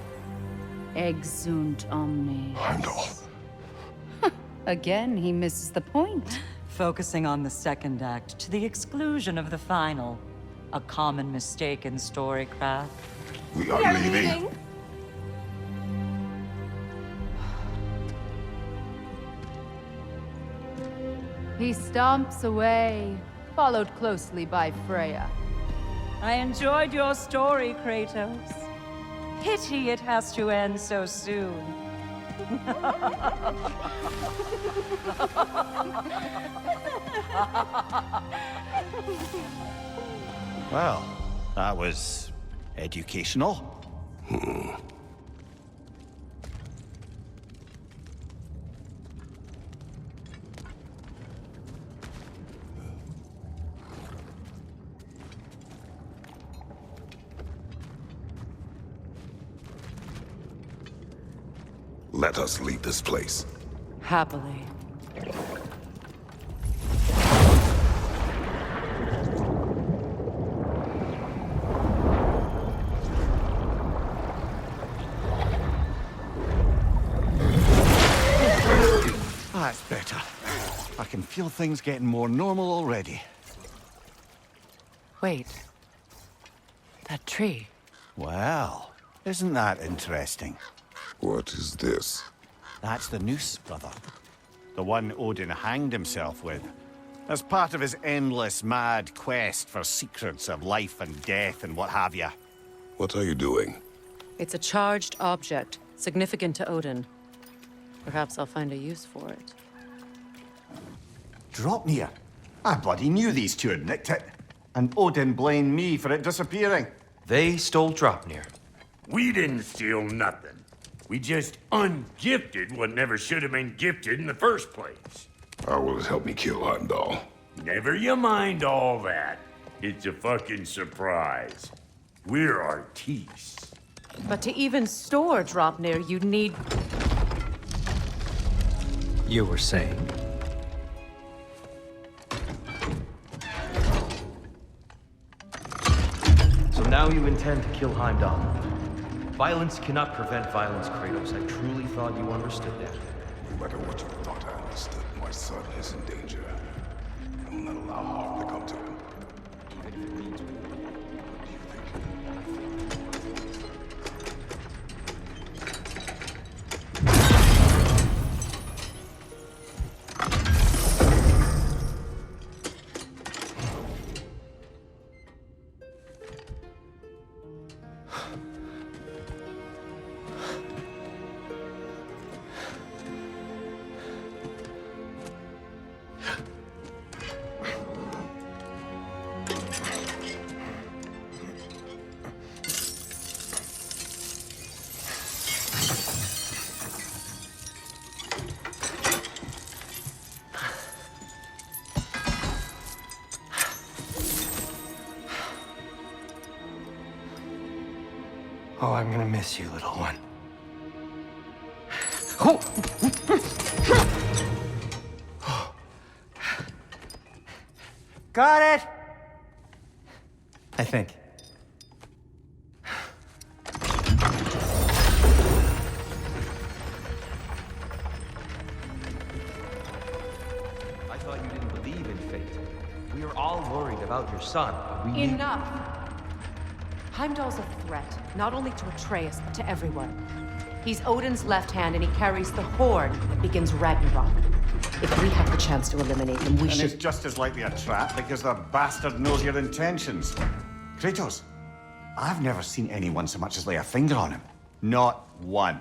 Exunt omnes. Heimdall. Again, he misses the point. Focusing on the second act to the exclusion of the final. A common mistake in storycraft. We are leaving. He stomps away, followed closely by Freya. I enjoyed your story, Kratos. Pity it has to end so soon. Well, that was educational. Let us leave this place. Happily. That's better. I can feel things getting more normal already. Wait. That tree. Well, isn't that interesting? What is this? That's the noose, brother. The one Odin hanged himself with, as part of his endless, mad quest for secrets of life and death and what have you. What are you doing? It's a charged object, significant to Odin. Perhaps I'll find a use for it. Dropnir? I bloody knew these two had nicked it. And Odin blamed me for it disappearing. They stole Dropnir. We didn't steal nothing. We just ungifted what never should have been gifted in the first place. How will it help me kill Heimdall? Never you mind all that. It's a fucking surprise. We're artistes. But to even store Dropnir, you'd need... You were saying? So now you intend to kill Heimdall. Violence cannot prevent violence, Kratos. I truly thought you understood that. No matter what you thought I understood, my son is in danger. I will not allow harm to come to him. Even if it means war. What do you think? Oh, I'm gonna miss you, little one. Got it! I think. I thought you didn't believe in fate. We are all worried about your son. We need... Enough! Heimdall's a threat, not only to Atreus, but to everyone. He's Odin's left hand, and he carries the horn that begins Ragnarok. If we have the chance to eliminate him, we should... And it's just as likely a trap because the bastard knows your intentions. Kratos, I've never seen anyone so much as lay a finger on him. Not one.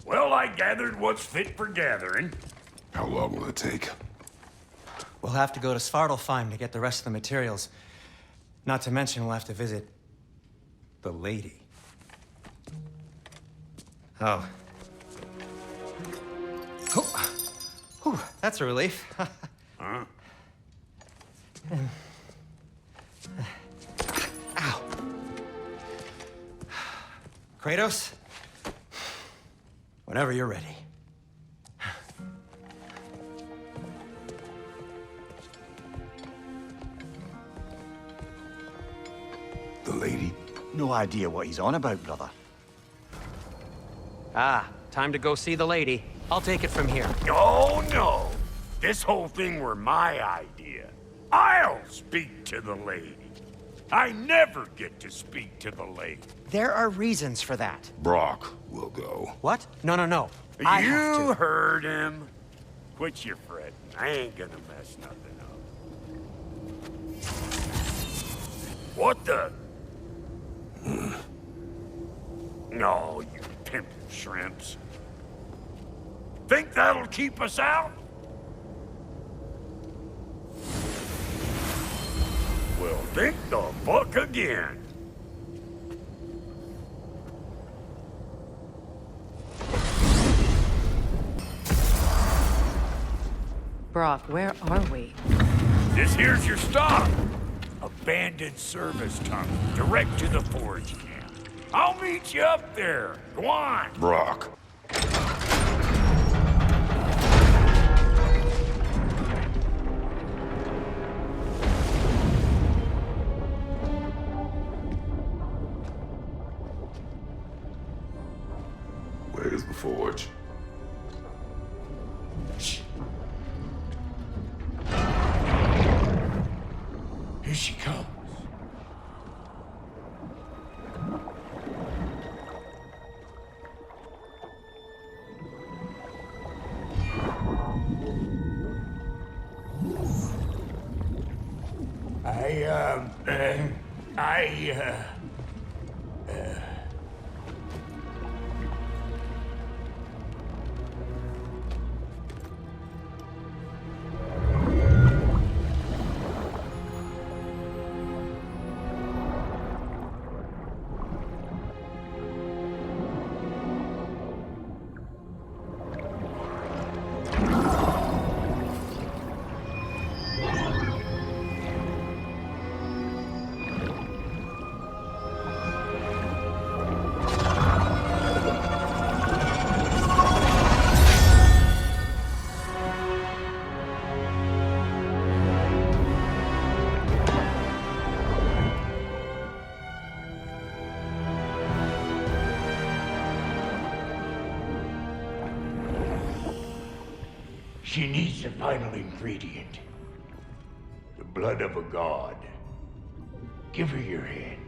Well, I gathered what's fit for gathering. How long will it take? We'll have to go to Svartalfheim to get the rest of the materials. Not to mention we'll have to visit the lady. Oh. Oh. Whew, that's a relief. Huh? Ow. Kratos? Whenever you're ready. The lady? No idea what he's on about, brother. Ah, time to go see the lady. I'll take it from here. Oh, no. This whole thing were my idea. I'll speak to the lady. I never get to speak to the lady. There are reasons for that. Brock will go. What? No. I have You to. heard him. Quit your fretting. I ain't gonna mess nothing up. What the? No, you pimpin' shrimps. Think that'll keep us out? Well, think the fuck again. Brock, where are we? This here's your stop. Abandoned service tunnel, direct to the forge camp. I'll meet you up there. Go on. Brock. Where's the forge? Here she comes. She needs the final ingredient. The blood of a god. Give her your hand.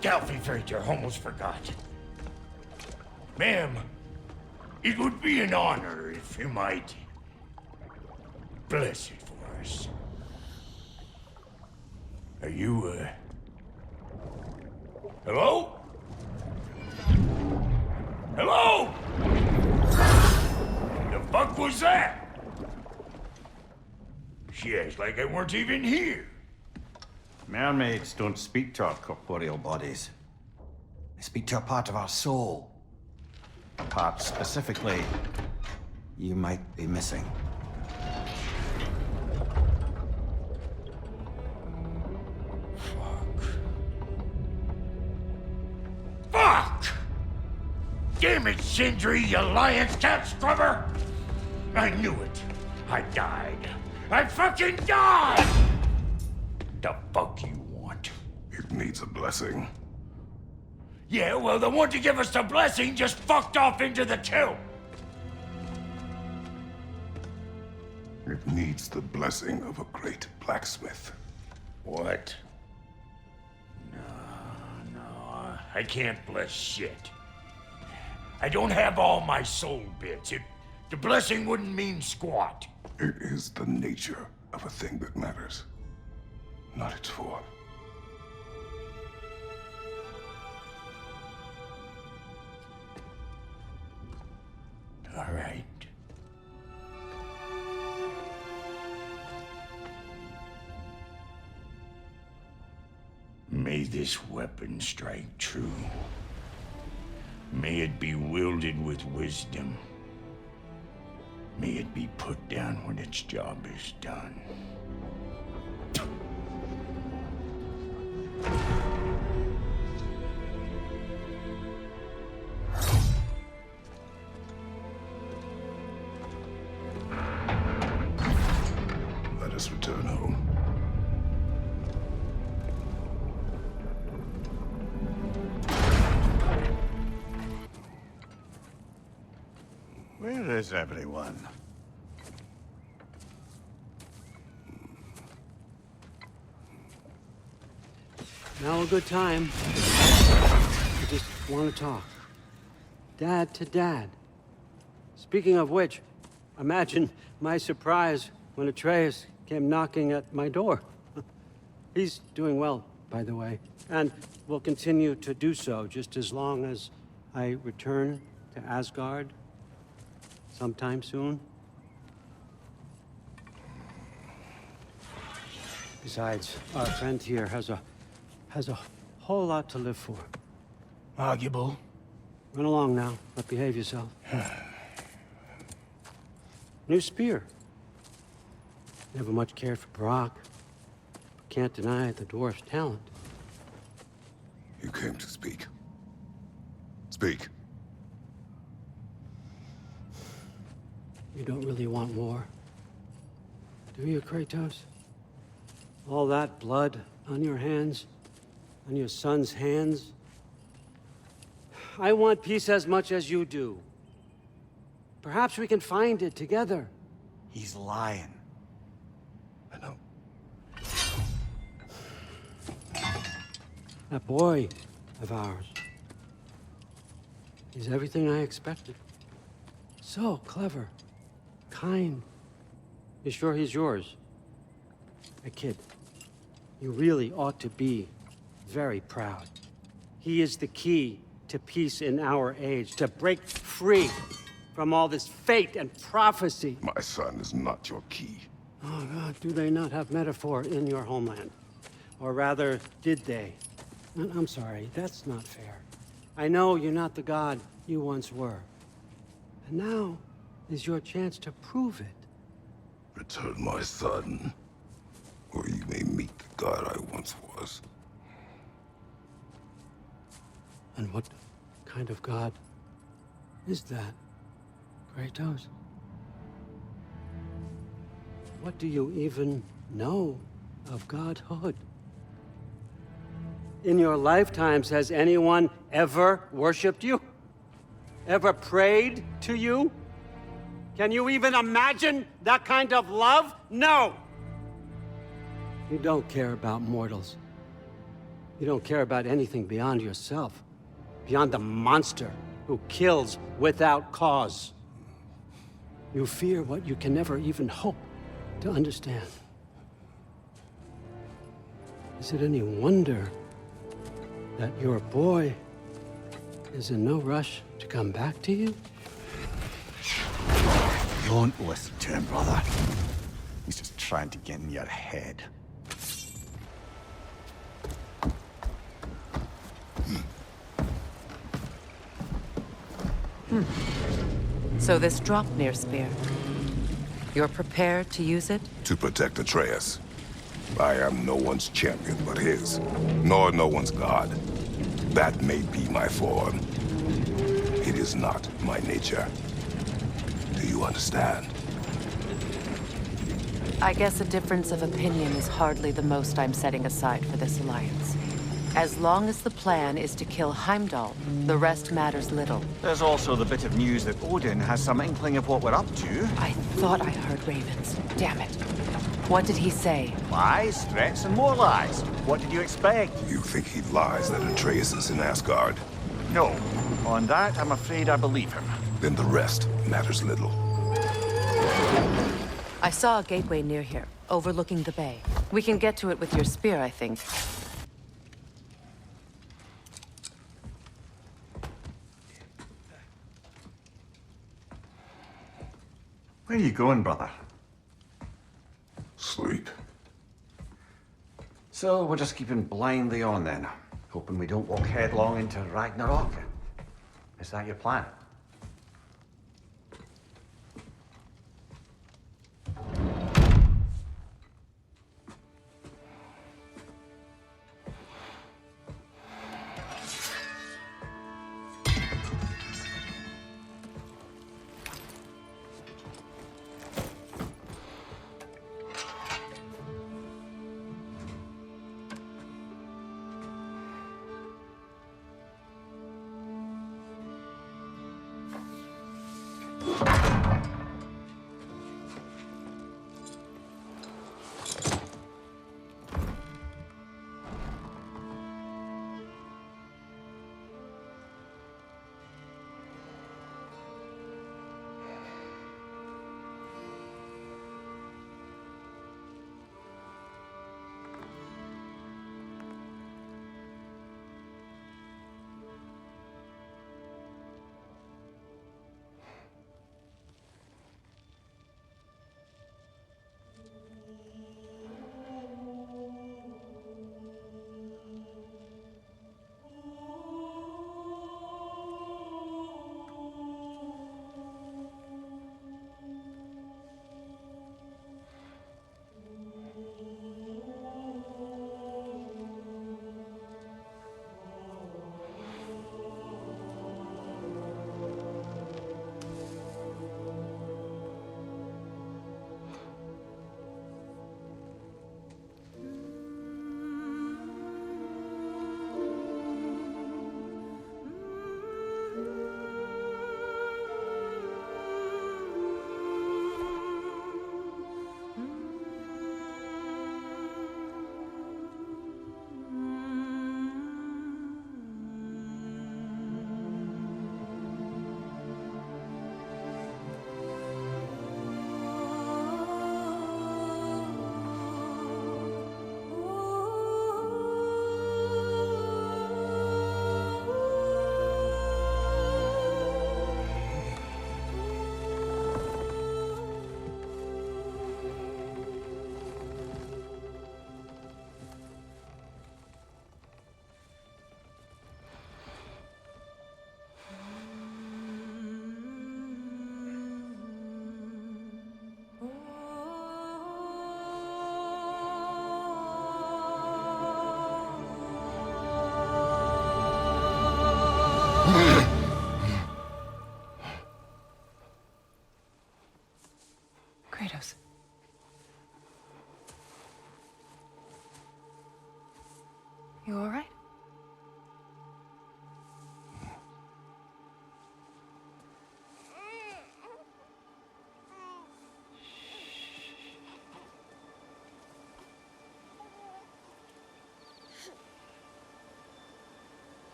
Delphi Frater almost forgot. Ma'am, it would be an honor if you might bless it for us. Are you, hello? Hello? The fuck was that? She acts like I weren't even here. Mermaids don't speak to our corporeal bodies. They speak to a part of our soul. A part specifically you might be missing. Fuck! Damn it, Sindri, you lion cat scrubber! I knew it. I died. I fucking died! The fuck you want? It needs a blessing. Yeah, well, the one to give us the blessing just fucked off into the tomb. It needs the blessing of a great blacksmith. What? No, I can't bless shit. I don't have all my soul bits. The blessing wouldn't mean squat. It is the nature of a thing that matters, not its form. All right. May this weapon strike true. May it be wielded with wisdom. May it be put down when its job is done. Let us return home. Where is everyone? Now a good time. I just want to talk. Dad to Dad. Speaking of which, imagine my surprise when Atreus came knocking at my door. He's doing well, by the way, and will continue to do so just as long as I return to Asgard sometime soon. Besides, our friend here has a whole lot to live for. Arguable. Run along now, but behave yourself. New spear. Never much cared for Brock. But can't deny the dwarf's talent. You came to speak. Speak. You don't really want war, do you, Kratos? All that blood on your hands, on your son's hands? I want peace as much as you do. Perhaps we can find it together. He's lying. I know. That boy of ours. He's everything I expected. So clever. Kind. You sure he's yours? A kid. You really ought to be very proud. He is the key to peace in our age, to break free from all this fate and prophecy. My son is not your key. Oh, God, do they not have metaphor in your homeland? Or rather, did they? I'm sorry, that's not fair. I know you're not the god you once were. And now is your chance to prove it. Return my son, or you may meet the god I once was. And what kind of god is that, Kratos? What do you even know of godhood? In your lifetimes, has anyone ever worshipped you? Ever prayed to you? Can you even imagine that kind of love? No! You don't care about mortals. You don't care about anything beyond yourself. Beyond the monster who kills without cause. You fear what you can never even hope to understand. Is it any wonder that your boy is in no rush to come back to you? Don't listen to him, brother. He's just trying to get in your head. So this Draupnir spear, you're prepared to use it? To protect Atreus. I am no one's champion but his, nor no one's god. That may be my form. It is not my nature. Do you understand? I guess a difference of opinion is hardly the most I'm setting aside for this alliance. As long as the plan is to kill Heimdall, the rest matters little. There's also the bit of news that Odin has some inkling of what we're up to. I thought I heard ravens. Damn it. What did he say? Lies, threats, and more lies. What did you expect? You think he lies that Atreus is in Asgard? No. On that, I'm afraid I believe him. Then the rest matters little. I saw a gateway near here, overlooking the bay. We can get to it with your spear, I think. Where are you going, brother? Sleep. So we're just keeping blindly on then, hoping we don't walk headlong into Ragnarok. Is that your plan? Kratos. You all right?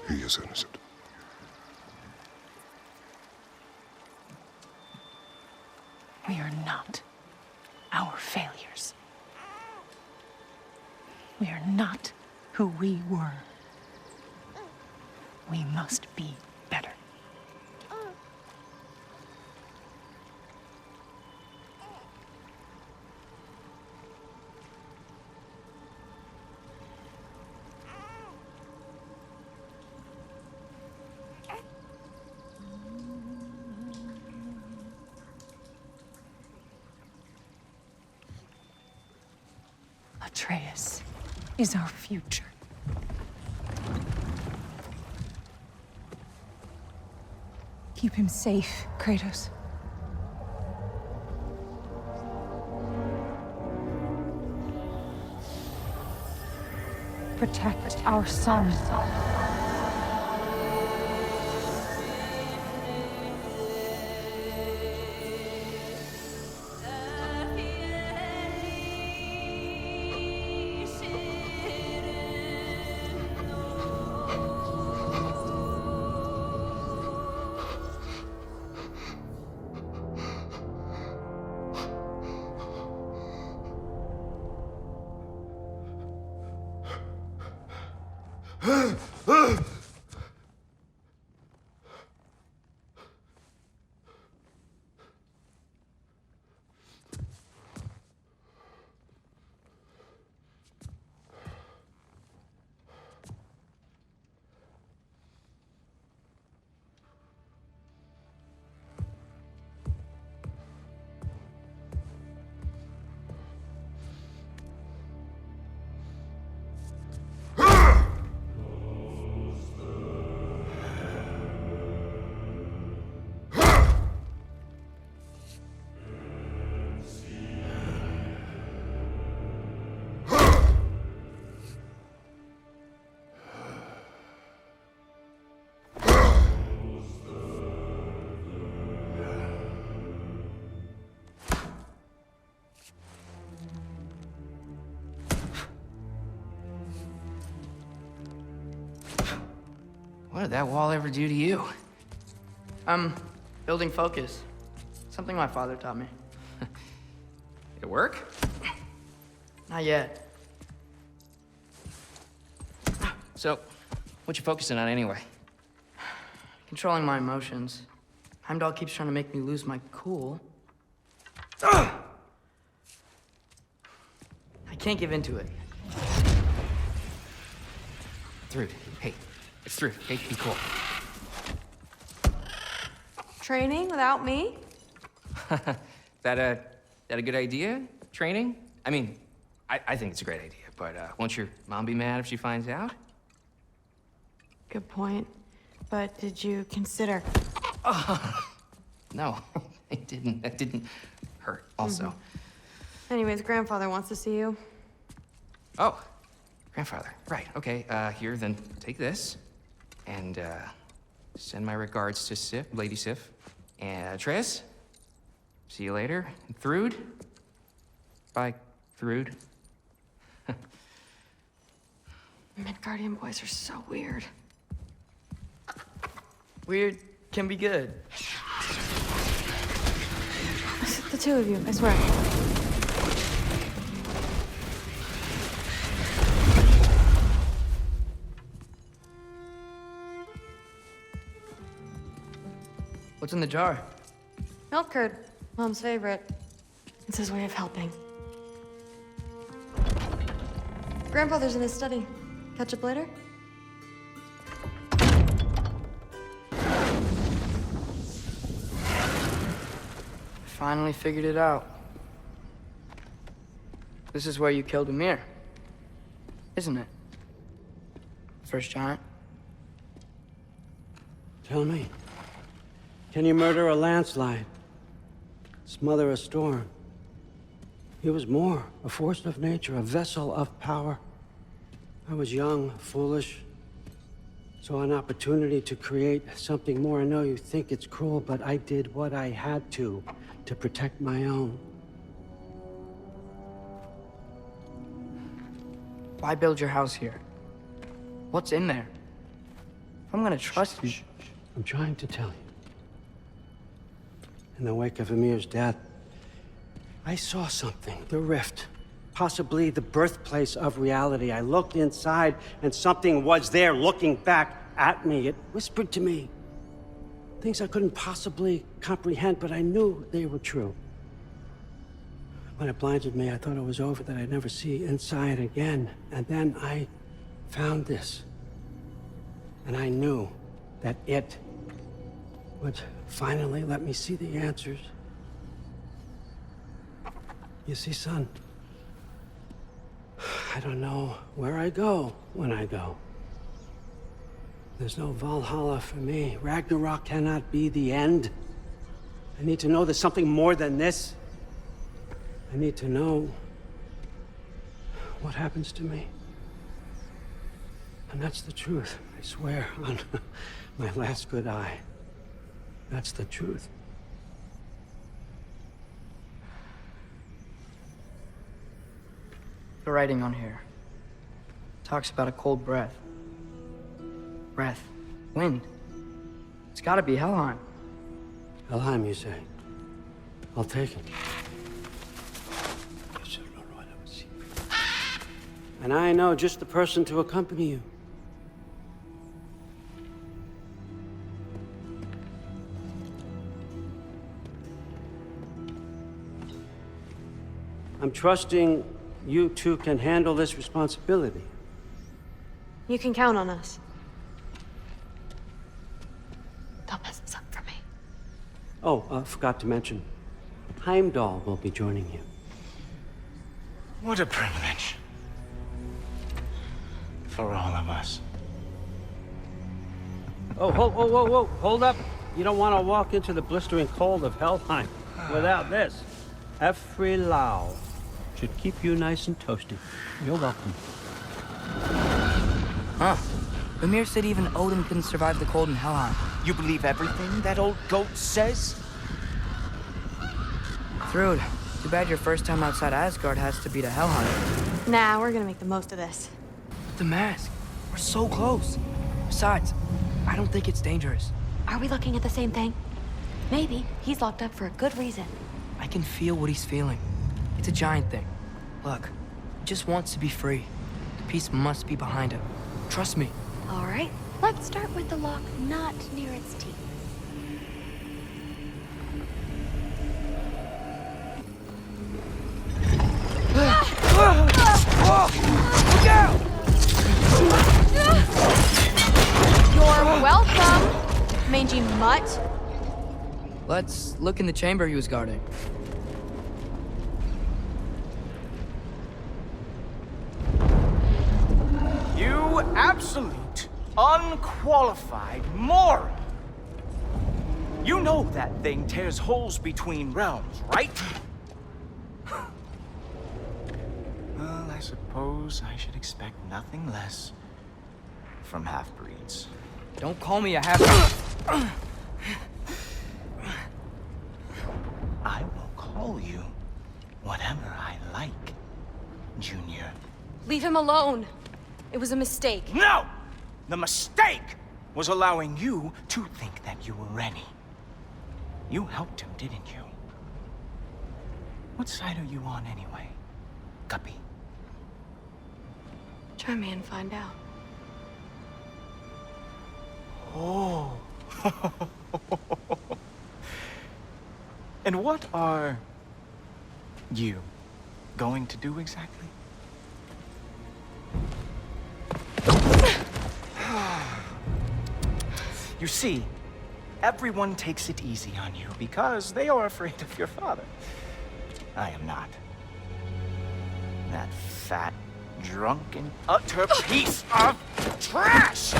He is innocent. We are not our failures. We are not who we were. We must be better. Atreus is our future. Keep him safe, Kratos. Protect our son. What did that wall ever do to you? Building focus. Something my father taught me. It work? Not yet. So, what you focusing on anyway? Controlling my emotions. Heimdall keeps trying to make me lose my cool. I can't give into it. Thrud, hey, it's Thrud. Hey, be cool. Training without me? That a good idea? Training? I mean, I think it's a great idea, but won't your mom be mad if she finds out? Good point. But did you consider... No, I didn't. That didn't hurt, also. Anyways, grandfather wants to see you. Oh, grandfather. Right, okay. Here, then take this. And, send my regards to Sif, Lady Sif. And, Atreus, see you later. And Thrud. Bye, Thrud. Midgardian boys are so weird. Weird can be good. The two of you, I swear. What's in the jar? Milk curd, Mom's favorite. It's his way of helping. Grandfather's in his study. Catch up later? Finally figured it out. This is where you killed Ymir, isn't it? First giant. Tell me, can you murder a landslide? Smother a storm? He was more, a force of nature, a vessel of power. I was young, foolish, saw an opportunity to create something more. I know you think it's cruel, but I did what I had to protect my own. Why build your house here? What's in there? If I'm gonna trust you. I'm trying to tell you. In the wake of Ymir's death, I saw something, the rift, possibly the birthplace of reality. I looked inside and something was there looking back at me. It whispered to me things I couldn't possibly comprehend, but I knew they were true. When it blinded me, I thought it was over, that I'd never see inside again. And then I found this. And I knew that it would finally let me see the answers. You see, son, I don't know where I go when I go. There's no Valhalla for me. Ragnarok cannot be the end. I need to know there's something more than this. I need to know what happens to me. And that's the truth, I swear, on my last good eye. That's the truth. The writing on here talks about a cold breath. Breath. Wind. It's gotta be Helheim. Helheim, you say? I'll take it. And I know just the person to accompany you. I'm trusting you two can handle this responsibility. You can count on us. Don't mess this up for me. Oh, forgot to mention, Heimdall will be joining you. What a privilege. For all of us. Oh, whoa, hold up. You don't want to walk into the blistering cold of Helheim without this. Efri Lau should keep you nice and toasty. You're welcome. Huh. Ymir said even Odin couldn't survive the cold in Helheim. You believe everything that old goat says? Thrud, too bad your first time outside Asgard has to be to Helheim. Nah, we're gonna make the most of this. The mask. We're so close. Besides, I don't think it's dangerous. Are we looking at the same thing? Maybe. He's locked up for a good reason. I can feel what he's feeling. It's a giant thing. Look, he just wants to be free. The peace must be behind him. Trust me. All right. Let's start with the lock not near its teeth. Look out! You're welcome, mangy mutt. Let's look in the chamber he was guarding. You absolute, unqualified moron! You know that thing tears holes between realms, right? Well, I suppose I should expect nothing less from half-breeds. Don't call me a half... I will call you whatever I like, Junior. Leave him alone. It was a mistake. No! The mistake was allowing you to think that you were ready. You helped him, didn't you? What side are you on anyway, Guppy? Try me and find out. Oh. And what are you going to do exactly? You see, everyone takes it easy on you because they are afraid of your father. I am not. That fat, drunken, utter piece of trash!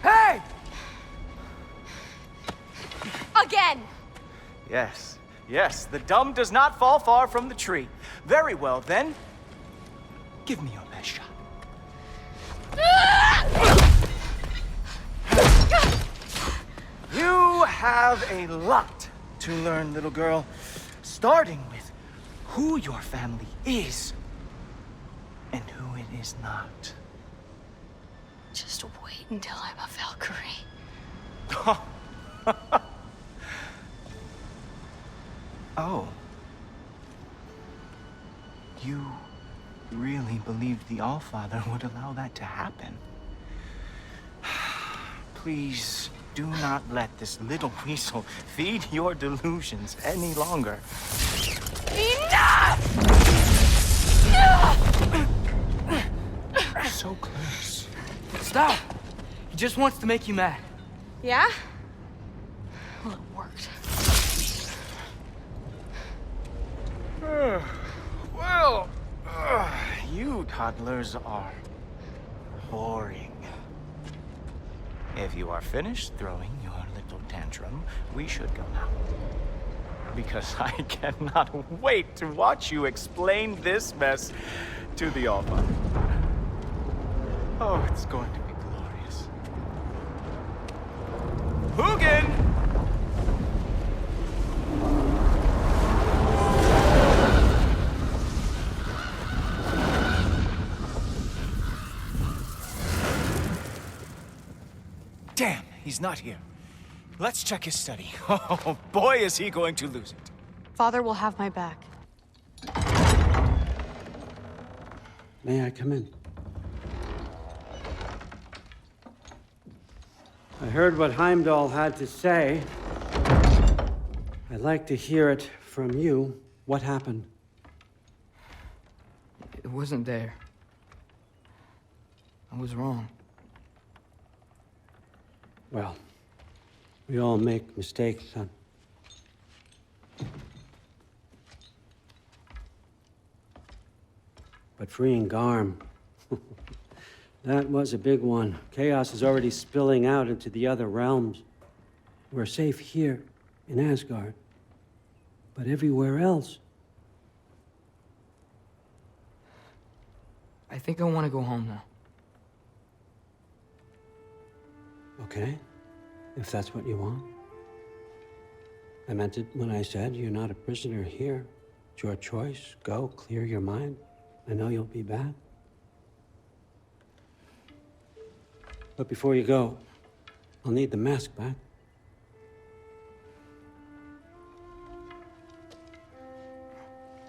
Hey! Again! Yes, yes, the dumb does not fall far from the tree. Very well, then. Give me your best shot. You have a lot to learn, little girl. Starting with who your family is and who it is not. Just wait until I'm a Valkyrie. Oh. You really believed the Allfather would allow that to happen? Please do not let this little weasel feed your delusions any longer. Enough! So close. Stop! He just wants to make you mad. Yeah? Well, it worked. Well, you toddlers are boring. If you are finished throwing your little tantrum, we should go now. Because I cannot wait to watch you explain this mess to the Almighty. Oh, it's going to be glorious. Hugin! Damn, he's not here. Let's check his study. Oh, boy, is he going to lose it. Father will have my back. May I come in? I heard what Heimdall had to say. I'd like to hear it from you. What happened? It wasn't there. I was wrong. Well, we all make mistakes, son. But freeing Garm, that was a big one. Chaos is already spilling out into the other realms. We're safe here in Asgard, but everywhere else. I think I want to go home now. Okay, if that's what you want. I meant it when I said you're not a prisoner here. It's your choice. Go, clear your mind. I know you'll be back. But before you go, I'll need the mask back.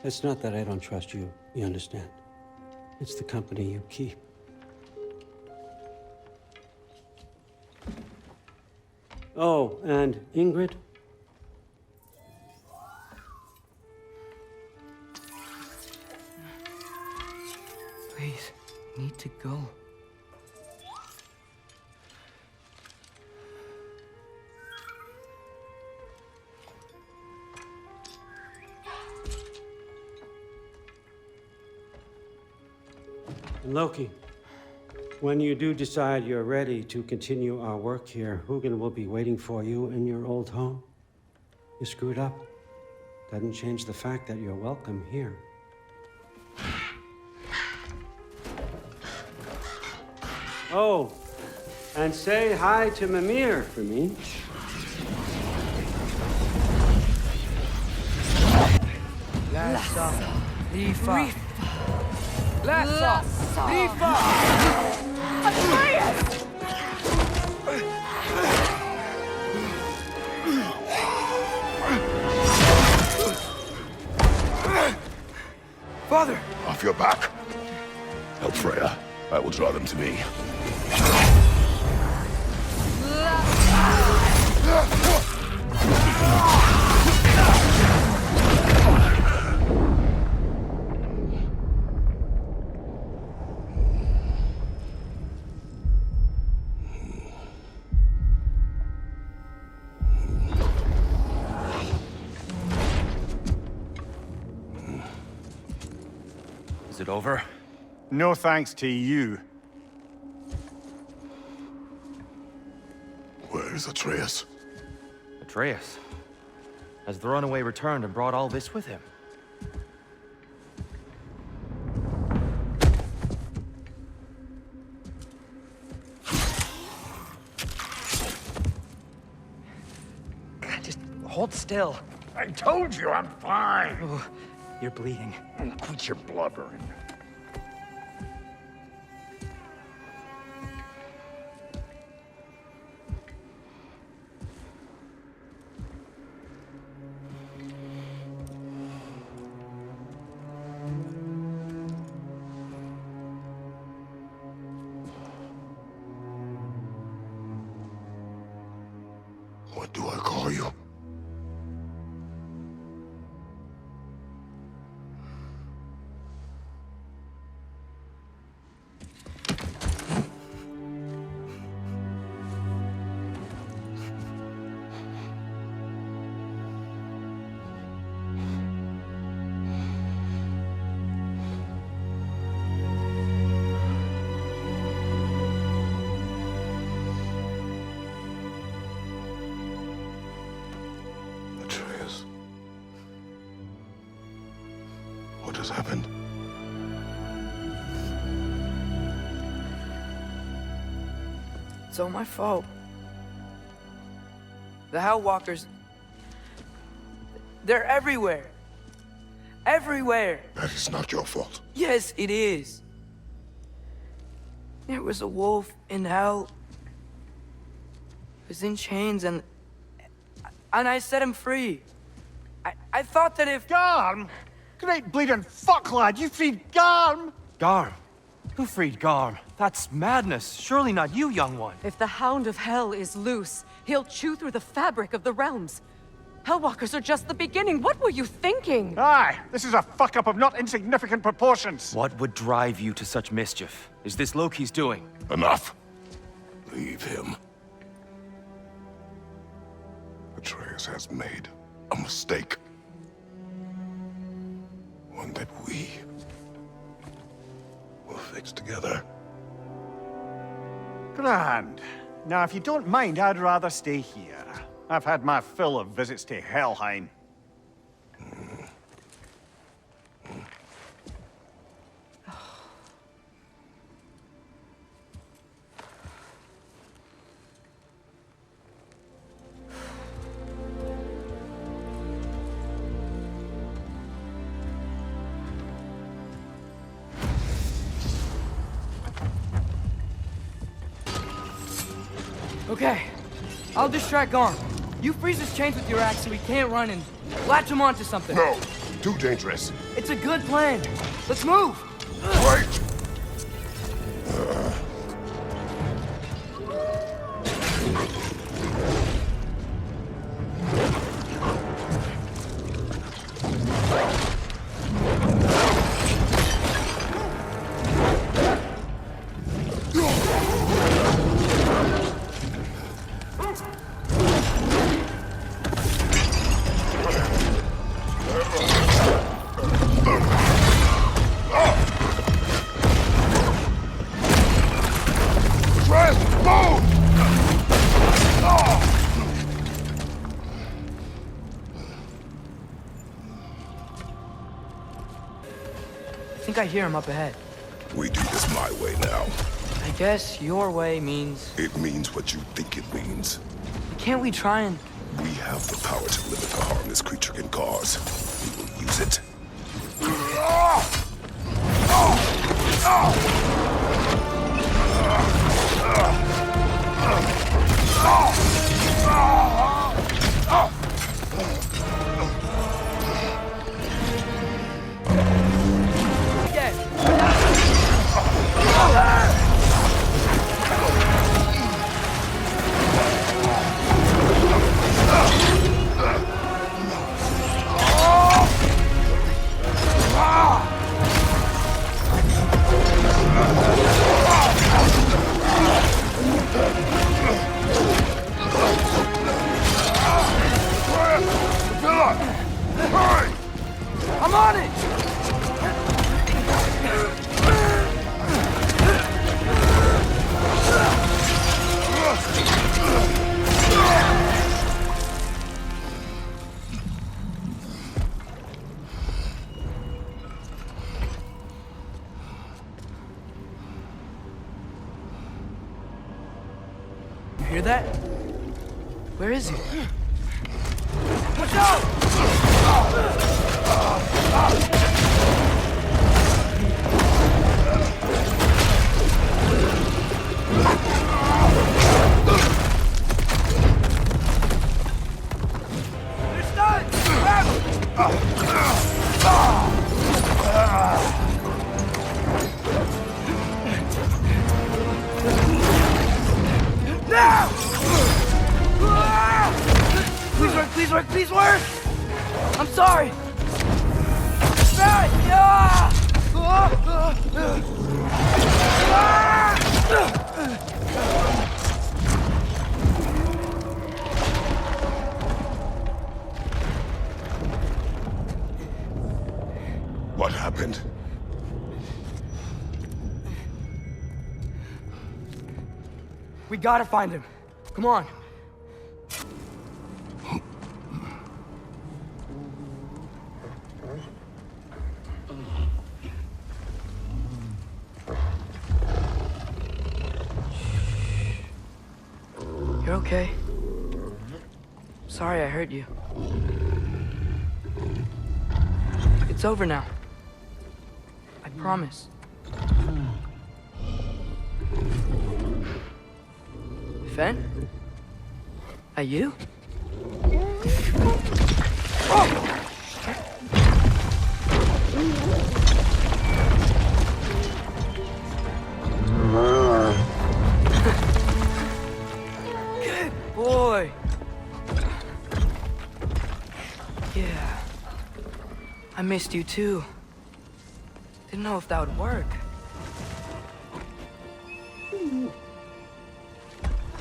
It's not that I don't trust you, you understand? It's the company you keep. Oh, and Ingrid? Please, I need to go. Loki, when you do decide you're ready to continue our work here, Hugin will be waiting for you in your old home. You screwed up. Doesn't change the fact that you're welcome here. Oh, and say hi to Mimir for me. Lassa, Rifa. Lassa, Rifa. Atreus! Father! Off your back. Help Freya. I will draw them to me. Is it over? No thanks to you. Where is Atreus? Atreus? Has the runaway returned and brought all this with him? Just hold still. I told you I'm fine. Oh, you're bleeding. Quit your blubbering. What do I call you? It's all my fault. The Hellwalkers... they're everywhere. Everywhere. That is not your fault. Yes, it is. There was a wolf in hell. He was in chains and I set him free. I thought that if... Garm? Great bleeding fuck, lad, you freed Garm! Garm? Who freed Garm? That's madness. Surely not you, young one. If the Hound of Hell is loose, he'll chew through the fabric of the realms. Hellwalkers are just the beginning. What were you thinking? Aye, this is a fuck-up of not insignificant proportions. What would drive you to such mischief? Is this Loki's doing? Enough. Leave him. Atreus has made a mistake. One that we will fix together. Grand. Now, if you don't mind, I'd rather stay here. I've had my fill of visits to Helheim. Okay, I'll distract Garm. You freeze his chains with your axe so he can't run and latch him onto something. No, too dangerous. It's a good plan. Let's move! Wait! I think I hear him up ahead. We do this my way now. I guess your way means... It means what you think it means. Can't we try and... We have the power to limit the harm this creature can cause. We will use it. I'm on it! You hear that? Where is he? Watch out! It's done! Now! Please work, please work, please work! I'm sorry! What happened? We gotta find him. Come on. okay? Sorry I hurt you. It's over now. I promise. Fen? Are you? Good boy. Yeah. I missed you too. Didn't know if that would work.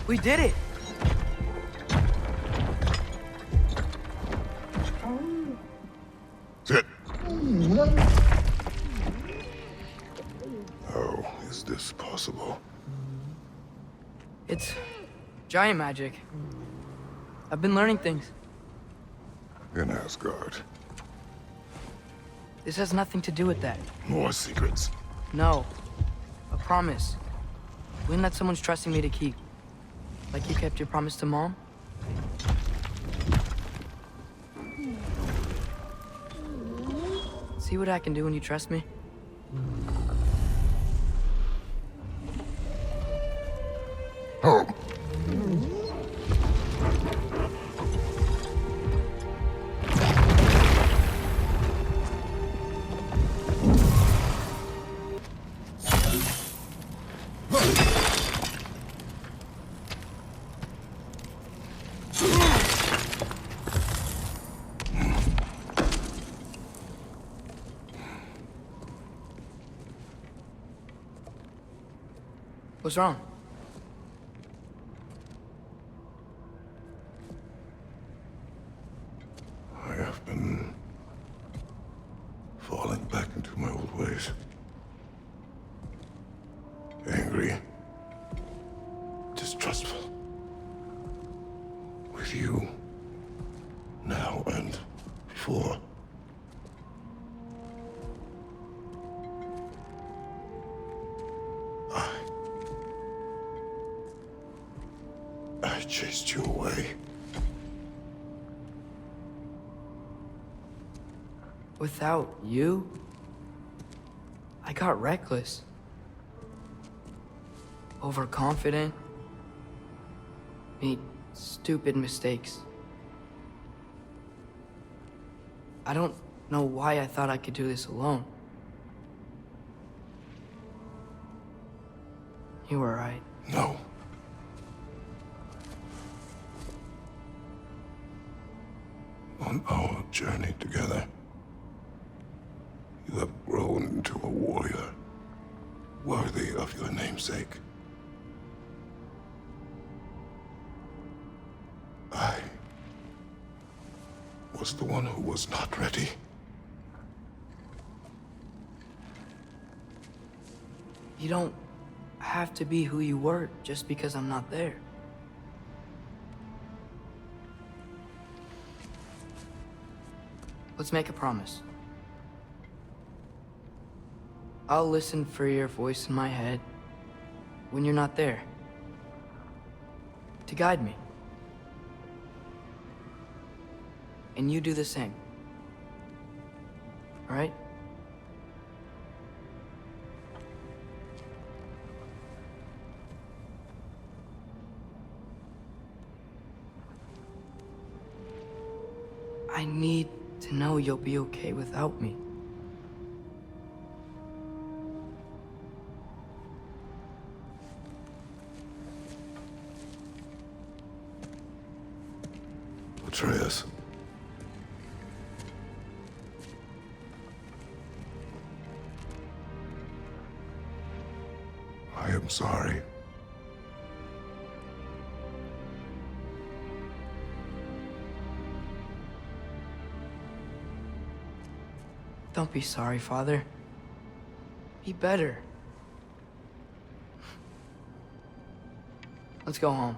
We did it! Sit. How is this possible? It's giant magic. I've been learning things. In Asgard. This has nothing to do with that. More secrets. No. A promise. One that someone's trusting me to keep. Like you kept your promise to Mom? See what I can do when you trust me? Home. What's wrong? I have been falling back into my old ways. Angry. Distrustful. With you. Now and before. I chased you away. Without you, I got reckless. Overconfident. Made stupid mistakes. I don't know why I thought I could do this alone. You were right. No. On our journey together, you have grown into a warrior worthy of your namesake. I was the one who was not ready. You don't have to be who you were just because I'm not there. Let's make a promise. I'll listen for your voice in my head when you're not there, to guide me. And you do the same. All right? I need to know you'll be okay without me. Atreus. I am sorry. Don't be sorry, Father. Be better. Let's go home.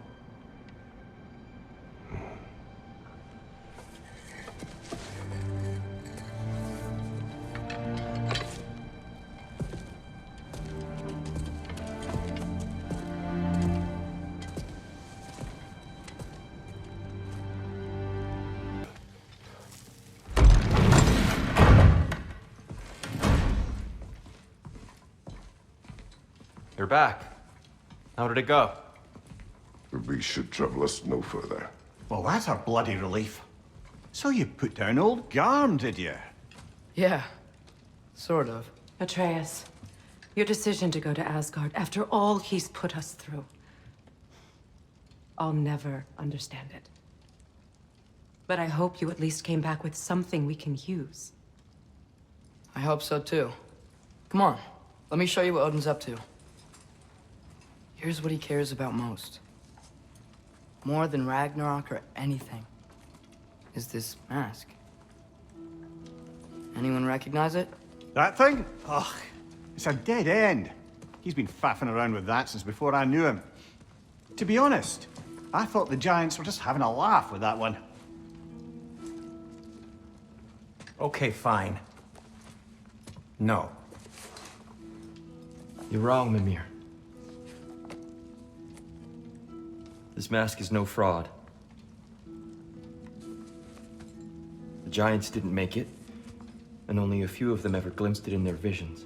You're back. How did it go? The beast should trouble us no further. Well, that's a bloody relief. So you put down old Garm, did you? Yeah, sort of. Atreus, your decision to go to Asgard after all he's put us through. I'll never understand it. But I hope you at least came back with something we can use. I hope so too. Come on, let me show you what Odin's up to. Here's what he cares about most. More than Ragnarok or anything, is this mask. Anyone recognize it? That thing? Ugh, it's a dead end. He's been faffing around with that since before I knew him. To be honest, I thought the Giants were just having a laugh with that one. Okay, fine. No. You're wrong, Mimir. This mask is no fraud. The Giants didn't make it, and only a few of them ever glimpsed it in their visions.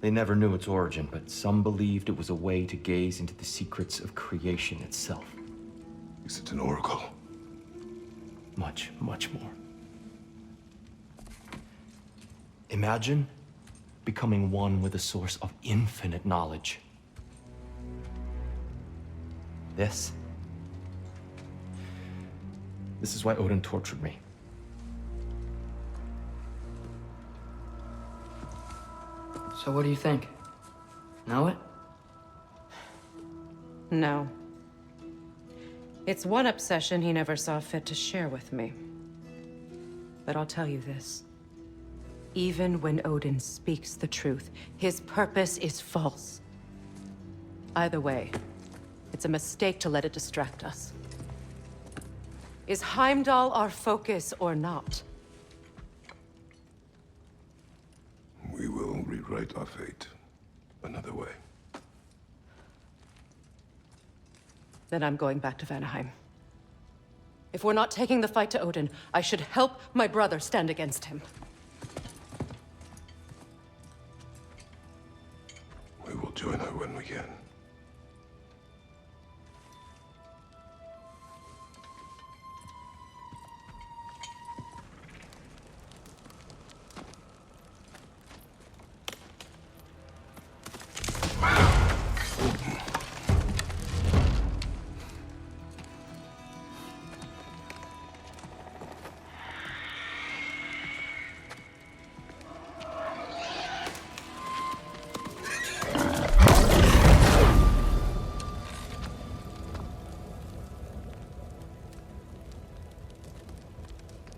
They never knew its origin, but some believed it was a way to gaze into the secrets of creation itself. Is it an oracle? Much, much more. Imagine becoming one with a source of infinite knowledge. This is why Odin tortured me. So what do you think? Know it? No. It's one obsession he never saw fit to share with me. But I'll tell you this. Even when Odin speaks the truth, his purpose is false. Either way, it's a mistake to let it distract us. Is Heimdall our focus or not? We will rewrite our fate another way. Then I'm going back to Vanaheim. If we're not taking the fight to Odin, I should help my brother stand against him. We will join her when we can.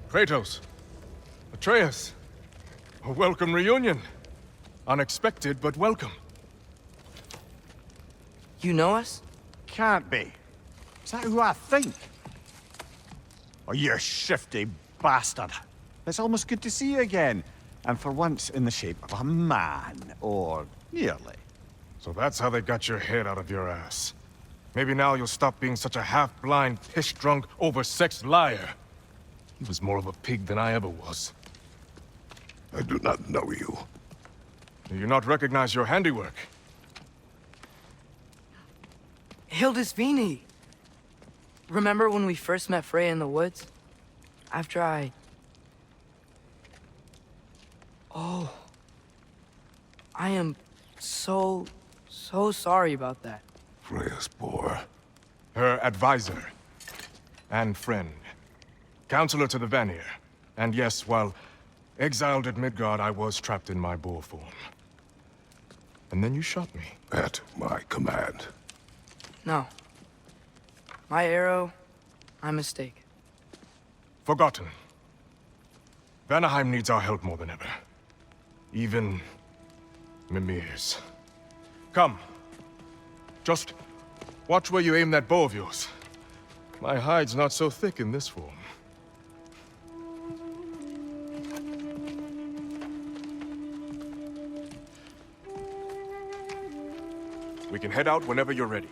Kratos, Atreus, a welcome reunion. Unexpected, but welcome. You know us? Can't be. Is that who I think? Oh, you shifty bastard. It's almost good to see you again. And for once in the shape of a man, or nearly. So that's how they got your head out of your ass. Maybe now you'll stop being such a half-blind, piss-drunk, oversexed liar. He was more of a pig than I ever was. I do not know you. Do you not recognize your handiwork? Hildisvini! Remember when we first met Freya in the woods? After I... Oh. I am so sorry about that. Freya's boar. Her advisor. And friend. Counselor to the Vanir. And yes, while exiled at Midgard, I was trapped in my boar form. And then you shot me. At my command. No. My arrow, my mistake. Forgotten. Vanaheim needs our help more than ever. Even Mimir's. Come. Just watch where you aim that bow of yours. My hide's not so thick in this form. We can head out whenever you're ready.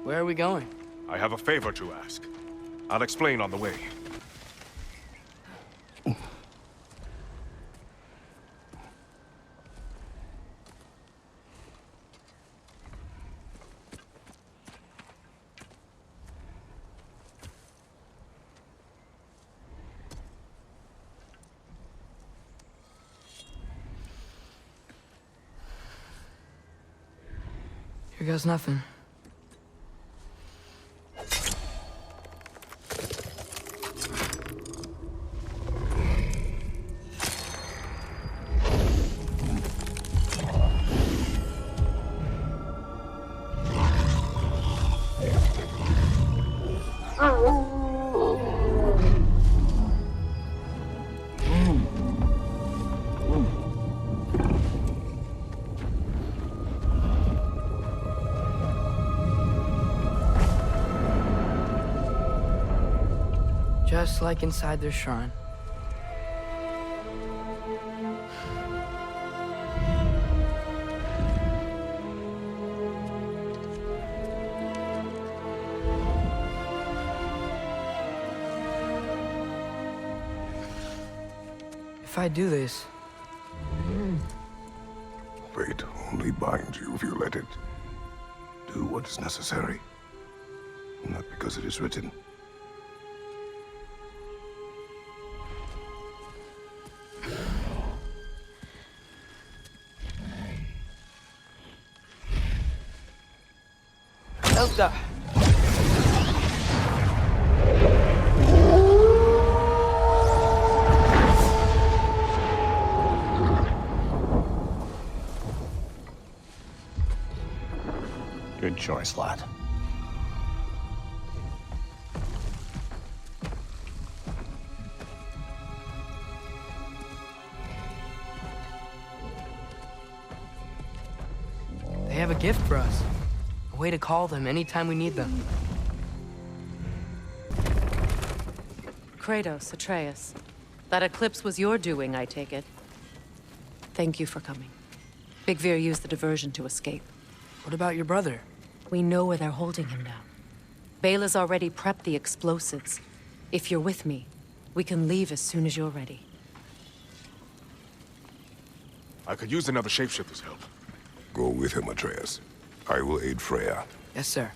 Where are we going? I have a favor to ask. I'll explain on the way. Here goes nothing. Just like inside their shrine. If I do this... Fate only binds you if you let it. Do what is necessary. Not because it is written. Elsa! Good choice, lad. They have a gift for us. A way to call them anytime we need them. Kratos, Atreus. That eclipse was your doing, I take it. Thank you for coming. Big Veer used the diversion to escape. What about your brother? We know where they're holding him now. Bela's already prepped the explosives. If you're with me, we can leave as soon as you're ready. I could use another shapeshifter's help. Go with him, Atreus. I will aid Freya. Yes, sir.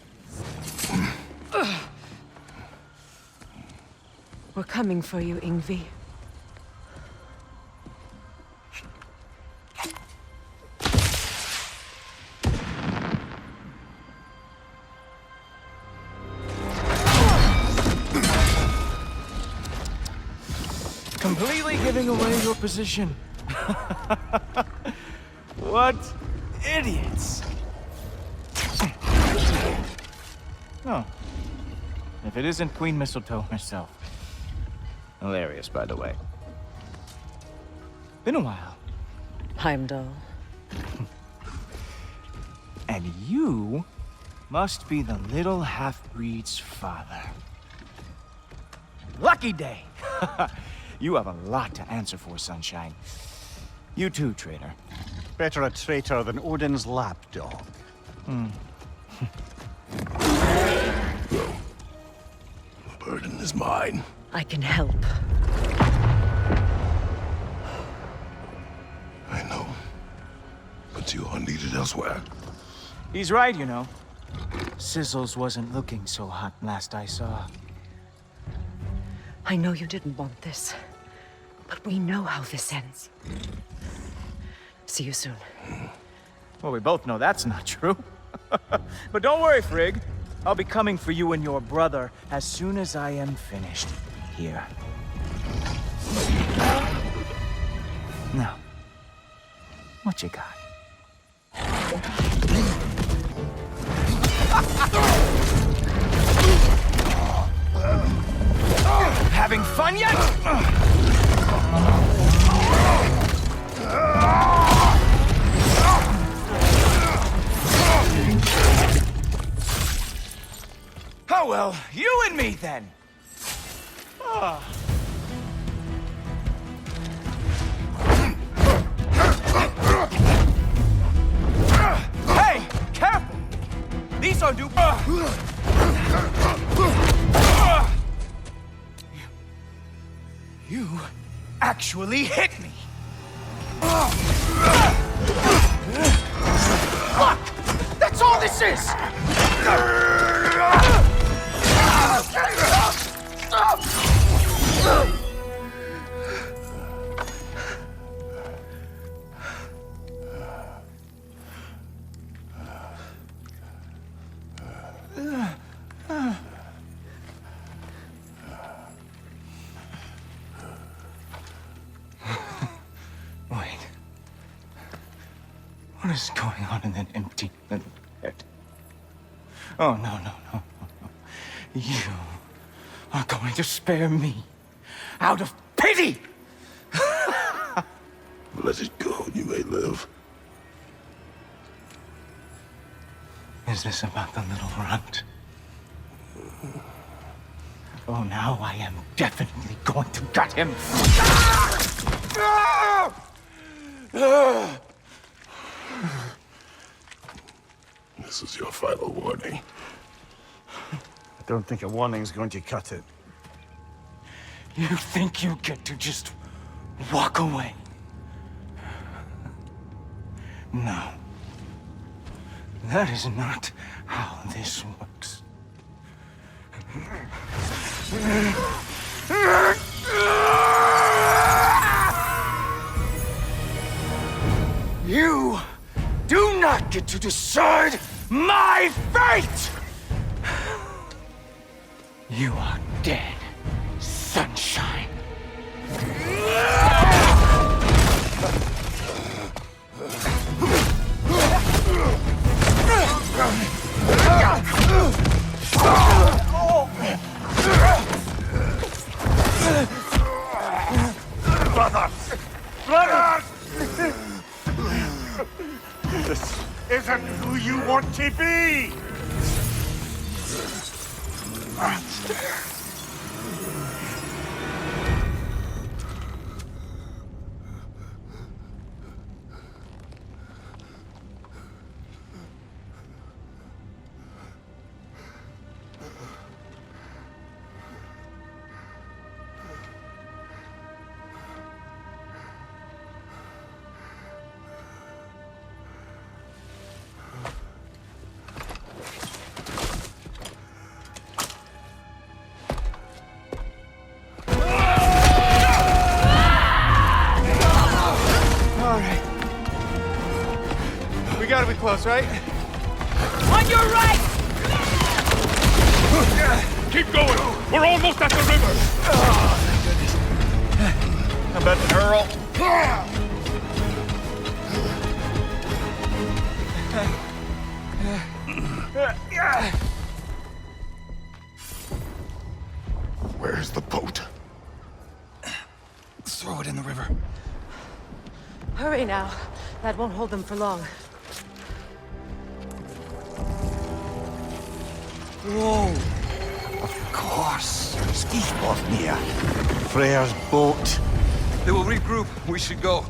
We're coming for you, Ingvi. Completely giving away your position. What idiots. Oh. If it isn't Queen Mistletoe herself. Hilarious, by the way. Been a while. Heimdall. And you must be the little half-breed's father. Lucky day! You have a lot to answer for, Sunshine. You too, traitor. Better a traitor than Odin's lapdog. Go. The burden is mine. I can help. I know. But you are needed elsewhere. He's right, you know. Sizzles wasn't looking so hot last I saw. I know you didn't want this, but we know how this ends. See you soon. Well, we both know that's not true. But don't worry, Frigg. I'll be coming for you and your brother as soon as I am finished here. Now, what you got? Having fun yet? Oh well, you and me then. Hey, careful! These are new. You actually hit me. Look! That's all this is! What is going on in that empty little head? Oh, no, no, no, no, no. You are going to spare me out of pity! Let it go, you may live. Is this about the little runt? Oh, now I am definitely going to gut him. This is your final warning. I don't think a warning's going to cut it. You think you get to just walk away? No. That is not how this works. You do not get to decide my fate! You are dead, sunshine. Brother! Brother! This isn't who you want to be! We gotta be close, right? On your right! Keep going! We're almost at the river! Oh, thank goodness. I'm about to hurl. Where's the boat? Throw it in the river. Hurry now. That won't hold them for long. Whoa! Of course. Skisbotnia. Freyr's boat. They will regroup. We should go.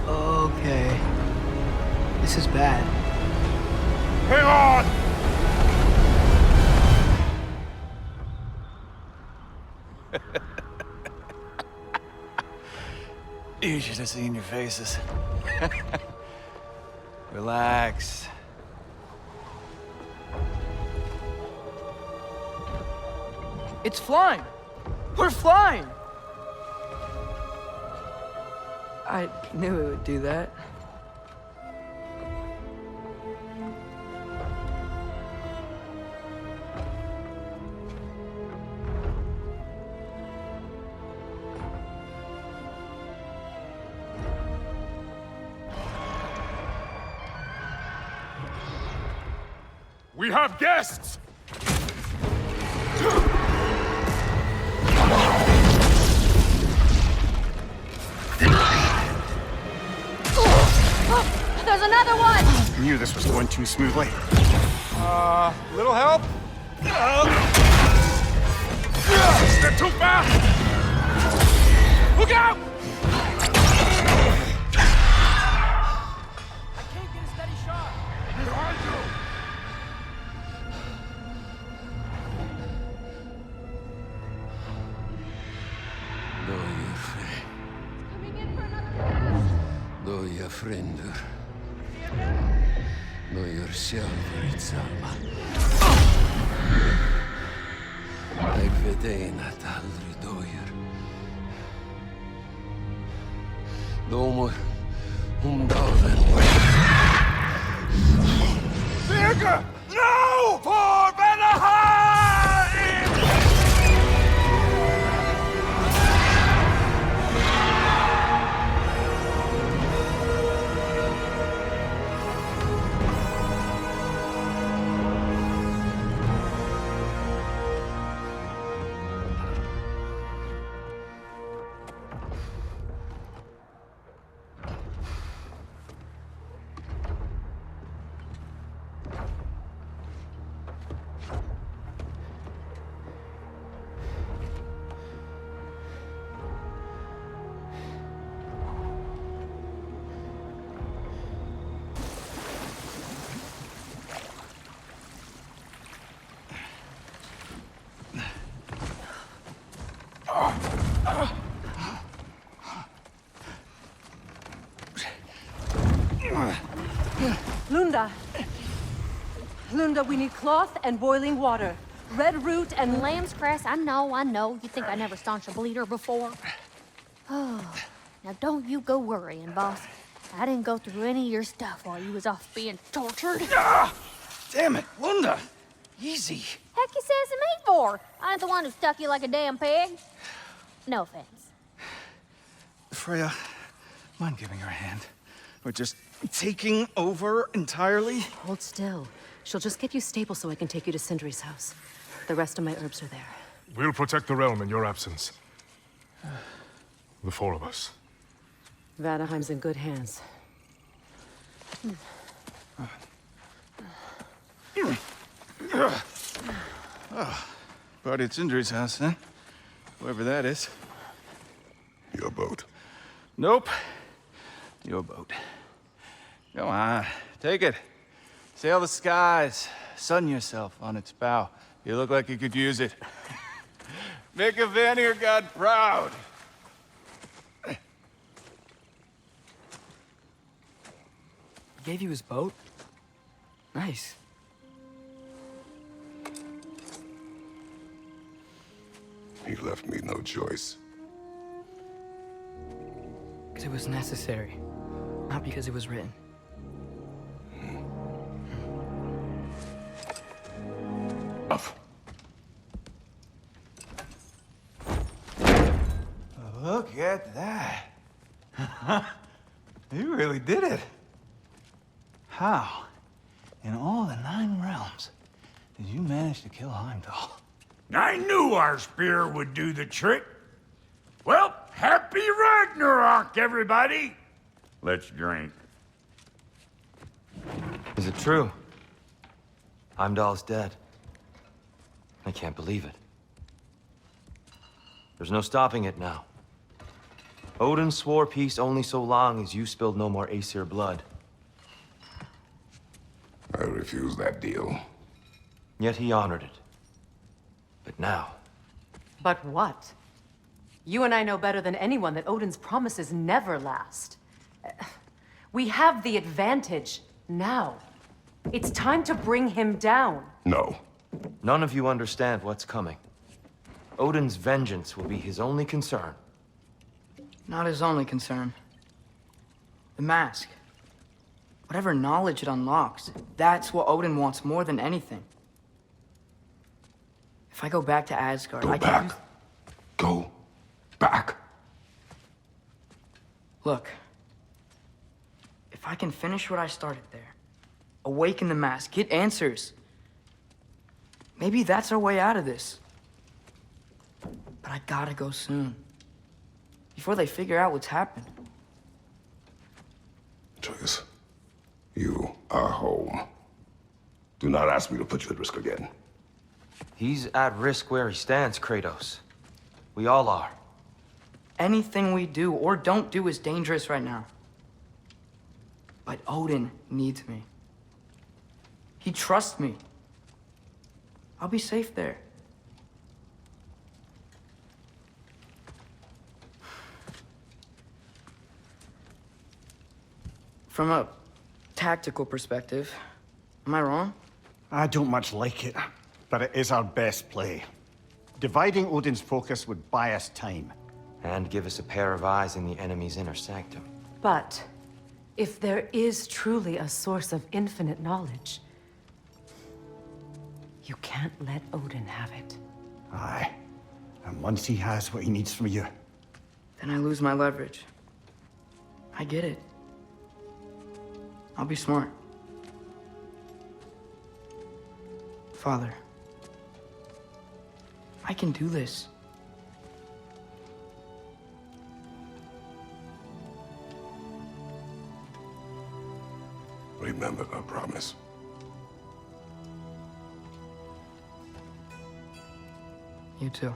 Okay. This is bad. Hang on! You should have seen your faces. Relax. It's flying! We're flying! I knew it would do that. We have guests! There's another one! Knew this was going too smoothly. Little help? They're too fast! Look out! I can't get a steady shot. Behind you! Doja friender. Doja själv samma. Jag vet en att aldrig dojer. Domor dagen. Virka! No! For Vanaheim! Lunda! Lunda, we need cloth and boiling water. Red root and lamb's grass. I know. You think I never staunched a bleeder before? Oh, now don't you go worrying, boss. I didn't go through any of your stuff while you was off being tortured. Damn it, Lunda! Easy. Heck you says to me for? I ain't the one who stuck you like a damn pig. No offense. Freya, mind giving her a hand? We're just taking over entirely? Hold still. She'll just get you stable so I can take you to Sindri's house. The rest of my herbs are there. We'll protect the realm in your absence. The four of us. Vanaheim's in good hands. Oh, party at Sindri's house, huh? Whoever that is. Your boat. Nope. Your boat. Go on, take it. Sail the skies. Sun yourself on its bow. You look like you could use it. Make a Vanir god proud. He gave you his boat? Nice. He left me no choice. Because it was necessary. Not because it was written. Look at that. You really did it. How, in all the 9 realms, did you manage to kill Heimdall? I knew our spear would do the trick. Well, happy Ragnarok, everybody! Let's drink. Is it true? Heimdall's dead. I can't believe it. There's no stopping it now. Odin swore peace only so long as you spilled no more Aesir blood. I refuse that deal. Yet he honored it. But now... But what? You and I know better than anyone that Odin's promises never last. We have the advantage now. It's time to bring him down. No. None of you understand what's coming. Odin's vengeance will be his only concern. Not his only concern. The mask. Whatever knowledge it unlocks, that's what Odin wants more than anything. If I go back to Asgard, I can... Go back. Look. If I can finish what I started there, awaken the mask, get answers, maybe that's our way out of this. But I gotta go soon. Before they figure out what's happened. Atreus, You are home. Do not ask me to put you at risk again. He's at risk where he stands, Kratos. We all are. Anything we do or don't do is dangerous right now. But Odin needs me. He trusts me. I'll be safe there. From a tactical perspective, am I wrong? I don't much like it, but it is our best play. Dividing Odin's focus would buy us time. And give us a pair of eyes in the enemy's inner sanctum. But if there is truly a source of infinite knowledge, you can't let Odin have it. Aye. And once he has what he needs from you... Then I lose my leverage. I get it. I'll be smart. Father, I can do this. Remember our promise. You too.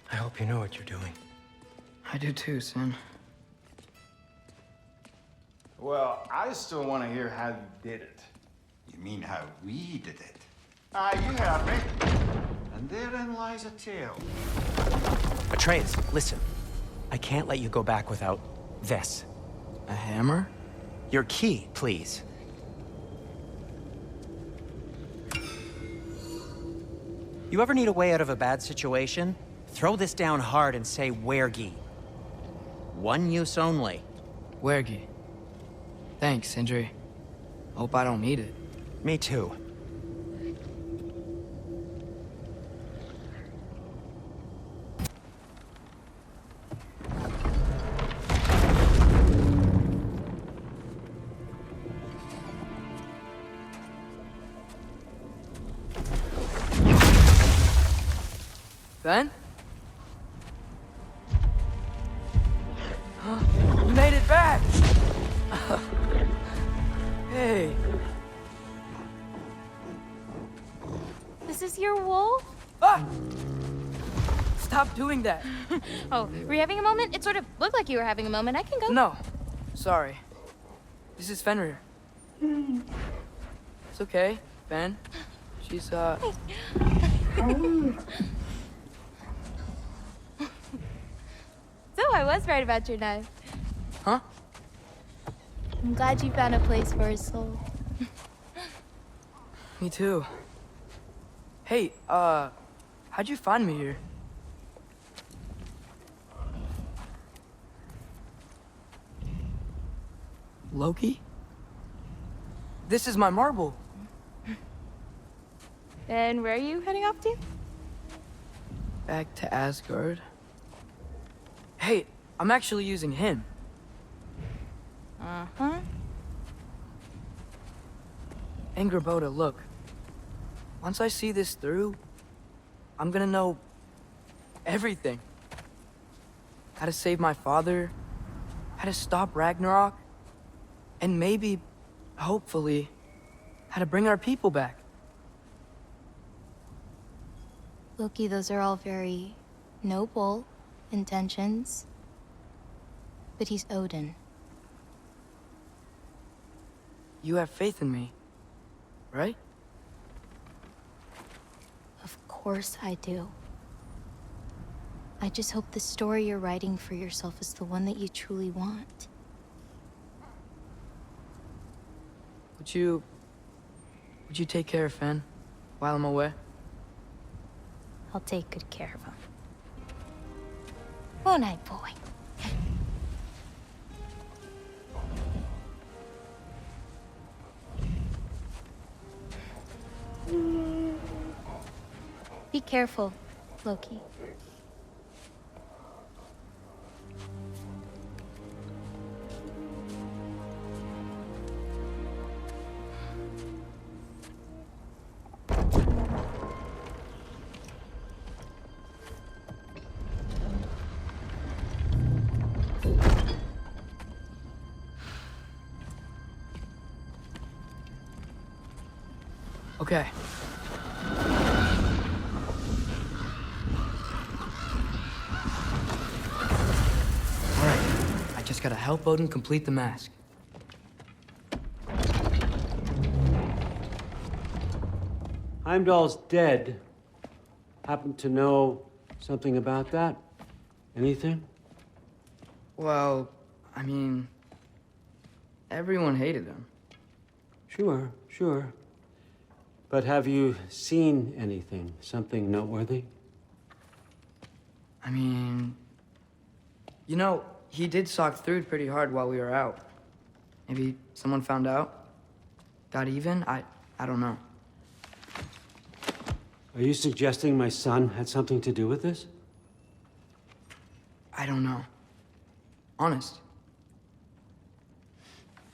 I hope you know what you're doing. I do too, Sin. Well, I still want to hear how you did it. You mean how we did it? Ah, you heard me. And therein lies a tale. Atreus, listen. I can't let you go back without this. A hammer? Your key, please. You ever need a way out of a bad situation? Throw this down hard and say wergi. One use only. Wergi. Thanks, Sindri. Hope I don't need it. Me too. Ben? You made it back! Hey. This is your wolf? Ah! Stop doing that. Oh, were you having a moment? It sort of looked like you were having a moment. I can go. No. Sorry. This is Fenrir. It's okay, Ben. She's, So I was right about your knife. Huh? I'm glad you found a place for his soul. Me too. Hey, how'd you find me here? Loki? This is my marble. And where are you heading off to? Back to Asgard. Hey, I'm actually using him. Uh-huh. Angrboda, look. Once I see this through, I'm gonna know everything. How to save my father, how to stop Ragnarok, and maybe, hopefully, how to bring our people back. Loki, those are all very noble intentions. But he's Odin. You have faith in me, right? Of course I do. I just hope the story you're writing for yourself is the one that you truly want. Would you take care of Fen while I'm away? I'll take good care of him. Won't I, boy? Be careful, Loki. Okay. Alright, I just gotta help Odin complete the mask. Heimdall's dead. Happen to know something about that? Anything? Well, I mean, everyone hated him. Sure, sure. But have you seen anything? Something noteworthy? I mean, you know, he did sock Thrud pretty hard while we were out. Maybe someone found out? Got even? I don't know. Are you suggesting my son had something to do with this? I don't know. Honest.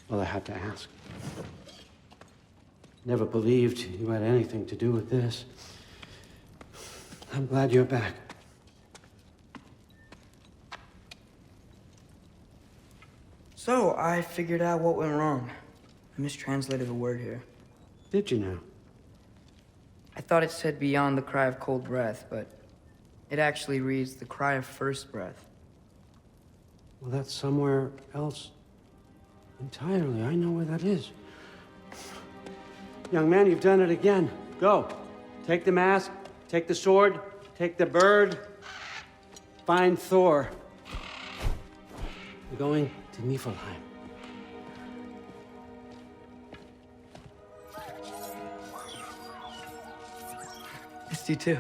Well, I had to ask. Never believed you had anything to do with this. I'm glad you're back. So, I figured out what went wrong. I mistranslated a word here. Did you now? I thought it said beyond the cry of cold breath, but it actually reads the cry of first breath. Well, that's somewhere else entirely. I know where that is. Young man, you've done it again. Go. Take the mask, take the sword, take the bird. Find Thor. We're going to Niflheim. Missed you too.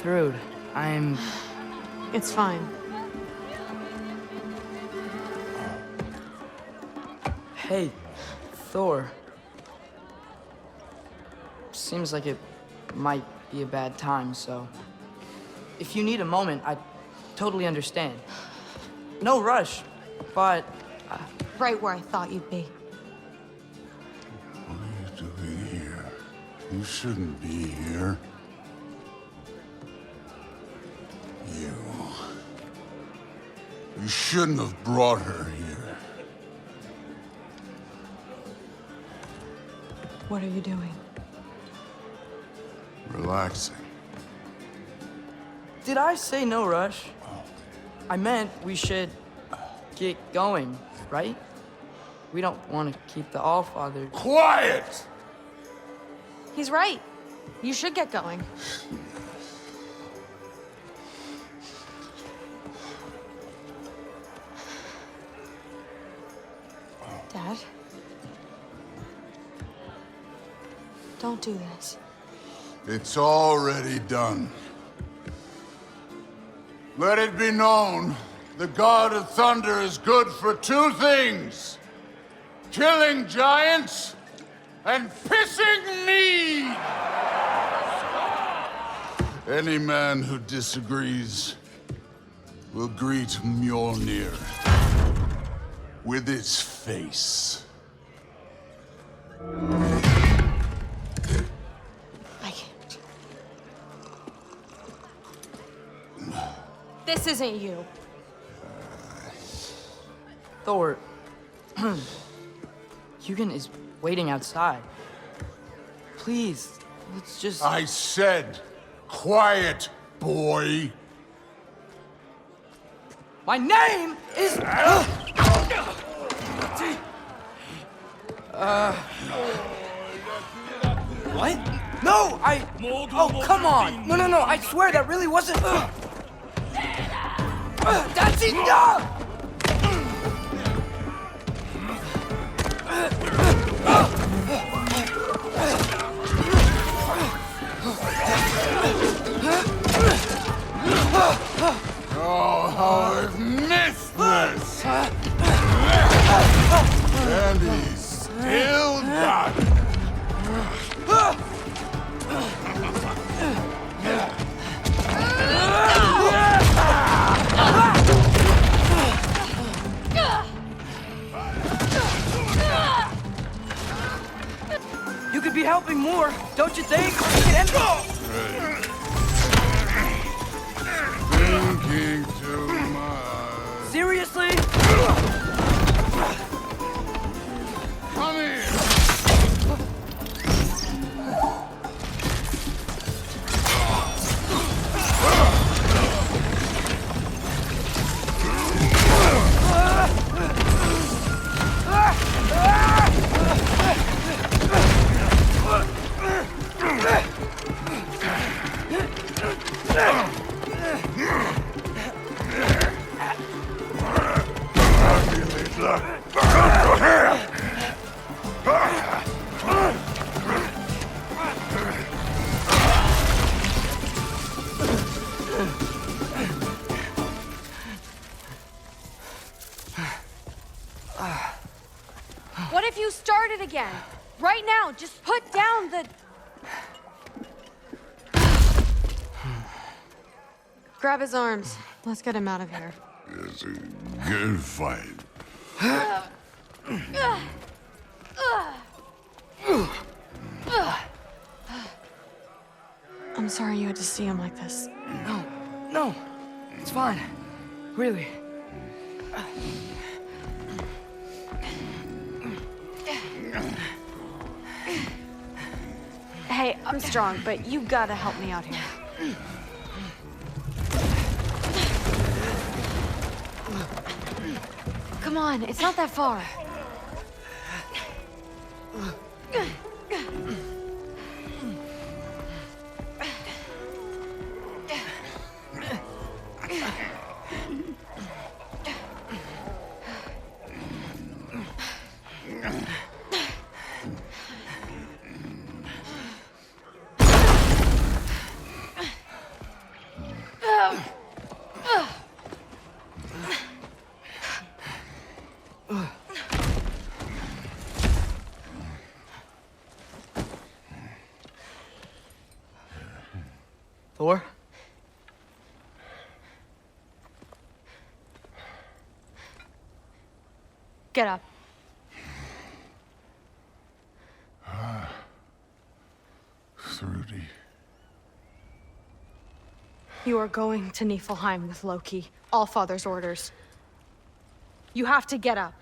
Thrud, I'm... It's fine. Hey, Thor. Seems like it might be a bad time, so... If you need a moment, I totally understand. No rush, but... Right where I thought you'd be. What are you doing here? You shouldn't be here. You shouldn't have brought her here. What are you doing? Relaxing. Did I say no rush? I meant we should get going, right? We don't want to keep the Allfather... Quiet! He's right. You should get going. Dad? Don't do this. It's already done. Let it be known, the God of Thunder is good for two things. Killing giants and pissing me! Any man who disagrees will greet Mjolnir with its face. I can't. This isn't you. Thor... Hugin is waiting outside. Please, let's just... I said, quiet, boy. My name is... What? No, Oh, come on! No, I swear that really wasn't... That's enough! Oh, how I've missed this! And he's still got it. You could be helping more, don't you think? Thinking too much. Seriously? What if you started again? Right now, just put down the... Grab his arms. Let's get him out of here. It's a good fight. I'm sorry you had to see him like this. No, it's fine. Really. Hey, I'm strong, but you gotta help me out here. Come on, it's not that far. Thor? Get up. Thrudy. You are going to Niflheim with Loki. Allfather's orders. You have to get up.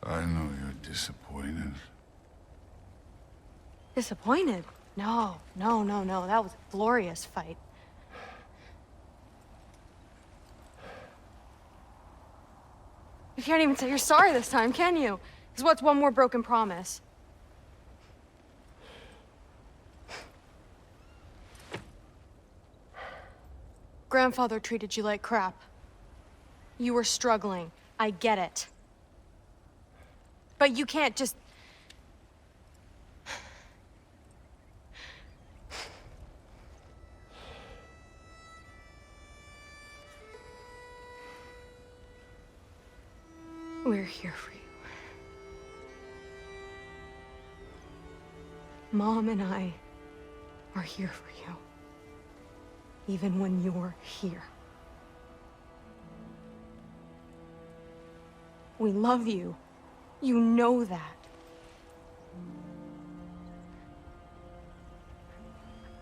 I know you're disappointed. Disappointed? No. That was a glorious fight. You can't even say you're sorry this time, can you? Because what's one more broken promise? Grandfather treated you like crap. You were struggling. I get it. But you can't just... We're here for you. Mom and I are here for you. Even when you're here. We love you. You know that.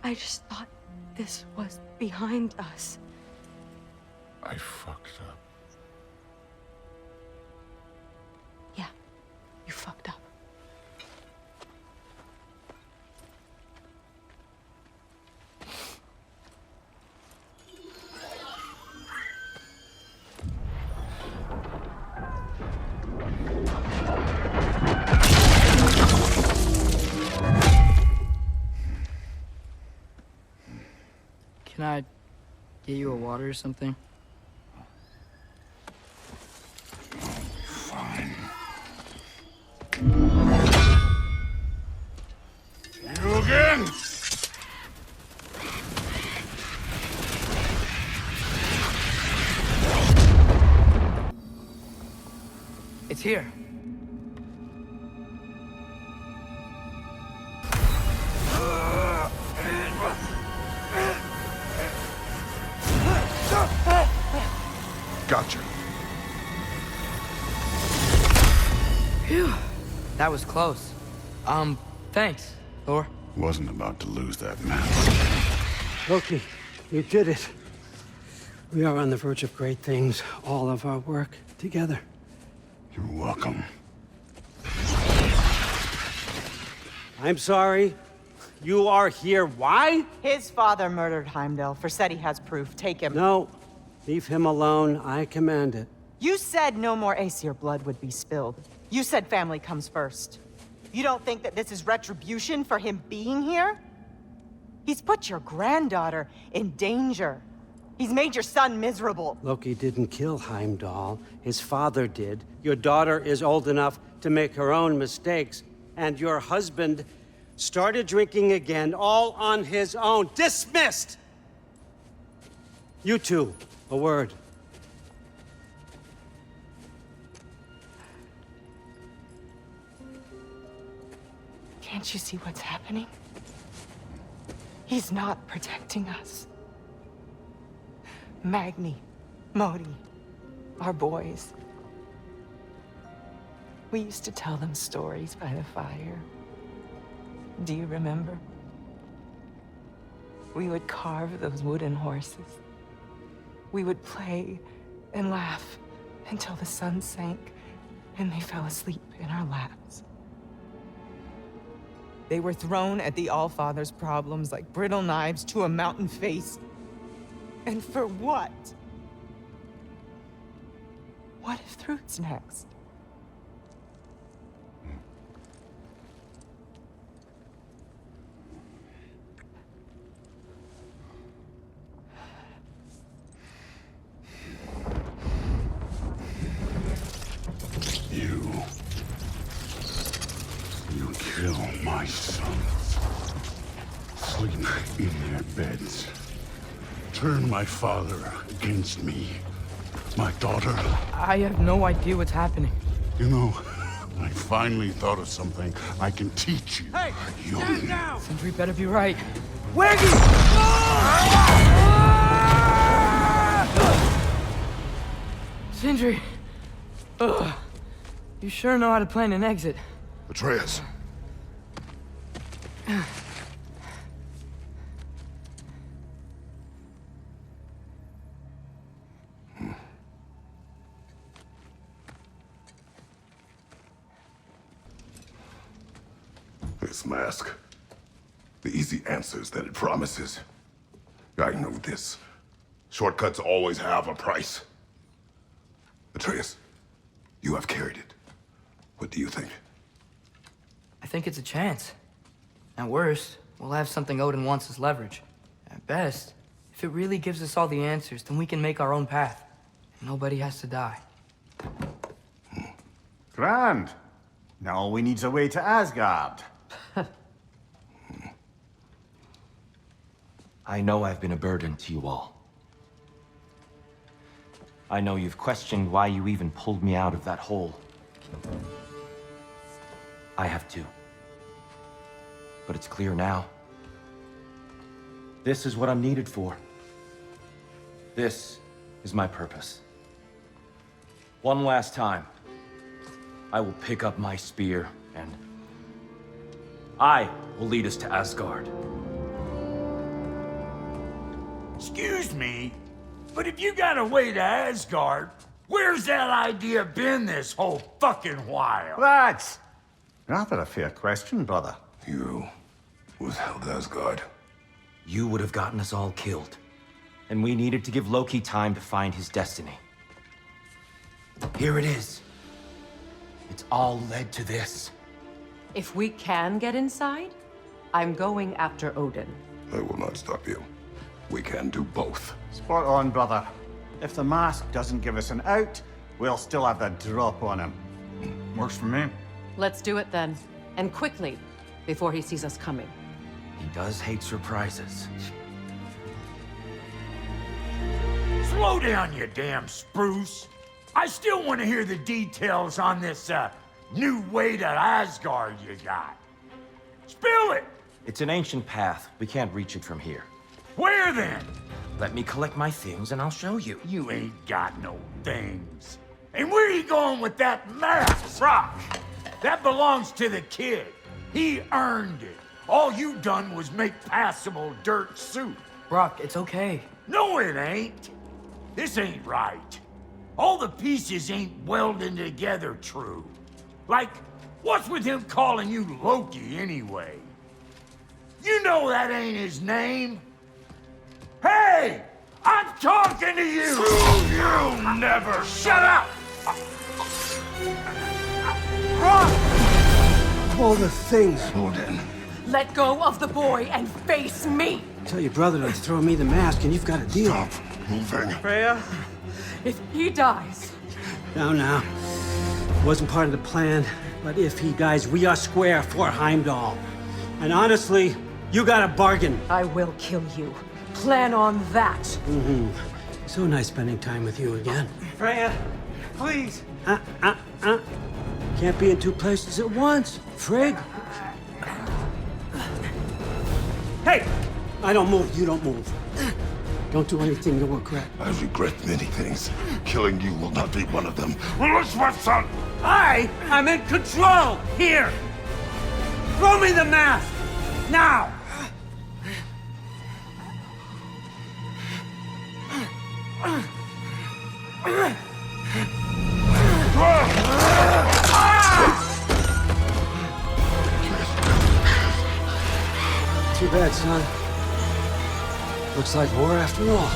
I just thought this was behind us. I fucked up. Yeah, you fucked up. Can I get you a water or something? Fine. You again? It's here. Gotcha. Phew. That was close. Thanks, Thor. Wasn't about to lose that match. Loki, you did it. We are on the verge of great things. All of our work together. You're welcome. I'm sorry. You are here. Why? His father murdered Heimdall. Forseti has proof. Take him. No. Leave him alone. I command it. You said no more Aesir blood would be spilled. You said family comes first. You don't think that this is retribution for him being here? He's put your granddaughter in danger. He's made your son miserable. Loki didn't kill Heimdall. His father did. Your daughter is old enough to make her own mistakes. And your husband started drinking again, all on his own. Dismissed! You two, a word. Can't you see what's happening? He's not protecting us. Magni, Modi, our boys. We used to tell them stories by the fire. Do you remember? We would carve those wooden horses. We would play and laugh until the sun sank and they fell asleep in our laps. They were thrown at the Allfather's problems like brittle knives to a mountain face. And for what? What if Thrud's next? You kill my sons. Sleep in their beds. Turn my father against me. My daughter. I have no idea what's happening. You know, I finally thought of something I can teach you. Hey! Young. Stand down! Sindri better be right. Waggy! Sindri! Ugh. You sure know how to plan an exit. Atreus. This mask. The easy answers that it promises. I know this. Shortcuts always have a price. Atreus, you have carried it. What do you think? I think it's a chance. At worst, we'll have something Odin wants as leverage. At best, if it really gives us all the answers, then we can make our own path. And nobody has to die. Grand. Now all we need's a way to Asgard. I know I've been a burden to you all. I know you've questioned why you even pulled me out of that hole. I have too. But it's clear now. This is what I'm needed for. This is my purpose. One last time, I will pick up my spear and I will lead us to Asgard. Excuse me, but if you got a way to Asgard, where's that idea been this whole fucking while? That's rather a fair question, brother. You withheld Asgard. You would have gotten us all killed. And we needed to give Loki time to find his destiny. Here it is. It's all led to this. If we can get inside, I'm going after Odin. I will not stop you. We can do both. Spot on, brother. If the mask doesn't give us an out, we'll still have the drop on him. Works for me. Let's do it then. And quickly, before he sees us coming. He does hate surprises. Slow down, you damn spruce. I still want to hear the details on this, new way to Asgard you got. Spill it! It's an ancient path. We can't reach it from here. Where then? Let me collect my things and I'll show you. You ain't got no things. And where are you going with that mask, Brock? That belongs to the kid. He earned it. All you done was make passable dirt soup. Brock, it's okay. No, it ain't. This ain't right. All the pieces ain't welding together true. Like, what's with him calling you Loki anyway? You know that ain't his name. Hey! I'm talking to you! You never shut up! All the things. Odin. Let go of the boy and face me! Tell your brother to throw me the mask and you've got a deal. Stop moving. Freya, if he dies... Now. Wasn't part of the plan, but if he dies, we are square for Heimdall. And honestly, you got a bargain. I will kill you. Plan on that. Mm-hmm. So nice spending time with you again. Freya, please. Can't be in two places at once, Frigg. Hey! I don't move, you don't move. Don't do anything you'll regret. I regret many things. Killing you will not be one of them. Release my son! I'm in control! Here! Throw me the mask! Now! Too bad, son. Looks like war after all.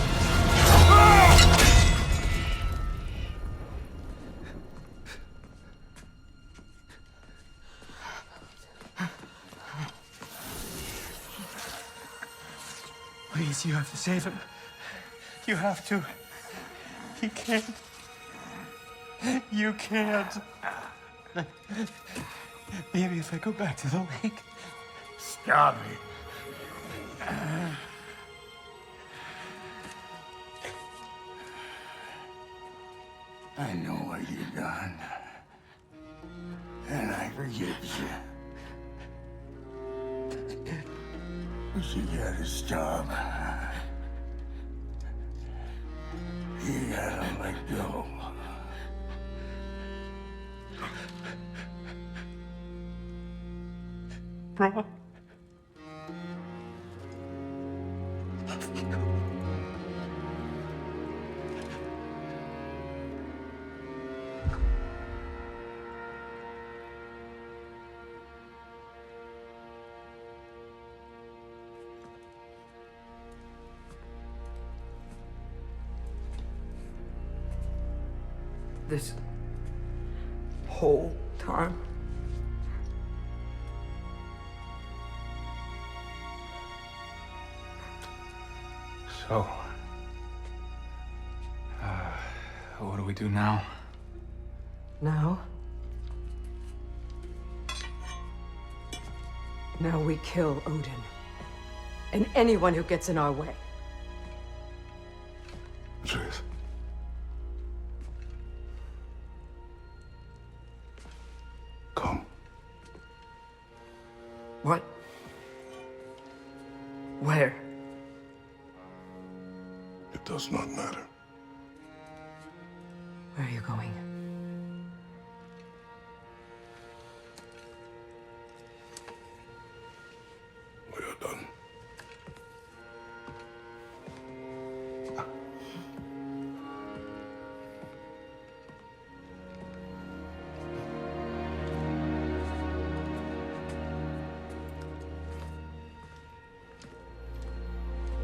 Please, you have to save him. You have to. He can't. You can't. Maybe if I go back to the lake. Stop it. I know what you've done. And I forgive you. But you gotta stop. You gotta let go. Bro. This whole time? So, what do we do now? Now? Now we kill Odin. And anyone who gets in our way. Truth. Come. What? Where? It does not matter. Where are you going? We are done.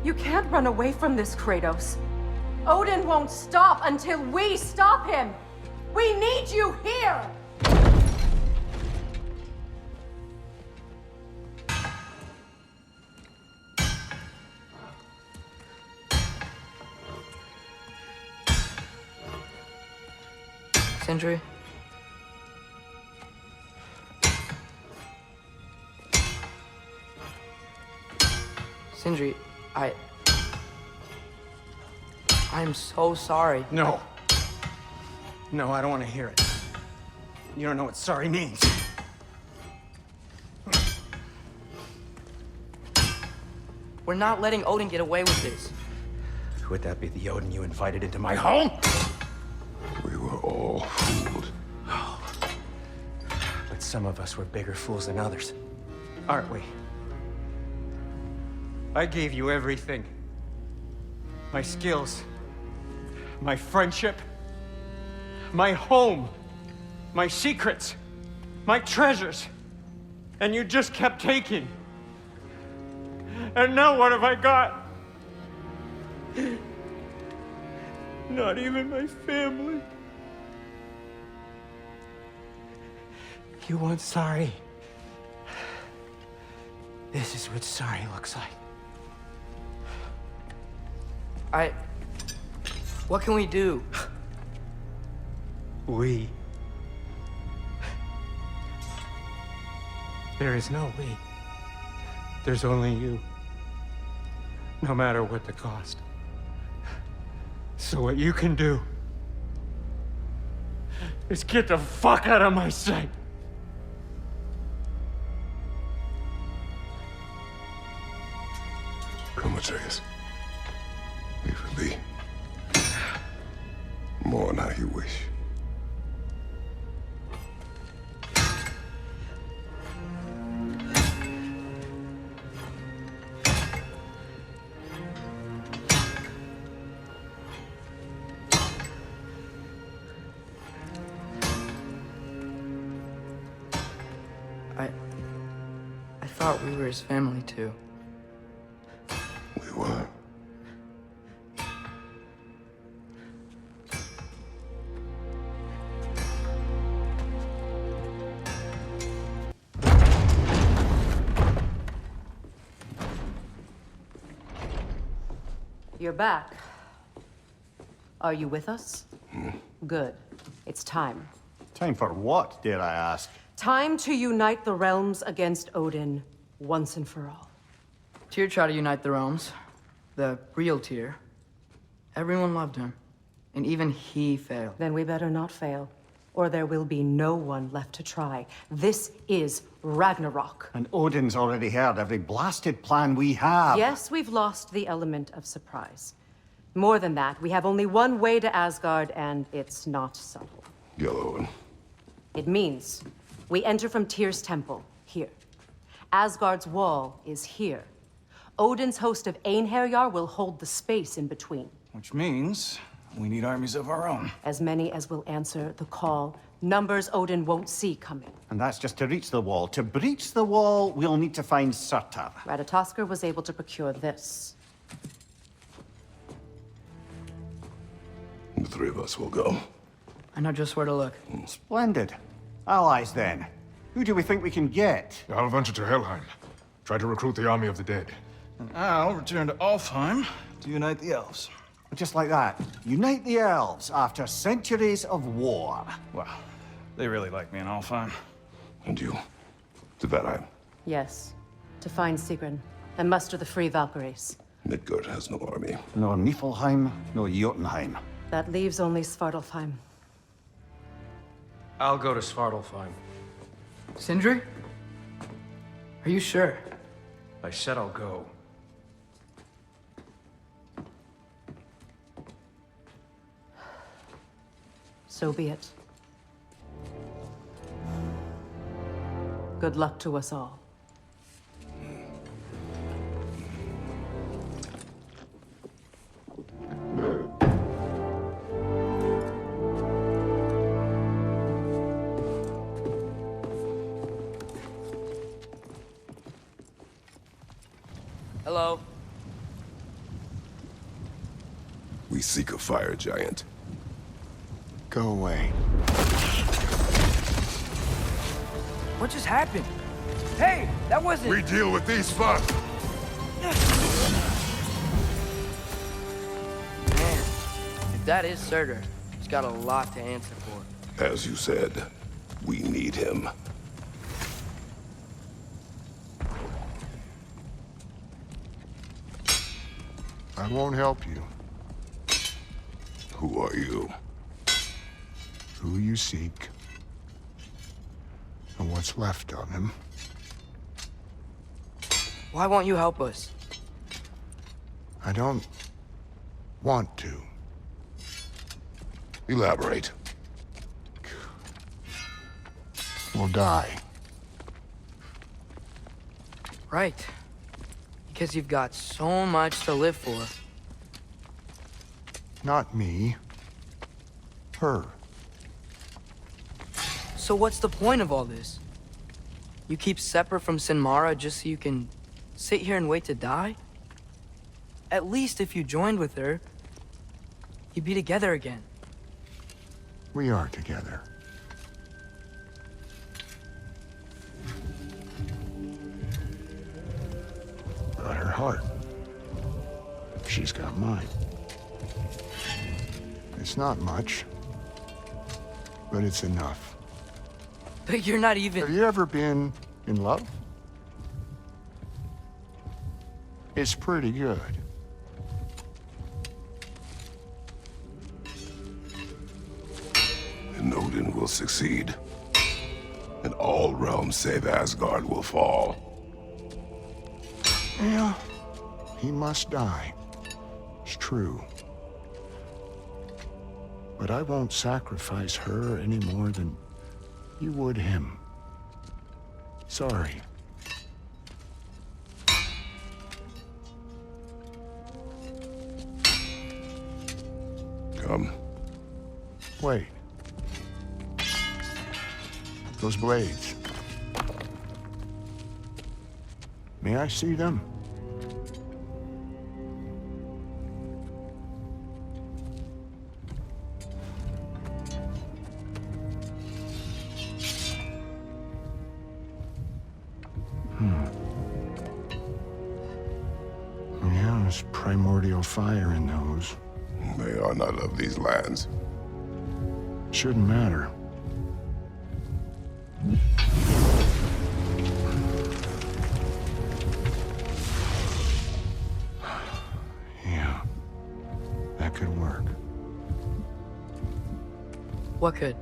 You can't run away from this, Kratos. Odin won't stop until we stop him! We need you here! Sindri? Sindri, I'm so sorry. No. No, I don't want to hear it. You don't know what sorry means. We're not letting Odin get away with this. Would that be the Odin you invited into my home? We were all fooled. But some of us were bigger fools than others. Aren't we? I gave you everything. My skills. My friendship. My home. My secrets. My treasures. And you just kept taking. And now what have I got? Not even my family. You want sorry? This is what sorry looks like. What can we do? We. There is no we. There's only you. No matter what the cost. So what you can do is get the fuck out of my sight. Atreus. Leave it be. Mourn how you wish. I thought we were his family too. We were. You're back. Are you with us? Good. It's time. Time for what, dare I ask? Time to unite the realms against Odin once and for all. Tyr tried to unite the realms. The real Tyr. Everyone loved him. And even he failed. Then we better not fail, or there will be no one left to try. This is Ragnarok. And Odin's already heard every blasted plan we have. Yes, we've lost the element of surprise. More than that, we have only one way to Asgard, and it's not subtle. Yellow. It means we enter from Tyr's temple, here. Asgard's wall is here. Odin's host of Einherjar will hold the space in between. Which means we need armies of our own. As many as will answer the call. Numbers Odin won't see coming. And that's just to reach the wall. To breach the wall, we'll need to find Surtur. Ratatoskr was able to procure this. The three of us will go. I know just where to look. Splendid. Allies, then. Who do we think we can get? I'll venture to Helheim. Try to recruit the army of the dead. And I'll return to Alfheim to unite the elves. Just like that. Unite the elves after centuries of war. Well, they really like me in Alfheim. And you? To Valheim. Yes. To find Sigrun and muster the free Valkyries. Midgard has no army. Nor Niflheim, nor Jotunheim. That leaves only Svartalfheim. I'll go to Svartalfheim. Sindri? Are you sure? I said I'll go. So be it. Good luck to us all. Hello? We seek a fire giant. Go away. What just happened? Hey, that wasn't... We deal with these first! Man, if that is Surtur, he's got a lot to answer for. As you said, we need him. I won't help you. Who are you? Who you seek, and what's left of him. Why won't you help us? I don't want to. Elaborate. We'll die. Right. Because you've got so much to live for. Not me. Her. So what's the point of all this? You keep separate from Sinmara just so you can sit here and wait to die? At least if you joined with her, you'd be together again. We are together. Got her heart. She's got mine. It's not much, but it's enough. But you're not even... Have you ever been in love? It's pretty good. And Odin will succeed. And all realms save Asgard will fall. Yeah, He must die. It's true. But I won't sacrifice her any more than you would him. Sorry. Come. Wait. Those blades. May I see them? Yeah, there's primordial fire in those. They are not of these lands. Shouldn't matter. Yeah, that could work. What could?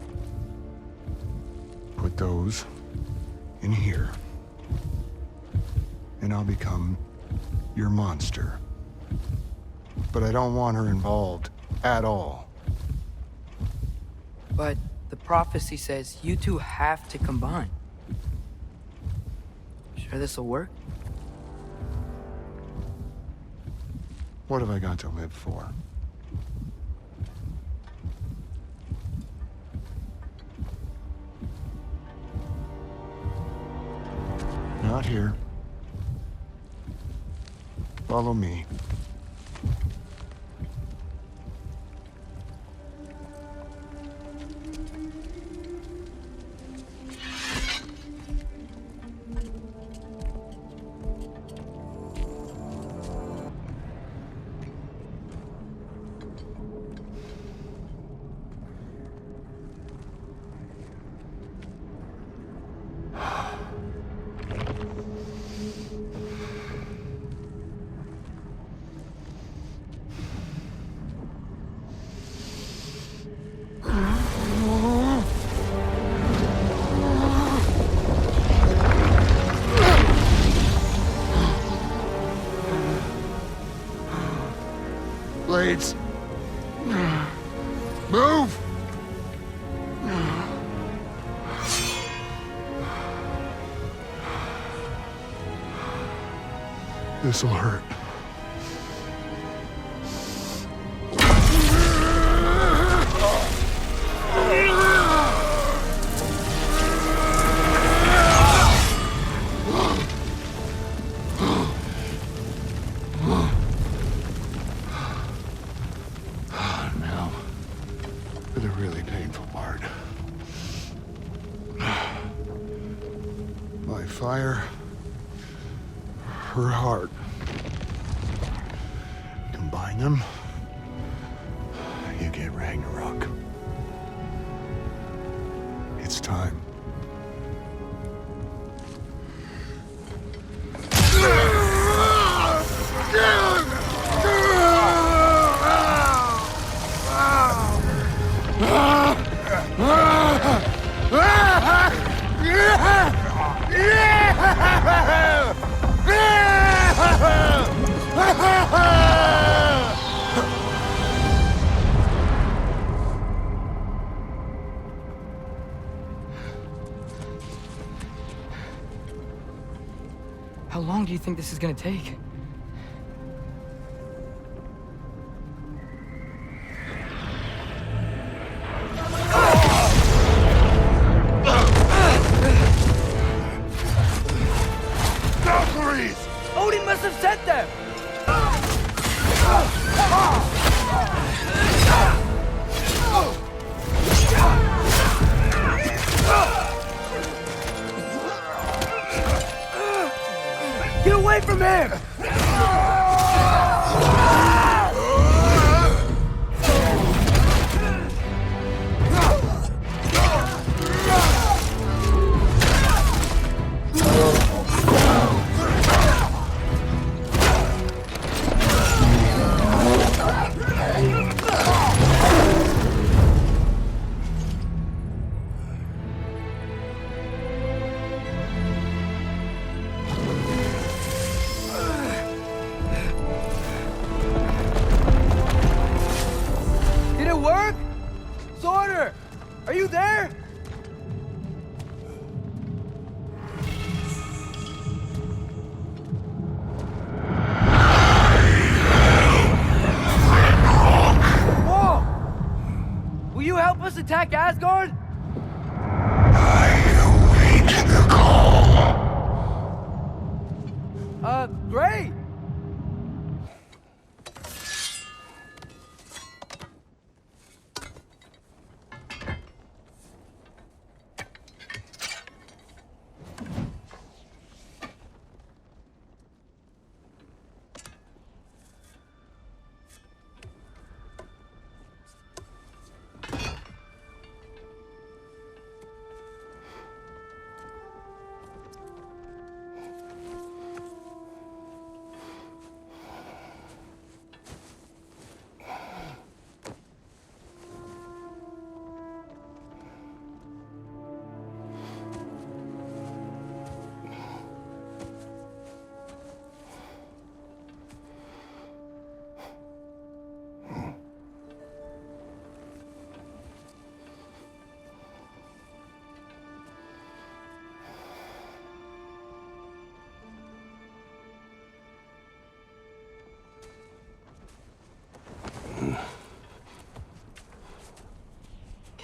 Put those in here, and I'll become your monster. But I don't want her involved at all. But the prophecy says you two have to combine. Sure this'll work? What have I got to live for? Not here. Follow me. Blades. Move! This'll hurt. Now, for the really painful part. My fire, her heart. Combine them, you get Ragnarok. It's time. How long do you think this is gonna take? Valkyries! Odin must have sent them! Get away from him! attack Asgard? Great!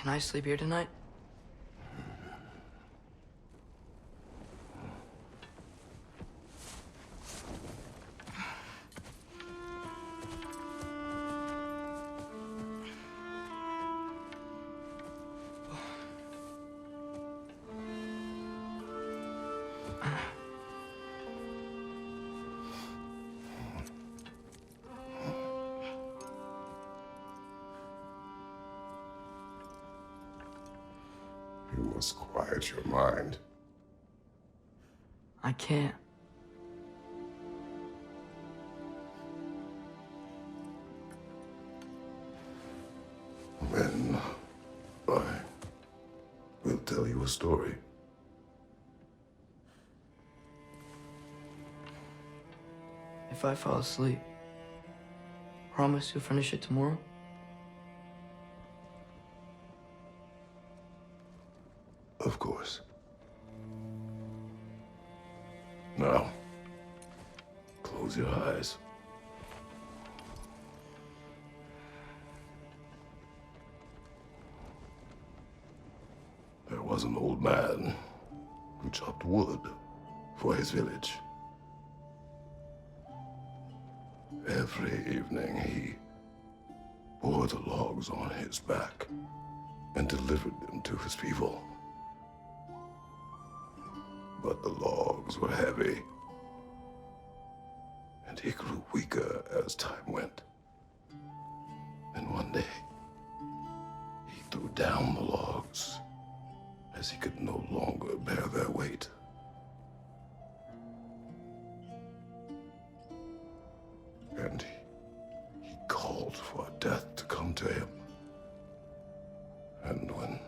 Can I sleep here tonight? You must quiet your mind. I can't. Then I will tell you a story. If I fall asleep, promise you'll finish it tomorrow? Of course. Now, close your eyes. There was an old man who chopped wood for his village. Every evening he bore the logs on his back and delivered them to his people. But the logs were heavy, and he grew weaker as time went. And one day, he threw down the logs as he could no longer bear their weight. And he called for death to come to him. And when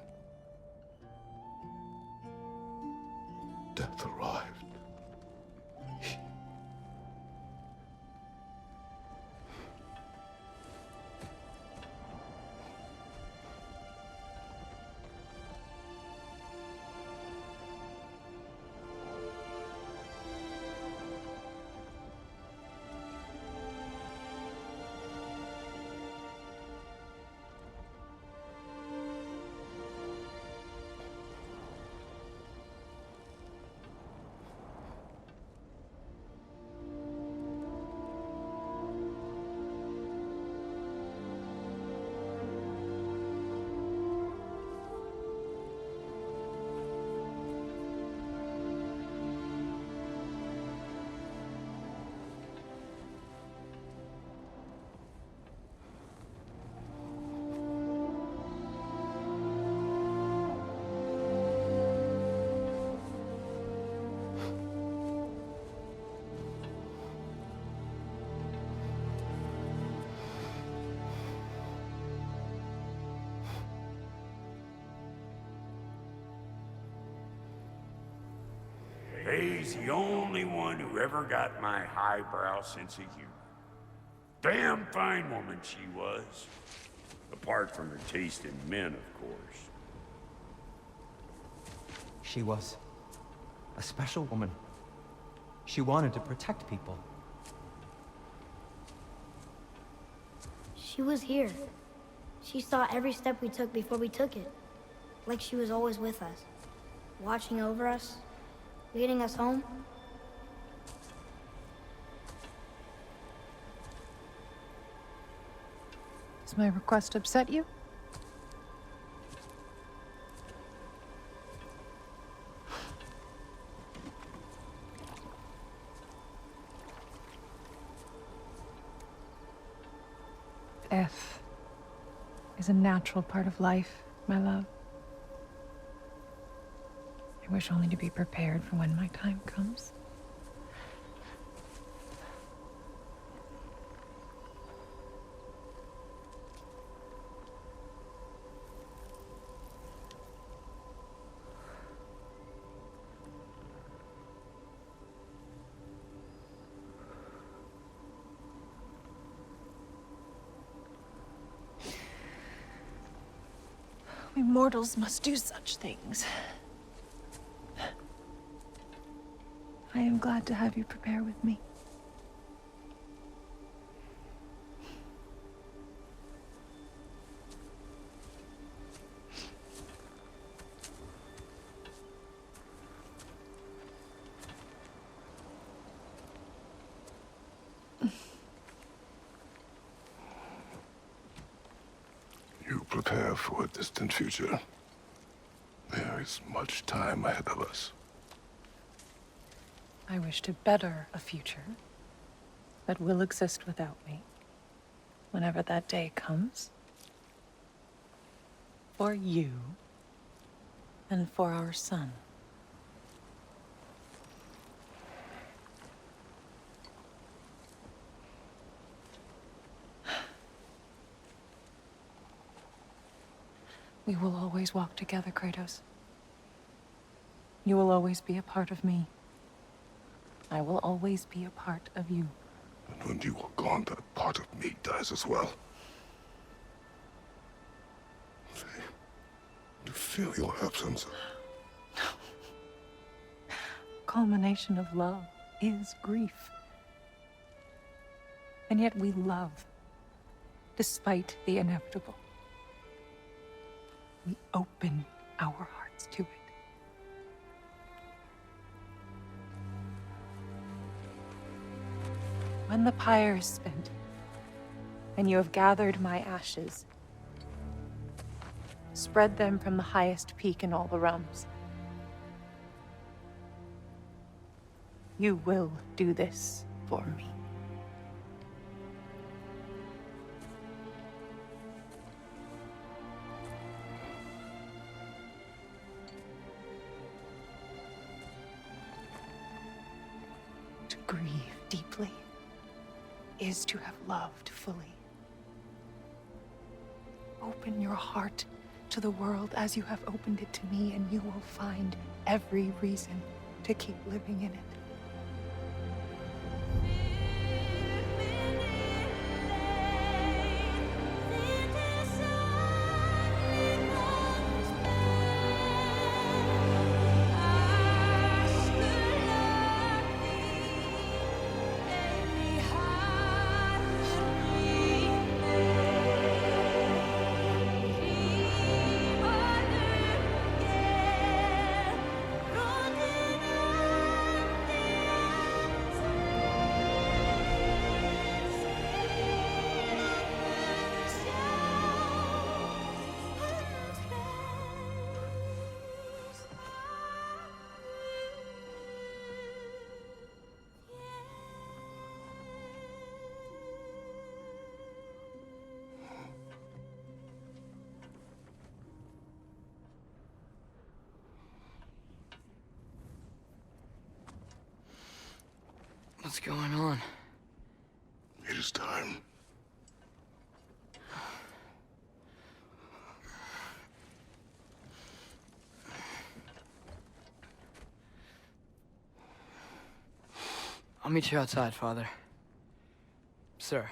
death arrived, He's the only one who ever got my highbrow sense of humor. Damn fine woman she was. Apart from her taste in men, of course. She was a special woman. She wanted to protect people. She was here. She saw every step we took before we took it. Like she was always with us. Watching over us. Leading us home. Does my request upset you? Death is a natural part of life, my love. I wish only to be prepared for when my time comes. We mortals must do such things. I am glad to have you prepare with me. You prepare for a distant future. There is much time ahead of us. I wish to better a future that will exist without me, whenever that day comes. For you, and for our son. We will always walk together, Kratos. You will always be a part of me. I will always be a part of you. And when you are gone, that part of me dies as well. You feel your absence. Culmination of love is grief. And yet we love, despite the inevitable. We open our hearts to it. When the pyre is spent, and you have gathered my ashes, spread them from the highest peak in all the realms. You will do this for me. To grieve deeply is to have loved fully. Open your heart to the world as you have opened it to me, and you will find every reason to keep living in it. What's going on? It is time. I'll meet you outside, Father. Sir.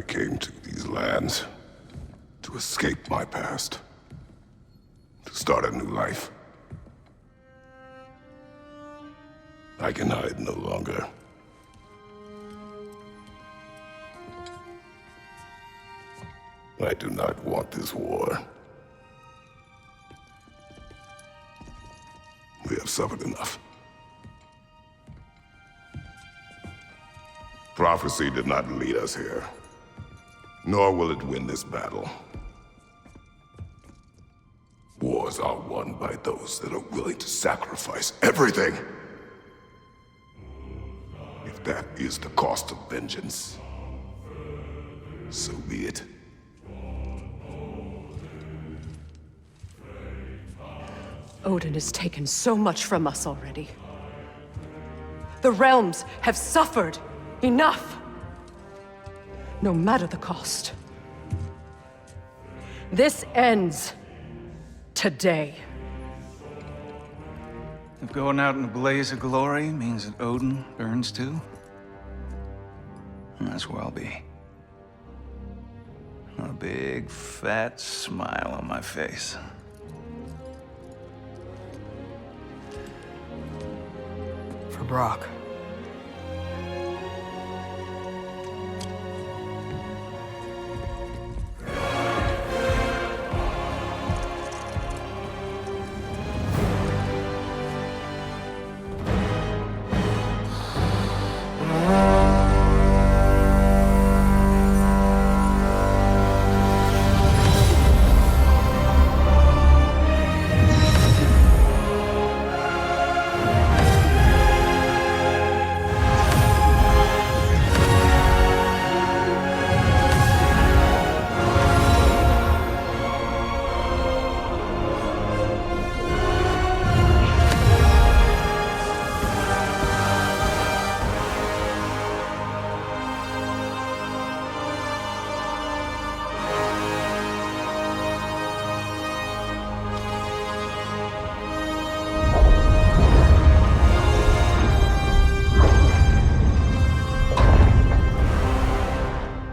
I came to these lands to escape my past, to start a new life. I can hide no longer. I do not want this war. We have suffered enough. Prophecy did not lead us here, nor will it win this battle. Wars are won by those that are willing to sacrifice everything. If that is the cost of vengeance, so be it. Odin has taken so much from us already. The realms have suffered enough. No matter the cost. This ends today. If going out in a blaze of glory means that Odin burns too, that's where I'll be. A big, fat smile on my face. For Brock.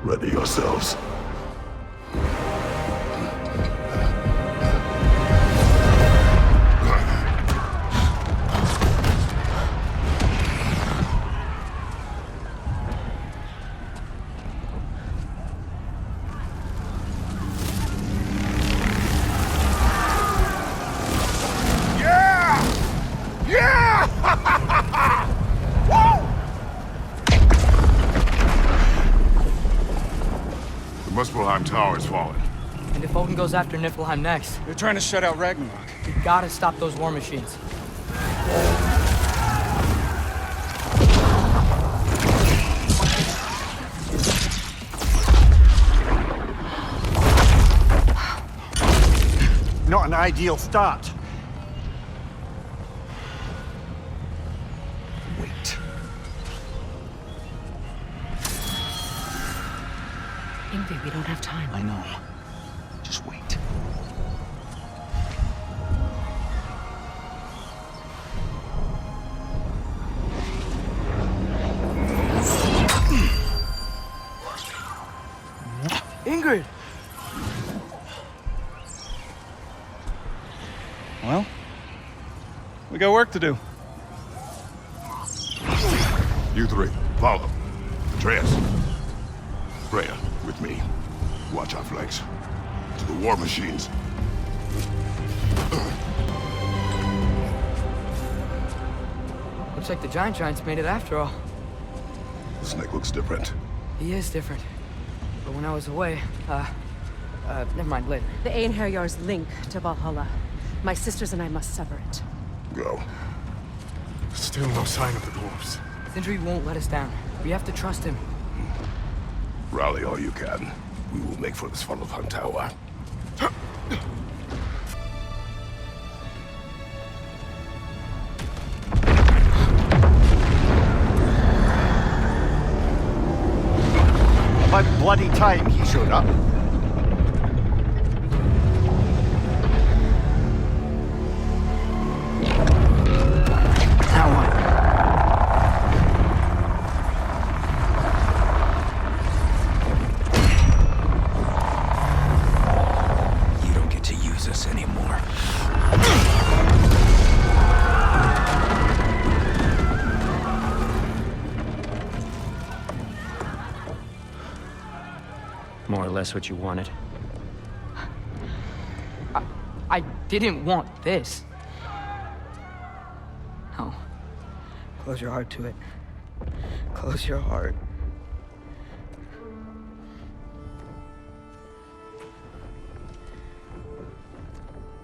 Ready yourselves. The Muspelheim Tower has fallen. And if Odin goes after Niflheim next... They're trying to shut out Ragnarok. We gotta stop those war machines. Not an ideal start. Wait. Ingvi, we don't have time. I know. Just wait. Ingrid! Well, we got work to do. You three, follow. Atreus. Freya, with me. Watch our flanks. To the war machines. Looks like the Giants made it after all. The snake looks different. He is different. But when I was away, never mind, later. The Einherjar's link to Valhalla. My sisters and I must sever it. Go. Still no sign of the dwarves. Sindri won't let us down. We have to trust him. Rally all you can. We will make for this Svartalfheim Tower. About bloody time he showed up. less what you wanted. I didn't want this. No. Close your heart to it. Close your heart.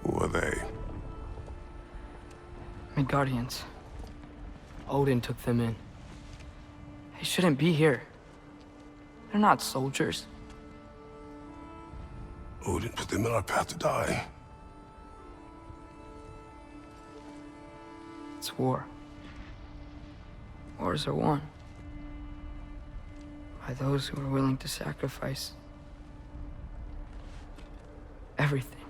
Who are they? Midgardians. Odin took them in. They shouldn't be here. They're not soldiers. Odin put them in our path to die. It's war. Wars are won by those who are willing to sacrifice everything.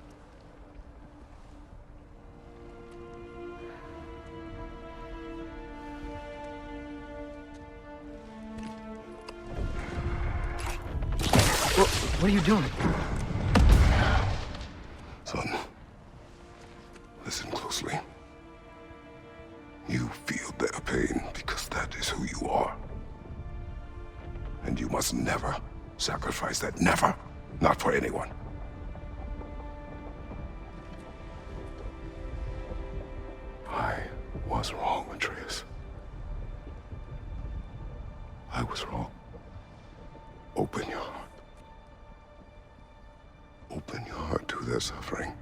What are you doing? Son, listen closely. You feel their pain because that is who you are. And you must never sacrifice that. Never. Not for anyone. I was wrong, Atreus. I was wrong. Open your heart. Open your heart to their suffering.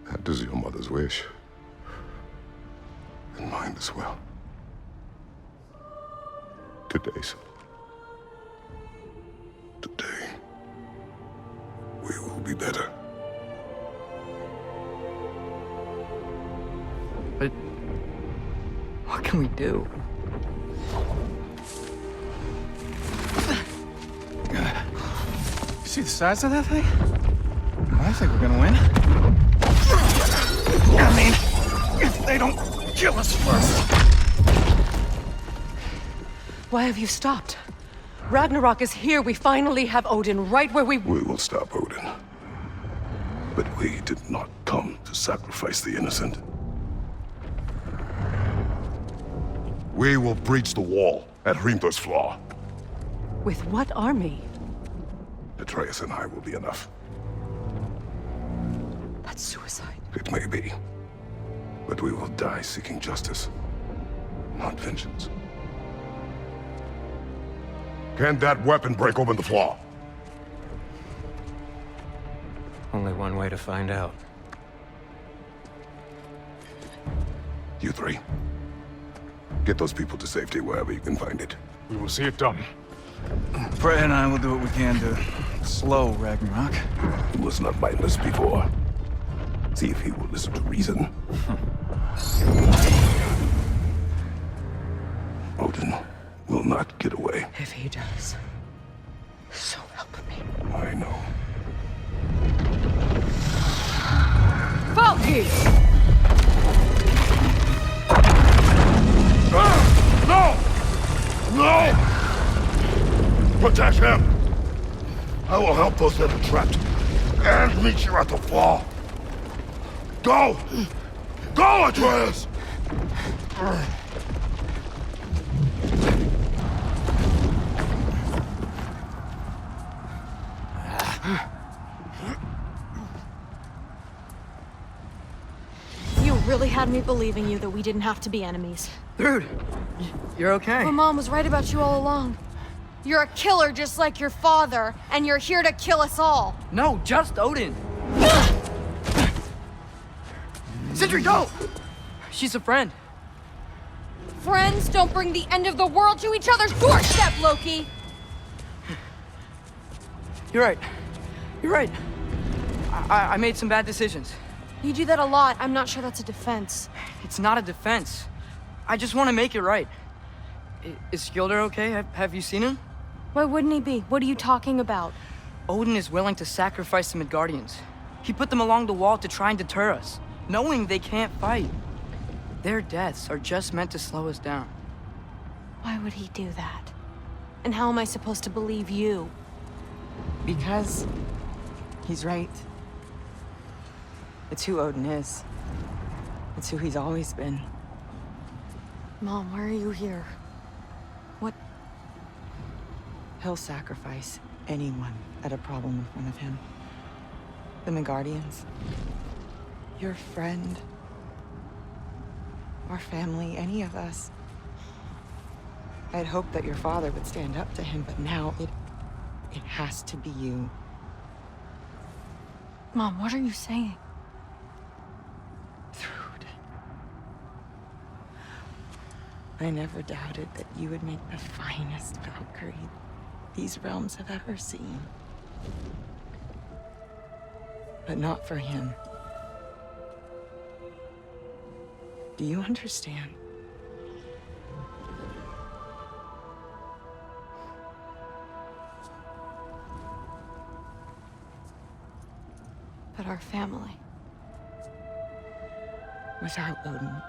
That is your mother's wish. And mine as well. Today, son. Today, we will be better. But what can we do? See the size of that thing? I think we're gonna win. I mean, if they don't kill us first. Why have you stopped? Ragnarok is here. We finally have Odin right where we will stop Odin. But we did not come to sacrifice the innocent. We will breach the wall at Hrimthor's Flaw. With what army? Atreus and I will be enough. That's suicide. It may be. But we will die seeking justice, not vengeance. Can that weapon break open the flaw? Only one way to find out. You three. Get those people to safety wherever you can find it. We will see it done. Freya and I will do what we can to slow Ragnarok. He was not mindless before. See if he will listen to reason. Odin will not get away. If he does, so help me. I know. Valky! No! No! Protect him! I will help those that are trapped. And meet you at the flaw. Go! Go, Atreus! You really had me believing you that we didn't have to be enemies. Dude, you're okay. My mom was right about you all along. You're a killer just like your father, and you're here to kill us all. No, just Odin. Sindri, go! She's a friend. Friends don't bring the end of the world to each other's doorstep, Loki! You're right. You're right. I made some bad decisions. You do that a lot. I'm not sure that's a defense. It's not a defense. I just want to make it right. Is Skilder okay? Have you seen him? Why wouldn't he be? What are you talking about? Odin is willing to sacrifice the Midgardians. He put them along the wall to try and deter us, knowing they can't fight. Their deaths are just meant to slow us down. Why would he do that? And how am I supposed to believe you? Because he's right. It's who Odin is. It's who he's always been. Mom, why are you here? What He'll sacrifice anyone at a problem in front of him. The Midgardians. Your friend. Our family, any of us. I'd hoped that your father would stand up to him, but now it has to be you. Mom, what are you saying? I never doubted that you would make the finest Valkyrie these realms have ever seen. But not for him. Do you understand? But our family. Without Odin,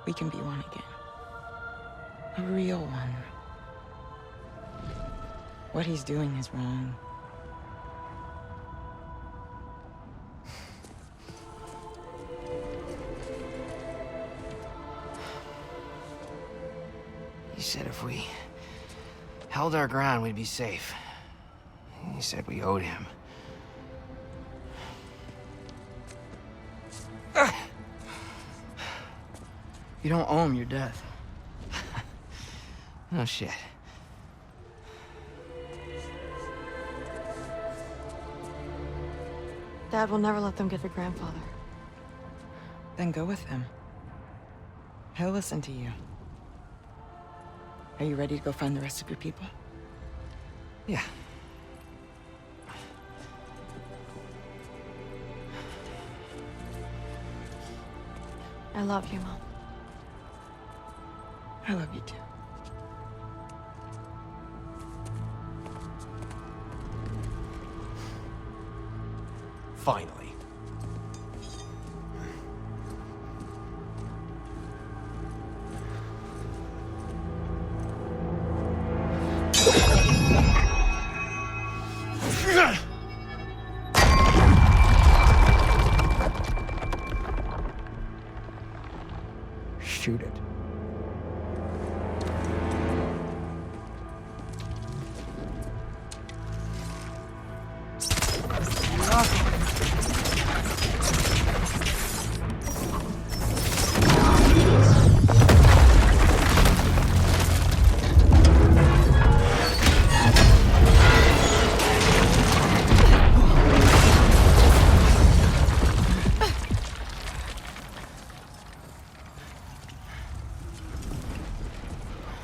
we can be one again. A real one. What he's doing is wrong. He said if we held our ground, we'd be safe. He said we owed him. You don't owe him your death. No shit. Dad will never let them get their grandfather. Then go with him. He'll listen to you. Are you ready to go find the rest of your people? Yeah. I love you, Mom. I love you too. Finally. Shoot it.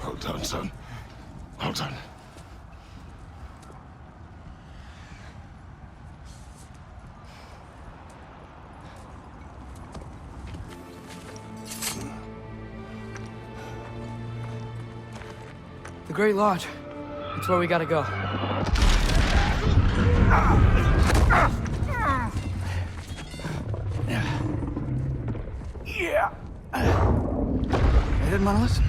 Well done, son. Well done. The Great Lodge. It's where we gotta go. Yeah. I didn't want to listen.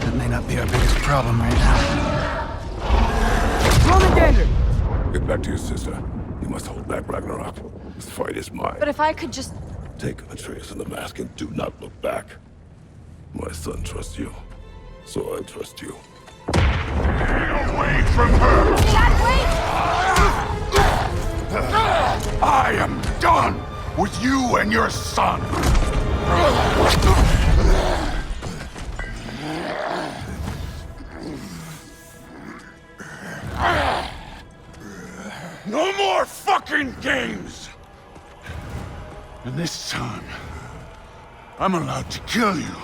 That may not be our biggest problem right now. Roman Gander! Get back to your sister. You must hold back Ragnarok. This fight is mine. But if I could just... Take Atreus and the mask and do not look back. My son trusts you, so I trust you. Away from her! Dad, wait! I am done with you and your son! No more fucking games! And this time, I'm allowed to kill you.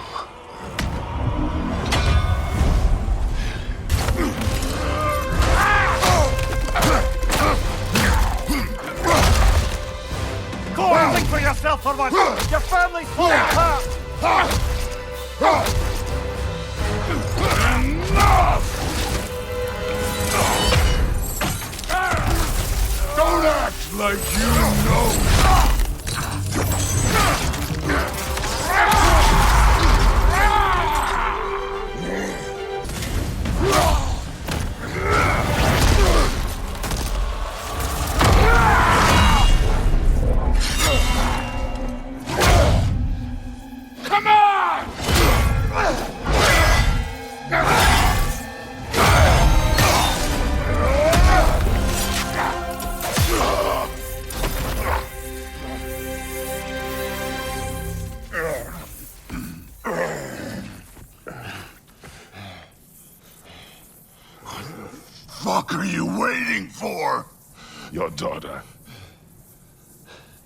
Go and think for yourself for once! Your family's falling apart! Enough! Don't act like you know! Come on! are you waiting for? Your daughter.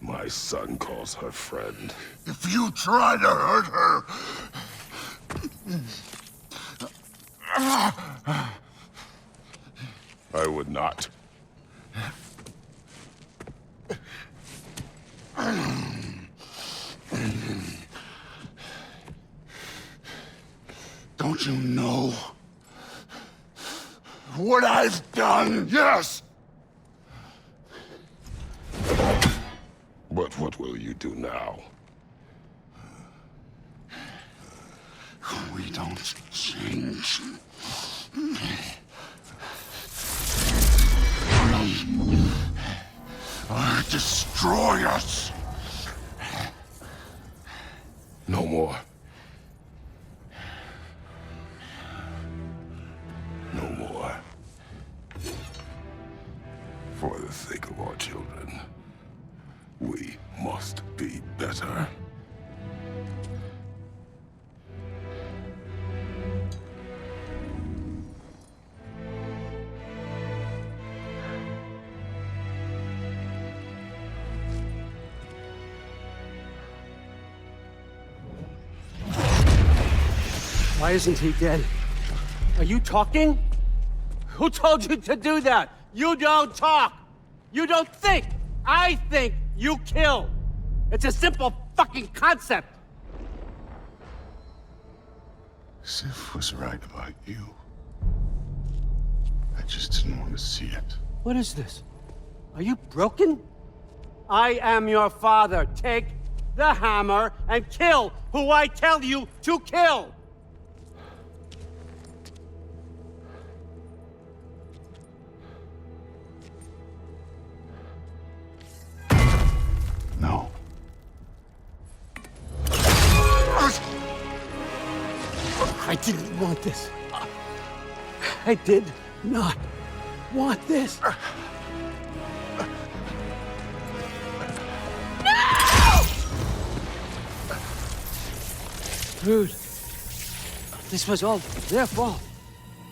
My son calls her friend. If you try to hurt her... I would not. Don't you know what I've done? Yes! But what will you do now? We don't change. Destroy us! No more. No more. For the sake of our children, we must be better. Why isn't he dead? Are you talking? Who told you to do that? You don't talk! You don't think! I think, you kill! It's a simple fucking concept! Sif was right about you. I just didn't want to see it. What is this? Are you broken? I am your father. Take the hammer and kill who I tell you to kill! No. I didn't want this. I did not want this. No! Dude, this was all their fault.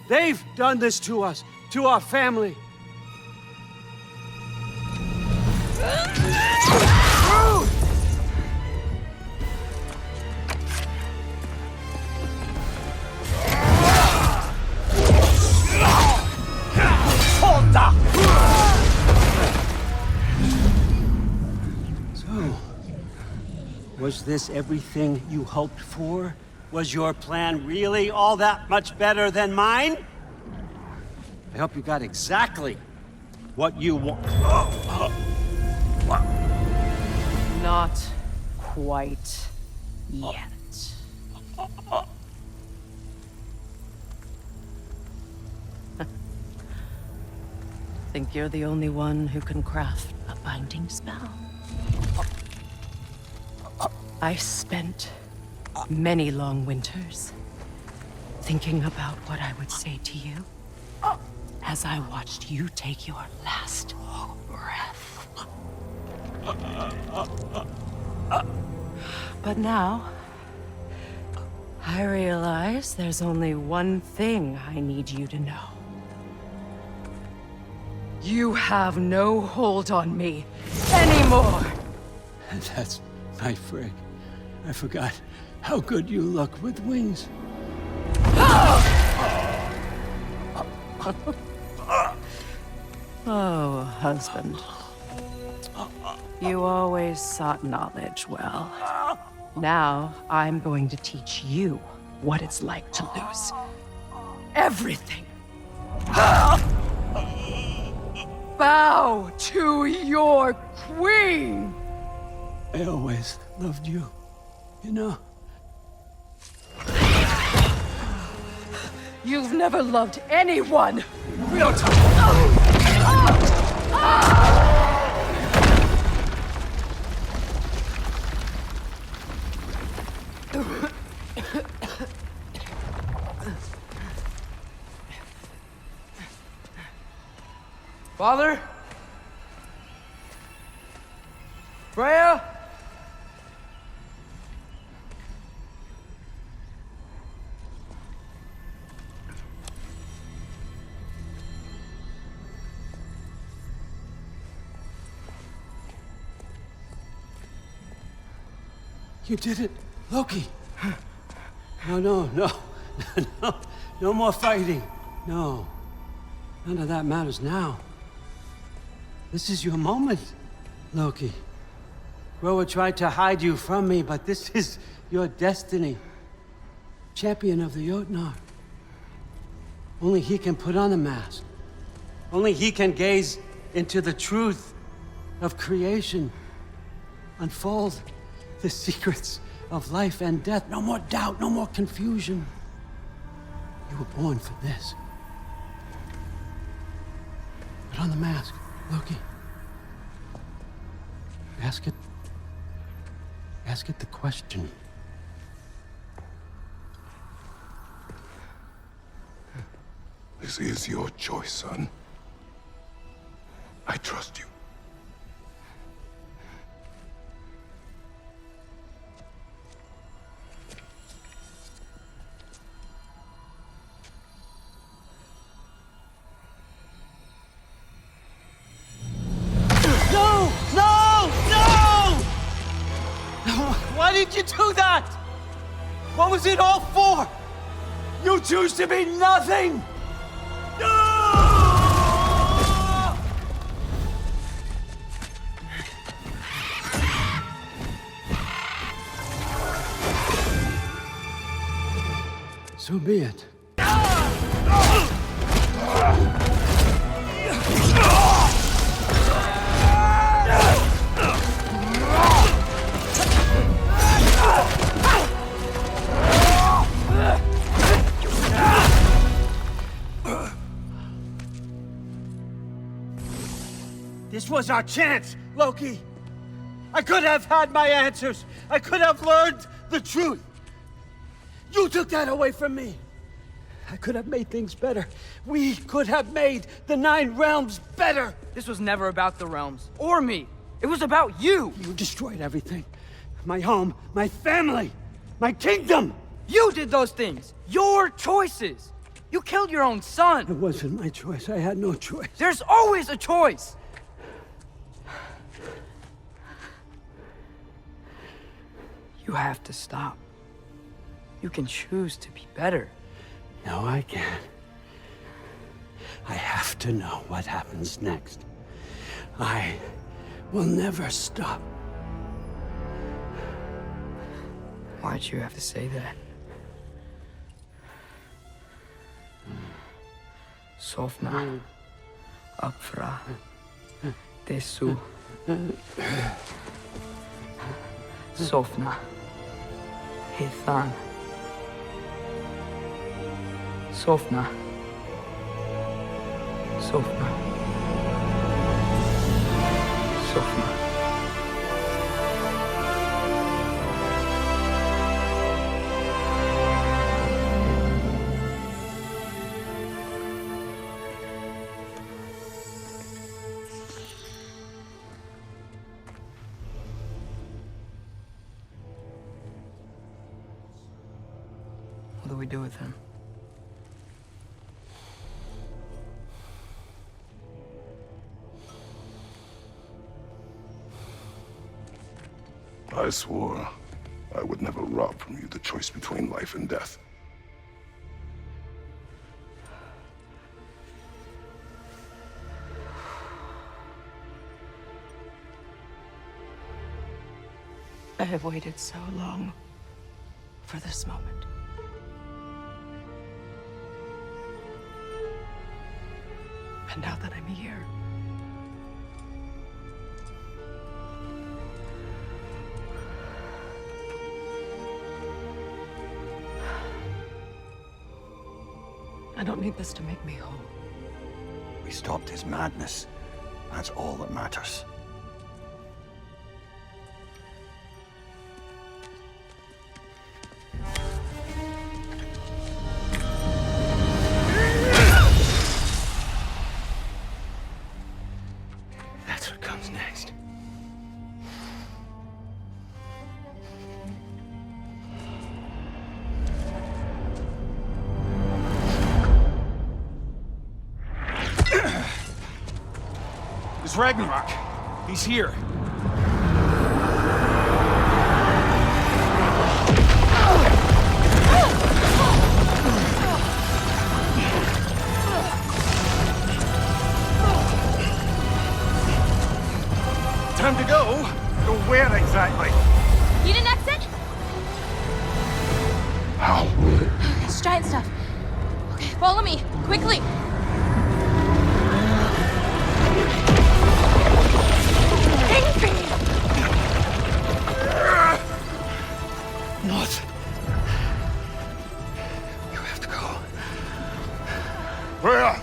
They've done this to us, to our family. So, was this everything you hoped for? Was your plan really all that much better than mine? I hope you got exactly what you want. Not quite yet. Think you're the only one who can craft a binding spell? I spent many long winters thinking about what I would say to you as I watched you take your last breath. But now, I realize there's only one thing I need you to know. You have no hold on me anymore! That's my frig. I forgot how good you look with wings. Oh, husband. You always sought knowledge well. Now, I'm going to teach you what it's like to lose everything. Bow to your queen! I always loved you, you know? You've never loved anyone! Real time! Father? Freya? You did it, Loki. No, no, no. No, no more fighting. No. None of that matters now. This is your moment, Loki. Groa tried to hide you from me, but this is your destiny. Champion of the Jotnar. Only he can put on the mask. Only he can gaze into the truth of creation. Unfold the secrets of life and death. No more doubt, no more confusion. You were born for this. Put on the mask, Loki. Ask it the question. This is your choice, son. I trust you. No! No! No! Why did you do that? What was it all for? You choose to be nothing! So be it. This was our chance, Loki. I could have had my answers. I could have learned the truth. You took that away from me. I could have made things better. We could have made the 9 realms better. This was never about the realms, or me. It was about you. You destroyed everything. My home, my family, my kingdom. You did those things. Your choices. You killed your own son. It wasn't my choice. I had no choice. There's always a choice. You have to stop. You can choose to be better. No, I can't. I have to know what happens next. I will never stop. Why'd you have to say that? Sofna. Apfra. Desu. Sofna. Hithan. Sofna. Sofna. Sofna. What do we do with him? I swore I would never rob from you the choice between life and death. I have waited so long for this moment. And now that I'm here, I don't need this to make me whole. We stopped his madness. That's all that matters. That's what comes next. It's Ragnarok. He's here. Time to go. Go where exactly? Need an exit? How? It's giant stuff. Okay, follow me, quickly. Not. You have to go. Freya!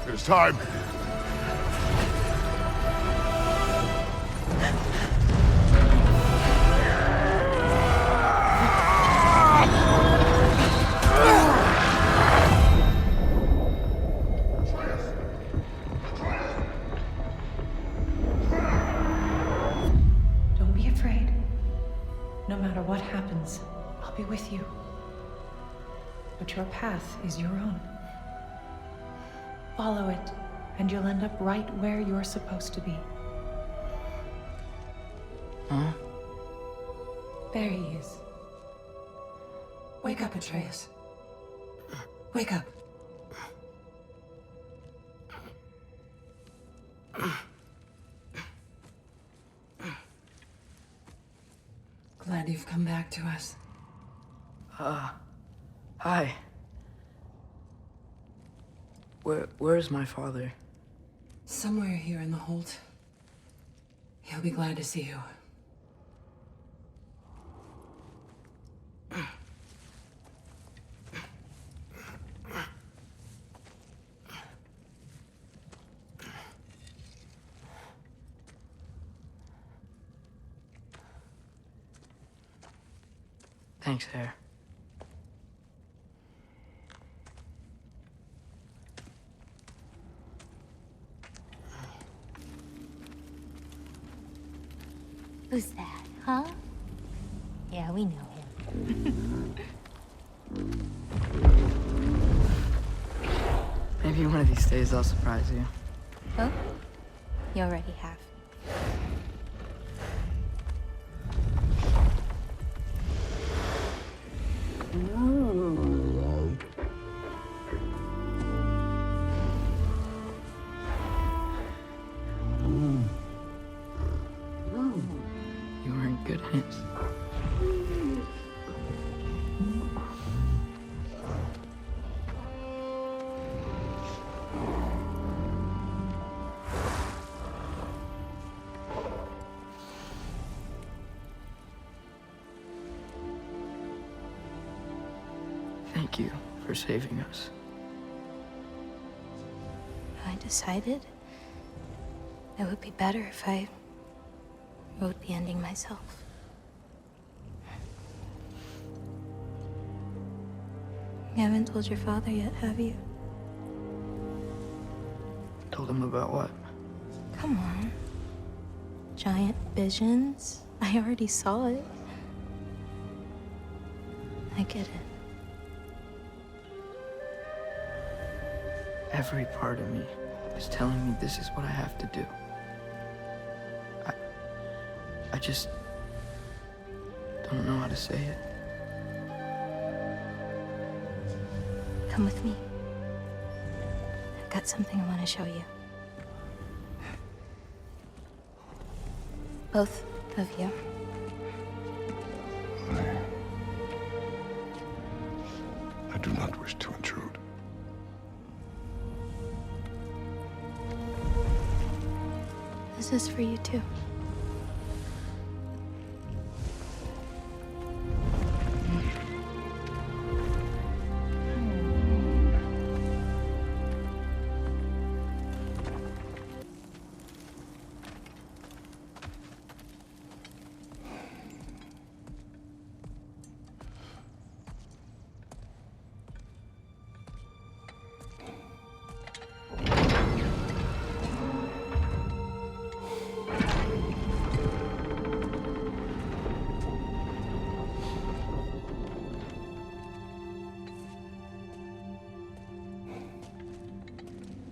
It is time. Don't be afraid. No matter what happens, I'll be with you. But your path is your own. Follow it, and you'll end up right where you're supposed to be. Huh? There he is. Wake up, Atreus. Wake up. Glad you've come back to us. Hi. Where's my father? Somewhere here in the hold. He'll be glad to see you. Thanks, Hare. Who's that, huh? Yeah, we know him. Maybe one of these days I'll surprise you. Oh? You already have. You were in good hands. Thank you for saving us. I decided it would be better if I wrote the ending myself. You haven't told your father yet, have you? Told him about what? Come on. Giant visions? I already saw it. I get it. Every part of me is telling me this is what I have to do. I just don't know how to say it. Come with me. I've got something I want to show you. Both of you. I do not wish to intrude. This is for you too.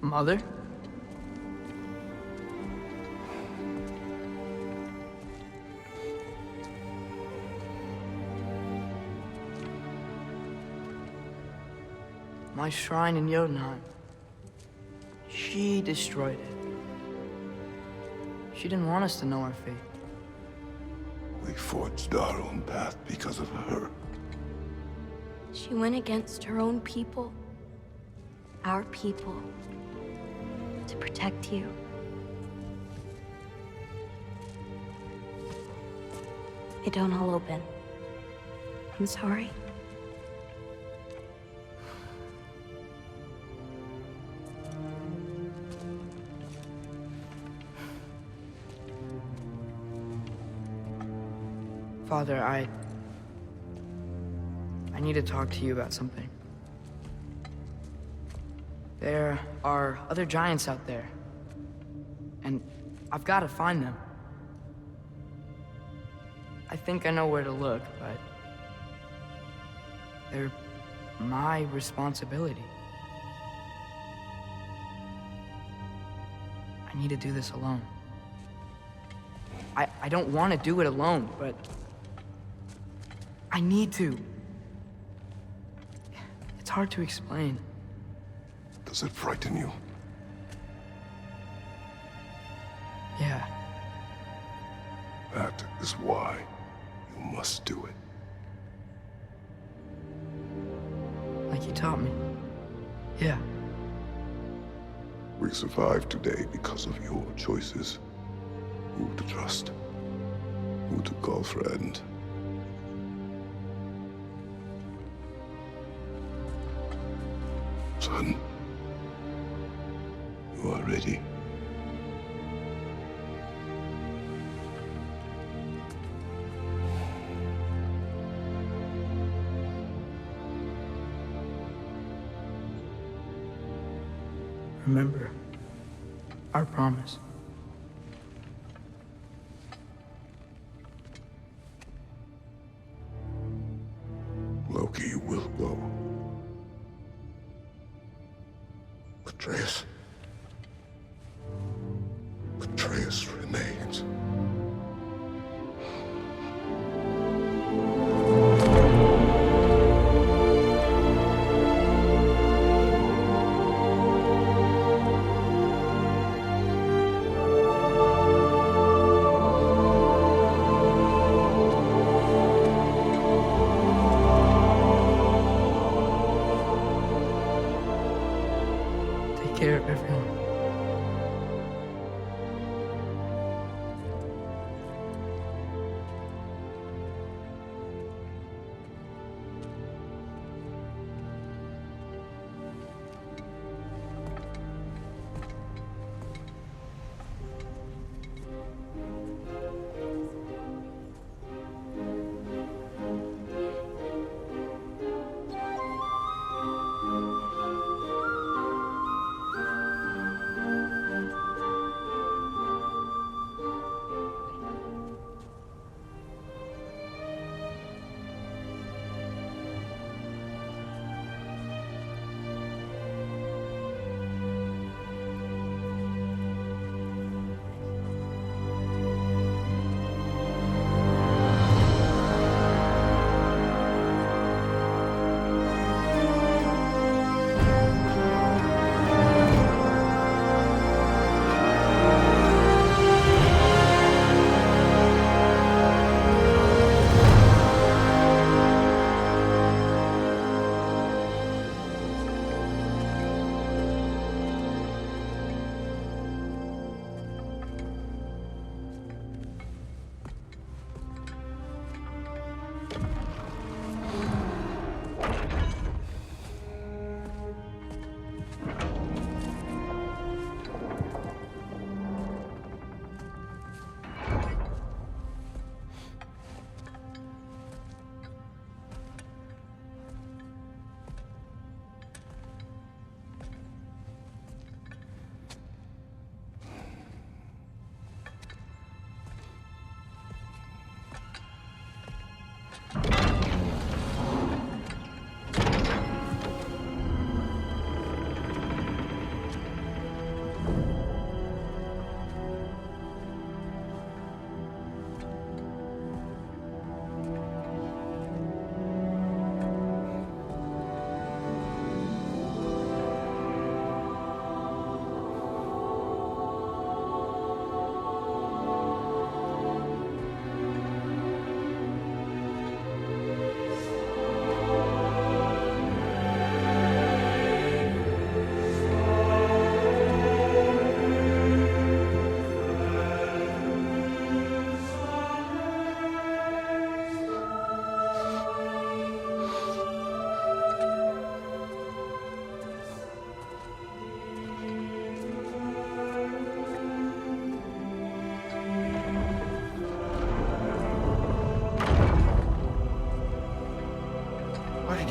Mother? My shrine in Jotunheim. She destroyed it. She didn't want us to know our fate. We forged our own path because of her. She went against her own people. Our people. To protect you. They don't all open. I'm sorry. Father, I need to talk to you about something. There are other giants out there, and I've got to find them. I think I know where to look, but they're my responsibility. I need to do this alone. I don't want to do it alone, but I need to. It's hard to explain. Does it frighten you? Yeah. That is why you must do it. Like you taught me. Yeah. We survived today because of your choices. Who to trust, who to call friend. Son, you are ready. Remember our promise. Loki will go. Atreus. Atreus remains. Take care of everyone.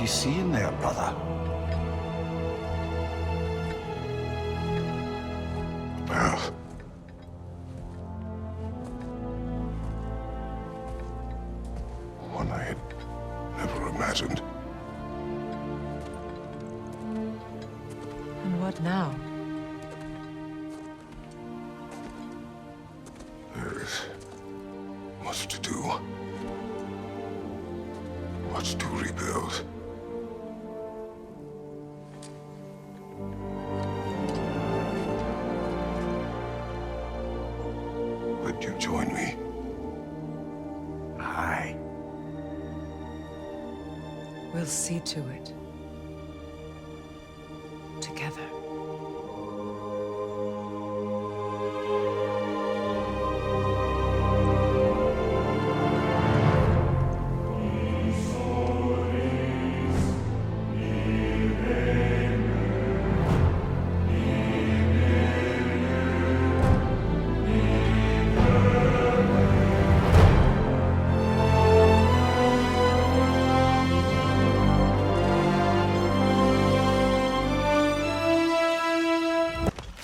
seeing there, brother? Well, one I had never imagined. And what now? There is much to do. Much to rebuild. Would you join me? Aye. We'll see to it. Together.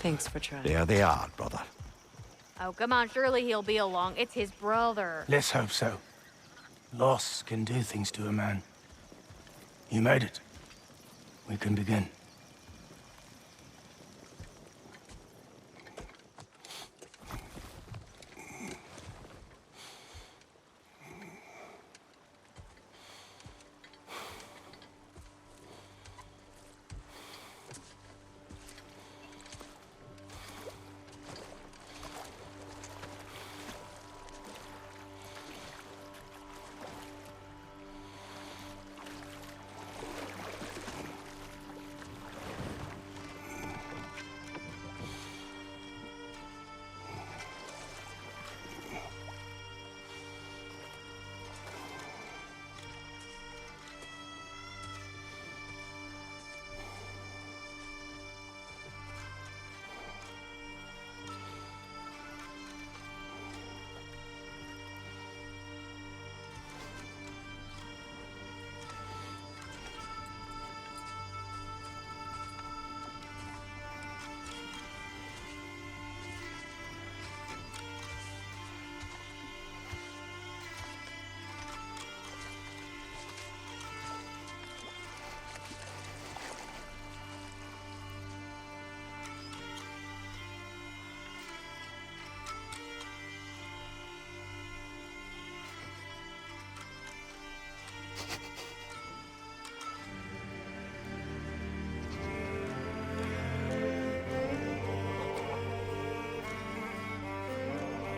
Thanks for trying. There they are, brother. Oh, come on, surely he'll be along. It's his brother. Let's hope so. Loss can do things to a man. You made it. We can begin.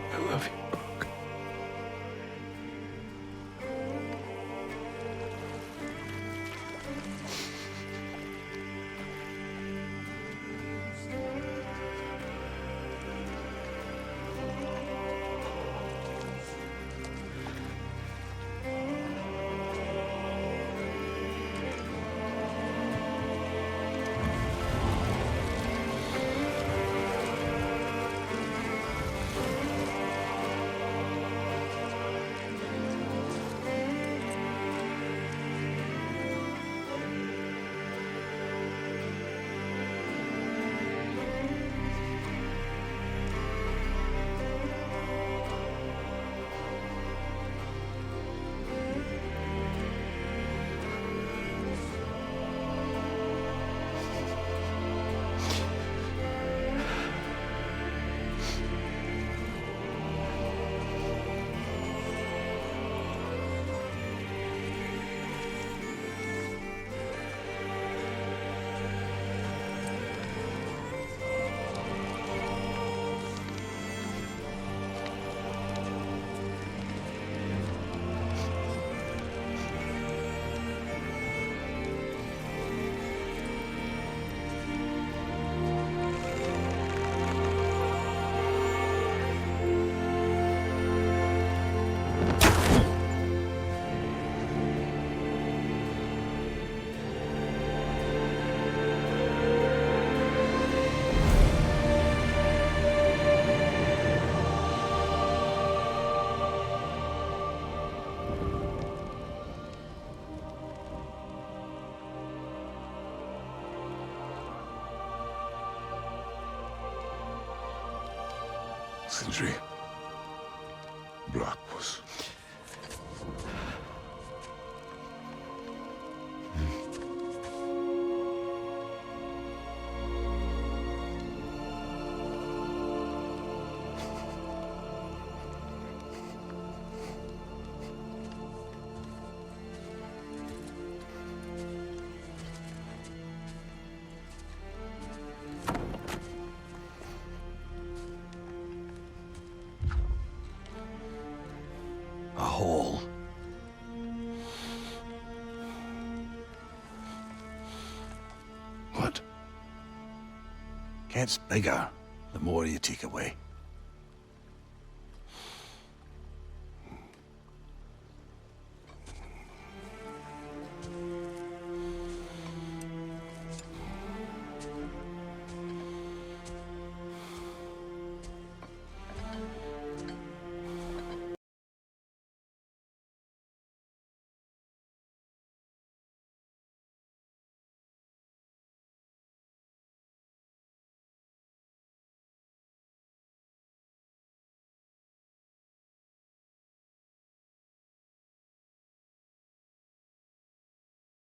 I love you. Sindri. Blackpuss. A hole. What? Gets bigger the more you take away.